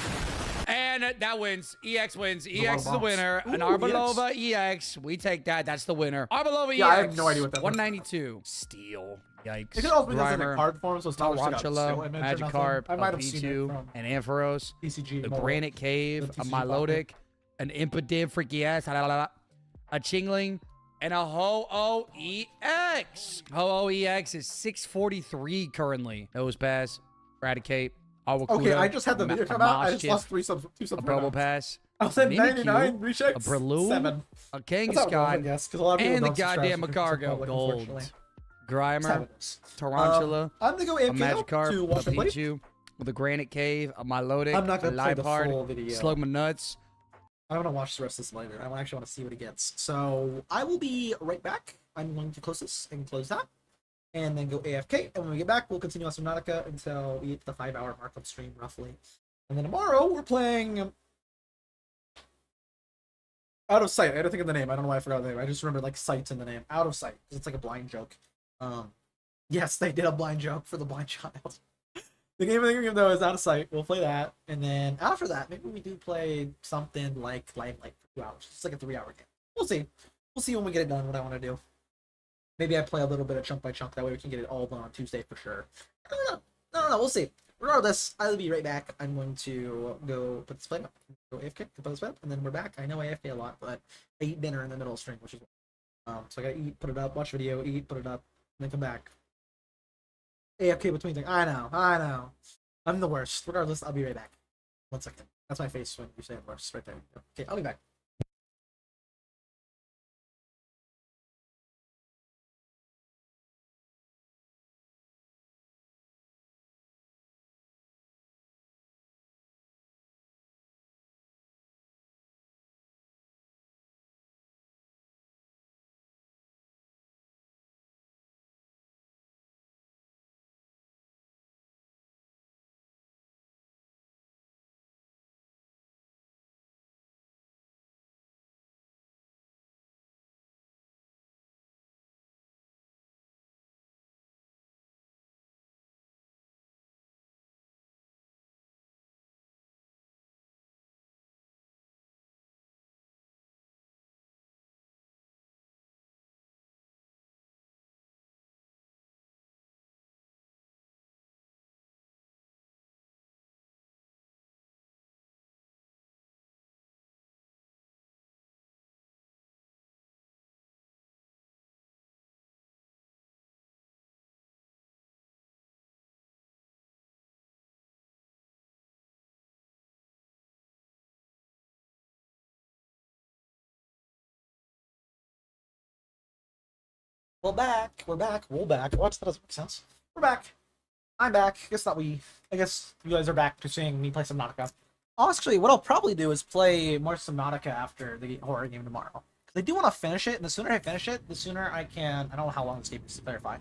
And that wins. EX wins. EX is the winner. An Ooh, Arbalova EX. We take that. That's the winner. Arbalova EX. Yeah, I have no idea what that was. 192. Steel. Yikes. It could also be this in a Grimer, card form, so it's not like a still Tarantula, image or nothing. Magikarp, I might a have seen it P2, from an Ampharos, TCG. a mobile. Granite Cave, The a TCG Milotic, an Impidimp, freaky ass, a Chingling, and a Ho-Oh EX. Ho-Oh EX is 643 currently. Nose Pass, Eradicate, Awakuda, Okay, I just had the video come out. I just lost 2 subs a right Probo now. Pass, I said Mimikyu, 99 rechecks. a Breloom, 7. a That's not wrong, I Kangaskhan, guess, 'cause a lot of people and the don't subscribe goddamn to the Macargo public, Gold. unfortunately. Grimer, 7. Tarantula, I'm gonna go a AFK now Magikarp, to watch a the play. Pichu, with a Granite Cave, a Milotic, I'm not a gonna play the Liepard, full video. Slug my nuts. I want to watch the rest of this later. I actually want to see what he gets. So I will be right back. I'm going to close this and close that, and then go AFK. And when we get back, we'll continue on Subnautica until we hit the 5-hour mark of stream, roughly. And then tomorrow we're playing Out of Sight. I had to think of the name. I don't know why I forgot the name. I just remember like Sight's in the name. Out of Sight, because it's like a blind joke. Yes, they did a blind joke for the blind child. The game of the game though is Out of Sight. We'll play that, and then after that, maybe we do play something like Live Light for 2 hours. It's like a 3-hour game. We'll see. We'll see when we get it done. What I want to do. Maybe I play a little bit of chunk by chunk. That way we can get it all done on Tuesday for sure. I don't know. We'll see. Regardless, I'll be right back. I'm going to go put this play up. Go AFK, put this play up, and then we're back. I know AFK a lot, but I eat dinner in the middle of stream, which is So I gotta eat, put it up, watch video, eat, put it up, and then come back. AFK between things. I know. I'm the worst. Regardless, I'll be right back. 1 second. That's my face when you say I'm worst, right there. Okay, I'll be back. We're back. We're back. What? That doesn't make sense. We're back. I'm back. I guess you guys are back to seeing me play Subnautica. Actually, what I'll probably do is play more Subnautica after the horror game tomorrow. Because I do want to finish it, and the sooner I finish it, the sooner I can... I don't know how long this game is, to clarify.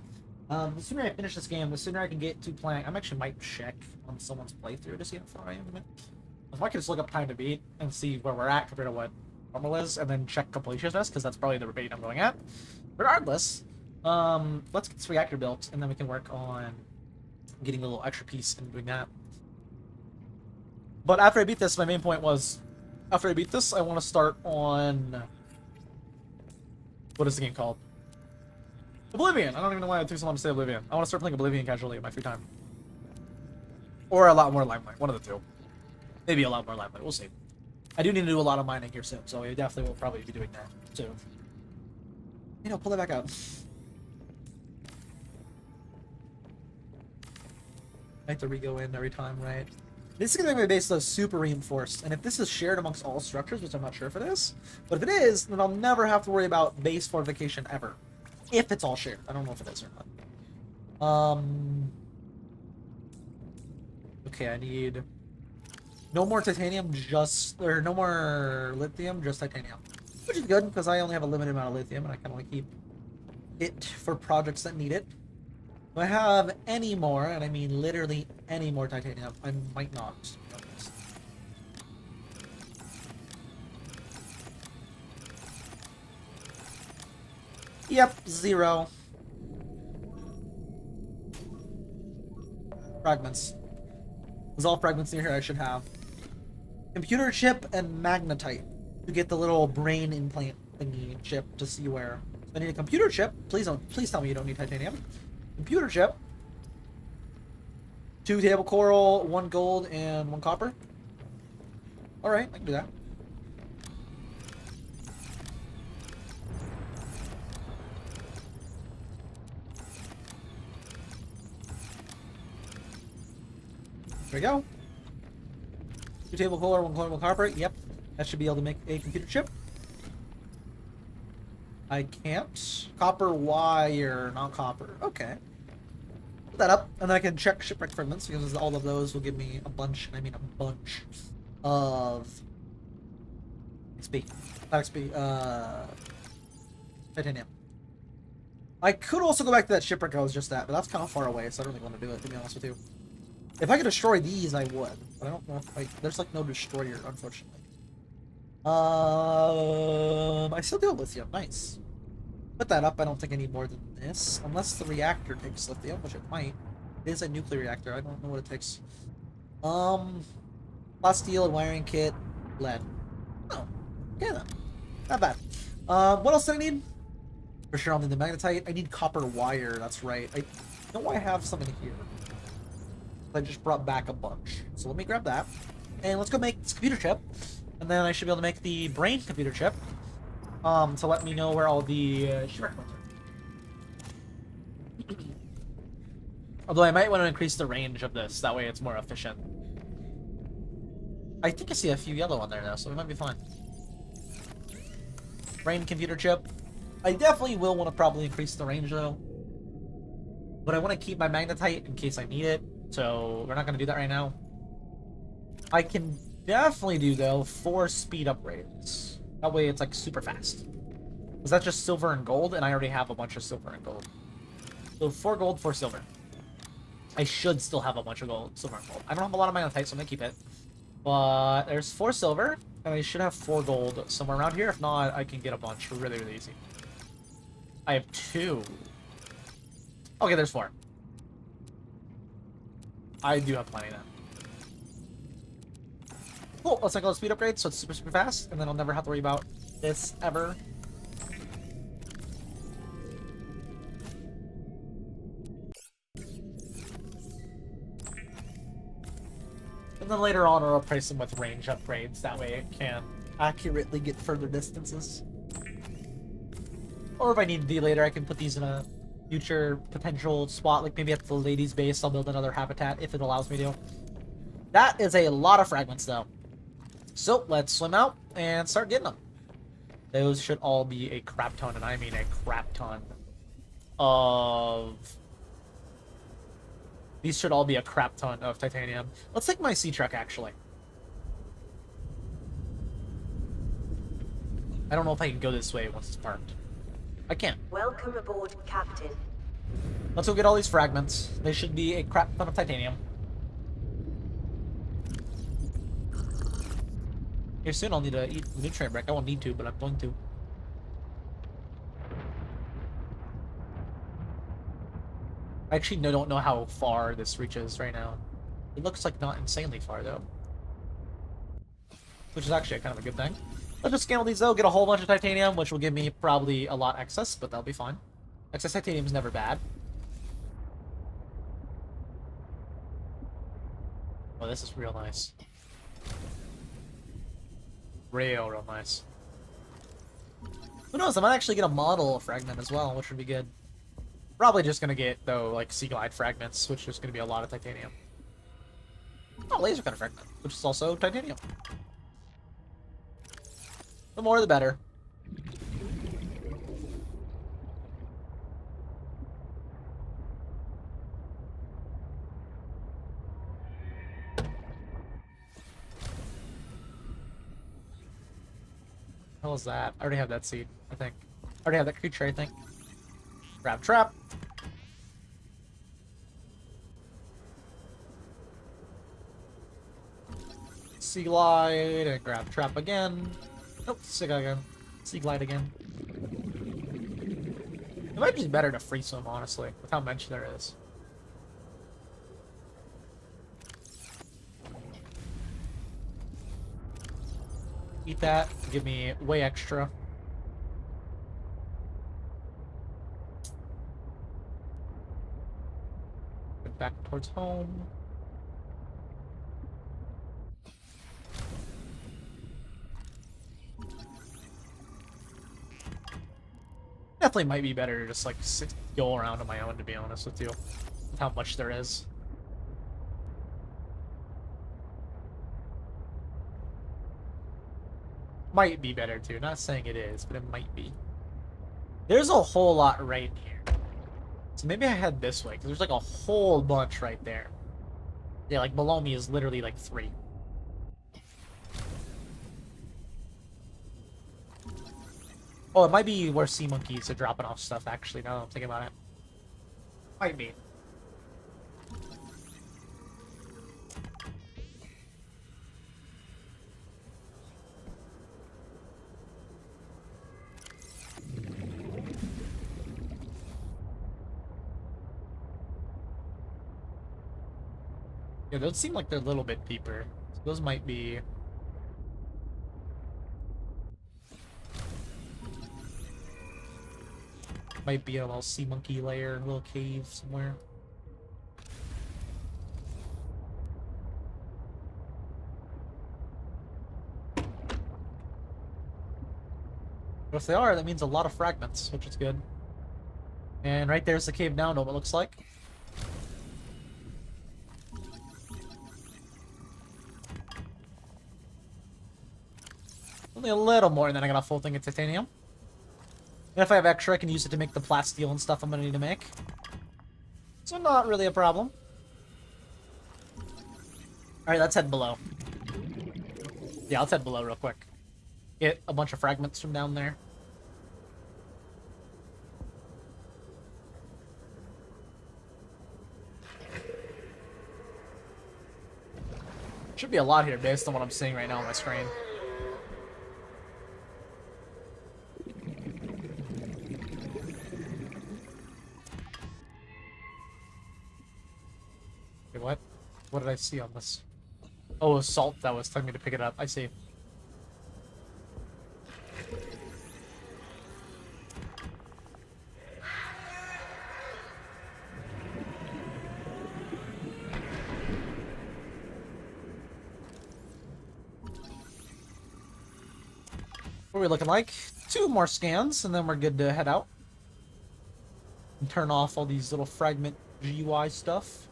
The sooner I finish this game, the sooner I can get to playing... I actually might check on someone's playthrough to see how far I am in it. If I could just look up time to beat and see where we're at compared to what normal is, and then check completionist, because that's probably the rate I'm going at. Regardless, let's get this reactor built, and then we can work on getting a little extra piece and doing that. But after I beat this, my main point was, after I beat this, I want to start on... What is the game called? Oblivion! I don't even know why it took so long to say Oblivion. I want to start playing Oblivion casually in my free time. Or a lot more Limelight, one of the two. Maybe a lot more Limelight, we'll see. I do need to do a lot of mining here soon, so I definitely will probably be doing that too. You know, pull that back out. I have to re-go in every time, right? This is going to make my base though super reinforced, and if this is shared amongst all structures, which I'm not sure if it is, but if it is, then I'll never have to worry about base fortification ever. If it's all shared. I don't know if it is or not. Okay, I need no more titanium, or no more lithium, just titanium. Which is good, because I only have a limited amount of lithium, and I can only keep it for projects that need it. If I have any more, and I mean literally any more titanium, I might not. Yep, 0. Fragments. There's all fragments near here I should have. Computer chip and magnetite to get the little brain implant thingy chip to see where. So I need a computer chip. Please tell me you don't need titanium. Computer chip. 2 table coral, 1 gold, and 1 copper. Alright, I can do that. There we go. 2 table coral, 1 gold, 1 copper. Yep, that should be able to make a computer chip. I can't. Copper wire, not copper. Okay. Put that up, and then I can check shipwreck fragments, because all of those will give me a bunch, and I mean a bunch, of XP. Not XP, titanium. I could also go back to that shipwreck I was just at, but that's kind of far away, so I don't really want to do it, to be honest with you. If I could destroy these, I would, but I don't know if there's like no destroyer, unfortunately. I still do have lithium. Nice. Put that up. I don't think I need more than this. Unless the reactor takes lithium, which it might. It is a nuclear reactor. I don't know what it takes. Flat steel and wiring kit. Lead. Oh. Okay then. Not bad. What else do I need? For sure I'll need the magnetite. I need copper wire. That's right. I know I have some in here. I just brought back a bunch. So let me grab that. And let's go make this computer chip. And then I should be able to make the brain computer chip. to let me know where all the shipwreck points are. Although I might want to increase the range of this, that way it's more efficient. I think I see a few yellow on there now, so we might be fine. Brain computer chip. I definitely will want to probably increase the range though. But I want to keep my magnetite in case I need it, so we're not going to do that right now. I can definitely do, though, 4 speed upgrades. That way it's, like, super fast. Because that's just silver and gold, and I already have a bunch of silver and gold. So 4 gold, 4 silver. I should still have a bunch of gold, silver and gold. I don't have a lot of magnetite, so I'm going to keep it. But there's 4 silver, and I should have 4 gold somewhere around here. If not, I can get a bunch really, really easy. I have 2. Okay, there's 4. I do have plenty then. Cool, let's take all the speed upgrades so it's super, super fast, and then I'll never have to worry about this ever. And then later on, I'll replace them with range upgrades. That way it can accurately get further distances. Or if I need to be later, I can put these in a future potential spot, like maybe at the ladies' base. I'll build another habitat if it allows me to. That is a lot of fragments, though. So let's swim out and start getting them. Those should all be a crap ton, and I mean a crap ton of... These should all be a crap ton of titanium. Let's take my sea truck, actually. I don't know if I can go this way once it's parked. I can't. Welcome aboard, Captain. Let's go get all these fragments. They should be a crap ton of titanium. Here soon I'll need to eat nutrient break. I won't need to, but I'm going to. I actually don't know how far this reaches right now. It looks like not insanely far, though. Which is actually kind of a good thing. Let's just scan all these, though, get a whole bunch of titanium, which will give me probably a lot excess, but that'll be fine. Excess titanium is never bad. Oh, this is real nice. Real nice. Who knows, I might actually get a model fragment as well, which would be good. Probably just gonna get, though, like, Sea Glide fragments, which is gonna be a lot of titanium. Oh, laser cutter fragment, which is also titanium. The more the better. What was that? I already have that seed, I think. I already have that creature, I think. Grab trap. Sea glide and grab trap again. Nope, sea glide again. Sea glide again. It might be better to free swim, honestly, with how much there is. Eat that, give me way extra. Get back towards home. Definitely might be better to just like go around on my own, to be honest with you, with how much there is. Might be better too. Not saying it is, but it might be. There's a whole lot right here. So maybe I head this way, because there's like a whole bunch right there. Yeah, like below me is literally like 3. Oh, it might be where sea monkeys are dropping off stuff, actually, now that I'm thinking about it. Might be. Yeah, those seem like they're a little bit deeper. So those might be... Might be a little sea monkey lair, a little cave somewhere. But if they are, that means a lot of fragments, which is good. And right there's the cave down dome, it looks like. Only a little more, and then I got a full thing of titanium. And if I have extra, I can use it to make the plasteel and stuff I'm gonna need to make. So not really a problem. Alright, let's head below. Yeah, let's head below real quick. Get a bunch of fragments from down there. Should be a lot here based on what I'm seeing right now on my screen. Wait, what? What did I see on this? Oh, salt that was telling me to pick it up. I see. What are we looking like? 2 more scans, and then we're good to head out. And turn off all these little fragment GUI stuff.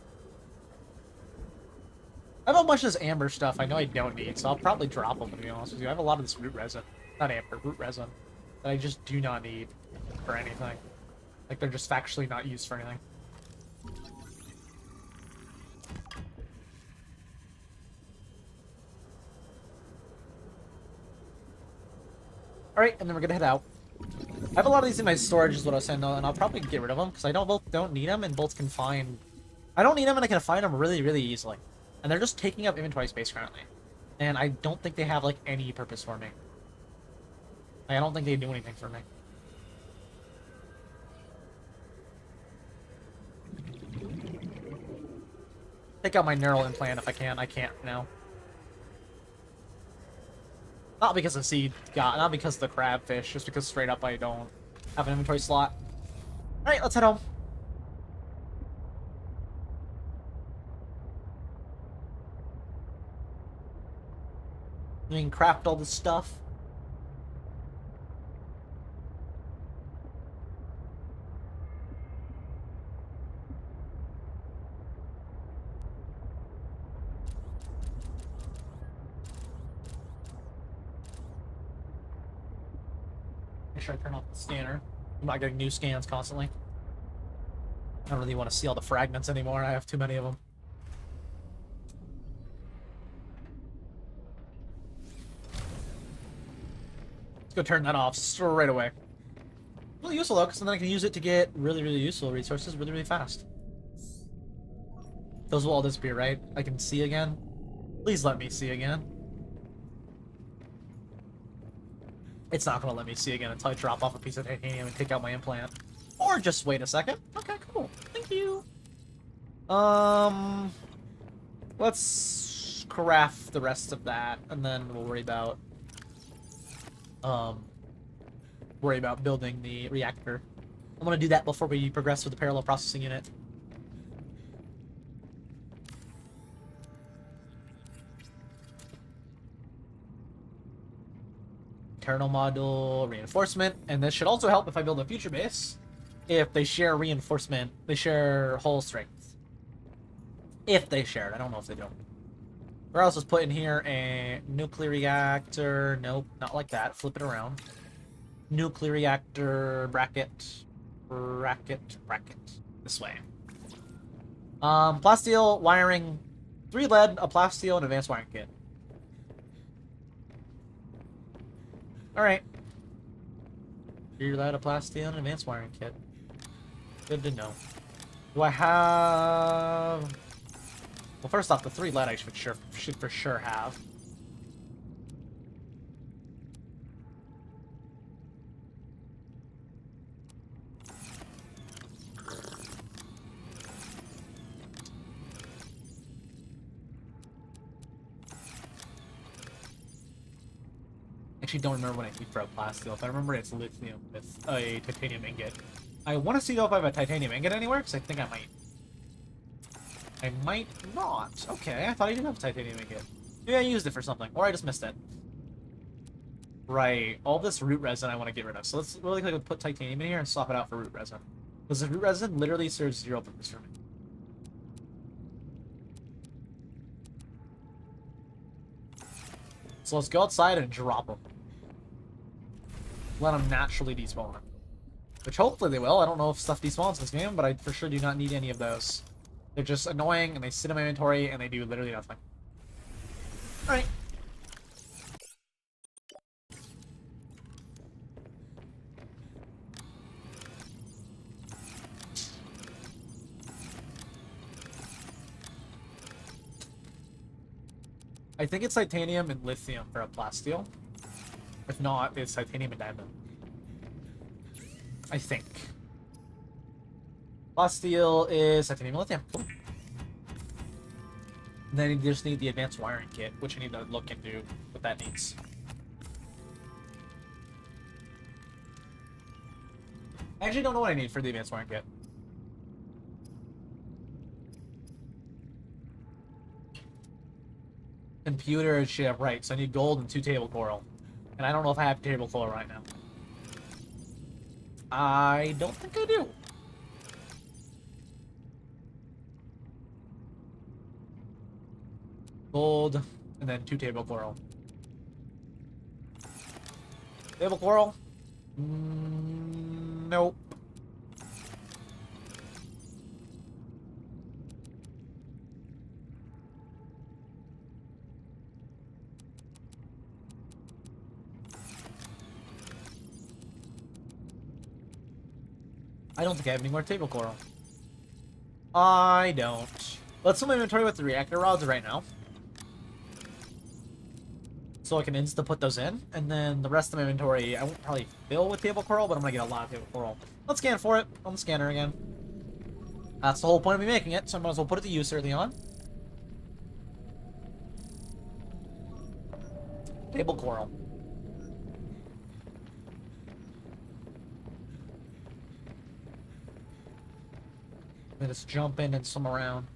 I have a bunch of this amber stuff I know I don't need, so I'll probably drop them, to be honest with you. I have a lot of this root resin. Not amber, root resin. That I just do not need for anything. Like, they're just factually not used for anything. Alright, and then we're gonna head out. I have a lot of these in my storage is what I was saying, though, and I'll probably get rid of them, because I don't need them, and both can find... I don't need them, and I can find them really, really easily. And they're just taking up inventory space currently. And I don't think they have, like, any purpose for me. Like, I don't think they do anything for me. Take out my neural implant if I can. I can't now. Not because of seed, not because of the crabfish, just because straight up I don't have an inventory slot. Alright, let's head home. We can craft all this stuff. Make sure I turn off the scanner. I'm not getting new scans constantly. I don't really want to see all the fragments anymore. I have too many of them. Let's go turn that off straight away. Really useful though, because then I can use it to get really, really useful resources really, really fast. Those will all disappear, right? I can see again. Please let me see again. It's not going to let me see again until I drop off a piece of titanium and take out my implant. Or just wait a second. Okay, cool. Thank you. Let's craft the rest of that, and then we'll worry about building the reactor. I'm going to do that before we progress with the parallel processing unit. Internal module, reinforcement, and this should also help if I build a future base. If they share reinforcement, they share hull strength. If they share it, I don't know if they do. Or else just put in here a nuclear reactor. Nope, not like that. Flip it around. Nuclear reactor, bracket. This way. Plasteel wiring, 3 lead, a plasteel, and advanced wiring kit. Alright. 3 lead, a plasteel, and advanced wiring kit. Good to know. Do I have... Well, first off, the 3 lead I should for sure have. Actually, don't remember what I need for a plasteel. If I remember, it's lithium with a titanium ingot. I want to see though if I have a titanium ingot anywhere, because I think I might. I might not. Okay, I thought I didn't have a titanium ingot. Maybe I used it for something, or I just missed it. Right. All this root resin I want to get rid of. So let's really quickly put titanium in here and swap it out for root resin. Because the root resin literally serves zero purpose for me. So let's go outside and drop them. Let them naturally despawn. Which hopefully they will. I don't know if stuff despawns in this game, but I for sure do not need any of those. They're just annoying, and they sit in my inventory, and they do literally nothing. Alright. I think it's titanium and lithium for a plasteel. If not, it's titanium and diamond. I think. Plasteel is titanium and lithium. Cool. And then you just need the advanced wiring kit, which I need to look into what that needs. I actually don't know what I need for the advanced wiring kit. Computer shit, right, so I need gold and 2 table coral. And I don't know if I have table coral right now. I don't think I do. Gold, and then 2 table coral. Table coral? Nope. I don't think I have any more table coral. I don't. Let's fill my inventory with the reactor rods right now. So I can insta-put those in, and then the rest of my inventory I won't probably fill with table coral, but I'm gonna get a lot of table coral. Let's scan for it on the scanner again. That's the whole point of me making it, so I might as well put it to use early on. Table coral. Let us jump in and swim around.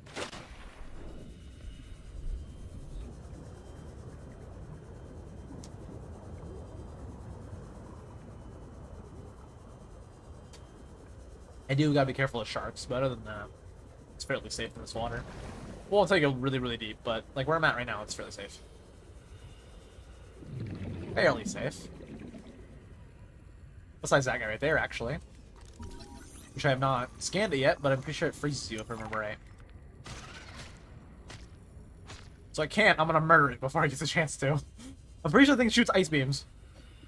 I do gotta be careful of sharks, but other than that, it's fairly safe in this water. Well, until you go really, really deep, but like where I'm at right now, it's fairly safe. Fairly safe. Besides that guy right there, actually. Which I have not scanned it yet, but I'm pretty sure it freezes you if I remember right. So I can't, I'm gonna murder it before I get the chance to. I'm pretty sure the thing shoots ice beams.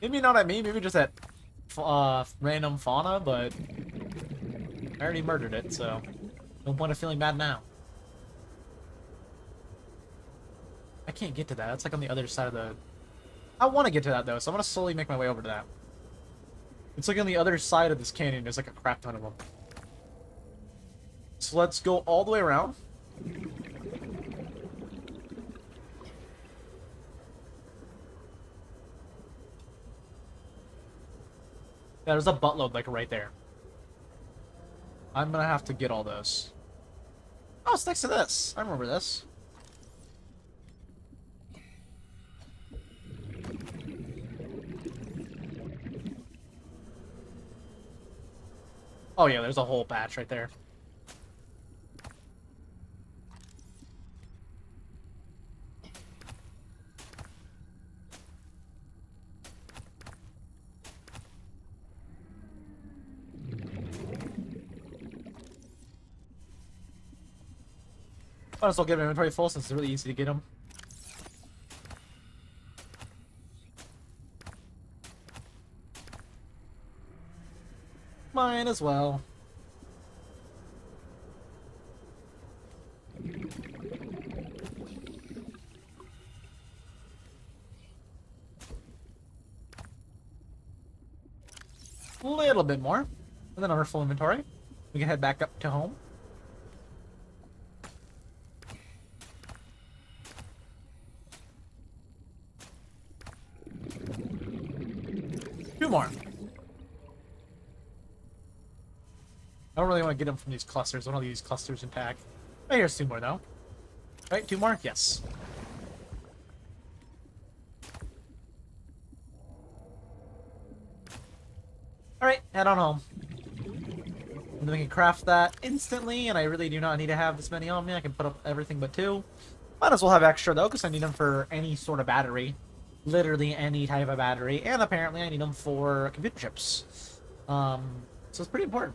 Maybe not at me, maybe just at random fauna, but I already murdered it, so no point of feeling bad now. I can't get to that. That's like on the other side of the... I want to get to that, though, so I'm going to slowly make my way over to that. It's like on the other side of this canyon. There's like a crap ton of them. So let's go all the way around. Yeah, there's a buttload like right there. I'm gonna have to get all those. Oh, it's next to this. I remember this. Oh yeah, there's a whole batch right there. Might as well get my inventory full since it's really easy to get them. Mine as well. A little bit more. And then on our full inventory, we can head back up to home. Two more. I don't really want to get them from these clusters. I want to leave these clusters intact. Oh, here's 2 more, though. Right, 2 more? Yes. Alright, head on home. And then we can craft that instantly, and I really do not need to have this many on me. I can put up everything but 2. Might as well have extra, though, because I need them for any sort of battery. Literally any type of battery. And apparently I need them for computer chips. So it's pretty important.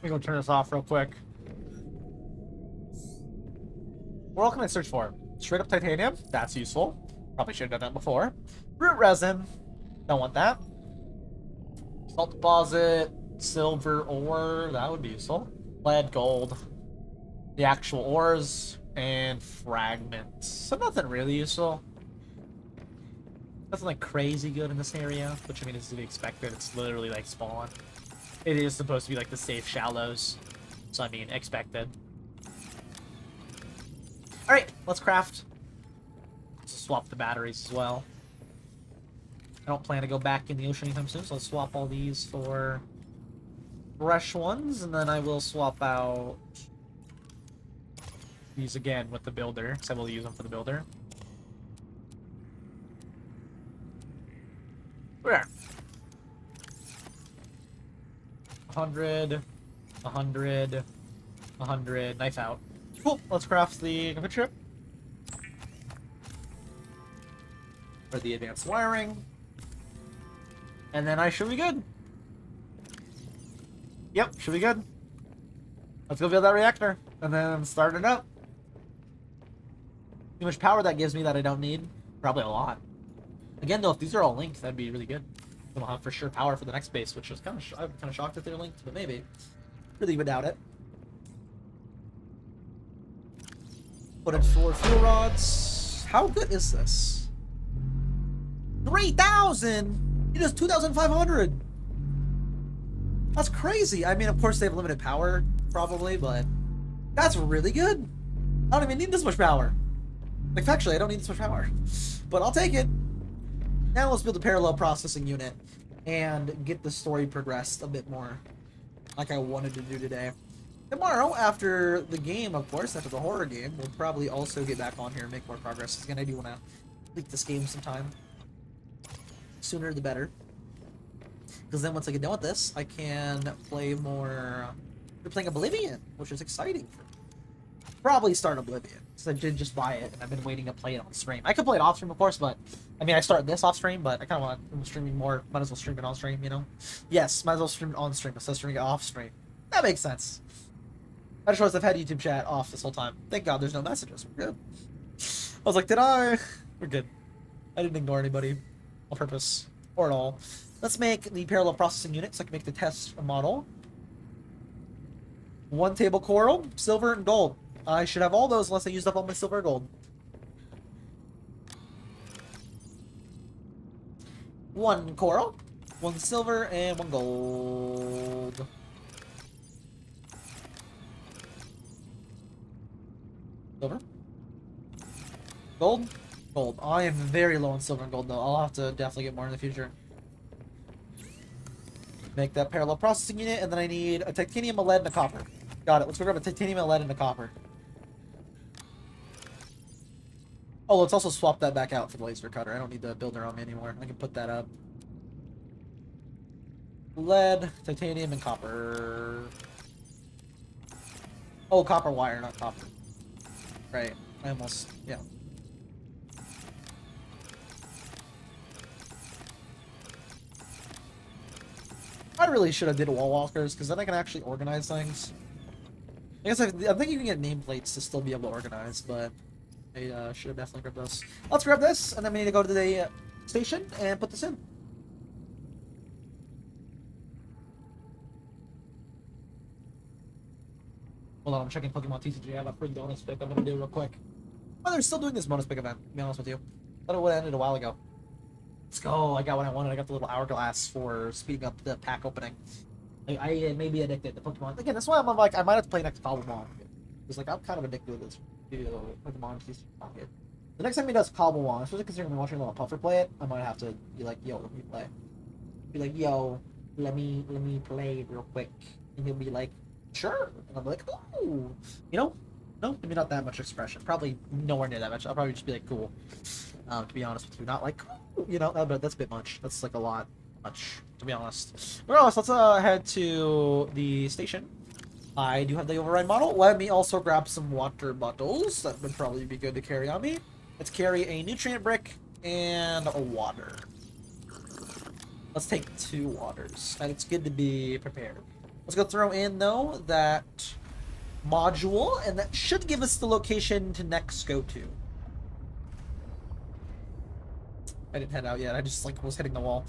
Let me go turn this off real quick. What else can I search for? Straight up titanium? That's useful. Probably should have done that before. Root resin. Don't want that. Salt deposit. Silver ore. That would be useful. Lead, gold. The actual ores. And fragments. So nothing really useful. Nothing like crazy good in this area. Which I mean is to be expected. It's literally like spawn. It is supposed to be like the safe shallows. So I mean, expected. Alright, let's craft. Let's swap the batteries as well. I don't plan to go back in the ocean anytime soon, so let's swap all these for fresh ones, and then I will swap out these again with the builder, because I will use them for the builder. Where? 100, 100, 100, knife out. Cool, let's craft the computer chip. For the advanced wiring. And then I should be good. Yep, should be good. Let's go build that reactor, and then start it up. Too much power that gives me that I don't need. Probably a lot. Again, though, if these are all linked, that'd be really good. We'll have for sure power for the next base, which was I'm kind of shocked that they're linked, but maybe. Really would doubt it. Put in 4 fuel rods. How good is this? 3,000! It is 2,500! That's crazy. I mean, of course they have limited power, probably, but that's really good. I don't even need this much power. Like, factually, I don't need this much power. But I'll take it. Now let's build a parallel processing unit and get the story progressed a bit more like I wanted to do today. Tomorrow, after the game, of course, after the horror game, we'll probably also get back on here and make more progress. Again, I do want to complete this game sometime. Sooner the better. Because then once I get done with this, I can play more... We're playing Oblivion, which is exciting for me. Probably start Oblivion, because I did just buy it, and I've been waiting to play it on stream. I could play it off stream, of course, but... I mean, I started this off stream, but I kind of want to streaming more. Might as well stream it on stream, you know? Yes, might as well stream it on stream instead of streaming it off stream. That makes sense. I just realized I've had YouTube chat off this whole time. Thank God there's no messages. We're good. I was like, did I? We're good. I didn't ignore anybody on purpose or at all. Let's make the parallel processing unit so I can make the test model. 1 table coral, silver, and gold. I should have all those unless I used up all my silver and gold. 1 coral, 1 silver, and 1 gold. Silver. Gold. Gold. I am very low on silver and gold, though. I'll have to definitely get more in the future. Make that parallel processing unit, and then I need a titanium, a lead, and a copper. Got it. Let's go grab a titanium, a lead, and a copper. Oh, let's also swap that back out for the laser cutter. I don't need the builder on me anymore. I can put that up. Lead, titanium, and copper. Oh, copper wire, not copper. Right. I almost... yeah. I really should have did wall walkers, because then I can actually organize things. I guess I think you can get nameplates to still be able to organize, but I should have definitely grabbed this. Let's grab this, and then we need to go to the station and put this in. Hold on, I'm checking Pokemon TCG. I have a free bonus pick I'm going to do real quick. Oh, they're still doing this bonus pick event, to be honest with you. Thought it would have ended a while ago. Let's go. I got what I wanted. I got the little hourglass for speeding up the pack opening. I may be addicted to Pokemon. Again, that's why I'm like, I might have to play next Pokemon. Because, like, I'm kind of addicted to this Pokemon TCG pocket. The next time he does Cobble Wong, especially considering I'm watching a little Puffer play it, I might have to be like, yo, let me play. Be like, yo, let me play real quick. And he'll be like, sure. And I'll be like, ooh. You know? No, maybe not that much expression. Probably nowhere near that much. I'll probably just be like, cool. To be honest with you. Not like, cool. You know, but that's a bit much. That's like a lot much, to be honest. Regardless, let's head to the station. I do have the override model. Let me also grab some water bottles. That would probably be good to carry on me. Let's carry a nutrient brick and a water. Let's take 2 waters. And it's good to be prepared. Let's go throw in, though, that module, and that should give us the location to next go to. I didn't head out yet. I just like was hitting the wall.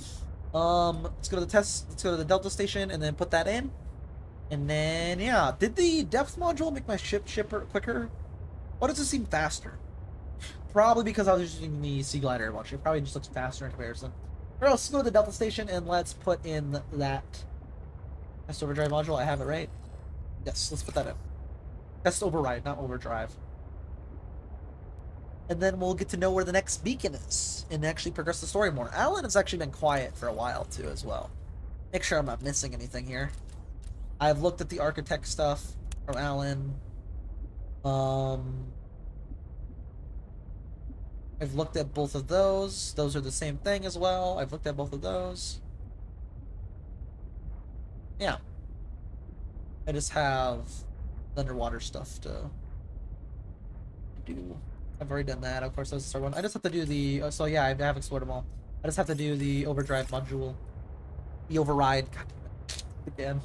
Let's go to the test. Let's go to the Delta station and then put that in. And then, yeah. Did the depth module make my shipper quicker? Why does it seem faster? Probably because I was using the Sea Glider watch. It probably just looks faster in comparison. Or else, let's go to the Delta station and let's put in that test overdrive module. I have it right. Yes, let's put that in. Test override, not overdrive. And then we'll get to know where the next beacon is and actually progress the story more. Alan has actually been quiet for a while too as well. Make sure I'm not missing anything here. I've looked at the architect stuff from Alan. I've looked at both of those. Those are the same thing as well. I've looked at both of those. Yeah. I just have underwater stuff to do. I've already done that. Of course, that's the third one. I just have to do the... so yeah, I have explored them all. I just have to do the overdrive module. The override. God damn it. Again.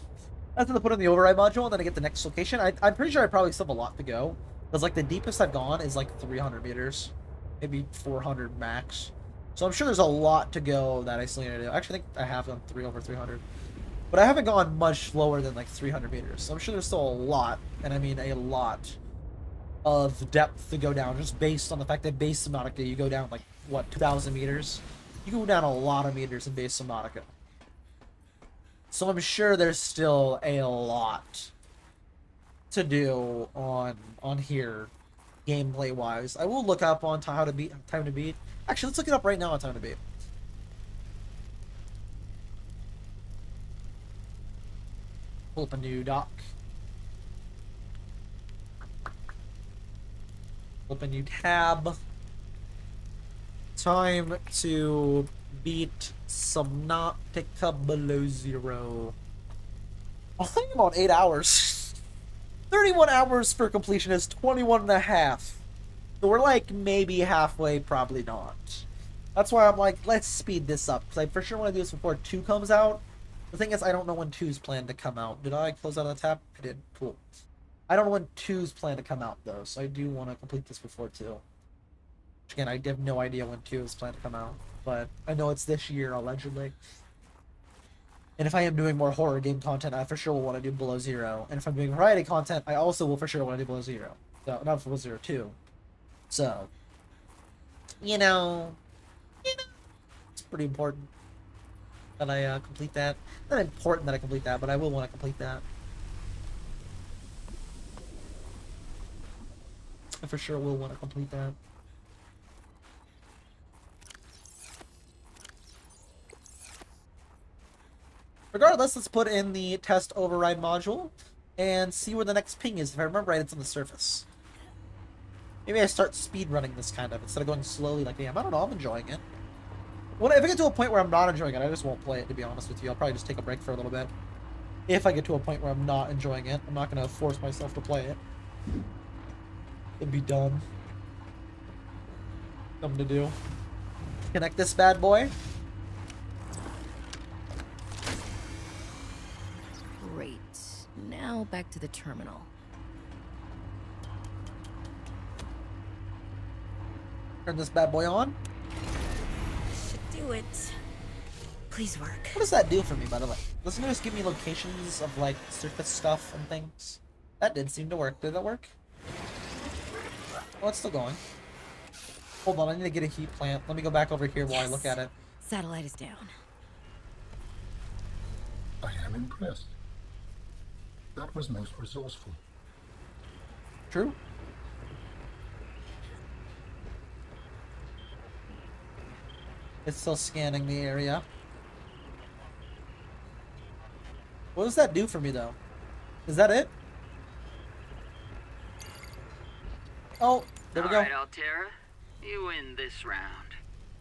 I have to put in the override module and then I get the next location. I'm pretty sure I probably still have a lot to go. Because like the deepest I've gone is like 300 meters. Maybe 400 max. So I'm sure there's a lot to go that I still need to do. Actually, I think I have done over 300. But I haven't gone much lower than like 300 meters. So I'm sure there's still a lot, and I mean a lot, of depth to go down. Just based on the fact that base Subnautica, you go down like, what, 2,000 meters? You go down a lot of meters in base Subnautica. So I'm sure there's still a lot to do on here. Gameplay wise, I will look up on time to beat. Actually, let's look it up right now on time to beat. Pull up a new doc. Pull up a new tab. Time to beat Subnautica below 0. I think I'm on 8 hours. 31 hours for completion is 21 and a half. So we're like maybe halfway, probably not. That's why I'm like, let's speed this up. Because I for sure want to do this before 2 comes out. The thing is, I don't know when 2's planned to come out. Did I close out of the tab? I did. Cool. I don't know when 2's planned to come out, though. So I do want to complete this before 2. Which, again, I have no idea when 2 is planned to come out. But I know it's this year, allegedly. And if I am doing more horror game content, I for sure will want to do Below 0. And if I'm doing variety content, I also will for sure want to do Below 0. So, not Below 0 2. So, you know, it's pretty important that I complete that. Not important that I complete that, but I will want to complete that. I for sure will want to complete that. Regardless, let's put in the test override module and see where the next ping is. If I remember right, it's on the surface. Maybe I start speed running this kind of instead of going slowly like I am. I don't know. I'm enjoying it. If I get to a point where I'm not enjoying it, I just won't play it, to be honest with you. I'll probably just take a break for a little bit. If I get to a point where I'm not enjoying it, I'm not going to force myself to play it. It'd be dumb. Dumb to do. Connect this bad boy. Great. Now back to the terminal. Turn this bad boy on. Should do it. Please work. What does that do for me, by the way? Doesn't it just give me locations of, like, surface stuff and things? That did seem to work. Did that work? Oh, it's still going. Hold on, I need to get a heat plant. Let me go back over here while I look at it. Satellite is down. I am impressed. That was most resourceful. True. It's still scanning the area. What does that do for me, though? Is that it? Oh, there we go. Alright, Altera. You win this round.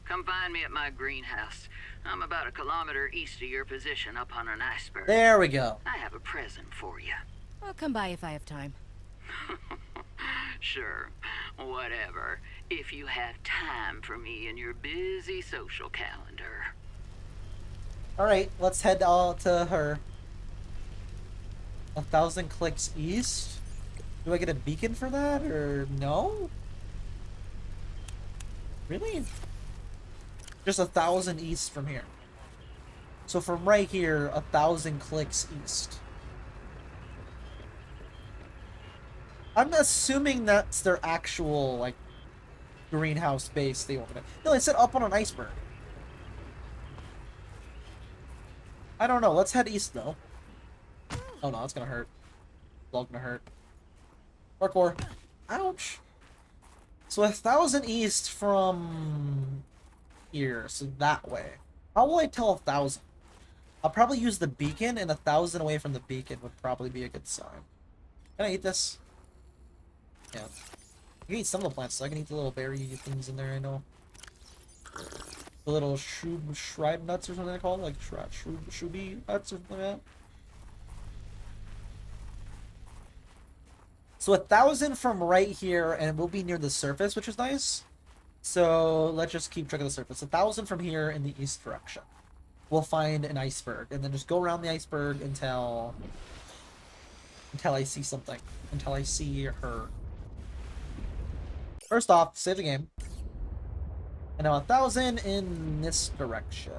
Come find me at my greenhouse. I'm about 1 kilometer east of your position up on an iceberg. There we go. I have a present for you. I'll come by if I have time. Sure. Whatever. If you have time for me in your busy social calendar. Alright, let's head to her. 1,000 clicks east? Do I get a beacon for that, or no? Really? Just 1,000 east from here. So from right here, 1,000 clicks east. I'm assuming that's their actual, like, greenhouse base they opened it. No, they said up on an iceberg. I don't know. Let's head east, though. Oh, no, it's gonna hurt. It's all gonna hurt. Parkour. Ouch. So 1,000 east from here, so that way. How will I tell 1,000? I'll probably use the beacon, and 1,000 away from the beacon would probably be a good sign. Can I eat this? Yeah. I can eat some of the plants, so I can eat the little berry things in there, I know. The little shrub nuts or something they're called? Like shrubby nuts or something like that. So 1,000 from right here, and we'll be near the surface, which is nice. So let's just keep track of the surface. 1,000 from here in the east direction. We'll find an iceberg, and then just go around the iceberg until I see something. Until I see her. First off, save the game. And now 1,000 in this direction.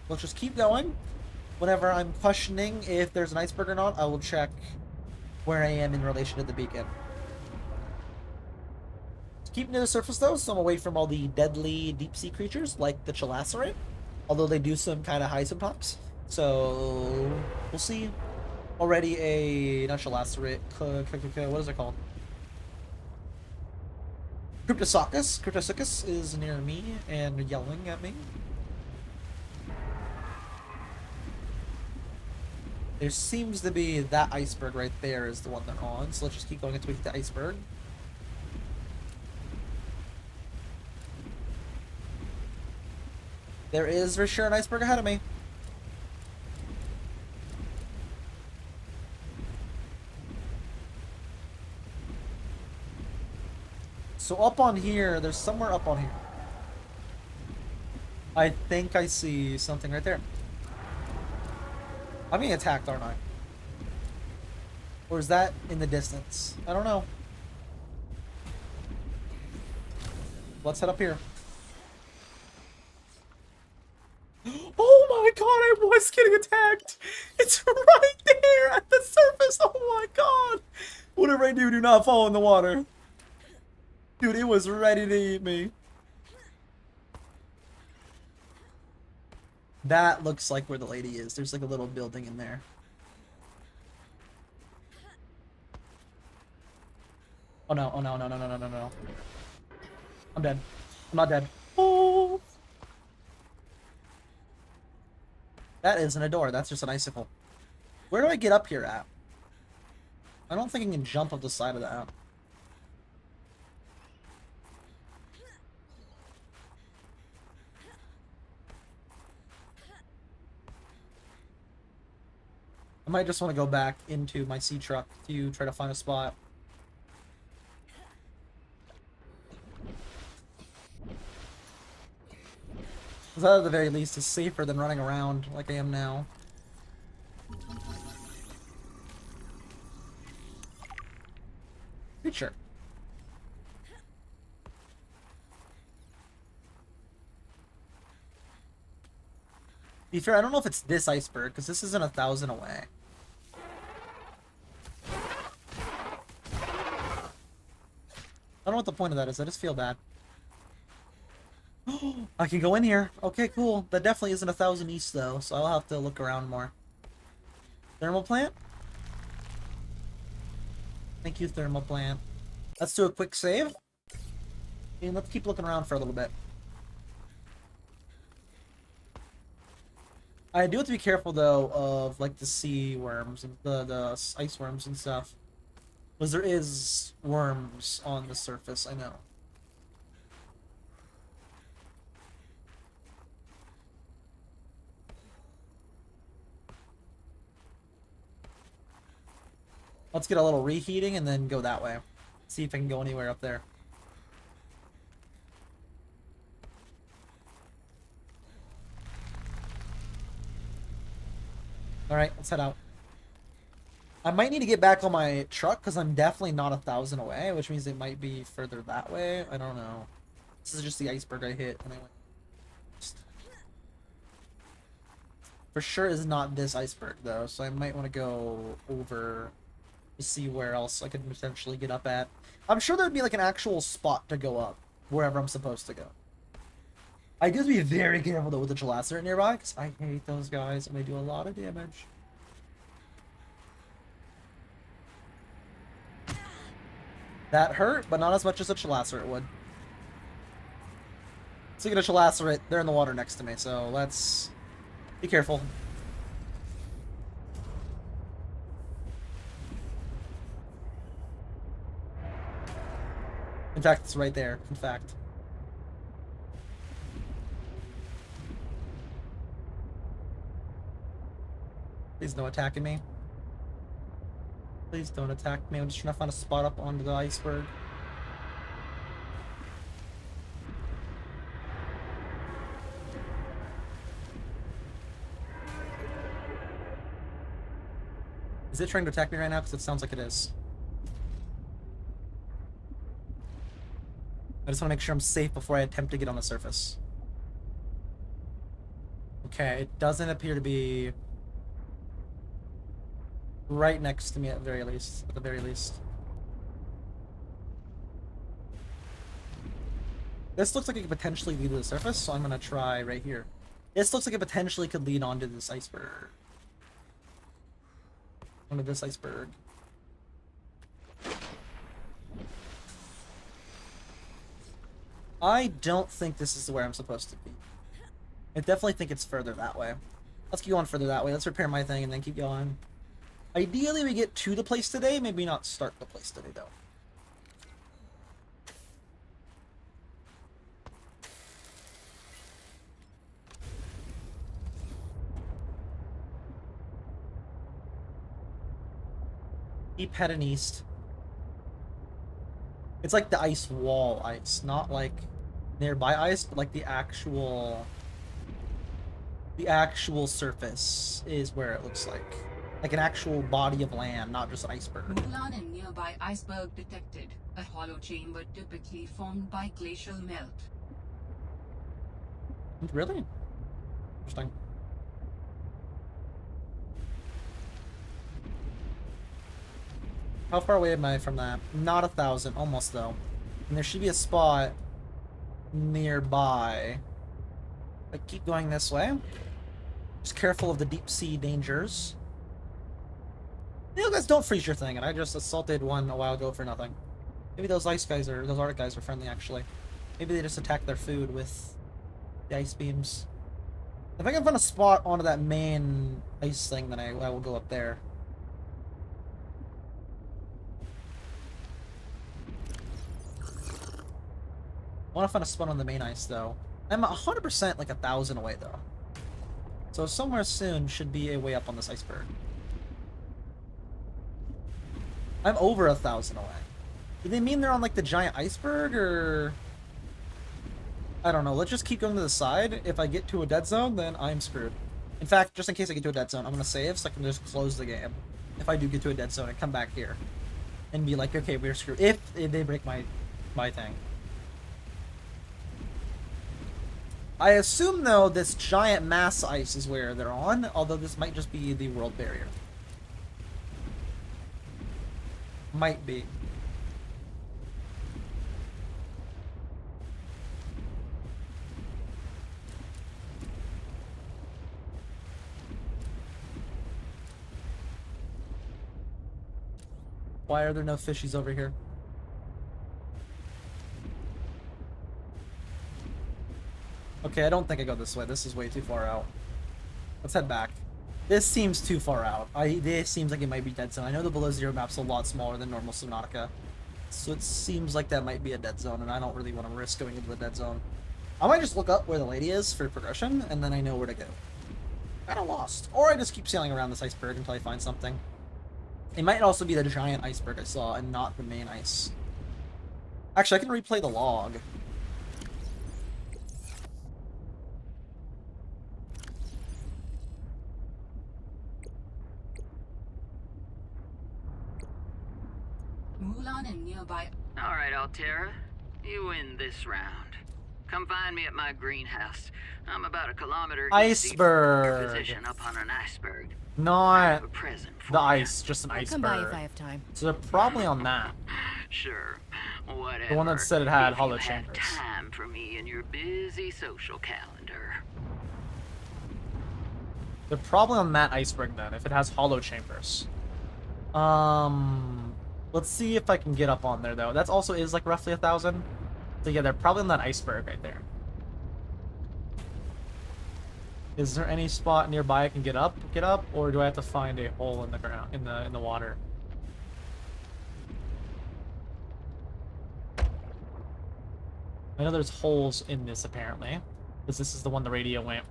Let's just keep going. Whenever I'm questioning if there's an iceberg or not, I will check where I am in relation to the beacon. Keep near the surface though, so I'm away from all the deadly deep sea creatures like the Chalacerate. Although they do some kind of high sometimes. So we'll see. Already a not Chalacerate, what is it called? Cryptosuchus. Cryptosuchus is near me and yelling at me. There seems to be that iceberg right there is the one they're on, so let's just keep going until we hit the iceberg. There is for sure an iceberg ahead of me. So up on here, there's somewhere up on here. I think I see something right there. I'm being attacked, aren't I? Or is that in the distance? I don't know. Let's head up here. Oh my god, I was getting attacked! It's right there at the surface! Oh my god! Whatever I do not fall in the water. Dude, it was ready to eat me. That looks like where the lady is. There's like a little building in there. Oh no, oh no, no, no, no, no, no, no. I'm dead. I'm not dead. Oh! That isn't a door, that's just an icicle. Where do I get up here at? I don't think I can jump up the side of that. I might just want to go back into my sea truck to try to find a spot. That at the very least is safer than running around like I am now. Sure. Be fair, I don't know if it's this iceberg, because this isn't 1,000 away. I don't know what the point of that is, I just feel bad. I can go in here. Okay, cool. That definitely isn't 1,000 east, though, so I'll have to look around more. Thermal plant? Thank you, thermal plant. Let's do a quick save. And let's keep looking around for a little bit. I do have to be careful though of like the sea worms and the ice worms and stuff, because there is worms on the surface. I know. Let's get a little reheating and then go that way. See if I can go anywhere up there. Alright, let's head out. I might need to get back on my truck because I'm definitely not 1,000 away, which means it might be further that way. I don't know. This is just the iceberg I hit. And I went... For sure is not this iceberg though, so I might want to go over to see where else I could potentially get up at. I'm sure there'd be like an actual spot to go up wherever I'm supposed to go. I do have to be very careful though with the Gelacerate nearby, because I hate those guys and they do a lot of damage. That hurt, but not as much as a Gelacerate would. Speaking of Gelacerate, they're in the water next to me, so let's be careful. In fact, it's right there, in fact. Please no attacking me. Please don't attack me. I'm just trying to find a spot up onto the iceberg. Is it trying to attack me right now? Because it sounds like it is. I just want to make sure I'm safe before I attempt to get on the surface. Okay, it doesn't appear to be right next to me at the very least. This looks like it could potentially lead to the surface, so I'm gonna try right here. This looks like it potentially could lead onto this iceberg. Onto this iceberg. I don't think this is where I'm supposed to be. I definitely think it's further that way. Let's keep going further that way. Let's repair my thing and then keep going. Ideally, we get to the place today. Maybe not start the place today, though. Keep heading east. It's like the ice wall ice, not like nearby ice, but like the actual surface is where it looks like. Like an actual body of land, not just an iceberg. Melon and nearby iceberg detected. A hollow chamber typically formed by glacial melt. Really? Interesting. How far away am I from that? Not 1,000, almost though. And there should be a spot nearby. But keep going this way. Just careful of the deep sea dangers. You guys don't freeze your thing, and I just assaulted one a while ago for nothing. Maybe those ice guys or those Arctic guys are friendly actually. Maybe they just attack their food with the ice beams. If I can find a spot onto that main ice thing, then I will go up there. I want to find a spot on the main ice though. I'm 100% like 1,000 away though. So somewhere soon should be a way up on this iceberg. I'm over 1,000 away. Do they mean they're on like the giant iceberg or... I don't know. Let's just keep going to the side. If I get to a dead zone, then I'm screwed. In fact, just in case I get to a dead zone, I'm going to save so I can just close the game. If I do get to a dead zone and come back here. And be like, okay, we're screwed. If they break my thing. I assume, though, this giant mass ice is where they're on, although this might just be the world barrier. Might be. Why are there no fishies over here? Okay, I don't think I go this way. This is way too far out. Let's head back. This seems too far out. This seems like it might be dead zone. I know the below zero map's a lot smaller than normal Subnautica. So it seems like that might be a dead zone, and I don't really want to risk going into the dead zone. I might just look up where the lady is for progression, and then I know where to go. Kinda lost. Or I just keep sailing around this iceberg until I find something. It might also be the giant iceberg I saw, and not the main ice. Actually, I can replay the log. Mulan and nearby. All right, Altera. You win this round. Come find me at my greenhouse. I'm about a kilometer east of your Iceberg. position up on an iceberg. I Not have a present for the you. ice, just an I'll come by if iceberg. I have time. So they're probably on that. Sure. Whatever. The one that said it had If hollow you have chambers. time for me in your busy social calendar. They're probably on that iceberg then, if it has hollow chambers. Let's see if I can get up on there though. That also is like roughly 1,000. So yeah, they're probably on that iceberg right there. Is there any spot nearby I can get up, or do I have to find a hole in the ground, in the water? I know there's holes in this apparently, because this is the one the radio went.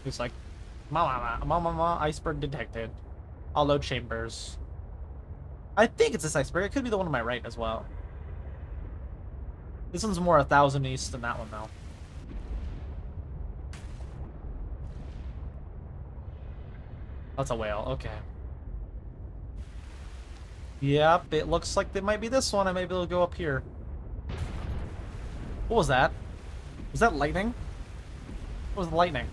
It's like, iceberg detected. Hollow chambers. I think it's this iceberg. It could be the one on my right as well. This one's more 1,000 east than that one though. That's a whale. Okay. Yep, it looks like it might be this one. I might be able to go up here. What was that? Was that lightning? What was the lightning?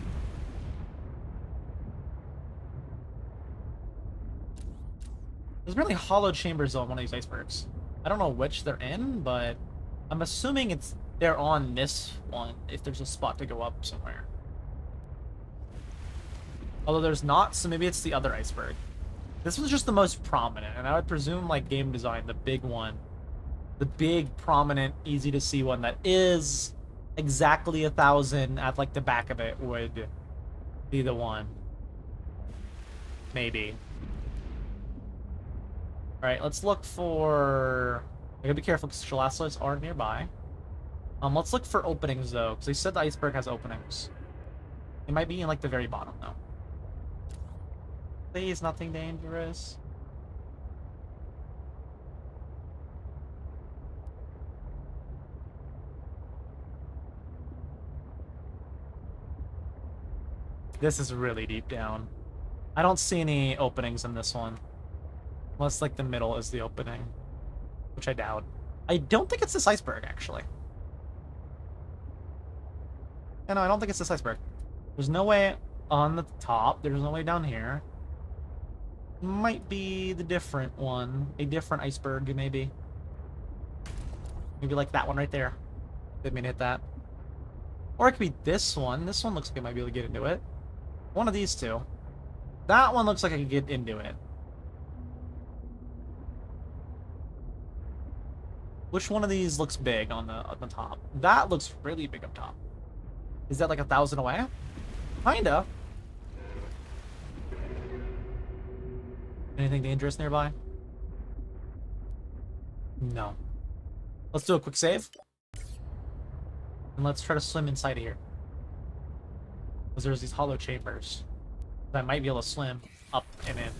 There's really hollow chambers on one of these icebergs. I don't know which they're in, but I'm assuming they're on this one if there's a spot to go up somewhere. Although there's not, so maybe it's the other iceberg. This was just the most prominent, and I would presume, like, game design, the big one. The big, prominent, easy to see one that is exactly 1,000 at, like, the back of it would be the one. Maybe. Alright, let's look for... I gotta be careful because Shalaslas are nearby. Let's look for openings, though, because they said the iceberg has openings. It might be in, like, the very bottom, though. Please, nothing dangerous. This is really deep down. I don't see any openings in this one. Unless, like, the middle is the opening. Which I doubt. I don't think it's this iceberg, actually. Yeah, no, I don't think it's this iceberg. There's no way on the top. There's no way down here. Might be the different one. A different iceberg, maybe. Maybe like that one right there. Didn't mean to hit that. Or it could be this one. This one looks like I might be able to get into it. One of these two. That one looks like I could get into it. Which one of these looks big on the top? That looks really big up top. Is that like 1,000 away? Kinda. Anything dangerous nearby? No. Let's do a quick save. And let's try to swim inside of here. Because there's these hollow chambers that I might be able to swim up and in.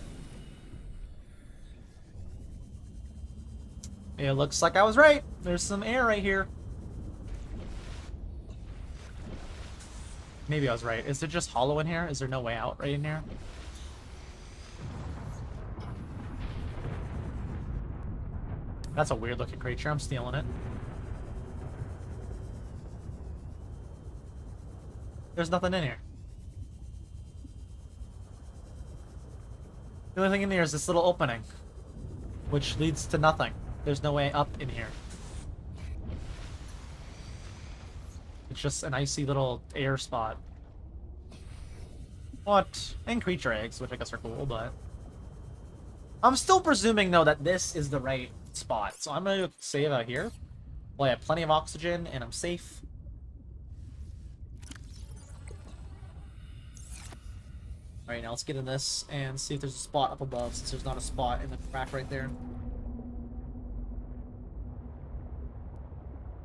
It looks like I was right. There's some air right here. Maybe I was right. Is it just hollow in here? Is there no way out right in here? That's a weird looking creature. I'm stealing it. There's nothing in here. The only thing in here is this little opening, which leads to nothing. There's no way up in here. It's just an icy little air spot. What? And creature eggs, which I guess are cool, but... I'm still presuming, though, that this is the right spot. So I'm gonna save out here. Well, I have plenty of oxygen, and I'm safe. Alright, now let's get in this and see if there's a spot up above, since there's not a spot in the crack right there.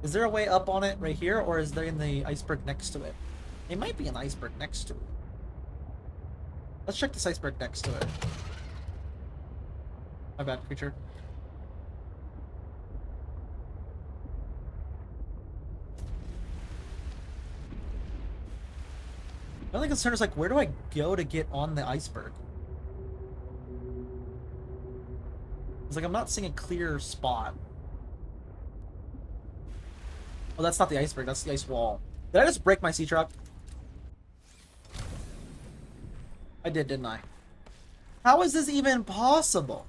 Is there a way up on it right here, or is there in the iceberg next to it? It might be an iceberg next to it. Let's check this iceberg next to it. My bad, creature. The only concern is, like, where do I go to get on the iceberg? It's like I'm not seeing a clear spot. Oh, that's not the iceberg, that's the ice wall. Did I just break my sea truck? I did, didn't I? How is this even possible?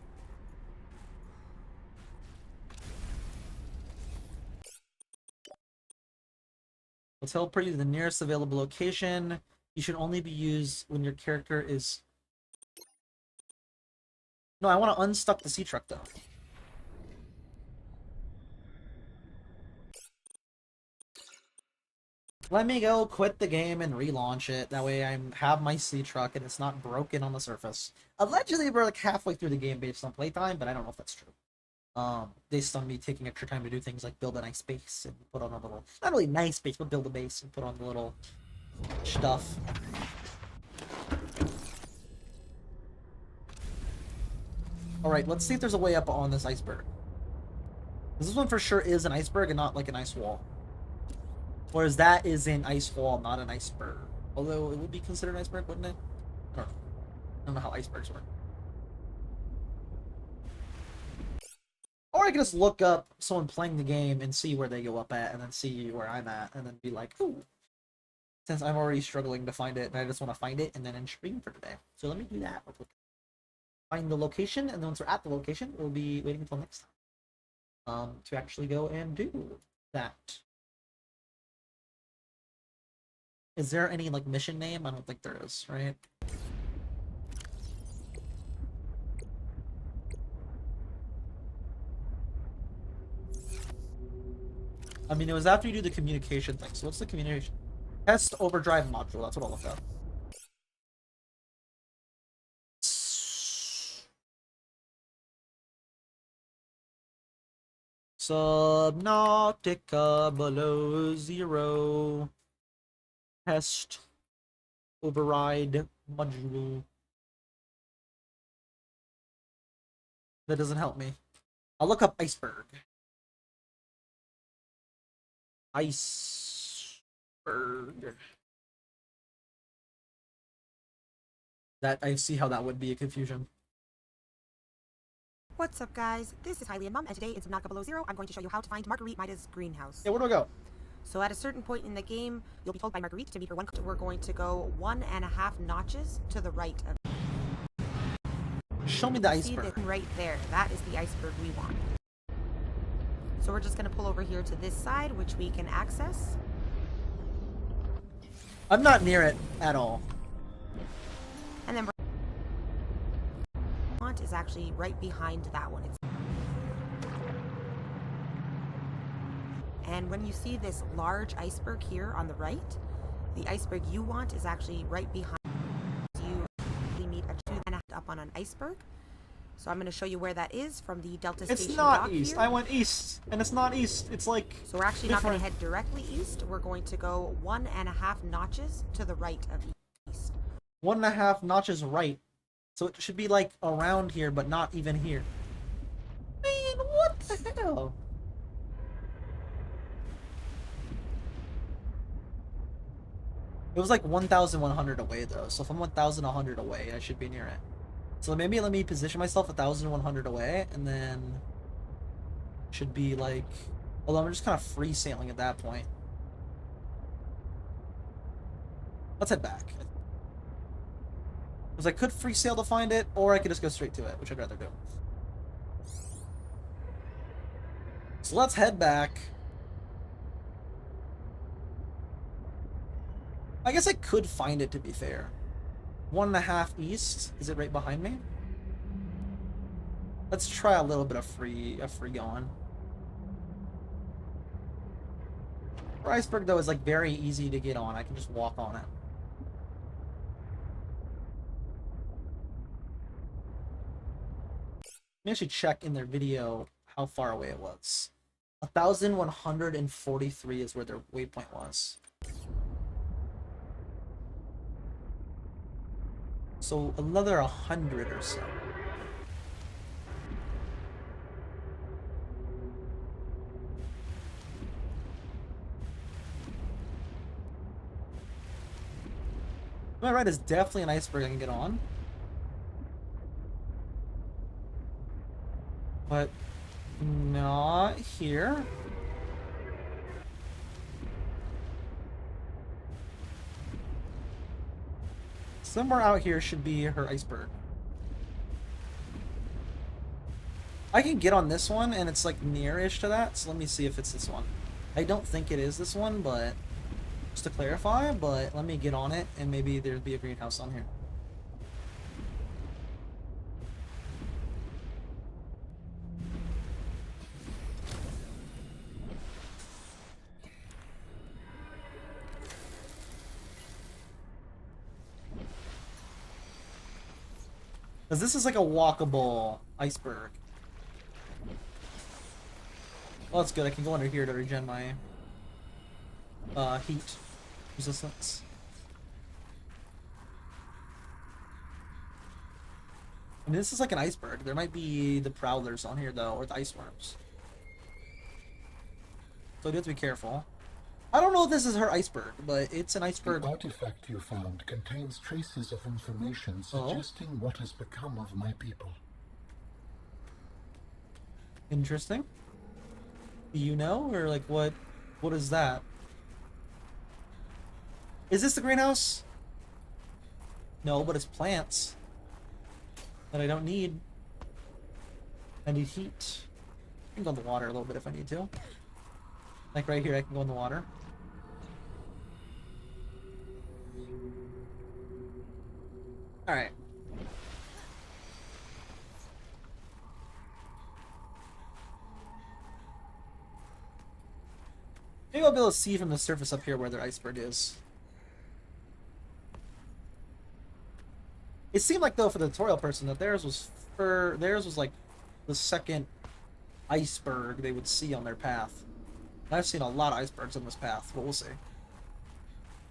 We'll teleport you to the nearest available location. You should only be used when your character is... No, I want to unstuck the sea truck, though. Let me go quit the game and relaunch it. That way I have my sea truck and it's not broken on the surface. Allegedly, we're like halfway through the game based on playtime, but I don't know if that's true. Based on me taking extra time to do things like build a nice base and put on a little... Not really nice base, but build a base and put on the little stuff. Alright, let's see if there's a way up on this iceberg. This one for sure is an iceberg and not like an ice wall. Whereas that is an ice wall, not an iceberg. Although it would be considered an iceberg, wouldn't it? I don't know. I don't know how icebergs work. Or I can just look up someone playing the game and see where they go up at, and then see where I'm at, and then be like, ooh. Since I'm already struggling to find it, and I just want to find it, and then end stream for today. So let me do that. Find the location, and then once we're at the location, we'll be waiting until next time. To actually go and do that. Is there any, like, mission name? I don't think there is, right? I mean, it was after you do the communication thing. So what's the communication? Test overdrive module. That's what I'll look up. Subnautica below zero. Test override module. That doesn't help me. I'll look up iceberg. Iceberg. That, I see how that would be a confusion. What's up, guys? This is Hylia Mum, and today in Subnautica Below Zero, I'm going to show you how to find Marguerite Mida's greenhouse. Yeah, where do I go? So at a certain point in the game, you'll be told by Marguerite to meet her one. We're going to go 1.5 notches to the right of. Show me the iceberg. See this right there. That is the iceberg we want. So we're just going to pull over here to this side, which we can access. I'm not near it at all. And then want is actually right behind that one. And when you see this large iceberg here on the right, the iceberg you want is actually right behind you. We meet a 2.5 up on an iceberg. So I'm going to show you where that is from the Delta Station. It's not dock east. here. I went east, and it's not east. It's like So we're actually not going to head directly east. We're going to go 1.5 notches to the right of east. 1.5 notches right. So it should be like around here, but not even here. Man, what the hell? It was like 1,100 away though, so if I'm 1,100 away, I should be near it. So maybe let me position myself 1,100 away, and then should be like, although I'm just kind of free sailing at that point. Let's head back. Because I could free sail to find it, or I could just go straight to it, which I'd rather do. So let's head back. I guess I could find it, to be fair. 1.5 east. Is it right behind me? Let's try a little bit of free going. For iceberg though is like very easy to get on. I can just walk on it. me actually check in their video how far away it was. 1,143 is where their waypoint was. So another 100 or so. Am I right? It's definitely an iceberg I can get on. But not here. Somewhere out here should be her iceberg. I can get on this one, and it's like near-ish to that, so let me see if it's this one. I don't think it is this one, but just to clarify, but let me get on it, and maybe there'd be a greenhouse on here. Because this is like a walkable iceberg. Well, that's good. I can go under here to regen my heat resistance. I mean, this is like an iceberg. There might be the prowlers on here, though, or the ice worms. So you have to be careful. I don't know if this is her iceberg, but it's an iceberg. The artifact you found contains traces of information suggesting what has become of my people. Interesting. Do you know, or like what is that? Is this the greenhouse? No, but it's plants that I don't need. I need heat. I can go in the water a little bit if I need to. Like right here, I can go in the water. Alright. Maybe I'll be able to see from the surface up here where their iceberg is. It seemed like, though, for the tutorial person, that theirs was like the second iceberg they would see on their path. And I've seen a lot of icebergs on this path, but we'll see.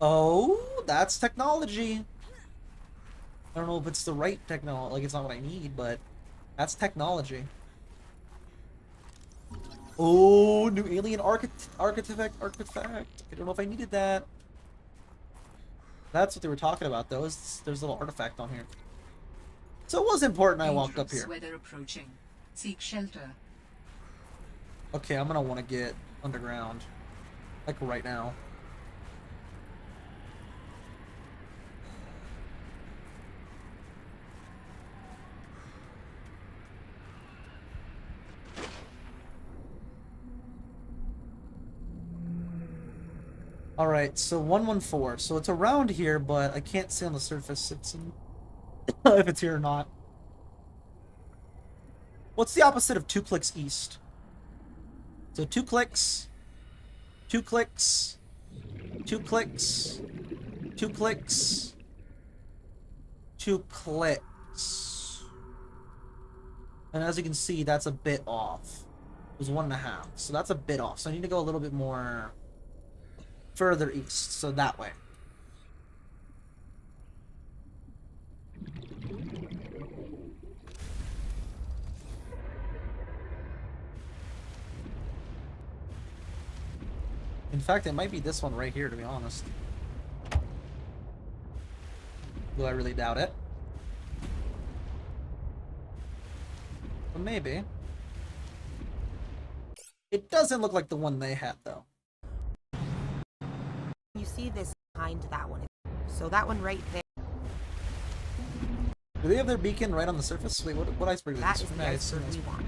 Oh, that's technology. I don't know if it's the right technology, like it's not what I need, but that's technology. Oh, new alien artifact. I don't know if I needed that. That's what they were talking about, though. There's a little artifact on here. So it was important I walked up here. Weather approaching. Seek shelter. Okay, I'm gonna want to get underground, like right now. Alright, so 114. So it's around here, but I can't see on the surface if it's here or not. What's the opposite of 2 clicks east? So 2 clicks, 2 clicks, 2 clicks, 2 clicks, 2 clicks. And as you can see, that's a bit off. It was 1.5, so that's a bit off. So I need to go a little bit more further east, so that way. In fact, it might be this one right here, to be honest. Though I really doubt it. But maybe. It doesn't look like the one they had, though. You see this behind that one. So that one right there. Do they have their beacon right on the surface? Wait, what iceberg is this? That is the iceberg we want.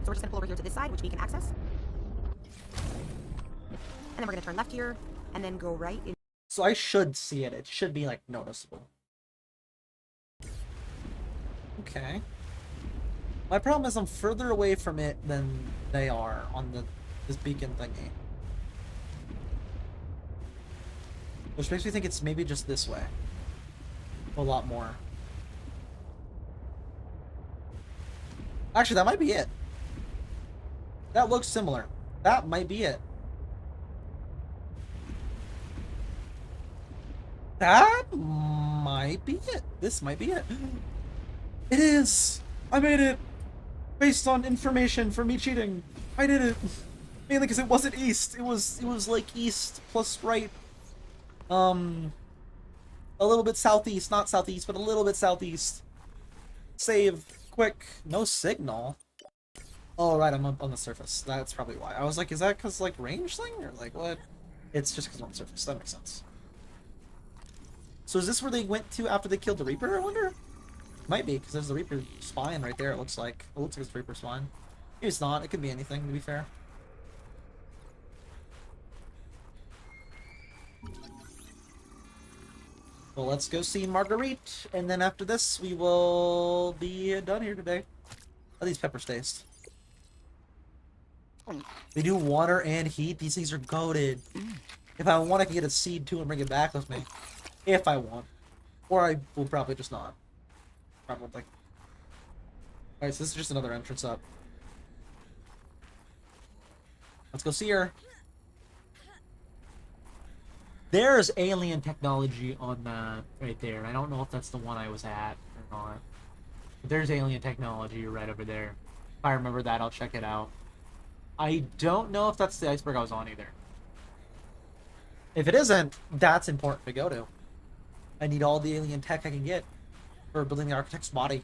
So we're just gonna pull over here to this side, which we can access. And then we're gonna turn left here, and then go right in. So I should see it. It should be, like, noticeable. Okay. My problem is I'm further away from it than they are on this beacon thingy. Which makes me think it's maybe just this way. A lot more. Actually, that might be it. That looks similar. That might be it. That might be it. This might be it. It is! I made it! Based on information from me cheating. I did it. Mainly because it wasn't east. It was like east plus right. A little bit southeast. Not southeast, but a little bit southeast. Save. Quick. No signal. Oh, right, I'm up on the surface. That's probably why. I was like, is that because, like, range thing? Or, like, what? It's just because I'm on the surface. That makes sense. So is this where they went to after they killed the Reaper, I wonder? Might be, because there's the Reaper spine right there, it looks like. It looks like it's Reaper spine. Maybe it's not. It could be anything, to be fair. Well, let's go see Marguerite, and then after this, we will be done here today. Oh, these peppers taste. They do water and heat. These things are goated. If I want, I can get a seed too and bring it back with me. If I want. Or I will probably just not. Probably. Alright, so this is just another entrance up. Let's go see her. There's alien technology on that right there. I don't know if that's the one I was at or not. But there's alien technology right over there. If I remember that, I'll check it out. I don't know if that's the iceberg I was on either. If it isn't, that's important to go to. I need all the alien tech I can get for building the architect's body.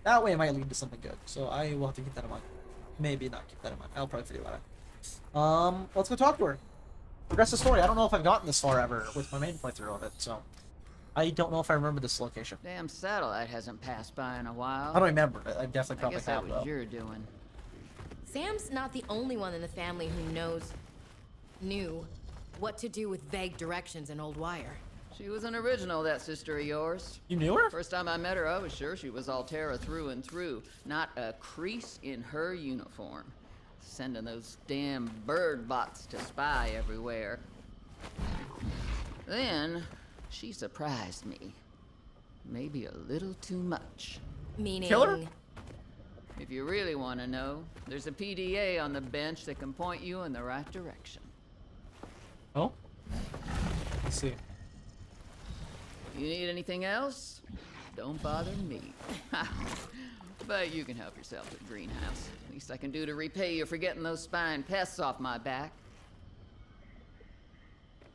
That way it might lead to something good. So I will have to keep that in mind. Maybe not keep that in mind. I'll probably figure about it. Let's go talk to her. Progress the story. I don't know if I've gotten this far ever with my main playthrough of it, so I don't know if I remember this location. Damn satellite hasn't passed by in a while. I don't remember. I definitely probably I guess that have, was though. you're doing. Sam's not the only one in the family who knew what to do with vague directions in Old Wire. She was an original, that sister of yours. You knew her? First time I met her, I was sure she was Altera through and through. Not a crease in her uniform. Sending those damn bird bots to spy everywhere. Then, she surprised me. Maybe a little too much. Meaning? Killer? If you really want to know, there's a PDA on the bench that can point you in the right direction. Oh? Let's see. You need anything else? Don't bother me. But you can help yourself to the greenhouse. Least I can do to repay you for getting those spine pests off my back.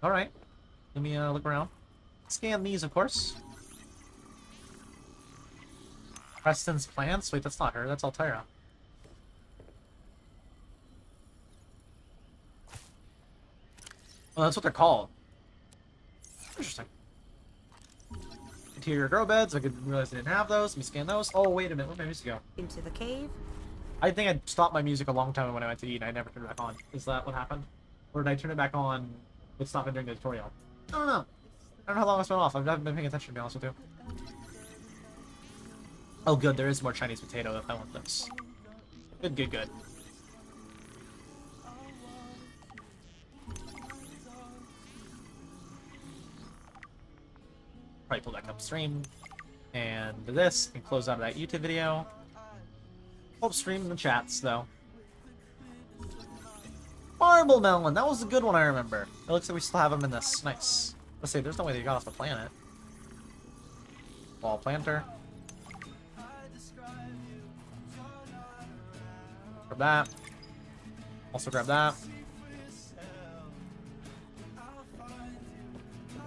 Alright. Let me look around. Scan these, of course. Preston's plants? Wait, that's not her. That's Altera. Oh, that's what they're called. Interesting. Interior grow beds. I could realize I didn't have those. Let me scan those. Oh, wait a minute. Where'd my music go? Into the cave. I think I stopped my music a long time ago when I went to eat and I never turned it back on. Is that what happened? Or did I turn it back on but stop it during the tutorial? I don't know. I don't know how long it's been off. I haven't been paying attention, to be honest with you. Oh, good. There is more Chinese potato if I want this. Good, good, good. Probably pull back upstream and do this and close out of that YouTube video. Hope stream in the chats though. Marble Melon, that was a good one, I remember. It looks like we still have them in this. Nice. Let's see, there's no way they got off the planet. Wall planter. Grab that. Also grab that.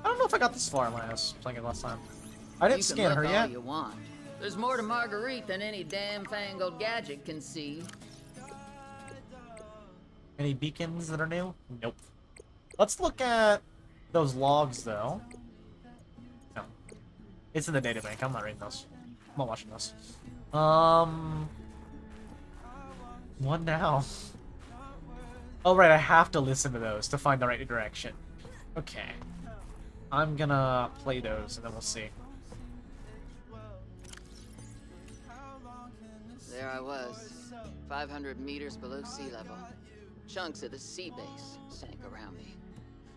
I don't know if I got this far when I was playing it last time. I didn't scan her yet. You want. There's more to Marguerite than any damn fangled gadget can see. Any beacons that are new? Nope. Let's look at those logs, though. No. It's in the databank. I'm not reading those. I'm not watching those. What now? Oh, right. I have to listen to those to find the right direction. Okay. I'm gonna play those, and then we'll see. There I was, 500 meters below sea level. Chunks of the sea base sank around me.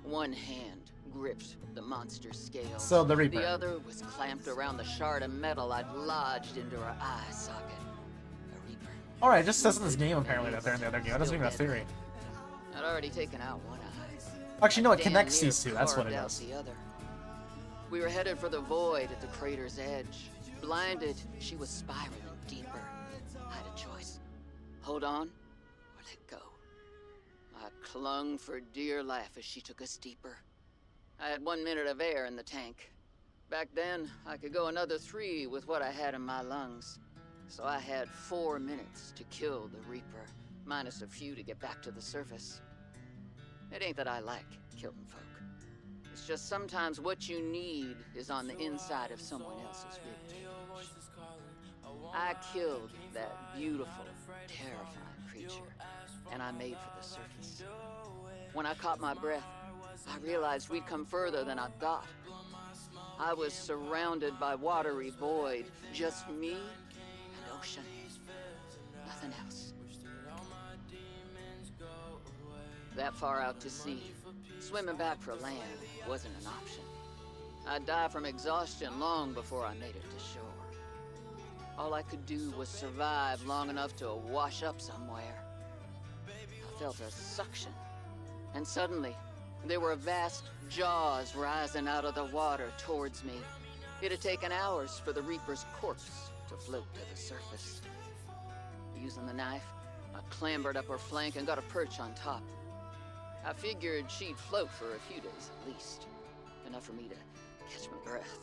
One hand gripped the monster's scales. So the Reaper. The other was clamped around the shard of metal I'd lodged into her eye socket. A Reaper. Alright, it just says in this game apparently that they're in the other game. That doesn't even have theory. I'd already taken out one eye. Actually, no, it Damn connects near these two. That's what it carved out is. the other. We were headed for the void at the crater's edge. Blinded, she was spiraling deeper. I had a choice. Hold on, or let go. I clung for dear life as she took us deeper. I had 1 minute of air in the tank. Back then, I could go another 3 with what I had in my lungs. So I had 4 minutes to kill the Reaper, minus a few to get back to the surface. It ain't that I like killing folk. It's just sometimes what you need is on the inside of someone else's ribcage. I killed that beautiful, terrifying creature, and I made for the surface. When I caught my breath, I realized we'd come further than I thought. I was surrounded by watery void, just me and ocean. Nothing else. That far out to sea, swimming back for land wasn't an option. I'd die from exhaustion long before I made it to shore. All I could do was survive long enough to wash up somewhere. I felt a suction, and suddenly, there were vast jaws rising out of the water towards me. It had taken hours for the Reaper's corpse to float to the surface. Using the knife, I clambered up her flank and got a perch on top. I figured she'd float for a few days at least, enough for me to catch my breath.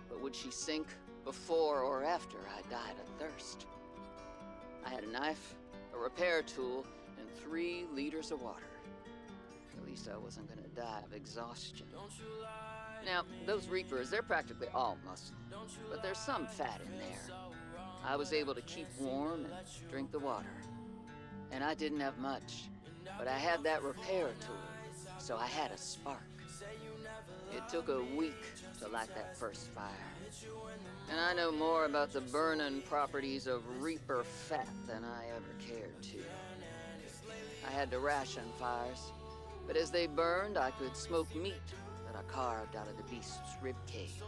But would she sink before or after I died of thirst? I had a knife, a repair tool, and 3 liters of water. At least I wasn't gonna die of exhaustion. Now, those Reapers, they're practically all muscle, but there's some fat in there. I was able to keep warm and drink the water. And I didn't have much, but I had that repair tool, so I had a spark. It took a week to light that first fire. And I know more about the burning properties of Reaper fat than I ever cared to. I had to ration fires, but as they burned, I could smoke meat that I carved out of the beast's rib cage.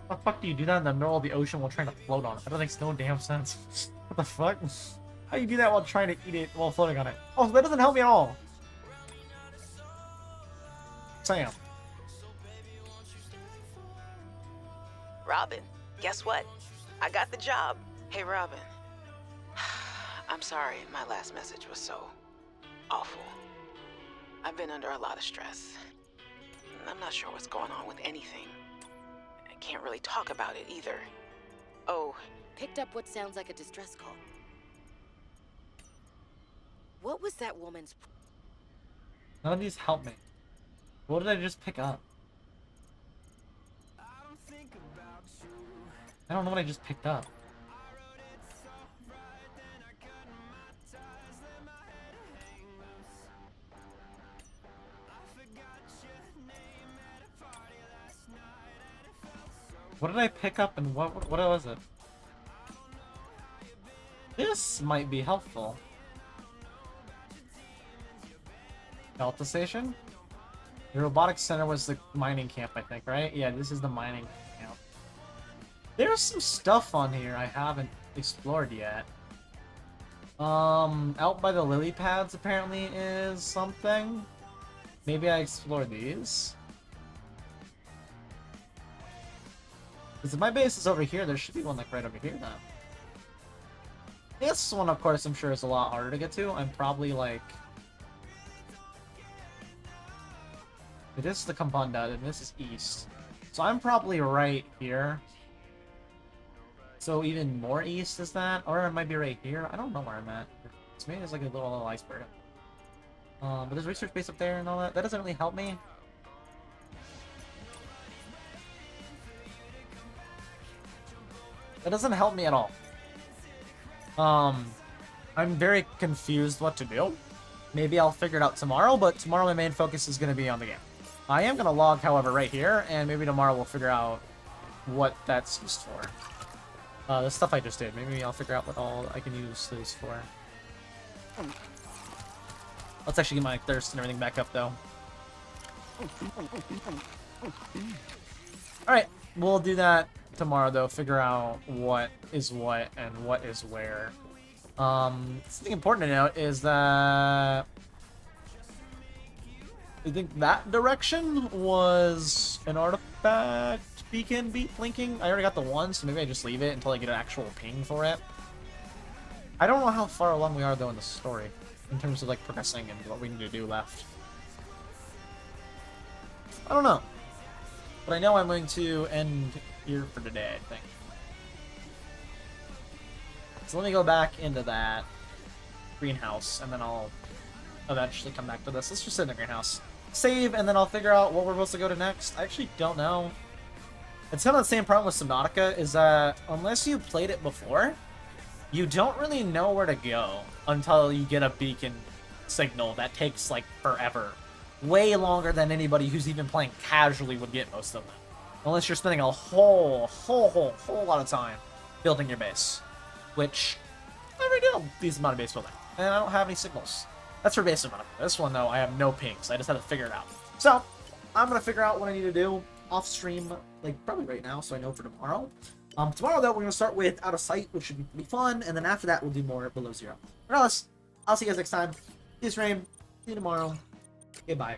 How the fuck do you do that in the middle of the ocean while trying to float on it? That makes no damn sense. What the fuck? How do you do that while trying to eat it while floating on it? Oh, that doesn't help me at all. Sam. Robin, guess what? I got the job. Hey, Robin. I'm sorry my last message was so awful. I've been under a lot of stress. I'm not sure what's going on with anything. I can't really talk about it either. Oh. Picked up what sounds like a distress call. What was that woman's... None of these help me. What did I just pick up? I don't know what I just picked up. What did I pick up and what was it? This might be helpful. Delta Station? The robotics center was the mining camp, I think, right? Yeah, this is the mining camp. There's some stuff on here I haven't explored yet. Out by the lily pads apparently is something. Maybe I explore these. Because if my base is over here, there should be one like right over here then. This one, of course, I'm sure is a lot harder to get to. I'm probably like... This is the Kampanda, and this is east. So I'm probably right here. So even more east is that? Or it might be right here. I don't know where I'm at. It's maybe it's like a little iceberg. But there's research base up there and all that. That doesn't really help me. That doesn't help me at all. I'm very confused what to do. Maybe I'll figure it out tomorrow, but tomorrow my main focus is going to be on the game. I am going to log, however, right here, and maybe tomorrow we'll figure out what that's used for. The stuff I just did. Maybe I'll figure out what all I can use those for. Let's actually get my thirst and everything back up, though. Alright, we'll do that tomorrow, though. Figure out what is what and what is where. Something important to note is that I think that direction was an artifact beacon blinking. I already got the one, so maybe I just leave it until I get an actual ping for it. I don't know how far along we are, though, in the story, in terms of, like, progressing and what we need to do left. I don't know. But I know I'm going to end here for today, I think. So let me go back into that greenhouse, and then I'll eventually come back to this. Let's just sit in the greenhouse. Save, and then I'll figure out what we're supposed to go to next. I actually don't know. It's kind of the same problem with Subnautica, is that unless you played it before, you don't really know where to go until you get a beacon signal that takes, like, forever. Way longer than anybody who's even playing casually would get most of them. Unless you're spending a whole lot of time building your base. Which, I already did a decent amount of base building. And I don't have any signals. That's for base Subnautica. This one, though, I have no pings. I just had to figure it out. So, I'm going to figure out what I need to do off stream, like, probably right now, so I know for tomorrow. Tomorrow, though, we're going to start with Out of Sight, which should be fun, and then after that, we'll do more Below Zero. Regardless, I'll see you guys next time. Peace, Rain. See you tomorrow. Goodbye.